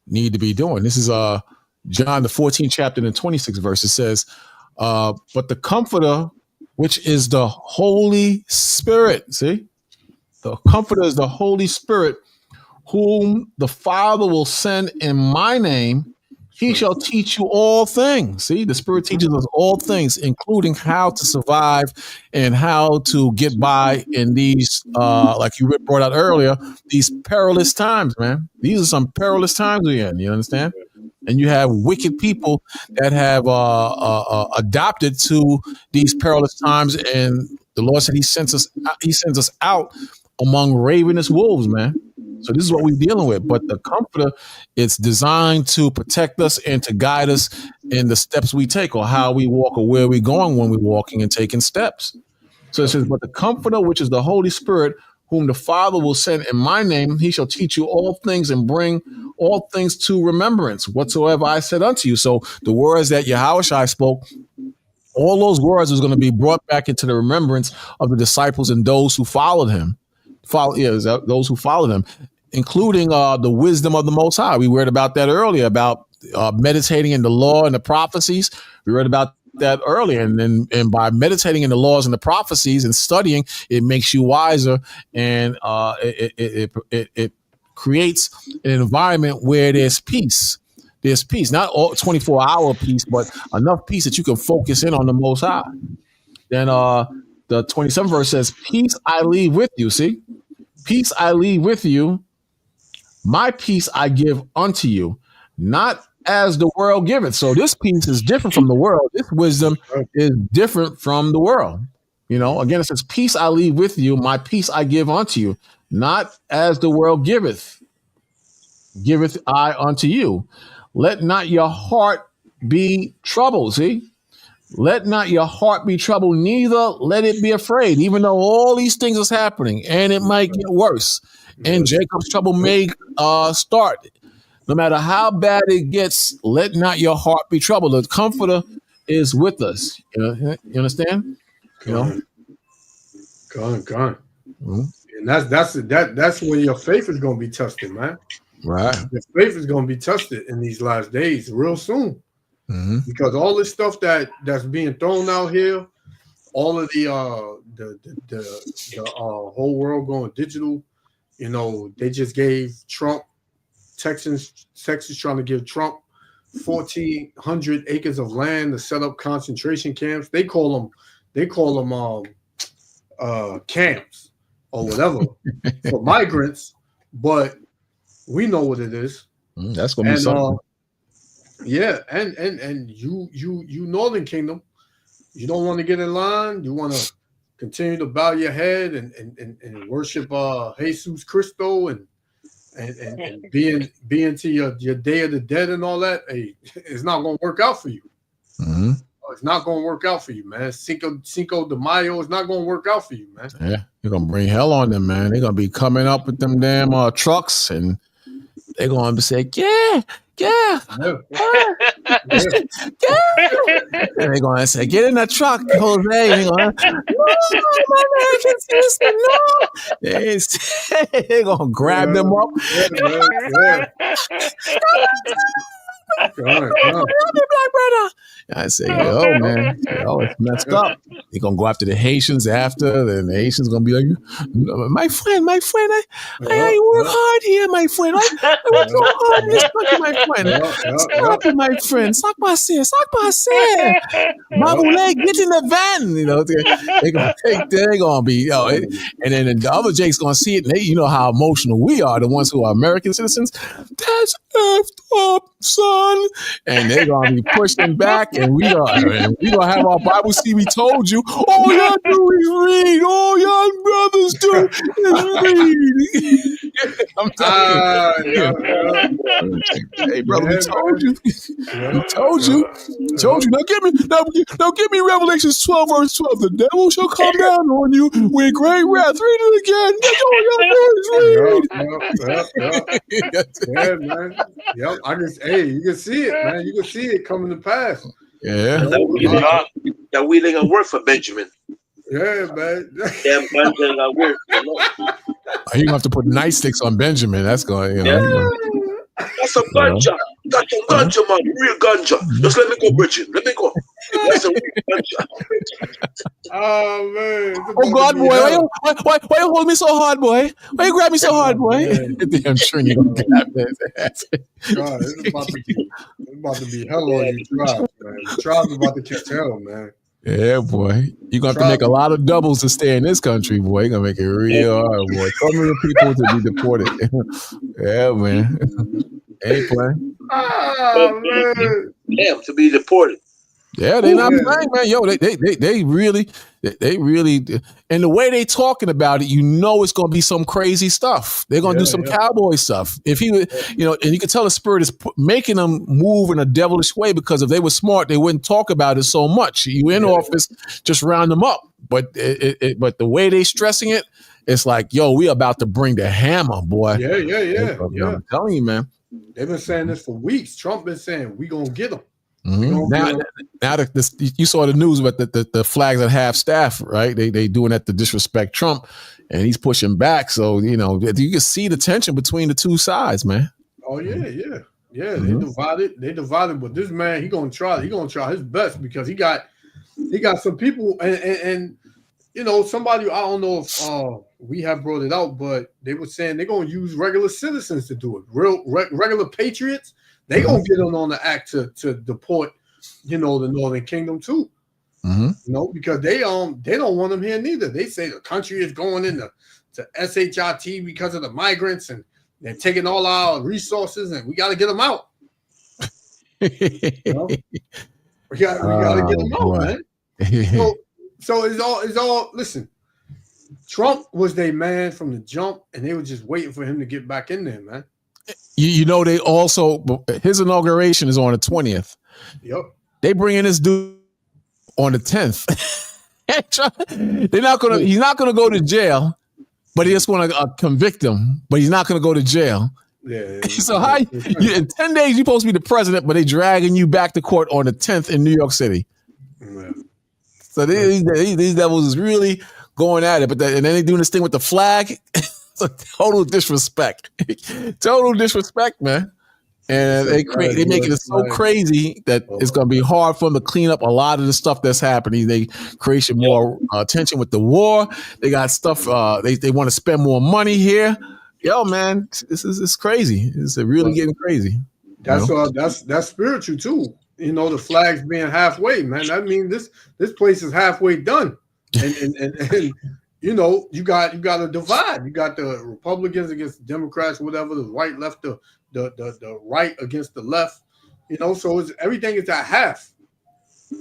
[SPEAKER 1] need to be doing. This is John the 14th chapter and the 26th verse. It says, but the Comforter, which is the Holy Spirit. See, the Comforter is the Holy Spirit, whom the Father will send in my name. He shall teach you all things. See, the Spirit teaches us all things, including how to survive and how to get by in these, like you brought out earlier, these perilous times, man. These are some perilous times we're in. You understand? And you have wicked people that have adopted to these perilous times, and The Lord said He sends us out among ravenous wolves, man. So this is what we're dealing with. But the Comforter, it's designed to protect us and to guide us in the steps we take, or how we walk, or where we're going when we're walking and taking steps. So it says, but the Comforter, which is the Holy Spirit, whom the Father will send in my name, He shall teach you all things and bring all things to remembrance, whatsoever I said unto you. So the words that Yahushua spoke, all those words is going to be brought back into the remembrance of the disciples and those who followed Him. Those who followed Him, including the wisdom of the Most High. We read about that earlier, about meditating in the law and the prophecies. We read about that earlier, and by meditating in the laws and the prophecies and studying, it makes you wiser, and it creates an environment where there's peace. There's peace, not all 24-hour peace, but enough peace that you can focus in on the Most High. Then the 27th verse says, "Peace I leave with you." See, peace I leave with you. My peace I give unto you, not as the world giveth. So this peace is different from the world. This wisdom is different from the world. Again, it says, "Peace I leave with you, my peace I give unto you, not as the world giveth I unto you. Let not your heart be troubled." See, let not your heart be troubled, neither let it be afraid, even though all these things is happening, and it might get worse, and Jacob's trouble may start. No matter how bad it gets, let not your heart be troubled. The Comforter is with us. You understand?
[SPEAKER 2] Gone.
[SPEAKER 1] Mm-hmm.
[SPEAKER 2] And that's when your faith is going to be tested, man.
[SPEAKER 1] Right.
[SPEAKER 2] Your faith is going to be tested in these last days, real soon.
[SPEAKER 1] Mm-hmm.
[SPEAKER 2] Because all this stuff that's being thrown out here, all of the whole world going digital, they just gave Trump, Texas trying to give Trump 1,400 acres of land to set up concentration camps. They call them camps or whatever for migrants, but we know what it is.
[SPEAKER 1] That's gonna be something.
[SPEAKER 2] Yeah, and you Northern Kingdom, you don't want to get in line. You want to continue to bow your head and worship Jesus Cristo and being to your Day of the Dead and all that. Hey, it's not going to work out for you.
[SPEAKER 1] Mm-hmm.
[SPEAKER 2] It's not going to work out for you, man. Cinco de Mayo is not going to work out for you, man.
[SPEAKER 1] Yeah, you're gonna bring hell on them, man. They're gonna be coming up with them damn trucks, and they're gonna be saying, yeah. And they're gonna say, "Get in that truck, Jose." And they're going, "No, my American sister, no." They're gonna grab them up. Black brother. I say, "Yo, man, it's messed up." They're gonna go after the Haitians after, then the Haitians gonna be like, my friend, I work hard here, my friend. I work so hard in this country, my friend. Stop it, my friend. Sac passe. Maboule, get in the van. They're gonna be, and then the other Jake's gonna see it, and they, how emotional we are, the ones who are American citizens. That's effed up, son. And they're gonna be pushing back, and we gonna have our Bible. See, we told you. All y'all do is read. All y'all brothers do is read. I'm telling you. Hey, brother, we told you. We told you. Now give me Revelations 12, verse 12. The devil shall come down on you with great wrath. Read it again.
[SPEAKER 2] Yeah, man. Yep. You can see it, man. You can see it coming to pass.
[SPEAKER 1] Yeah.
[SPEAKER 3] That wheeling and work for Benjamin.
[SPEAKER 2] Yeah, man.
[SPEAKER 3] Damn Benjamin got work.
[SPEAKER 1] You're gonna have to put nightsticks on Benjamin. That's going,
[SPEAKER 3] That's some ganja. That's some ganja, man. Real ganja. Just let me go, Bridget. Let me go. That's some real ganja.
[SPEAKER 2] Oh, man.
[SPEAKER 1] Oh, God, boy. Why you hold me so hard, boy? Why you grab me so hard, boy? Damn sure you're going to grab this.
[SPEAKER 2] God, it's about to be hell on you, tribes, man. The tribes about to catch hell, man.
[SPEAKER 1] Yeah, boy. You're going to have to make a lot of doubles to stay in this country, boy. You're going to make it real hard, boy. So many people to be deported. Yeah, man. Ain't playing.
[SPEAKER 2] Oh, man.
[SPEAKER 3] Damn, to be deported.
[SPEAKER 1] Yeah, they not playing, man. Yo, they really, and the way they talking about it, you know, it's gonna be some crazy stuff. They're gonna do some cowboy stuff. If he, you know, and you can tell the spirit is making them move in a devilish way, because if they were smart, they wouldn't talk about it so much. You in office, just round them up. But but the way they stressing it, it's like, yo, we about to bring the hammer, boy.
[SPEAKER 2] Yeah.
[SPEAKER 1] I'm telling you, man.
[SPEAKER 2] They've been saying this for weeks. Trump been saying we gonna get them.
[SPEAKER 1] Now you saw the news about the flags at half staff, right? They doing that to disrespect Trump, and he's pushing back. So you know you can see the tension between the two sides, man.
[SPEAKER 2] Oh yeah. They divided, but this man, he gonna try his best, because he got some people, and you know, somebody, I don't know if we have brought it out, but they were saying they're gonna use regular citizens to do it, regular patriots. They gonna get on the act to deport, you know, the Northern Kingdom too. You know, because they don't want them here neither. They say the country is going into SHIT because of the migrants, and they're taking all our resources, and we got to get them out. You know? We got to get them out, man. So it's all. Listen, Trump was their man from the jump, and they were just waiting for him to get back in there, man.
[SPEAKER 1] You know, they also, his inauguration is on the 20th.
[SPEAKER 2] Yep.
[SPEAKER 1] They bring in this dude on the 10th. He's not gonna go to jail, but he's just gonna convict him, but he's not gonna go to jail.
[SPEAKER 2] Yeah.
[SPEAKER 1] So in 10 days you're supposed to be the president, but they dragging you back to court on the 10th in New York City.
[SPEAKER 2] Yeah.
[SPEAKER 1] So these devils is really going at it, and then they doing this thing with the flag. It's a total disrespect. Total disrespect, man. And they making it so crazy that it's going to be hard for them to clean up a lot of the stuff that's happening. They create more tension with the war. They got stuff. They want to spend more money here. Yo, man, this is crazy. It's really getting crazy.
[SPEAKER 2] That's spiritual too. You know, the flags being halfway, man. I mean, this place is halfway done, and you know, you got a divide. You got the Republicans against the Democrats, whatever. The right, left, the right against the left. You know, so everything is at half.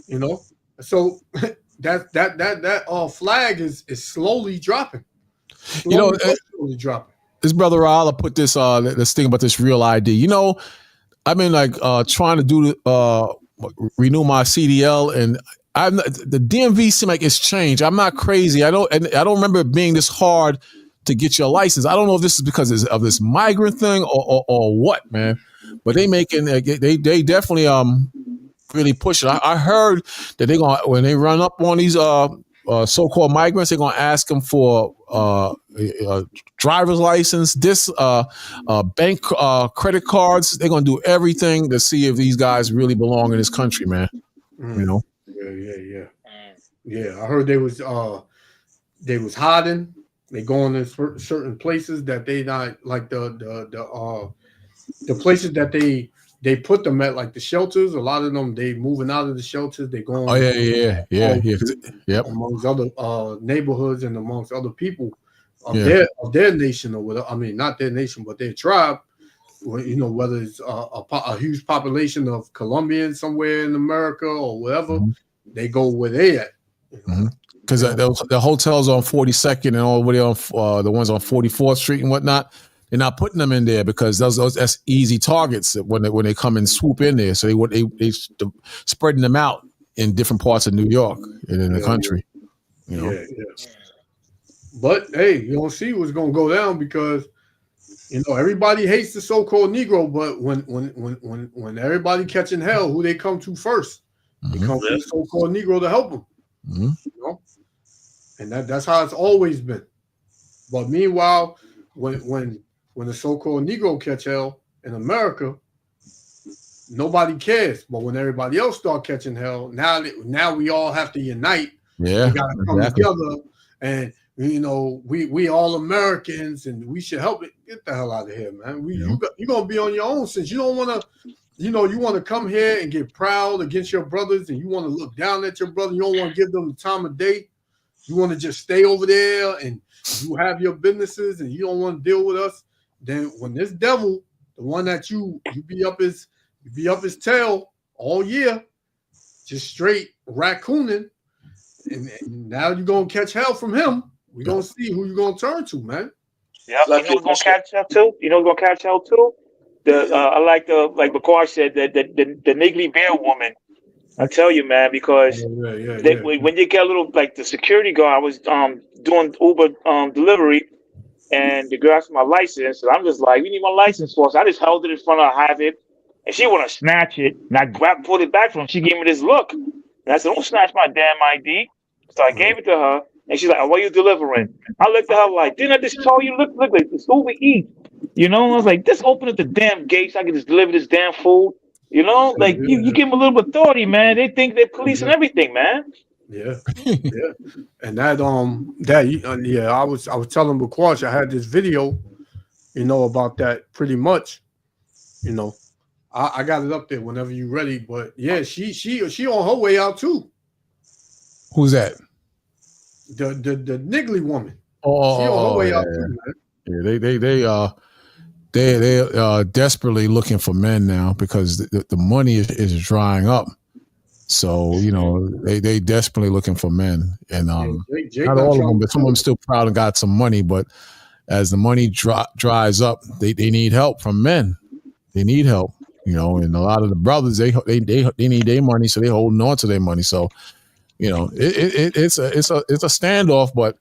[SPEAKER 2] You know, so that flag is slowly dropping. Slowly dropping.
[SPEAKER 1] This brother Ala put this thing about this real ID. You know, I've been like trying to do renew my CDL, and the DMV seems like it's changed. I'm not crazy. I don't remember it being this hard to get your license. I don't know if this is because of this migrant thing or what, man. But they definitely really push it. I heard that they're gonna, when they run up on these so-called migrants, they're gonna ask them for driver's license, bank credit cards. They're gonna do everything to see if these guys really belong in this country, man. You know.
[SPEAKER 2] Yeah. I heard they was hiding. They going to certain places that they not like the places that they put them at, like the shelters. A lot of them, they moving out of the shelters. They going.
[SPEAKER 1] Oh yeah. Yep.
[SPEAKER 2] Amongst other neighborhoods and amongst other people of their nation, or whatever. I mean, not their nation, but their tribe. You know, whether it's a huge population of Colombians somewhere in America or whatever, they go where they at.
[SPEAKER 1] Because the hotels on 42nd and all the way on the ones on 44th Street and whatnot, they're not putting them in there because that's easy targets when they come and swoop in there. So they spreading them out in different parts of New York and in the country. You know?
[SPEAKER 2] Yeah. But hey, you don't see what's gonna go down, because you know everybody hates the so-called Negro, but when everybody catching hell, who they come to first? They come to the so-called Negro to help them. You know, and that's how it's always been. But meanwhile, when the so-called Negro catch hell in America, nobody cares. But when everybody else start catching hell, now we all have to unite.
[SPEAKER 1] Yeah,
[SPEAKER 2] we got to come together, and you know we all Americans, and we should help it. Get the hell out of here, man. You're gonna be on your own, since you don't want to. You know, you want to come here and get proud against your brothers, and you want to look down at your brother. You don't want to give them the time of day. You want to just stay over there and you have your businesses, and you don't want to deal with us. Then when this devil, the one that you be up his tail all year, just straight raccooning, and now you're gonna catch hell from him. We're gonna see who you're gonna turn to, man.
[SPEAKER 6] Yeah, you know who's gonna catch hell too? You know who's gonna catch hell too? I like Bakar said, the niggly bear woman. I tell you, man, because when you get a little like the security guard, I was doing Uber delivery, and the girl asked my license, and I'm just like, "You need my license for?" So I just held it in front of her, have it, and she want to snatch it, and I pulled it back from her. She gave me this look, and I said, "Don't snatch my damn ID." So I gave it to her, and she's like, "What are you delivering?" I looked at her like, "Didn't I just tell you? Look like this Uber Eats." You know, I was like, "Just open up the damn gates. So I can just deliver this damn food." You know, like you give them a little bit of authority, man. They think they're policing everything, man.
[SPEAKER 2] Yeah, yeah, and that I was telling Baquash I had this video, you know, about that pretty much. You know, I got it up there whenever you're ready. But yeah, she on her way out too.
[SPEAKER 1] Who's that?
[SPEAKER 2] The niggly woman.
[SPEAKER 1] Oh,
[SPEAKER 2] she on her way out too,
[SPEAKER 1] man. Yeah, they desperately looking for men now because the money is drying up. So, you know, they desperately looking for men. And
[SPEAKER 2] Jake
[SPEAKER 1] not all of them, but some of them still proud and got some money. But as the money dries up, they need help from men. They need help, you know, and a lot of the brothers, they need their money, so they holding on to their money. So, you know, it's a standoff, but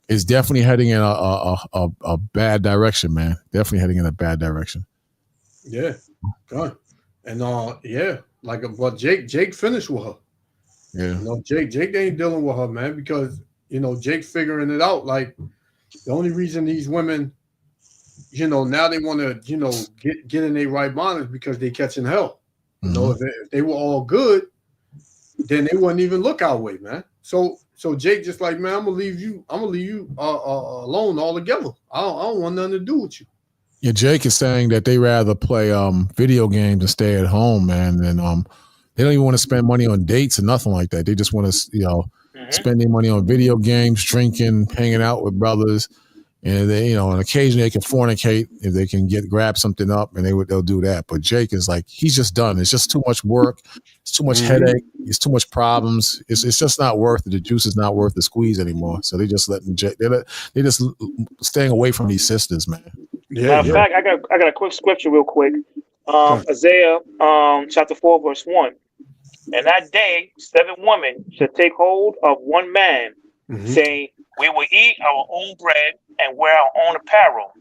[SPEAKER 1] it's definitely heading in a bad direction, man. Definitely heading in a bad direction.
[SPEAKER 2] Yeah, God, and like what Jake finished with her.
[SPEAKER 1] Yeah,
[SPEAKER 2] you know, Jake ain't dealing with her, man, because you know Jake figuring it out. Like the only reason these women, you know, now they want to, you know, get in their right mind is because they catching hell. You know, if they were all good, then they wouldn't even look our way, man. So Jake just like, man, I'm gonna leave you alone altogether. I don't want nothing to do with you.
[SPEAKER 1] Yeah, Jake is saying that they rather play video games and stay at home, man. And they don't even want to spend money on dates or nothing like that. They just want to, you know, spend their money on video games, drinking, hanging out with brothers, and they, you know, and occasionally they can fornicate if they can grab something up, and they'll do that. But Jake is like, he's just done. It's just too much work. It's too much headache. It's too much problems. It's just not worth it. The juice is not worth the squeeze anymore. So they just letting Jake. They just staying away from these sisters, man.
[SPEAKER 6] Matter of fact, I got a quick scripture real quick. Isaiah chapter 4 verse 1. And that day 7 women shall take hold of one man, saying, "We will eat our own bread and wear our own apparel.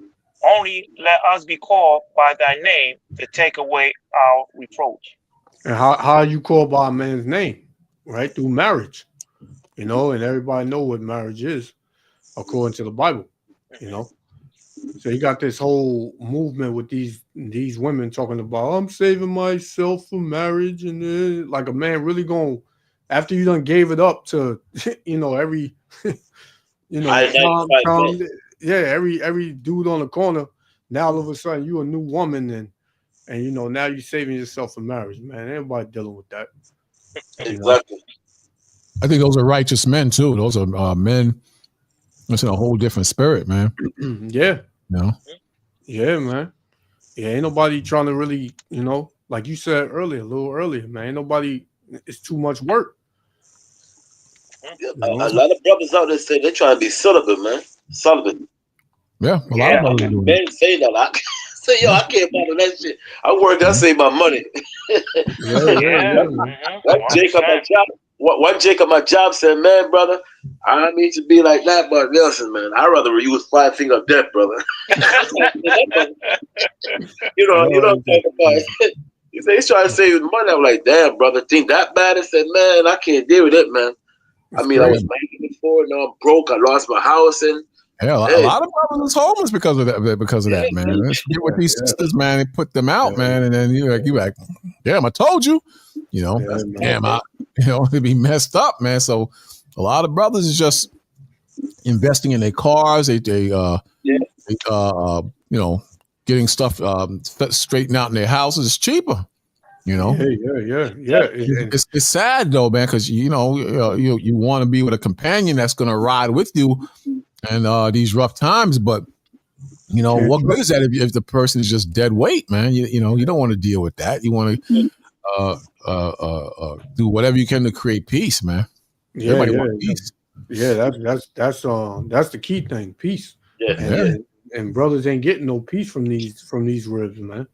[SPEAKER 6] Only let us be called by thy name to take away our reproach."
[SPEAKER 2] And how you call by a man's name, right? Through marriage, you know, and everybody know what marriage is according to the Bible, you know. So you got this whole movement with these women talking about, I'm saving myself for marriage, and then like a man really going after you done gave it up to, you know, every, you know, every dude on the corner. Now all of a sudden you a new woman, and you know now you saving yourself for marriage, man. Everybody dealing with that.
[SPEAKER 3] Exactly.
[SPEAKER 1] I think those are righteous men too. Those are men. It's in a whole different spirit, man.
[SPEAKER 2] Yeah.
[SPEAKER 1] You know?
[SPEAKER 2] Yeah, man. Yeah, ain't nobody trying to really, you know, like you said earlier, a little earlier, man. Ain't nobody. It's too much work.
[SPEAKER 3] Yeah, a lot of brothers out there say they're trying to be celibate, man. Celibate.
[SPEAKER 1] Yeah, a lot of brothers do
[SPEAKER 3] that. Say that. I say, yo, I can't bother that shit. I work. I save my money. One Jake at my job said, "Man, brother, I don't need to be like that, but Nelson, man, I'd rather use 5 finger of death, brother." you know what I'm talking about. He said he's trying to save his money. I'm like, damn, brother, think that bad? I said, man, I can't deal with it, man. I mean, I was making before, now I'm broke. I lost my house, and
[SPEAKER 1] a lot of brothers is homeless because of that, man. Let's get with these sisters, man, and put them out, man. And then you like, damn, I told you, you know, it'd be messed up, man. So a lot of brothers is just investing in their cars. They you know, getting stuff straightened out in their houses. It's cheaper. You know,
[SPEAKER 2] yeah.
[SPEAKER 1] It's sad though, man, because you know you want to be with a companion that's going to ride with you and these rough times. But you know, what good is that if the person is just dead weight, man? You know, you don't want to deal with that. You want to do whatever you can to create peace, man.
[SPEAKER 2] Yeah,
[SPEAKER 1] Everybody want peace.
[SPEAKER 2] Yeah, that's the key thing, peace.
[SPEAKER 3] Yeah.
[SPEAKER 2] And brothers ain't getting no peace from these ribs, man.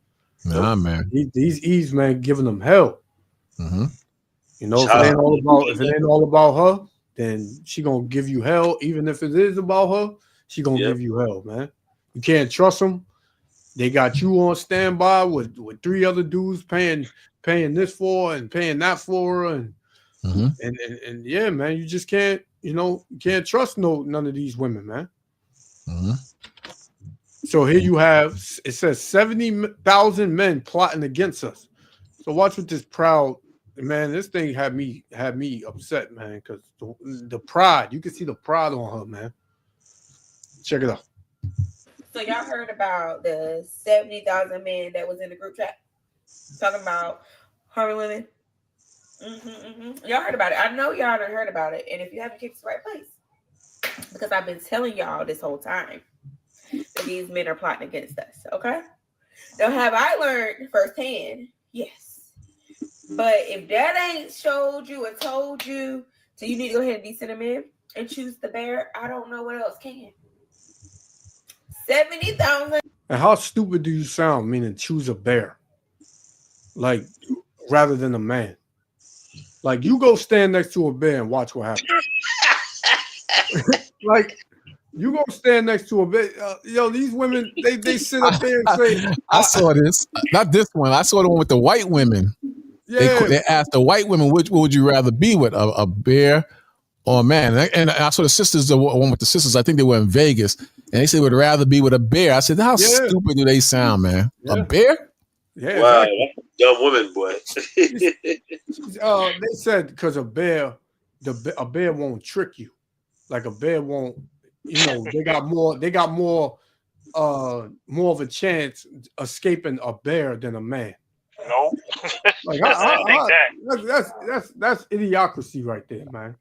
[SPEAKER 1] Nah, man.
[SPEAKER 2] These Eves, man, giving them hell.
[SPEAKER 1] Mm-hmm.
[SPEAKER 2] You know, if it ain't all about her, then she gonna give you hell. Even if it is about her, she gonna give you hell, man. You can't trust them. They got you on standby with 3 other dudes paying this for and paying that for her, and yeah, man, you just can't, you can't trust none of these women, man.
[SPEAKER 1] Mm-hmm.
[SPEAKER 2] So here you have, it says 70,000 men plotting against us. So watch what this proud man. This thing had me upset, man, because the pride. You can see the pride on her, man. Check it out.
[SPEAKER 7] So y'all heard about the 70,000 men that was in the group chat talking about harming women? Y'all heard about it. I know y'all done heard about it. And if you haven't, kicked the right place, because I've been telling y'all this whole time that these men are plotting against us. Okay. Now, have I learned firsthand? Yes. But if that ain't showed you or told you, so you need to go ahead and be sent them in and choose the bear, I don't know what else can. 70,000.
[SPEAKER 2] And how stupid do you sound? Meaning choose a bear, like rather than a man. Like you go stand next to a bear and watch what happens. Like you go stand next to a bear. These women they sit up there and say,
[SPEAKER 1] I saw this. Not this one. I saw the one with the white women.
[SPEAKER 2] Yeah.
[SPEAKER 1] They asked the white women, what would you rather be with, a bear or a man? And I saw the sisters, the one with the sisters, I think they were in Vegas, and they said would rather be with a bear. I said, how stupid do they sound, man? Yeah. A bear?
[SPEAKER 2] Yeah.
[SPEAKER 3] Wow, exactly. Dumb woman, boy.
[SPEAKER 2] They said because a bear won't trick you. Like a bear won't, they got more of a chance escaping a bear than a man.
[SPEAKER 6] No,
[SPEAKER 2] like that's idiocracy right there, man.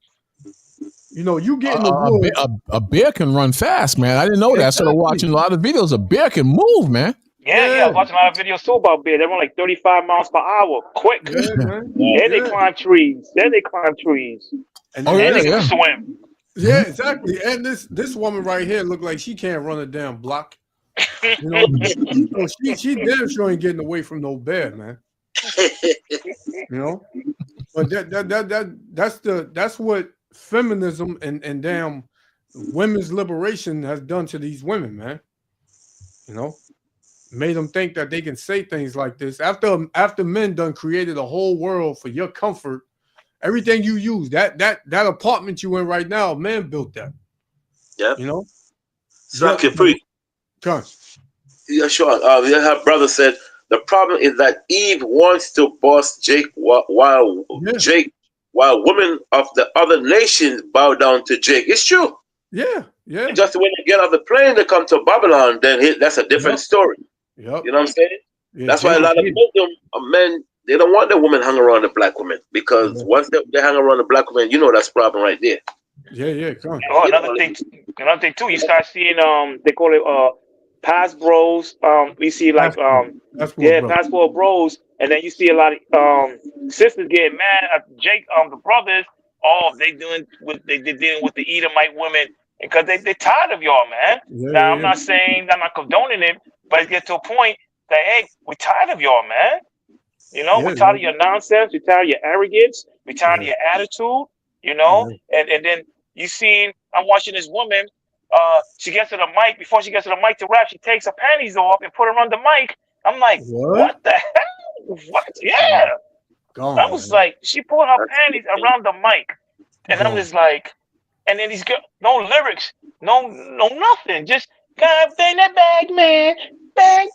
[SPEAKER 2] You get in the woods.
[SPEAKER 1] A bear can run fast, man. I didn't know that. I started watching a lot of videos. A bear can move, man.
[SPEAKER 6] Yeah, I was watching a lot of videos too about bears. They run like 35 miles per hour, quick.
[SPEAKER 2] Yeah, man.
[SPEAKER 6] And they climb trees. And they can swim.
[SPEAKER 2] Yeah, exactly. And this woman right here look like she can't run a damn block. She damn sure ain't getting away from no bear, man. But that's what feminism and damn women's liberation has done to these women, man. Made them think that they can say things like this after men done created a whole world for your comfort. Everything you use, that apartment you in right now, man built that.
[SPEAKER 3] Yep.
[SPEAKER 2] Exactly.
[SPEAKER 3] Free.
[SPEAKER 2] Come.
[SPEAKER 3] Yeah, sure. Her brother said the problem is that Eve wants to boss Jake while women of the other nations bow down to Jake. It's true.
[SPEAKER 2] Yeah.
[SPEAKER 3] Just when they get off the plane, they come to Babylon. Then that's a different story.
[SPEAKER 2] Yep.
[SPEAKER 3] You know what I'm saying?
[SPEAKER 2] Yeah,
[SPEAKER 3] that's why a lot of men they don't want the women hang around the black women, because once they hang around the black women, that's a problem right there.
[SPEAKER 2] Yeah. Come.
[SPEAKER 6] Another thing too, you start seeing they call it pass bros. We see like passport bros, and then you see a lot of sisters getting mad at Jake, the brothers. Oh, they're dealing with the Edomite women because they tired of y'all, man. I'm not saying I'm not condoning it, but it gets to a point that hey, we're tired of y'all, man. We're tired of your nonsense. We're tired of your arrogance. We're tired of your attitude. And then you see, I'm watching this woman. She gets to the mic. Before she gets to the mic to rap, she takes her panties off and put her on the mic. I'm like, what the hell? What? Yeah. I was like, she put her panties around the mic, and I'm just like, and then these girls, no lyrics, no nothing, just God bang that bag, man, bang,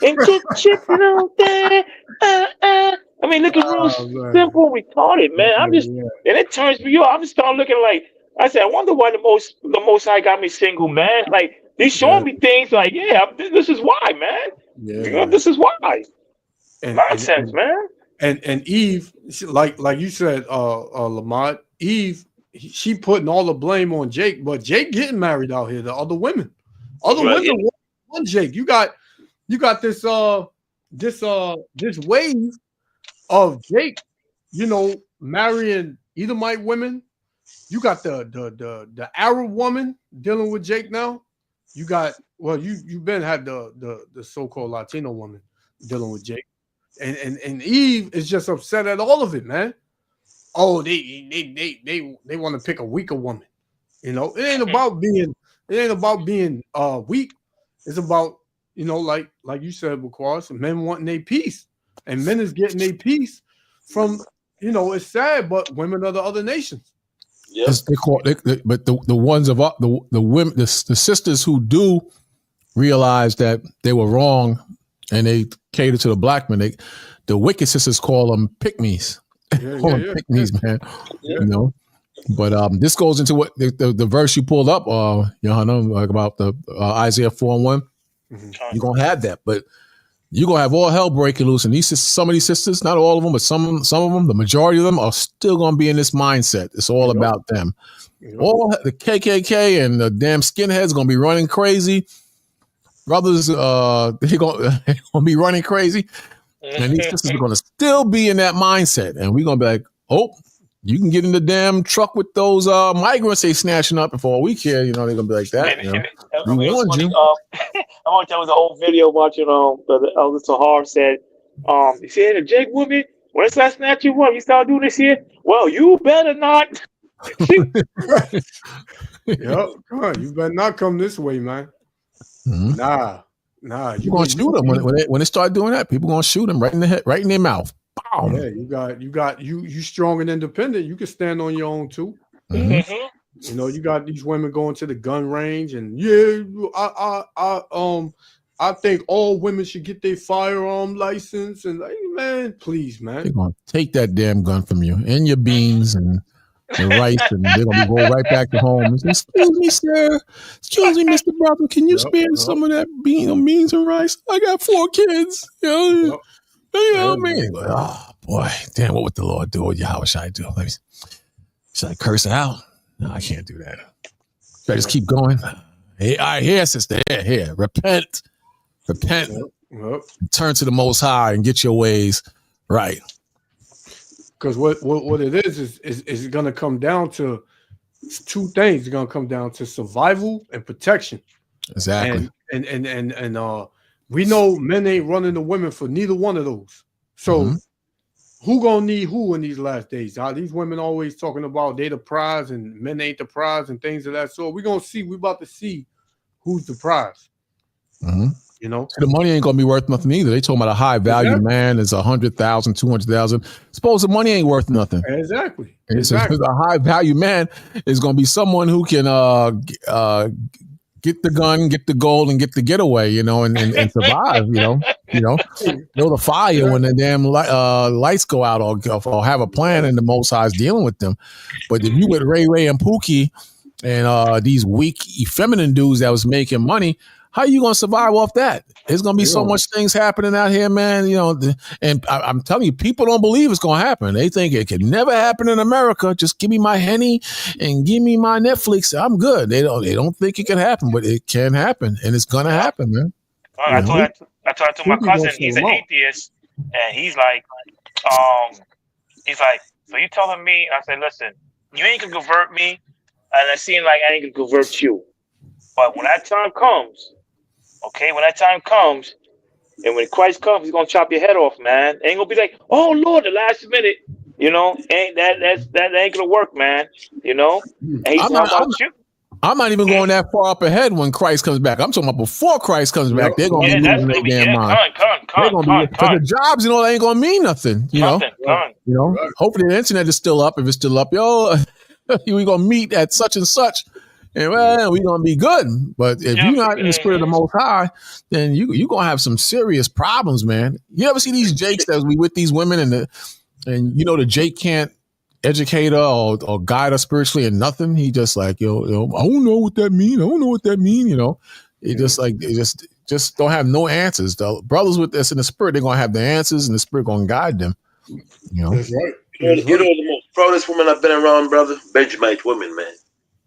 [SPEAKER 6] and chip on there. I mean, look at real simple, retarded, man. I'm just, and it turns me off. I'm just starting looking like. I said, I wonder why the most high got me single, man. Like they showing me things like, this is why, man. This is why. Nonsense, man.
[SPEAKER 2] And Eve, like you said, Lamont, Eve, she putting all the blame on Jake, but Jake getting married out here to other women. Women want Jake. You got this wave of Jake, you know, marrying Edomite women. You got the Arab woman dealing with Jake now. You got you've been had the so-called Latino woman dealing with Jake, and Eve is just upset at all of it, man. Oh, they want to pick a weaker woman. You know, it ain't about being weak. It's about, you know, like you said, Baquas, men wanting their peace, and men is getting their peace from, you know, it's sad, but women of the other nations.
[SPEAKER 3] Yeah.
[SPEAKER 1] But the ones of the women, the sisters who do realize that they were wrong and they cater to the black men, the wicked sisters call them pick-me's. Pick-me's, man.
[SPEAKER 3] Yeah.
[SPEAKER 1] You know. But this goes into what the verse you pulled up, Johanna, like about the Isaiah 4:1.
[SPEAKER 2] Mm-hmm.
[SPEAKER 1] You're gonna have that, but you're gonna have all hell breaking loose, and some of these sisters, not all of them, but some of them, the majority of them, are still gonna be in this mindset. It's all about them. All the KKK and the damn skinheads gonna be running crazy. Brothers, they're gonna be running crazy, and these sisters are gonna still be in that mindset, and we're gonna be like, oh. You can get in the damn truck with those migrants they snatching up, and for all we care, you know, they're gonna be like that. You know? We warned you.
[SPEAKER 6] I want to tell you the whole video watching the Elder Sahar said, you see the Jake woman, when it's last snatch you up, you start doing this here. Well, you better not.
[SPEAKER 2] Yep, come on, you better not come this way, man.
[SPEAKER 1] Mm-hmm.
[SPEAKER 2] Nah,
[SPEAKER 1] you gonna shoot them when they start doing that. People gonna shoot them right in the head, right in their mouth. Boom.
[SPEAKER 2] Yeah, you strong and independent. You can stand on your own too.
[SPEAKER 1] Mm-hmm.
[SPEAKER 2] You know, you got these women going to the gun range, and I think all women should get their firearm license. And like, man, please, man,
[SPEAKER 1] they're gonna take that damn gun from you and your beans and the rice, and they're gonna go right back to home and say, "Excuse me, sir. Excuse me, Mr. Brother. Can you spare some of that beans and rice? I got 4 kids. You know, you know what I mean? Like, oh boy, damn! What would the Lord do? How should I do? Should I curse it out? No, I can't do that. Should I just keep going? Hey, all right, here, sister. Here. Repent. Turn to the Most High and get your ways right.
[SPEAKER 2] Because what it is going to come down to 2 things. It's going to come down to survival and protection.
[SPEAKER 1] Exactly.
[SPEAKER 2] And we know men ain't running the women for neither one of those. So who gonna need who in these last days? These women always talking about they the prize and men ain't the prize and things of that sort. We're gonna see. We're about to see who's the prize.
[SPEAKER 1] Mm-hmm.
[SPEAKER 2] You know,
[SPEAKER 1] the money ain't gonna be worth nothing either. They talking about a high value man is 100,000, 200,000. Suppose the money ain't worth nothing.
[SPEAKER 2] Exactly.
[SPEAKER 1] A high value man is gonna be someone who can get the gun, get the gold, and get the getaway, you know, and survive, you know, build a fire when the damn lights go out, or have a plan, and the Most High's dealing with them. But if you with Ray and Pookie and these weak, effeminate dudes that was making money, how you gonna survive off that? There's gonna be so much things happening out here, man. You know, and I'm telling you, people don't believe it's gonna happen. They think it can never happen in America. Just give me my Henny and give me my Netflix. I'm good. They don't think it can happen, but it can happen, and it's gonna happen, man.
[SPEAKER 6] I talked to my cousin. He's an atheist, and he's like, so you telling me? I said, listen, you ain't gonna convert me, and it seems like I ain't gonna convert you. But when that time comes. Okay, when that time comes, and when Christ comes, he's gonna chop your head off, man. Ain't gonna be like, oh Lord, the last minute, you know, ain't that ain't gonna work, man. You know, and he's
[SPEAKER 1] I'm not even going that far up ahead when Christ comes back. I'm talking about before Christ comes back. They're gonna be losing their damn mind. Because the jobs, you know, they ain't gonna mean nothing. You know, hopefully the internet is still up. If it's still up, we gonna meet at such and such. And well, we're gonna be good, but if you're not in the spirit of the Most High, then you gonna have some serious problems, man. You ever see these Jakes that we with these women, and you know the Jake can't educate her or guide her spiritually and nothing. He just like yo, I don't know what that mean. You know, it just like they just don't have no answers. The brothers with us in the spirit, they're gonna have the answers, and the spirit gonna guide them. You know,
[SPEAKER 2] that's right.
[SPEAKER 3] You know the most proudest woman I've been around, brother, Benjamite women, man.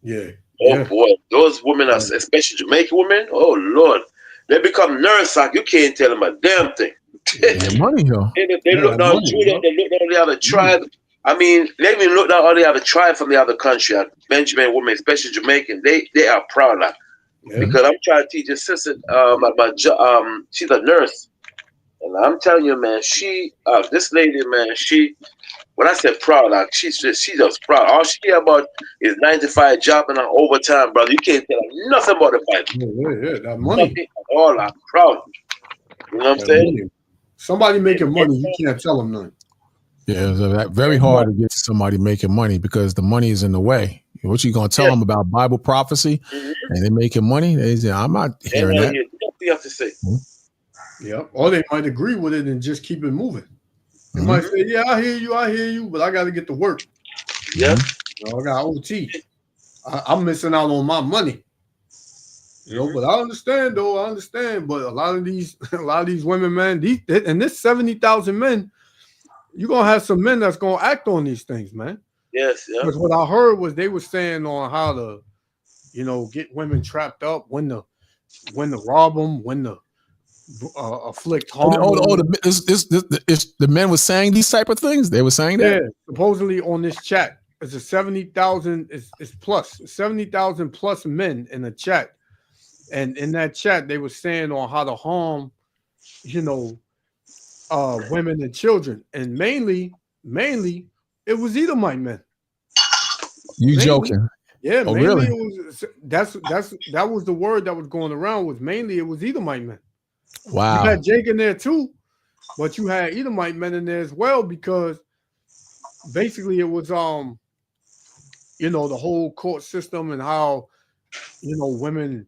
[SPEAKER 2] Yeah.
[SPEAKER 3] Oh boy, those women are, especially Jamaican women. Oh Lord, they become nurse. You can't tell them a damn thing.
[SPEAKER 1] Yeah, money, yo.
[SPEAKER 3] They look down Judah, they look down the other tribe. I mean, they even look down all the other tribe from the other country. Benjamin women, especially Jamaican, they are proud of. Because I'm trying to teach a sister, she's a nurse. And I'm telling you, man, this lady, man, when I said proud, like she's just proud. All she care about is 9 to 5 job and overtime, brother. You can't tell her nothing about the Bible.
[SPEAKER 2] Yeah, that money.
[SPEAKER 3] Nothing at all. I'm proud. You know what I'm saying?
[SPEAKER 2] Money. Somebody making money, you can't tell them nothing.
[SPEAKER 1] Yeah, so that very hard to get somebody making money because the money is in the way. What you gonna tell them about Bible prophecy, and they making money? They say, I'm not hearing that.
[SPEAKER 3] What do you have to say?
[SPEAKER 2] Yeah, or they might agree with it and just keep it moving. They might say, "Yeah, I hear you, but I got to get to work.
[SPEAKER 3] Yeah,
[SPEAKER 2] I got OT. I'm missing out on my money. You know, but I understand, though. I understand, but a lot of these women, man, and this 70,000 men, you're gonna have some men that's gonna act on these things, man.
[SPEAKER 3] Yes, yeah.
[SPEAKER 2] Because what I heard was they were saying on how to, you know, get women trapped up, when to rob them, when to afflict harm.
[SPEAKER 1] The men were saying these type of things. They were saying that.
[SPEAKER 2] Yeah, supposedly on this chat, it's a 70,000. It's plus 70,000 plus men in the chat, and in that chat they were saying on how to harm, you know, women and children, and mainly it was Edomite men.
[SPEAKER 1] You joking?
[SPEAKER 2] Yeah,
[SPEAKER 1] oh,
[SPEAKER 2] mainly
[SPEAKER 1] really?
[SPEAKER 2] it was. That was the word that was going around. Was mainly it was Edomite men.
[SPEAKER 1] Wow.
[SPEAKER 2] You had Jake in there too, but you had Edomite men in there as well, because basically it was you know, the whole court system and how, you know, women,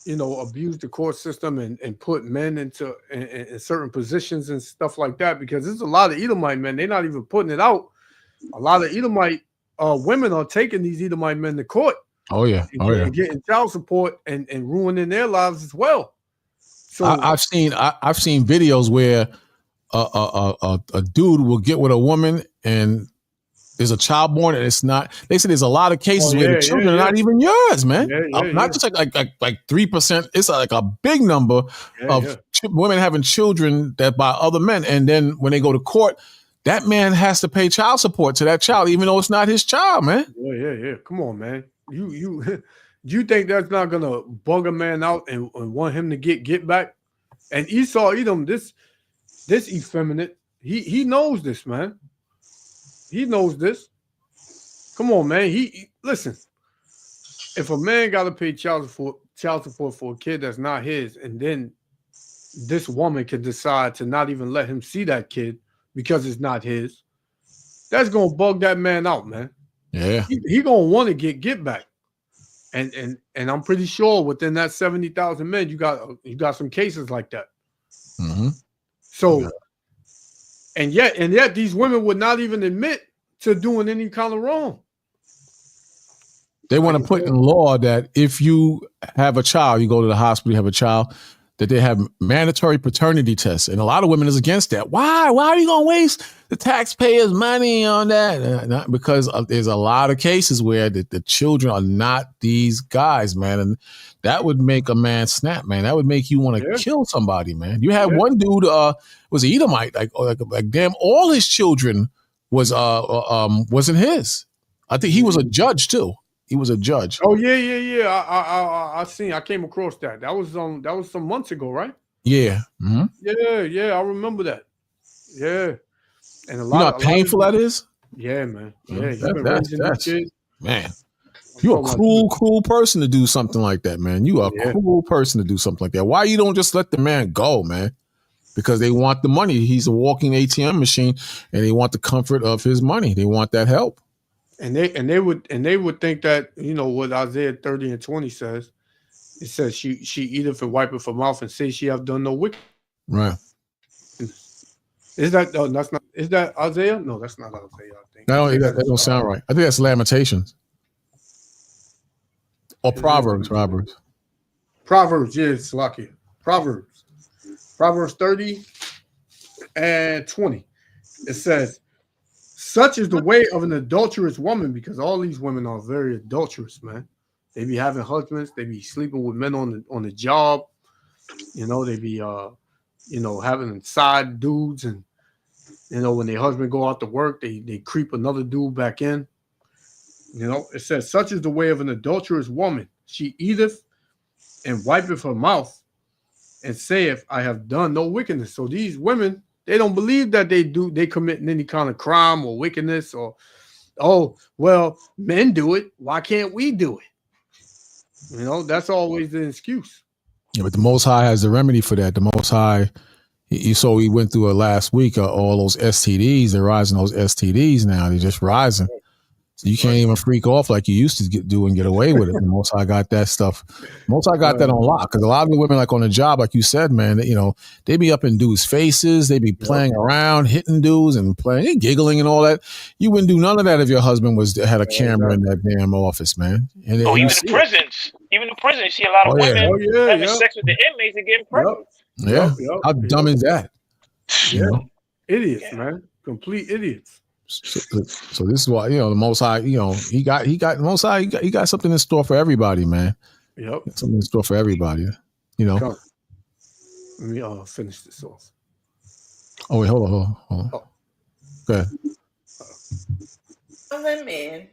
[SPEAKER 2] you know, abuse the court system and put men into in certain positions and stuff like that, because there's a lot of Edomite men, they're not even putting it out. A lot of Edomite women are taking these Edomite men to court.
[SPEAKER 1] Oh yeah.
[SPEAKER 2] And getting child support and ruining their lives as well. So
[SPEAKER 1] I've seen videos where a dude will get with a woman and there's a child born and it's not. They say there's a lot of cases where the children are not even yours, man. Not just like 3%. It's like a big number of women having children that by other men, and then when they go to court, that man has to pay child support to that child, even though it's not his child, man.
[SPEAKER 2] Yeah. Come on, man. You think that's not gonna bug a man out and want him to get back? And Esau Edom, this effeminate, he knows this, man. He knows this. Come on, man. He listen. If a man got to pay child support for a kid that's not his, and then this woman can decide to not even let him see that kid because it's not his, that's gonna bug that man out, man.
[SPEAKER 1] Yeah,
[SPEAKER 2] he gonna want to get back. And I'm pretty sure within that 70,000 men, you got some cases like that. So, and yet these women would not even admit to doing any kind of wrong.
[SPEAKER 1] They want to put in law that if you have a child, you go to the hospital, you have a child, that they have mandatory paternity tests. And a lot of women is against that. Why? Why are you going to waste the taxpayers' money on that? Not because there's a lot of cases where the children are not these guys, man. And that would make a man snap, man. That would make you want to kill somebody, man. You had one dude was an Edomite, like damn, all his children wasn't his. I think he was a judge too. He was a judge.
[SPEAKER 2] Oh yeah. I came across that. That was some months ago, right?
[SPEAKER 1] Yeah.
[SPEAKER 2] Yeah. I remember that. Yeah. And a lot.
[SPEAKER 1] You know how painful that is?
[SPEAKER 2] Yeah, man. Yeah,
[SPEAKER 1] that's man. You're a cruel person to do something like that, man. You are a cruel person to do something like that. Why you don't just let the man go, man? Because they want the money. He's a walking ATM machine, and they want the comfort of his money. They want that help.
[SPEAKER 2] And they would think that, you know, what Isaiah 30:20 says. It says she eateth and wipeth her mouth and say she have done no wicked.
[SPEAKER 1] Right.
[SPEAKER 2] Is that that's not? Is that Isaiah? No, that's not Isaiah. I think
[SPEAKER 1] that don't sound right. I think that's Lamentations or Proverbs.
[SPEAKER 2] Proverbs, yes, lucky. Proverbs 30:20. It says, "Such is the way of an adulterous woman," because all these women are very adulterous, man. They be having husbands, they be sleeping with men on the job, you know, they be having side dudes, and when their husband go out to work, they creep another dude back in. It says, such is the way of an adulterous woman. She eateth and wipeth her mouth and saith, I have done no wickedness. So these women, they don't believe that they committing any kind of crime or wickedness, or, oh, well, men do it. Why can't we do it? That's always the excuse.
[SPEAKER 1] Yeah, but the Most High has the remedy for that. The Most High, you saw we went through it last week, all those STDs, they're rising those STDs now. They're just rising. So you can't even freak off like you used to do and get away with it. The Most High got that stuff. Most High got that on lock, because a lot of the women, like on the job, like you said, man, they be up in dudes' faces. They be playing around, hitting dudes and playing, giggling and all that. You wouldn't do none of that if your husband had a camera in that damn office, man. And
[SPEAKER 6] even in prisons, you see a lot of women having sex with the inmates and getting pregnant.
[SPEAKER 1] How dumb is that?
[SPEAKER 2] Idiots, man. Complete idiots.
[SPEAKER 1] So this is why the Most High, he got Most High, he got something in store for everybody, man.
[SPEAKER 2] Yep,
[SPEAKER 1] something in store for everybody.
[SPEAKER 2] Let me finish this off.
[SPEAKER 1] Oh wait, hold on.
[SPEAKER 2] Oh.
[SPEAKER 1] Go ahead.
[SPEAKER 7] Men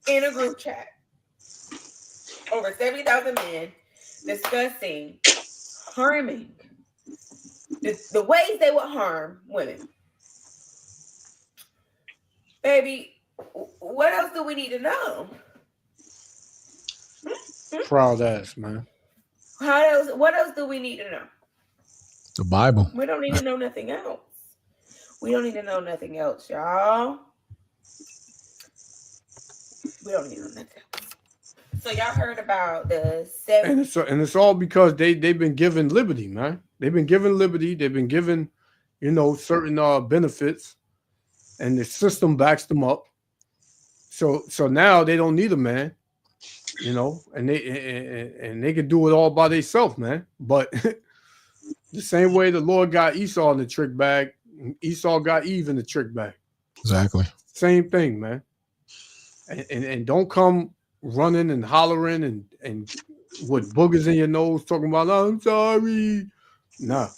[SPEAKER 7] in a group chat, over 70,000 men discussing harming the ways they would harm women. Baby, what else do we need to know?
[SPEAKER 2] Proud ass, man.
[SPEAKER 7] What else do we need to know?
[SPEAKER 1] The Bible.
[SPEAKER 7] We don't need to know nothing else. We don't need to know nothing else, y'all. We don't need to know nothing else. So y'all heard about the 7.
[SPEAKER 2] And it's all because they've been given liberty, man. They've been given liberty. They've been given, certain benefits. And the system backs them up. So now they don't need a man, and they can do it all by themselves, man. But the same way the Lord got Esau in the trick bag, Esau got Eve in the trick bag.
[SPEAKER 1] Exactly.
[SPEAKER 2] Same thing, man. And don't come running and hollering and with boogers in your nose talking about, oh, I'm sorry. Nah.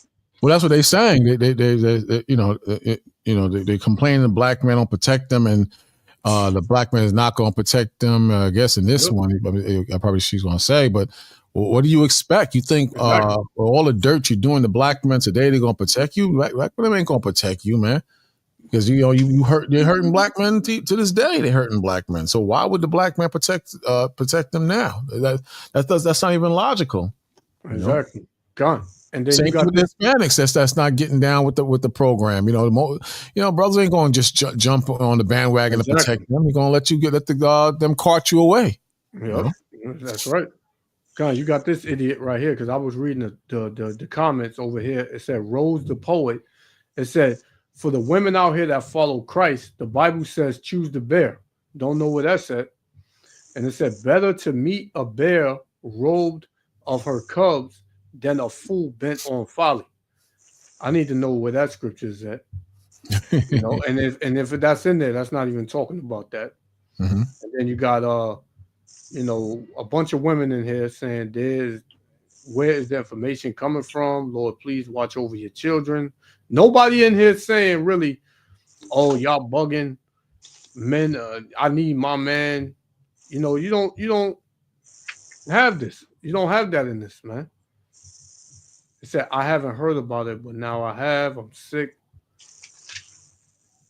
[SPEAKER 1] Well, that's what they're saying. They complain the black man don't protect them, and the black man is not going to protect them. I guess in this one, probably she's going to say. But what do you expect? You think all the dirt you're doing to black men today, they're going to protect you? Black men ain't going to protect you, man. Because they're hurting black men to this day. They're hurting black men. So why would the black man protect them now? That's not even logical.
[SPEAKER 2] Exactly. Gone. And then
[SPEAKER 1] same
[SPEAKER 2] you got
[SPEAKER 1] with the Hispanics. That's not getting down with the program. Brothers ain't going to just jump on the bandwagon to protect them. They're going to let them cart you away.
[SPEAKER 2] Yeah, that's right. God, you got this idiot right here, because I was reading the comments over here. It said Rose the poet. It said, for the women out here that follow Christ, the Bible says choose the bear. Don't know what that said. And it said, better to meet a bear robed of her cubs than a fool bent on folly. I need to know where that scripture is at. And if that's in there, that's not even talking about that.
[SPEAKER 1] Mm-hmm.
[SPEAKER 2] And then you got a bunch of women in here saying where is the information coming from? Lord, please watch over your children. Nobody in here saying really, oh, y'all bugging men. I need my man. You don't have this. You don't have that in this, man. It said, I haven't heard about it, but now I have. I'm sick.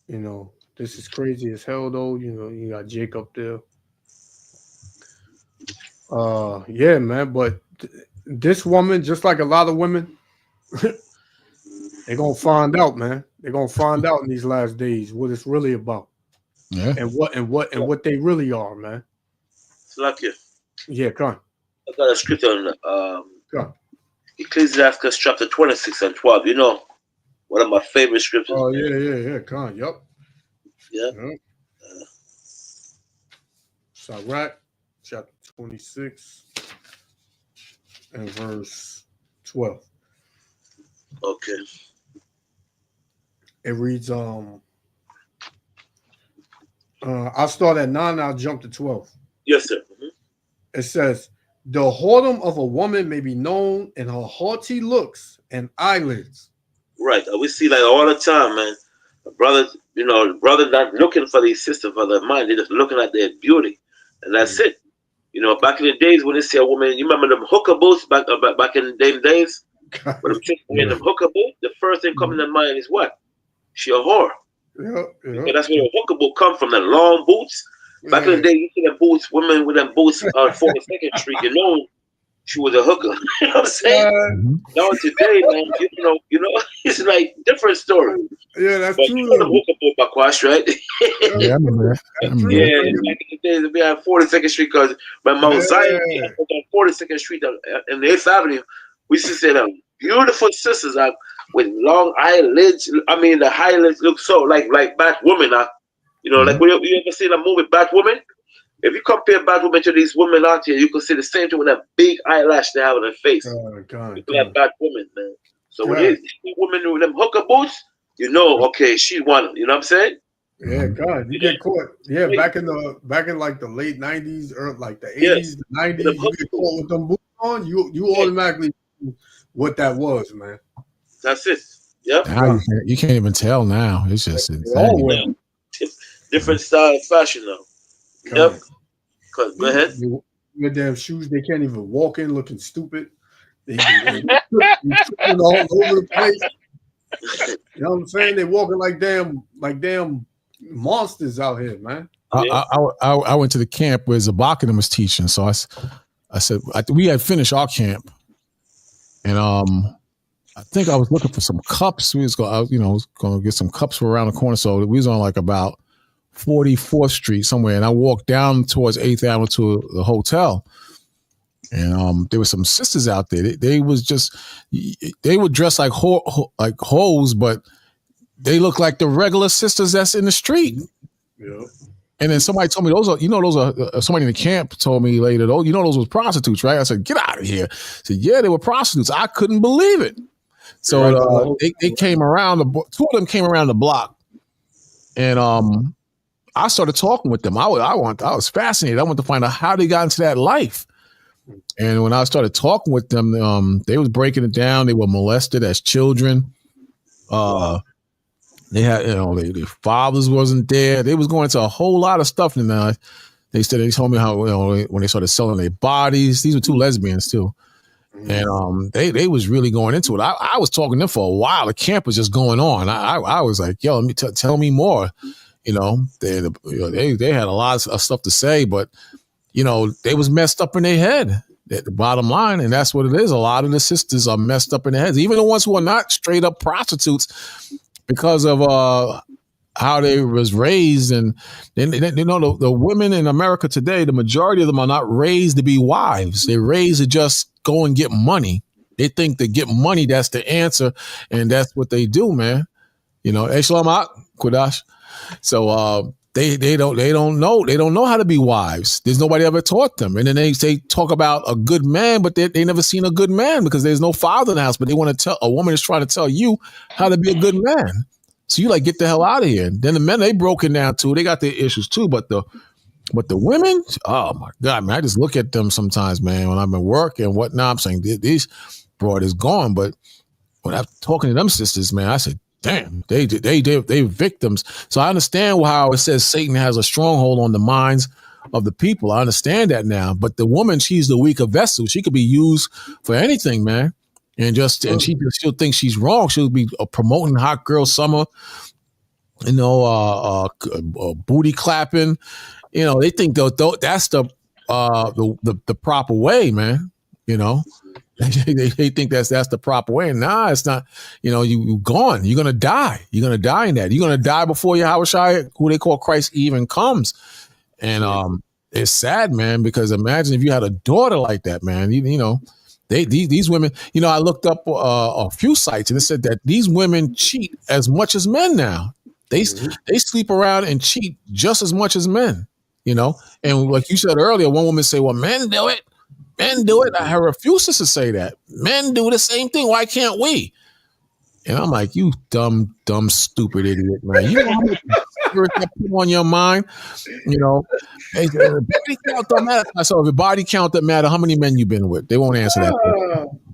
[SPEAKER 2] This is crazy as hell, though. You got Jake up there. Yeah, man. But this woman, just like a lot of women, they're going to find out, man. They're going to find out in these last days what it's really about.
[SPEAKER 1] Yeah.
[SPEAKER 2] And what they really are, man.
[SPEAKER 3] Lucky.
[SPEAKER 2] Yeah, come on.
[SPEAKER 3] I got a script on Ecclesiastes chapter 26 and 12. One of my favorite scriptures.
[SPEAKER 2] Oh, yeah. Come on. Yep.
[SPEAKER 3] Yeah.
[SPEAKER 2] Sirach chapter 26 and verse 12.
[SPEAKER 3] Okay.
[SPEAKER 2] It reads, I'll start at 9, I'll jump to 12.
[SPEAKER 3] Yes, sir. Mm-hmm.
[SPEAKER 2] It says, the whoredom of a woman may be known in her haughty looks and eyelids,
[SPEAKER 3] Right. We see like all the time, man. Brothers, brother not looking for these sisters for their mind. They're just looking at their beauty, and that's it. Back in the days when they see a woman, you remember them hooker boots back in them days? When them chicks wearing them hooker boots, the first thing coming to mind is what? She a whore.
[SPEAKER 2] Yeah.
[SPEAKER 3] That's where the hooker boot come from, the long boots. Back in the day, you see them boots, women with them boots on 42nd Street, she was a hooker. You know what I'm saying? Now today, man, it's like different story.
[SPEAKER 2] Yeah, that's
[SPEAKER 3] but
[SPEAKER 2] true.
[SPEAKER 3] You know the hooker boot Bakwash, right?
[SPEAKER 1] Yeah, I remember that.
[SPEAKER 3] Yeah, back in the days, we had 42nd Street because when Mount Zion on 42nd Street in the 8th Avenue, we used to see them beautiful sisters with long eyelids. I mean, the eyelids look so like Batwoman. Like when you ever seen a movie Batwoman? If you compare Batwoman to these women out here, you can see the same thing with that big eyelash they have on their face. Look at Batwoman, man. So when you see women with them hooker boots, okay, she won. You know what I'm saying?
[SPEAKER 2] Yeah, God, you get caught. Yeah, back in like the late 90s or like the 80s, the 90s, you get caught with them boots on, you automatically knew what that was, man.
[SPEAKER 3] That's it. Yep.
[SPEAKER 1] You can't even tell now. It's just insane.
[SPEAKER 3] Different style of fashion now. Yep. Go ahead.
[SPEAKER 2] With damn shoes, they can't even walk in looking stupid. They tripping all over the place. You know what I'm saying? They walking like damn monsters out here, man.
[SPEAKER 1] I went to the camp where Zabakanim was teaching, so I said we had finished our camp, and I think I was looking for some cups. We was going to get some cups for around the corner. So we was on like about 44th Street somewhere, and I walked down towards 8th Avenue to the hotel, and there were some sisters out there. They were dressed like hoes, but they look like the regular sisters that's in the street.
[SPEAKER 2] Yeah.
[SPEAKER 1] And then somebody told me those are somebody in the camp told me later, those was prostitutes, right? I said, get out of here. I said, yeah, they were prostitutes. I couldn't believe it. So they came around, two of them came around the block, and I started talking with them. I was fascinated. I wanted to find out how they got into that life. And when I started talking with them, they was breaking it down. They were molested as children. They had, their fathers wasn't there. They was going into a whole lot of stuff. And they told me how, when they started selling their bodies, these were two lesbians too. And they was really going into it. I was talking to them for a while. The camp was just going on. I was like, yo, let me tell me more. They had a lot of stuff to say, but they was messed up in their head. At the bottom line, and that's what it is. A lot of the sisters are messed up in their heads, even the ones who are not straight up prostitutes, because of how they was raised. And the women in America today, the majority of them are not raised to be wives. They're raised to just go and get money. They think to get money, that's the answer, and that's what they do, man. Shalom Kudash. So they don't know how to be wives. There's nobody ever taught them. And then they talk about a good man, but they never seen a good man because there's no father in the house. But they want to tell a woman is trying to tell you how to be a good man. So you get the hell out of here. And then the men, they broken down too. They got their issues too. But the women, oh my God, man, I just look at them sometimes, man, when I'm at work and whatnot. I'm saying these broad is gone. But when I'm talking to them sisters, man, I said, damn, they victims. So I understand how it says Satan has a stronghold on the minds of the people. I understand that now. But the woman, she's the weaker vessel. She could be used for anything, man. And she'll think she's wrong. She'll be promoting hot girl summer, booty clapping. They think that's the proper way, man. They think that's the proper way. And nah, it's not. You gone. You're gonna die. You're gonna die in that. You're gonna die before Yahushua, who they call Christ, even comes. And it's sad, man, because imagine if you had a daughter like that, man. These women. I looked up a few sites and it said that these women cheat as much as men now. They sleep around and cheat just as much as men. And like you said earlier, one woman say, "Well, men do it." Men do it. I refuse to say that. Men do the same thing. Why can't we? And I'm like, you dumb, stupid idiot, man. You know how much spirit that put on your mind? Body count don't matter. So if your body count doesn't matter, how many men you been with? They won't answer that.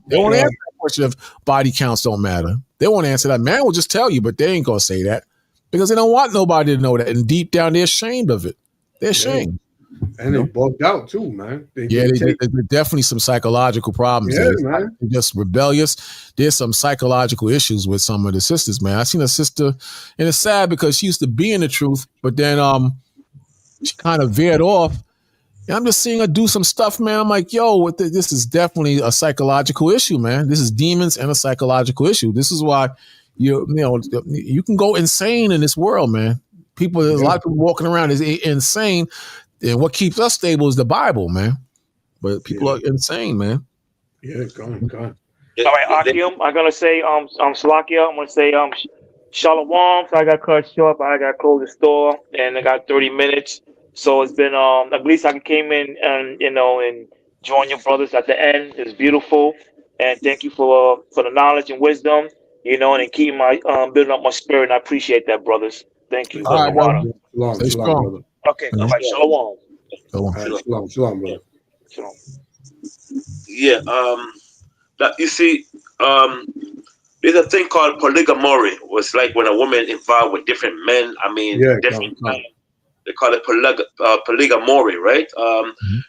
[SPEAKER 1] They won't answer that question if body counts don't matter. They won't answer that. Man will just tell you, but they ain't gonna say that because they don't want nobody to know that. And deep down, they're ashamed of it. They're ashamed.
[SPEAKER 2] And they bugged out too, man.
[SPEAKER 1] There's definitely some psychological problems there.
[SPEAKER 2] Man.
[SPEAKER 1] They're just rebellious. There's some psychological issues with some of the sisters, man. I seen a sister, and it's sad because she used to be in the truth, but then she kind of veered off. And I'm just seeing her do some stuff, man. I'm like, yo, this is definitely a psychological issue, man. This is demons and a psychological issue. This is why you can go insane in this world, man. There's a lot of people walking around is insane. And what keeps us stable is the Bible, man. But people are insane, man.
[SPEAKER 2] Yeah, go on.
[SPEAKER 6] All right, Akim, I'm gonna say Salakia, I'm gonna say Shalom. So I got cut short, but I got to close the store, and I got 30 minutes. So it's been at least I came in and and join your brothers at the end. It's beautiful, and thank you for the knowledge and wisdom, and keeping my building up my spirit. And I appreciate that, brothers. Thank you.
[SPEAKER 1] All right, brother.
[SPEAKER 2] Stay strong, brother.
[SPEAKER 6] Okay, all right, Shalom.
[SPEAKER 2] Shalom, brother.
[SPEAKER 6] Shalom.
[SPEAKER 3] Yeah, that you see, there's a thing called polygamy. It was like when a woman involved with different men. I mean, different men. They call it polygamy, right?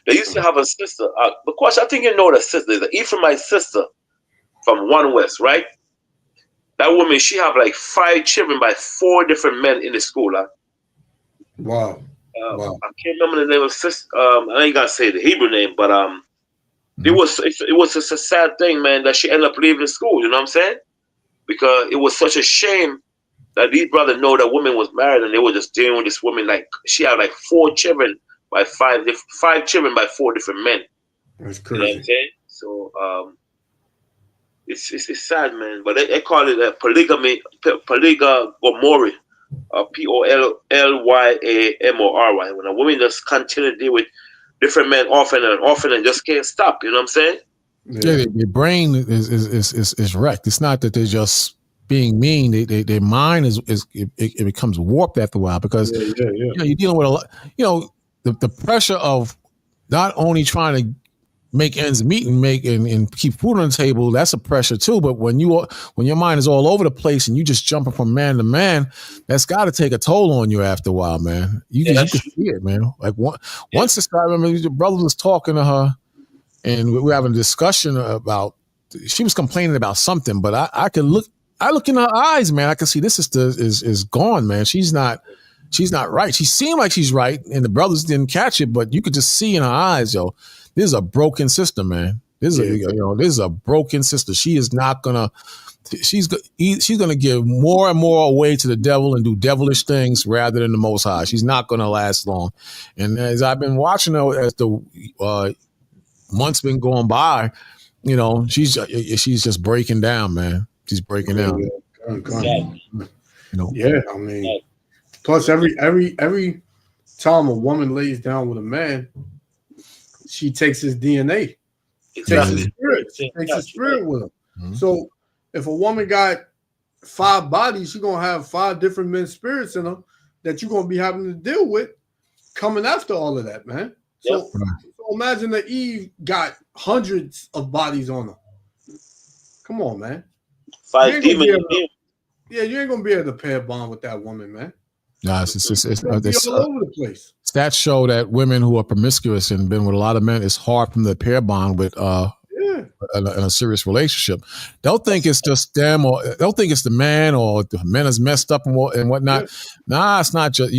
[SPEAKER 3] They used to have a sister. Because I think you know the sister. The Ephraimite sister from One West, right? That woman, she have like 5 children by 4 different men in the school.
[SPEAKER 2] Wow.
[SPEAKER 3] I can't remember the name of sister. I ain't gonna say the Hebrew name, but it was just a sad thing, man, that she ended up leaving school. You know what I'm saying? Because it was such a shame that these brothers know that woman was married and they were just dealing with this woman like she had like 4 children by 5 children by 4 different men.
[SPEAKER 2] That's crazy.
[SPEAKER 3] You know what I'm saying? So it's sad, man. But they call it a polygamy, polygamy. Polyamor. When a woman just continue to deal with different men often and just can't stop. You know what I'm saying?
[SPEAKER 1] Yeah, their brain is wrecked. It's not that they're just being mean. Their mind it becomes warped after a while because you're dealing with a lot. The pressure of not only trying to make ends meet and keep food on the table, that's a pressure too. But when your mind is all over the place and you just jumping from man to man, that's got to take a toll on you after a while, man. You can see it, man. Like one sister, I remember your brother was talking to her, and we were having a discussion about. She was complaining about something, but I look in her eyes, man. I can see this sister is gone, man. She's not right. She seemed like she's right, and the brothers didn't catch it, but you could just see in her eyes, yo. This is a broken sister, man. This is a broken sister. She is not gonna. She's gonna give more and more away to the devil and do devilish things rather than the Most High. She's not gonna last long. And as I've been watching her as the months been going by, she's just breaking down, man. She's breaking down.
[SPEAKER 2] Yeah, I mean, plus every time a woman lays down with a man, she takes his DNA, takes his spirit with him. Mm-hmm. So if a woman got 5 bodies, she's gonna have 5 different men's spirits in her that you're gonna be having to deal with coming after all of that, man. So imagine that Eve got hundreds of bodies on her. Come on, man.
[SPEAKER 3] 5 demons.
[SPEAKER 2] You ain't gonna be able to pair bond with that woman, man.
[SPEAKER 1] Nah, it's
[SPEAKER 2] all over the place.
[SPEAKER 1] Stats show that women who are promiscuous and been with a lot of men, it's hard for them to pair bond with in a serious relationship. They'll think it's just them, or they'll think it's the man, or the man is messed up and whatnot. Yeah. Nah, it's not just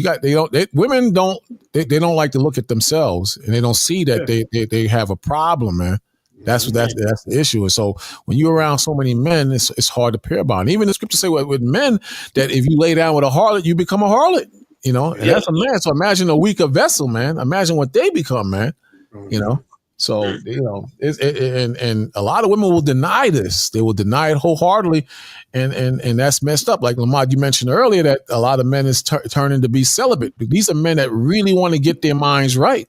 [SPEAKER 1] women don't like to look at themselves, and they don't see that they have a problem, man. That's the issue. And so when you're around so many men, it's hard to pair bond. Even the scriptures say with men that if you lay down with a harlot, you become a harlot. And that's a man. So imagine a weaker vessel, man. Imagine what they become, man. So and a lot of women will deny this. They will deny it wholeheartedly, and that's messed up. Like Lamar, you mentioned earlier that a lot of men is turning to be celibate. These are men that really want to get their minds right.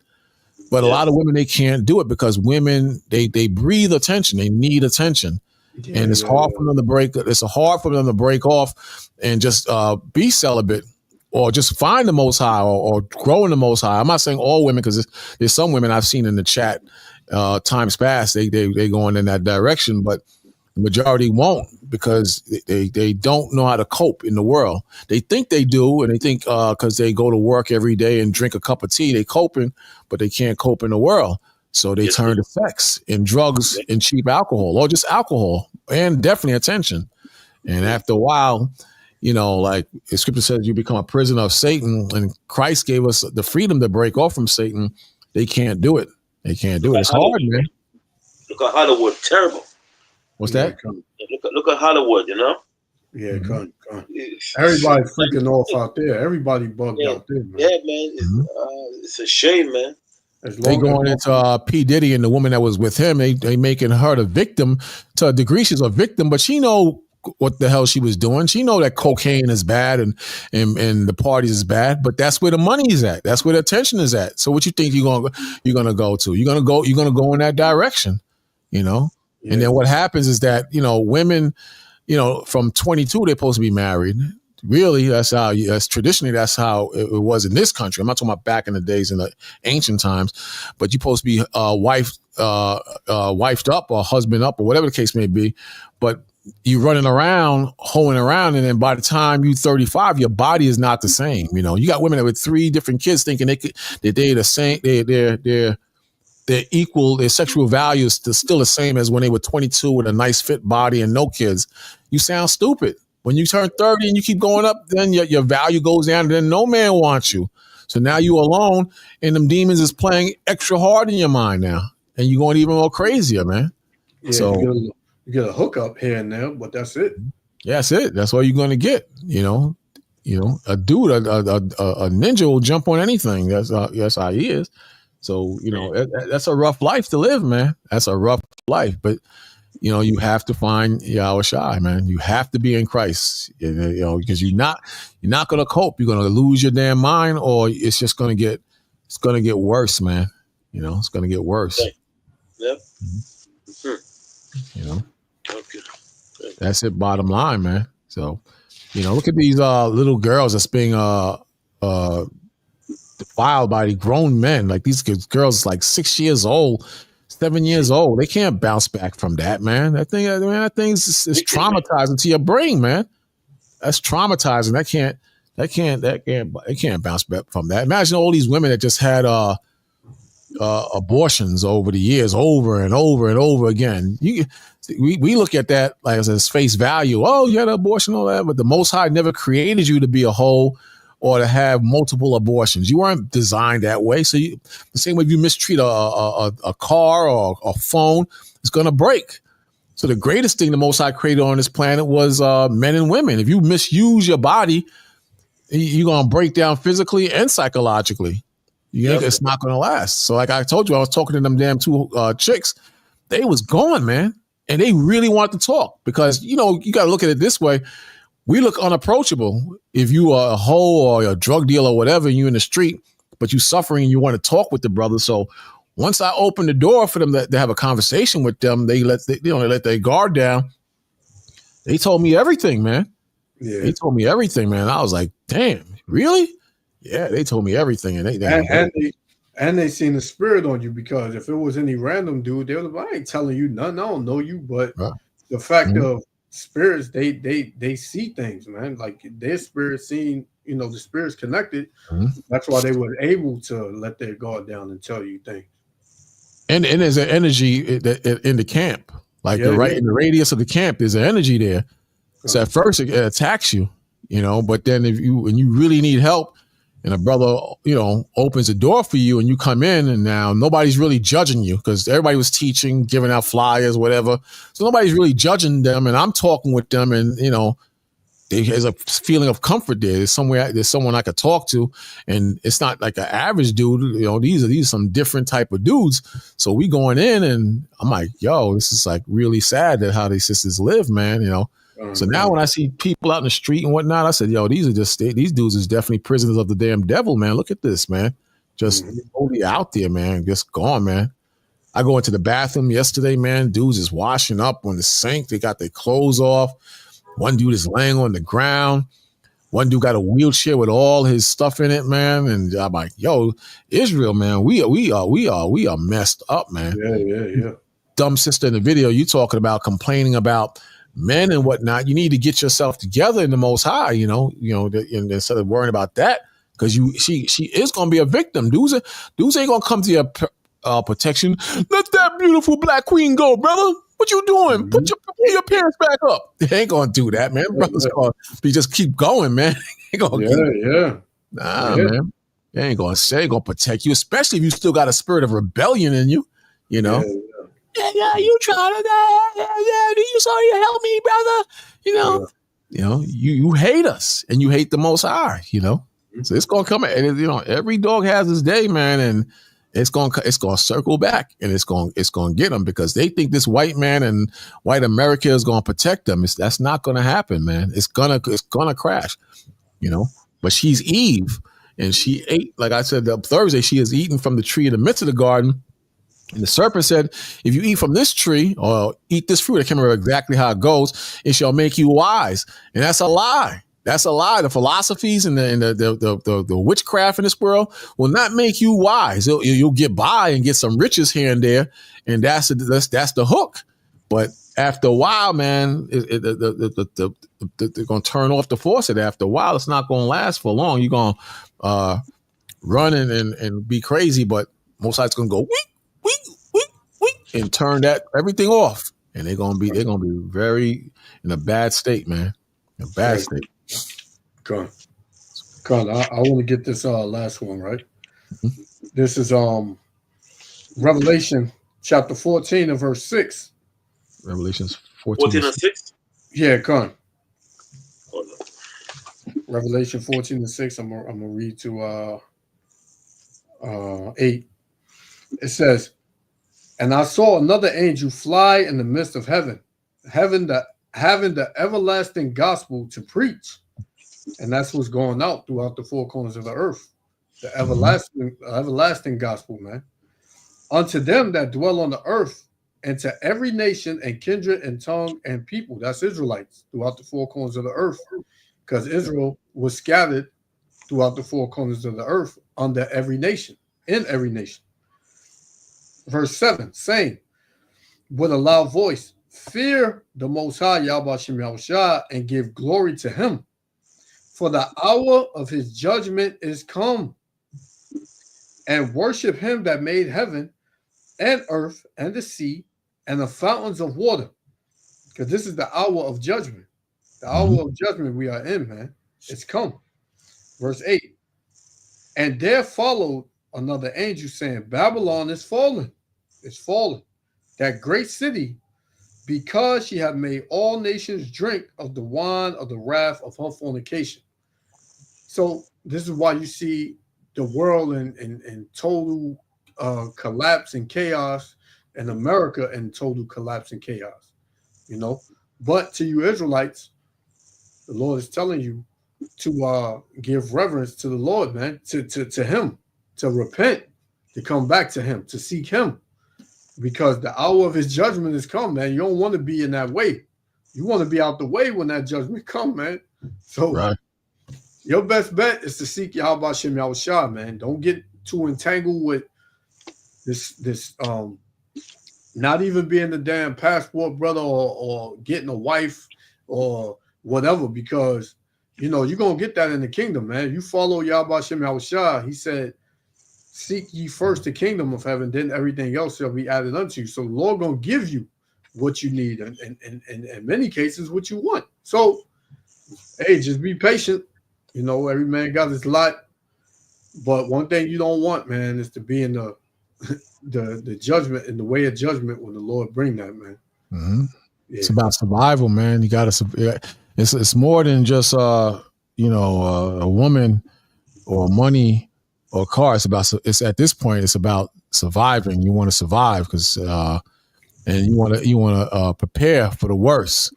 [SPEAKER 1] But a lot of women, they can't do it because women, they breathe attention. They need attention. And it's hard for them to break. It's hard for them to break off and just be celibate or just find the Most High or grow in the Most High. I'm not saying all women, because there's some women I've seen in the chat times past, they going in that direction. But The majority won't because they don't know how to cope in the world. They think they do, and they think because they go to work every day and drink a cup of tea, they coping, but they can't cope in the world. So they turn to sex and drugs and cheap alcohol, or just alcohol, and definitely attention. And after a while, you know, like the scripture says, you become a prisoner of Satan, and Christ gave us the freedom to break off from Satan. They can't do it. They can't do it. It's hard, man.
[SPEAKER 3] Look at Hollywood, terrible.
[SPEAKER 1] What's that?
[SPEAKER 3] Look at Hollywood, you know?
[SPEAKER 2] Yeah, everybody's freaking off out there. Everybody bugged out there, man.
[SPEAKER 3] Yeah, man. It's a shame, man.
[SPEAKER 1] They going into P. Diddy and the woman that was with him. They making her the victim. To a degree, she's a victim, but she know what the hell she was doing. She know that cocaine is bad and the parties is bad, but that's where the money is at. That's where the attention is at. So what you think you're gonna go to? You're gonna go in that direction, you know? Yeah. And then what happens is that, you know, women, you know, from 22, they're supposed to be married. Really, that's traditionally that's how it was in this country. I'm not talking about back in the days in the ancient times, but you're supposed to be wifed up or husband up or whatever the case may be. But you running around, hoeing around, and then by the time you're 35, your body is not the same. You know, you got women that with 3 different kids thinking they're the same. They're equal. Their sexual value is still the same as when they were 22 with a nice fit body and no kids. You sound stupid. When you turn 30 and you keep going up, then your value goes down, and then no man wants you. So now you alone, and them demons is playing extra hard in your mind now, and you're going even more crazier, man.
[SPEAKER 2] Yeah, so you get a hookup here and there, but that's it.
[SPEAKER 1] Yeah, that's it. That's all you're going to get. You know, a dude, a ninja will jump on anything. That's how he is. So, you know, that's a rough life to live, man. That's a rough life. But, you know, you have to find Yahweh Shai, man. You have to be in Christ, you know, because you're not going to cope. You're going to lose your damn mind, or it's just going to get worse, man. You know, it's going to get worse.
[SPEAKER 3] Yep.
[SPEAKER 1] You know, that's it. Bottom line, man. So, you know, look at these little girls that's being defiled by the grown men. Like these girls, like 6 years old, 7 years old. They can't bounce back from that, man. That thing's traumatizing to your brain, man. That's traumatizing. They can't bounce back from that. Imagine all these women that just had abortions over the years, over and over and over again. We look at that like as face value. Oh, you had an abortion, all that, but the Most High never created you to be a hoe or to have multiple abortions. You weren't designed that way. So the same way if you mistreat a car or a phone, it's going to break. So the greatest thing the Most High created on this planet was men and women. If you misuse your body, you're going to break down physically and psychologically. It's not going to last. So like I told you, I was talking to them damn 2 chicks. They was gone, man. And they really wanted to talk because, you know, you got to look at it this way. We look unapproachable if you are a hoe or a drug dealer or whatever, and you're in the street, but you're suffering and you want to talk with the brother. So once I open the door for them to have a conversation with them, they let their guard down. They told me everything, man. Yeah. They told me everything, man. I was like, damn, really? Yeah, they told me everything.
[SPEAKER 2] And they seen the spirit on you, because if it was any random dude, they would like, I ain't telling you nothing. I don't know you, but the fact of spirits, they see things, man. Like their spirit seeing, you know, the spirits connected. That's why they were able to let their guard down and tell you things.
[SPEAKER 1] And there's an energy in the camp, like in the radius of the camp. There's an energy there. So at first it attacks you, you know, but then when you really need help, and a brother, you know, opens the door for you and you come in, and now nobody's really judging you because everybody was teaching, giving out flyers, whatever. So nobody's really judging them. And I'm talking with them, and, you know, there's a feeling of comfort there. There's someone I could talk to, and it's not like an average dude. You know, these are some different type of dudes. So we going in, and I'm like, yo, this is like really sad that how these sisters live, man, you know. So now when I see people out in the street and whatnot, I said, yo, these dudes is definitely prisoners of the damn devil, man. Look at this, man. Just totally out there, man. Just gone, man. I go into the bathroom yesterday, man. Dudes is washing up on the sink. They got their clothes off. One dude is laying on the ground. One dude got a wheelchair with all his stuff in it, man. And I'm like, yo, Israel, man, we are messed up, man.
[SPEAKER 2] Yeah.
[SPEAKER 1] dumb sister in the video, you talking about complaining about men and whatnot. You need to get yourself together in the Most High, instead of worrying about that, because she is going to be a victim. Dudes ain't going to come to your protection. Let that beautiful black queen go, brother. What you doing? Put your pants back up. They ain't going to do that, man. Brothers going to just keep going, man. Man. They ain't going to protect you, especially if you still got a spirit of rebellion in you, you know. Yeah, you trying to you sorry to help me, brother. You hate us and you hate the Most High, So it's gonna come, and every dog has his day, man, and it's gonna circle back, and it's gonna get them, because they think this white man and white America is gonna protect them. That's not gonna happen, man. It's gonna crash, But she's Eve, and she ate, like I said, Thursday, she has eaten from the tree in the midst of the garden. And the serpent said, if you eat from this tree or eat this fruit, I can't remember exactly how it goes, it shall make you wise. And that's a lie. That's a lie. The philosophies and the witchcraft in this world will not make you wise. You'll get by and get some riches here and there, and that's the hook. But after a while, man, they're going to turn off the faucet. After a while, it's not going to last for long. You're going to run and be crazy, but most likely it's going to go weak. And turn everything off, and they're gonna be very in a bad state, man. A bad state.
[SPEAKER 2] God, I want to get this last one right. Mm-hmm. This is Revelation chapter 14 and verse 6.
[SPEAKER 1] Revelations 14
[SPEAKER 3] and 6.
[SPEAKER 2] Yeah, come on. Revelation 14 and 6. I'm gonna read to 8. It says, and I saw another angel fly in the midst of heaven, having the everlasting gospel to preach. And that's what's going out throughout the four corners of the earth. The everlasting gospel, man. Unto them that dwell on the earth, and to every nation and kindred and tongue and people. That's Israelites throughout the four corners of the earth. Because Israel was scattered throughout the four corners of the earth under every nation, in every nation. Verse 7, saying, with a loud voice, fear the Most High, Yahweh Shem Yahushua, and give glory to him. For the hour of his judgment is come. And worship him that made heaven and earth and the sea and the fountains of water. Because this is the hour of judgment. The hour of judgment we are in, man. It's come. Verse 8. And there followed another angel saying, Babylon is fallen. It's fallen. That great city, because she had made all nations drink of the wine of the wrath of her fornication. So this is why you see the world in total collapse and chaos, and America in total collapse and chaos, But to you Israelites, the Lord is telling you to give reverence to the Lord, man, to him, to repent, to come back to him, to seek him. Because the hour of his judgment has come, man. You don't want to be in that way. You want to be out the way when that judgment comes, man. So your best bet is to seek Yahweh Shem Yahushua, man. Don't get too entangled with this not even being the damn passport brother or getting a wife or whatever, because you're gonna get that in the kingdom, man. You follow Yahweh Shem Yahushua, he said, seek ye first the kingdom of heaven, then everything else shall be added unto you. So the Lord gonna give you what you need, and in many cases what you want. So hey, just be patient. Every man got his lot. But one thing you don't want, man, is to be in the judgment, in the way of judgment when the Lord bring that, man.
[SPEAKER 1] Mm-hmm. Yeah. It's about survival, man. You gotta. It's more than just a woman or money or car. It's at this point, it's about surviving. You want to survive because and you want to prepare for the worst.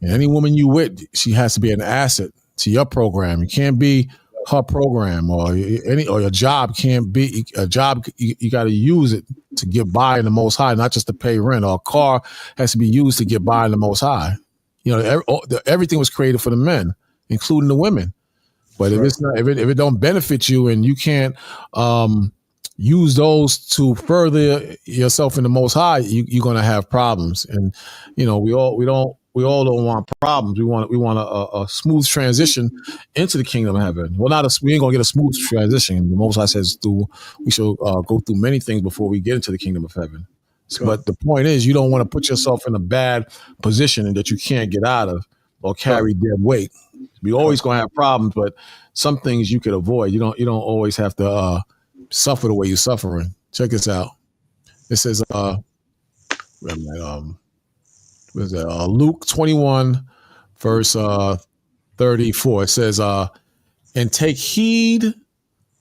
[SPEAKER 1] And any woman you with, she has to be an asset to your program. You can't be her program, or your job can't be a job. You got to use it to get by in the Most High, not just to pay rent. Or a car has to be used to get by in the Most High. Everything was created for the men, including the women. But if it's not, if it don't benefit you, and you can't use those to further yourself in the Most High, you're going to have problems. And we all don't want problems. We want a smooth transition into the kingdom of heaven. Well, we ain't gonna get a smooth transition. The Most High says we shall go through many things before we get into the kingdom of heaven. Cool. But the point is, you don't want to put yourself in a bad position that you can't get out of or carry dead weight. We always gonna have problems, but some things you could avoid. You don't always have to suffer the way you're suffering. Check this out. It says, Luke 21, verse 34. It says, and take heed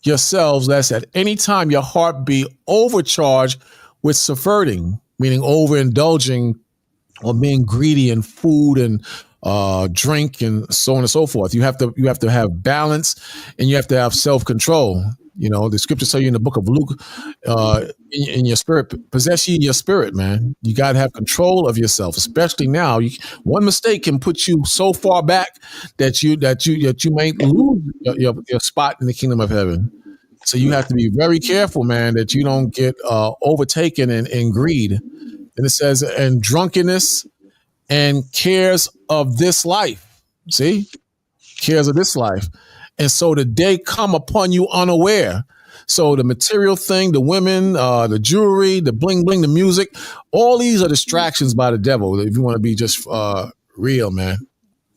[SPEAKER 1] yourselves, lest at any time your heart be overcharged with subverting, meaning overindulging or being greedy in food and drink and so on and so forth. You have to have balance, and you have to have self-control. The scriptures tell you in the book of Luke, in your spirit, possess ye your spirit, man. You got to have control of yourself, especially now. One mistake can put you so far back that you may lose your spot in the kingdom of heaven. So you have to be very careful, man, that you don't get overtaken in greed. And it says, and drunkenness and cares of this life. See? Cares of this life. And so the day come upon you unaware. So the material thing, the women, the jewelry, the bling bling, the music, all these are distractions by the devil. If you want to be just real, man,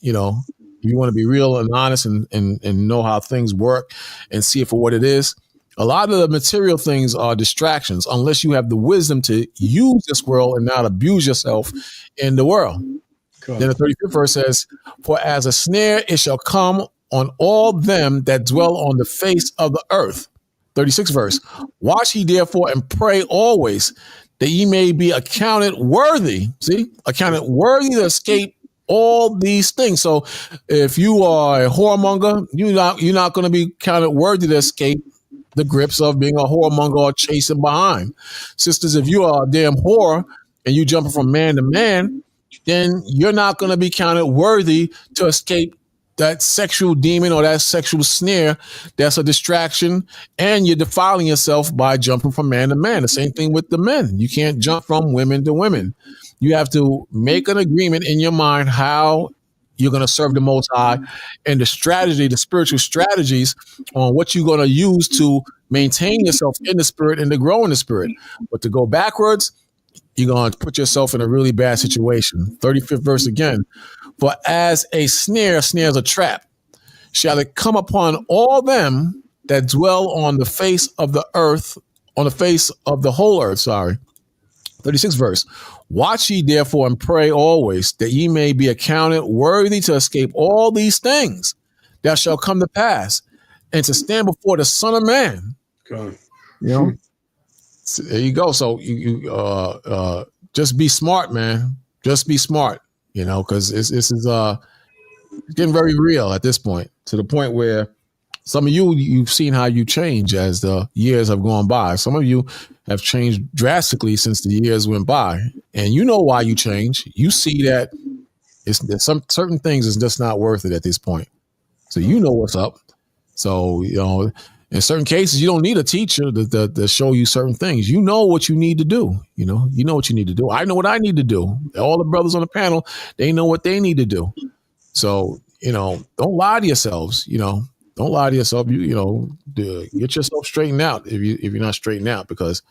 [SPEAKER 1] if you want to be real and honest and know how things work and see it for what it is. A lot of the material things are distractions unless you have the wisdom to use this world and not abuse yourself in the world. Cool. Then the 35th verse says, for as a snare it shall come on all them that dwell on the face of the earth. 36th verse, watch ye therefore and pray always that ye may be accounted worthy. See, accounted worthy to escape all these things. So if you are a whoremonger, you're not going to be counted worthy to escape the grips of being a whoremonger or chasing behind. Sisters, if you are a damn whore and you jumping from man to man, then you're not going to be counted worthy to escape that sexual demon or that sexual snare. That's a distraction, and you're defiling yourself by jumping from man to man. The same thing with the men. You can't jump from women to women. You have to make an agreement in your mind how you're going to serve the Most High, and the spiritual strategies on what you're going to use to maintain yourself in the spirit and to grow in the spirit. But to go backwards, you're going to put yourself in a really bad situation. 35th verse again. For as a snare snares a trap, shall it come upon all them that dwell on the face of the earth, on the face of the whole earth, 36th verse. Watch ye therefore and pray always that ye may be accounted worthy to escape all these things that shall come to pass and to stand before the Son of Man.
[SPEAKER 2] God.
[SPEAKER 1] So there you go. So you just be smart, man. Just be smart, because this is getting very real at this point, to the point where some of you've seen how you change as the years have gone by. Some of you have changed drastically since the years went by, and you know why you change. You see that there's some certain things is just not worth it at this point. So you know what's up. So in certain cases, you don't need a teacher to show you certain things. You know what you need to do. You know what you need to do. I know what I need to do. All the brothers on the panel, they know what they need to do. So don't lie to yourselves. Don't lie to yourself. Get yourself straightened out if you're not straightened out, because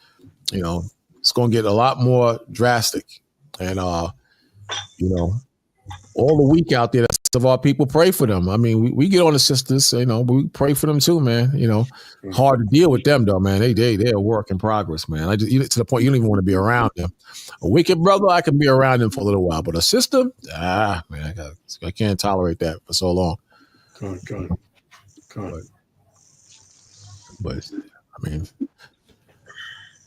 [SPEAKER 1] it's going to get a lot more drastic. And all the weak out there, of our people, pray for them. I mean, we get on the sisters, but we pray for them too, man. Hard to deal with them though, man. They're a work in progress, man. To the point you don't even want to be around them. A wicked brother, I can be around them for a little while, but a sister, man, I can't tolerate that for so long.
[SPEAKER 2] God.
[SPEAKER 1] But I mean,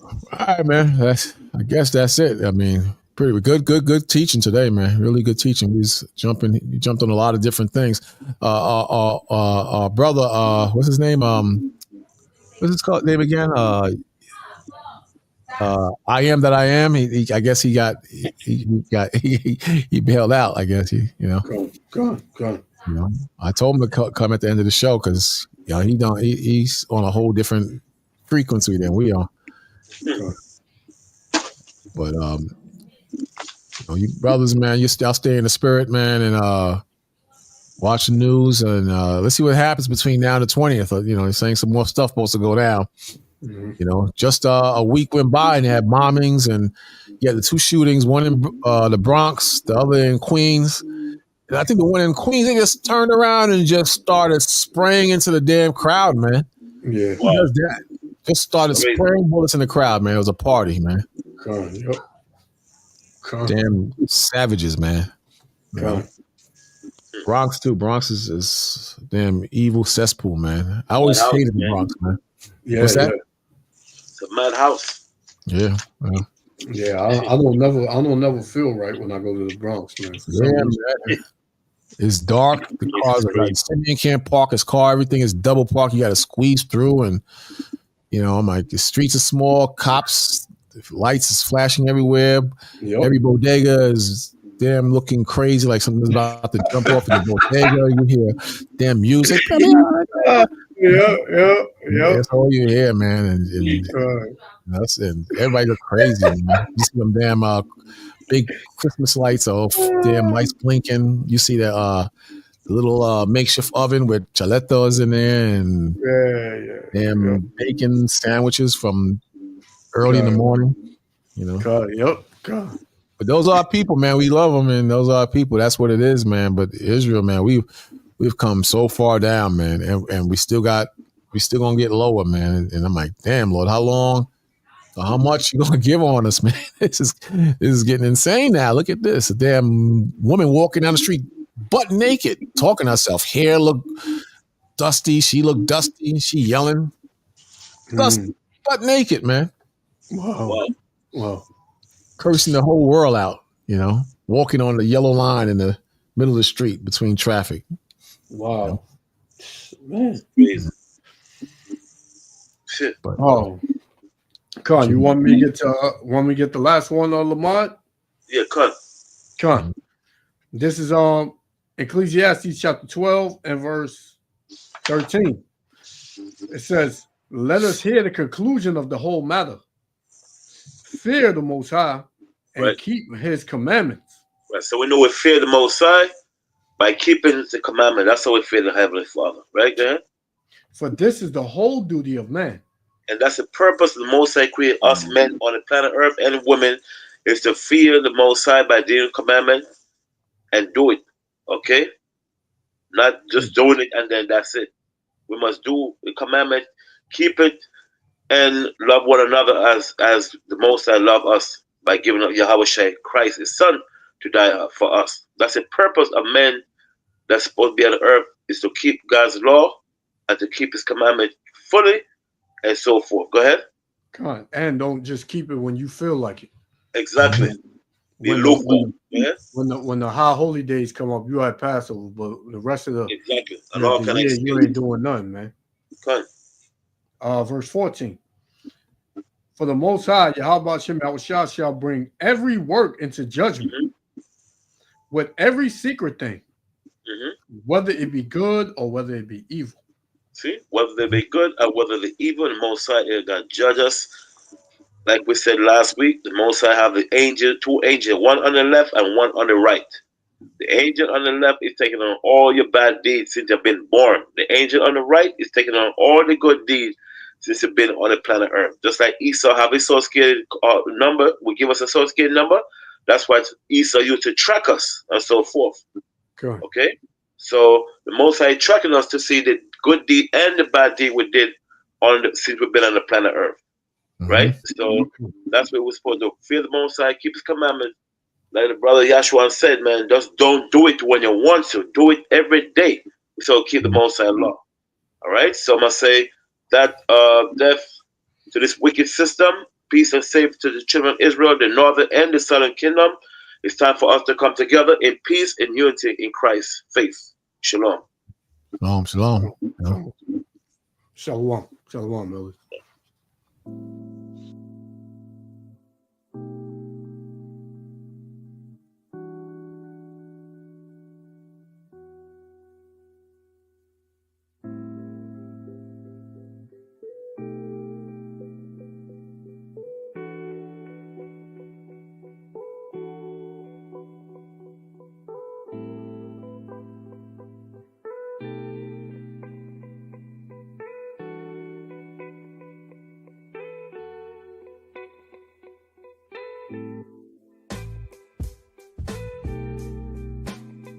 [SPEAKER 1] all right, man. I guess that's it. I mean, pretty good teaching today, man. Really good teaching. He jumped on a lot of different things. Brother, what's his name? What's his name again? I am that I am. I guess he bailed out. I guess
[SPEAKER 2] God.
[SPEAKER 1] I told him to come at the end of the show because he's on a whole different frequency than we are.
[SPEAKER 2] Okay.
[SPEAKER 1] But you brothers, man, y'all stay in the spirit, man, and watch the news, and let's see what happens between now and the 20th. They're saying some more stuff supposed to go down.
[SPEAKER 2] Mm-hmm.
[SPEAKER 1] Just a week went by and they had bombings, and you had the 2 shootings, one in the Bronx, the other in Queens. And I think the one in Queens, they just turned around and just started spraying into the damn crowd, man.
[SPEAKER 2] Yeah.
[SPEAKER 1] Who does that? Just started spraying bullets in the crowd, man. It was a party, man.
[SPEAKER 2] Yep.
[SPEAKER 1] Damn savages, man. Bronx too. Bronx is a damn evil cesspool, man. I always hated the Bronx, man.
[SPEAKER 2] Yeah.
[SPEAKER 1] What's that?
[SPEAKER 3] It's a madhouse.
[SPEAKER 1] Yeah.
[SPEAKER 2] Yeah. I don't never feel right when I go to the Bronx, man.
[SPEAKER 1] Yeah, man. It's dark. The cars are like, Simeon can't park his car. Everything is double parked. You got to squeeze through, and I'm like, the streets are small. Cops, lights is flashing everywhere.
[SPEAKER 2] Yep.
[SPEAKER 1] Every bodega is damn looking crazy, like something's about to jump off in the bodega. You hear damn music.
[SPEAKER 2] Yeah.
[SPEAKER 1] That's all you hear, man. And everybody look crazy, man. You see them damn big Christmas lights, damn lights blinking. You see the little makeshift oven with chaletos in there, and damn bacon sandwiches from early in the morning. But those are our people, man. We love them, and those are our people. That's what it is, man. But Israel, man, we've come so far down, man, and we still gonna get lower, man. And I'm like, damn, Lord, how much you gonna give on us, man? This is getting insane now. Look at this. A damn woman walking down the street butt naked, talking to herself. Hair look dusty. She looked dusty. She yelling. Dusty, butt naked, man.
[SPEAKER 2] Wow.
[SPEAKER 1] Cursing the whole world out, walking on the yellow line in the middle of the street between traffic.
[SPEAKER 2] Wow. Man.
[SPEAKER 3] Shit.
[SPEAKER 1] But,
[SPEAKER 2] Con, you want me to get the last one on Lamont?
[SPEAKER 3] Yeah,
[SPEAKER 2] Con. This is Ecclesiastes chapter 12 and verse 13. It says, "Let us hear the conclusion of the whole matter. Fear the Most High and keep His commandments."
[SPEAKER 3] Right. So we know we fear the Most High by keeping the commandment. That's how we fear the Heavenly Father. Right there.
[SPEAKER 2] For this is the whole duty of man.
[SPEAKER 3] And that's the purpose of the Most High created us men on the planet Earth and women, is to fear the Most High by doing the commandment and do it. Okay? Not just doing it and then that's it. We must do the commandment, keep it, and love one another as the Most High love us by giving up Yahweh Shai, Christ, His Son, to die for us. That's the purpose of men that's supposed to be on the earth, is to keep God's law and to keep His commandment fully, and so forth. Go ahead.
[SPEAKER 2] God, and don't just keep it when you feel like it.
[SPEAKER 3] Exactly.
[SPEAKER 2] When the high holy days come up, you had Passover, but the rest of the year, you ain't doing nothing, man.
[SPEAKER 3] Okay.
[SPEAKER 2] Verse 14. For the Most High, Yahweh Shem Yahushua shall bring every work into judgment with every secret thing, whether it be good or whether it be evil.
[SPEAKER 3] See, whether they be good or whether the evil, the Most High is going to judge us. Like we said last week, the Most High have the two angels, one on the left and one on the right. The angel on the left is taking on all your bad deeds since you've been born. The angel on the right is taking on all the good deeds since you've been on the planet Earth. Just like Esau have a source scale number, will give us a source scale number. That's why Esau used to track us and so forth. Okay? So the Most High tracking us to see the good deed and the bad deed we did since we've been on the planet Earth. Right? So that's what we're supposed to do. Fear the Most High, keep His commandments. Like the brother Yahshua said, man, just don't do it when you want to. Do it every day. So keep the Most High law. All right? So I'm going to say that death to this wicked system, peace and safety to the children of Israel, the northern and the southern kingdom. It's time for us to come together in peace and unity in Christ's faith. Shalom.
[SPEAKER 1] Shalom.
[SPEAKER 2] Shalom, brother.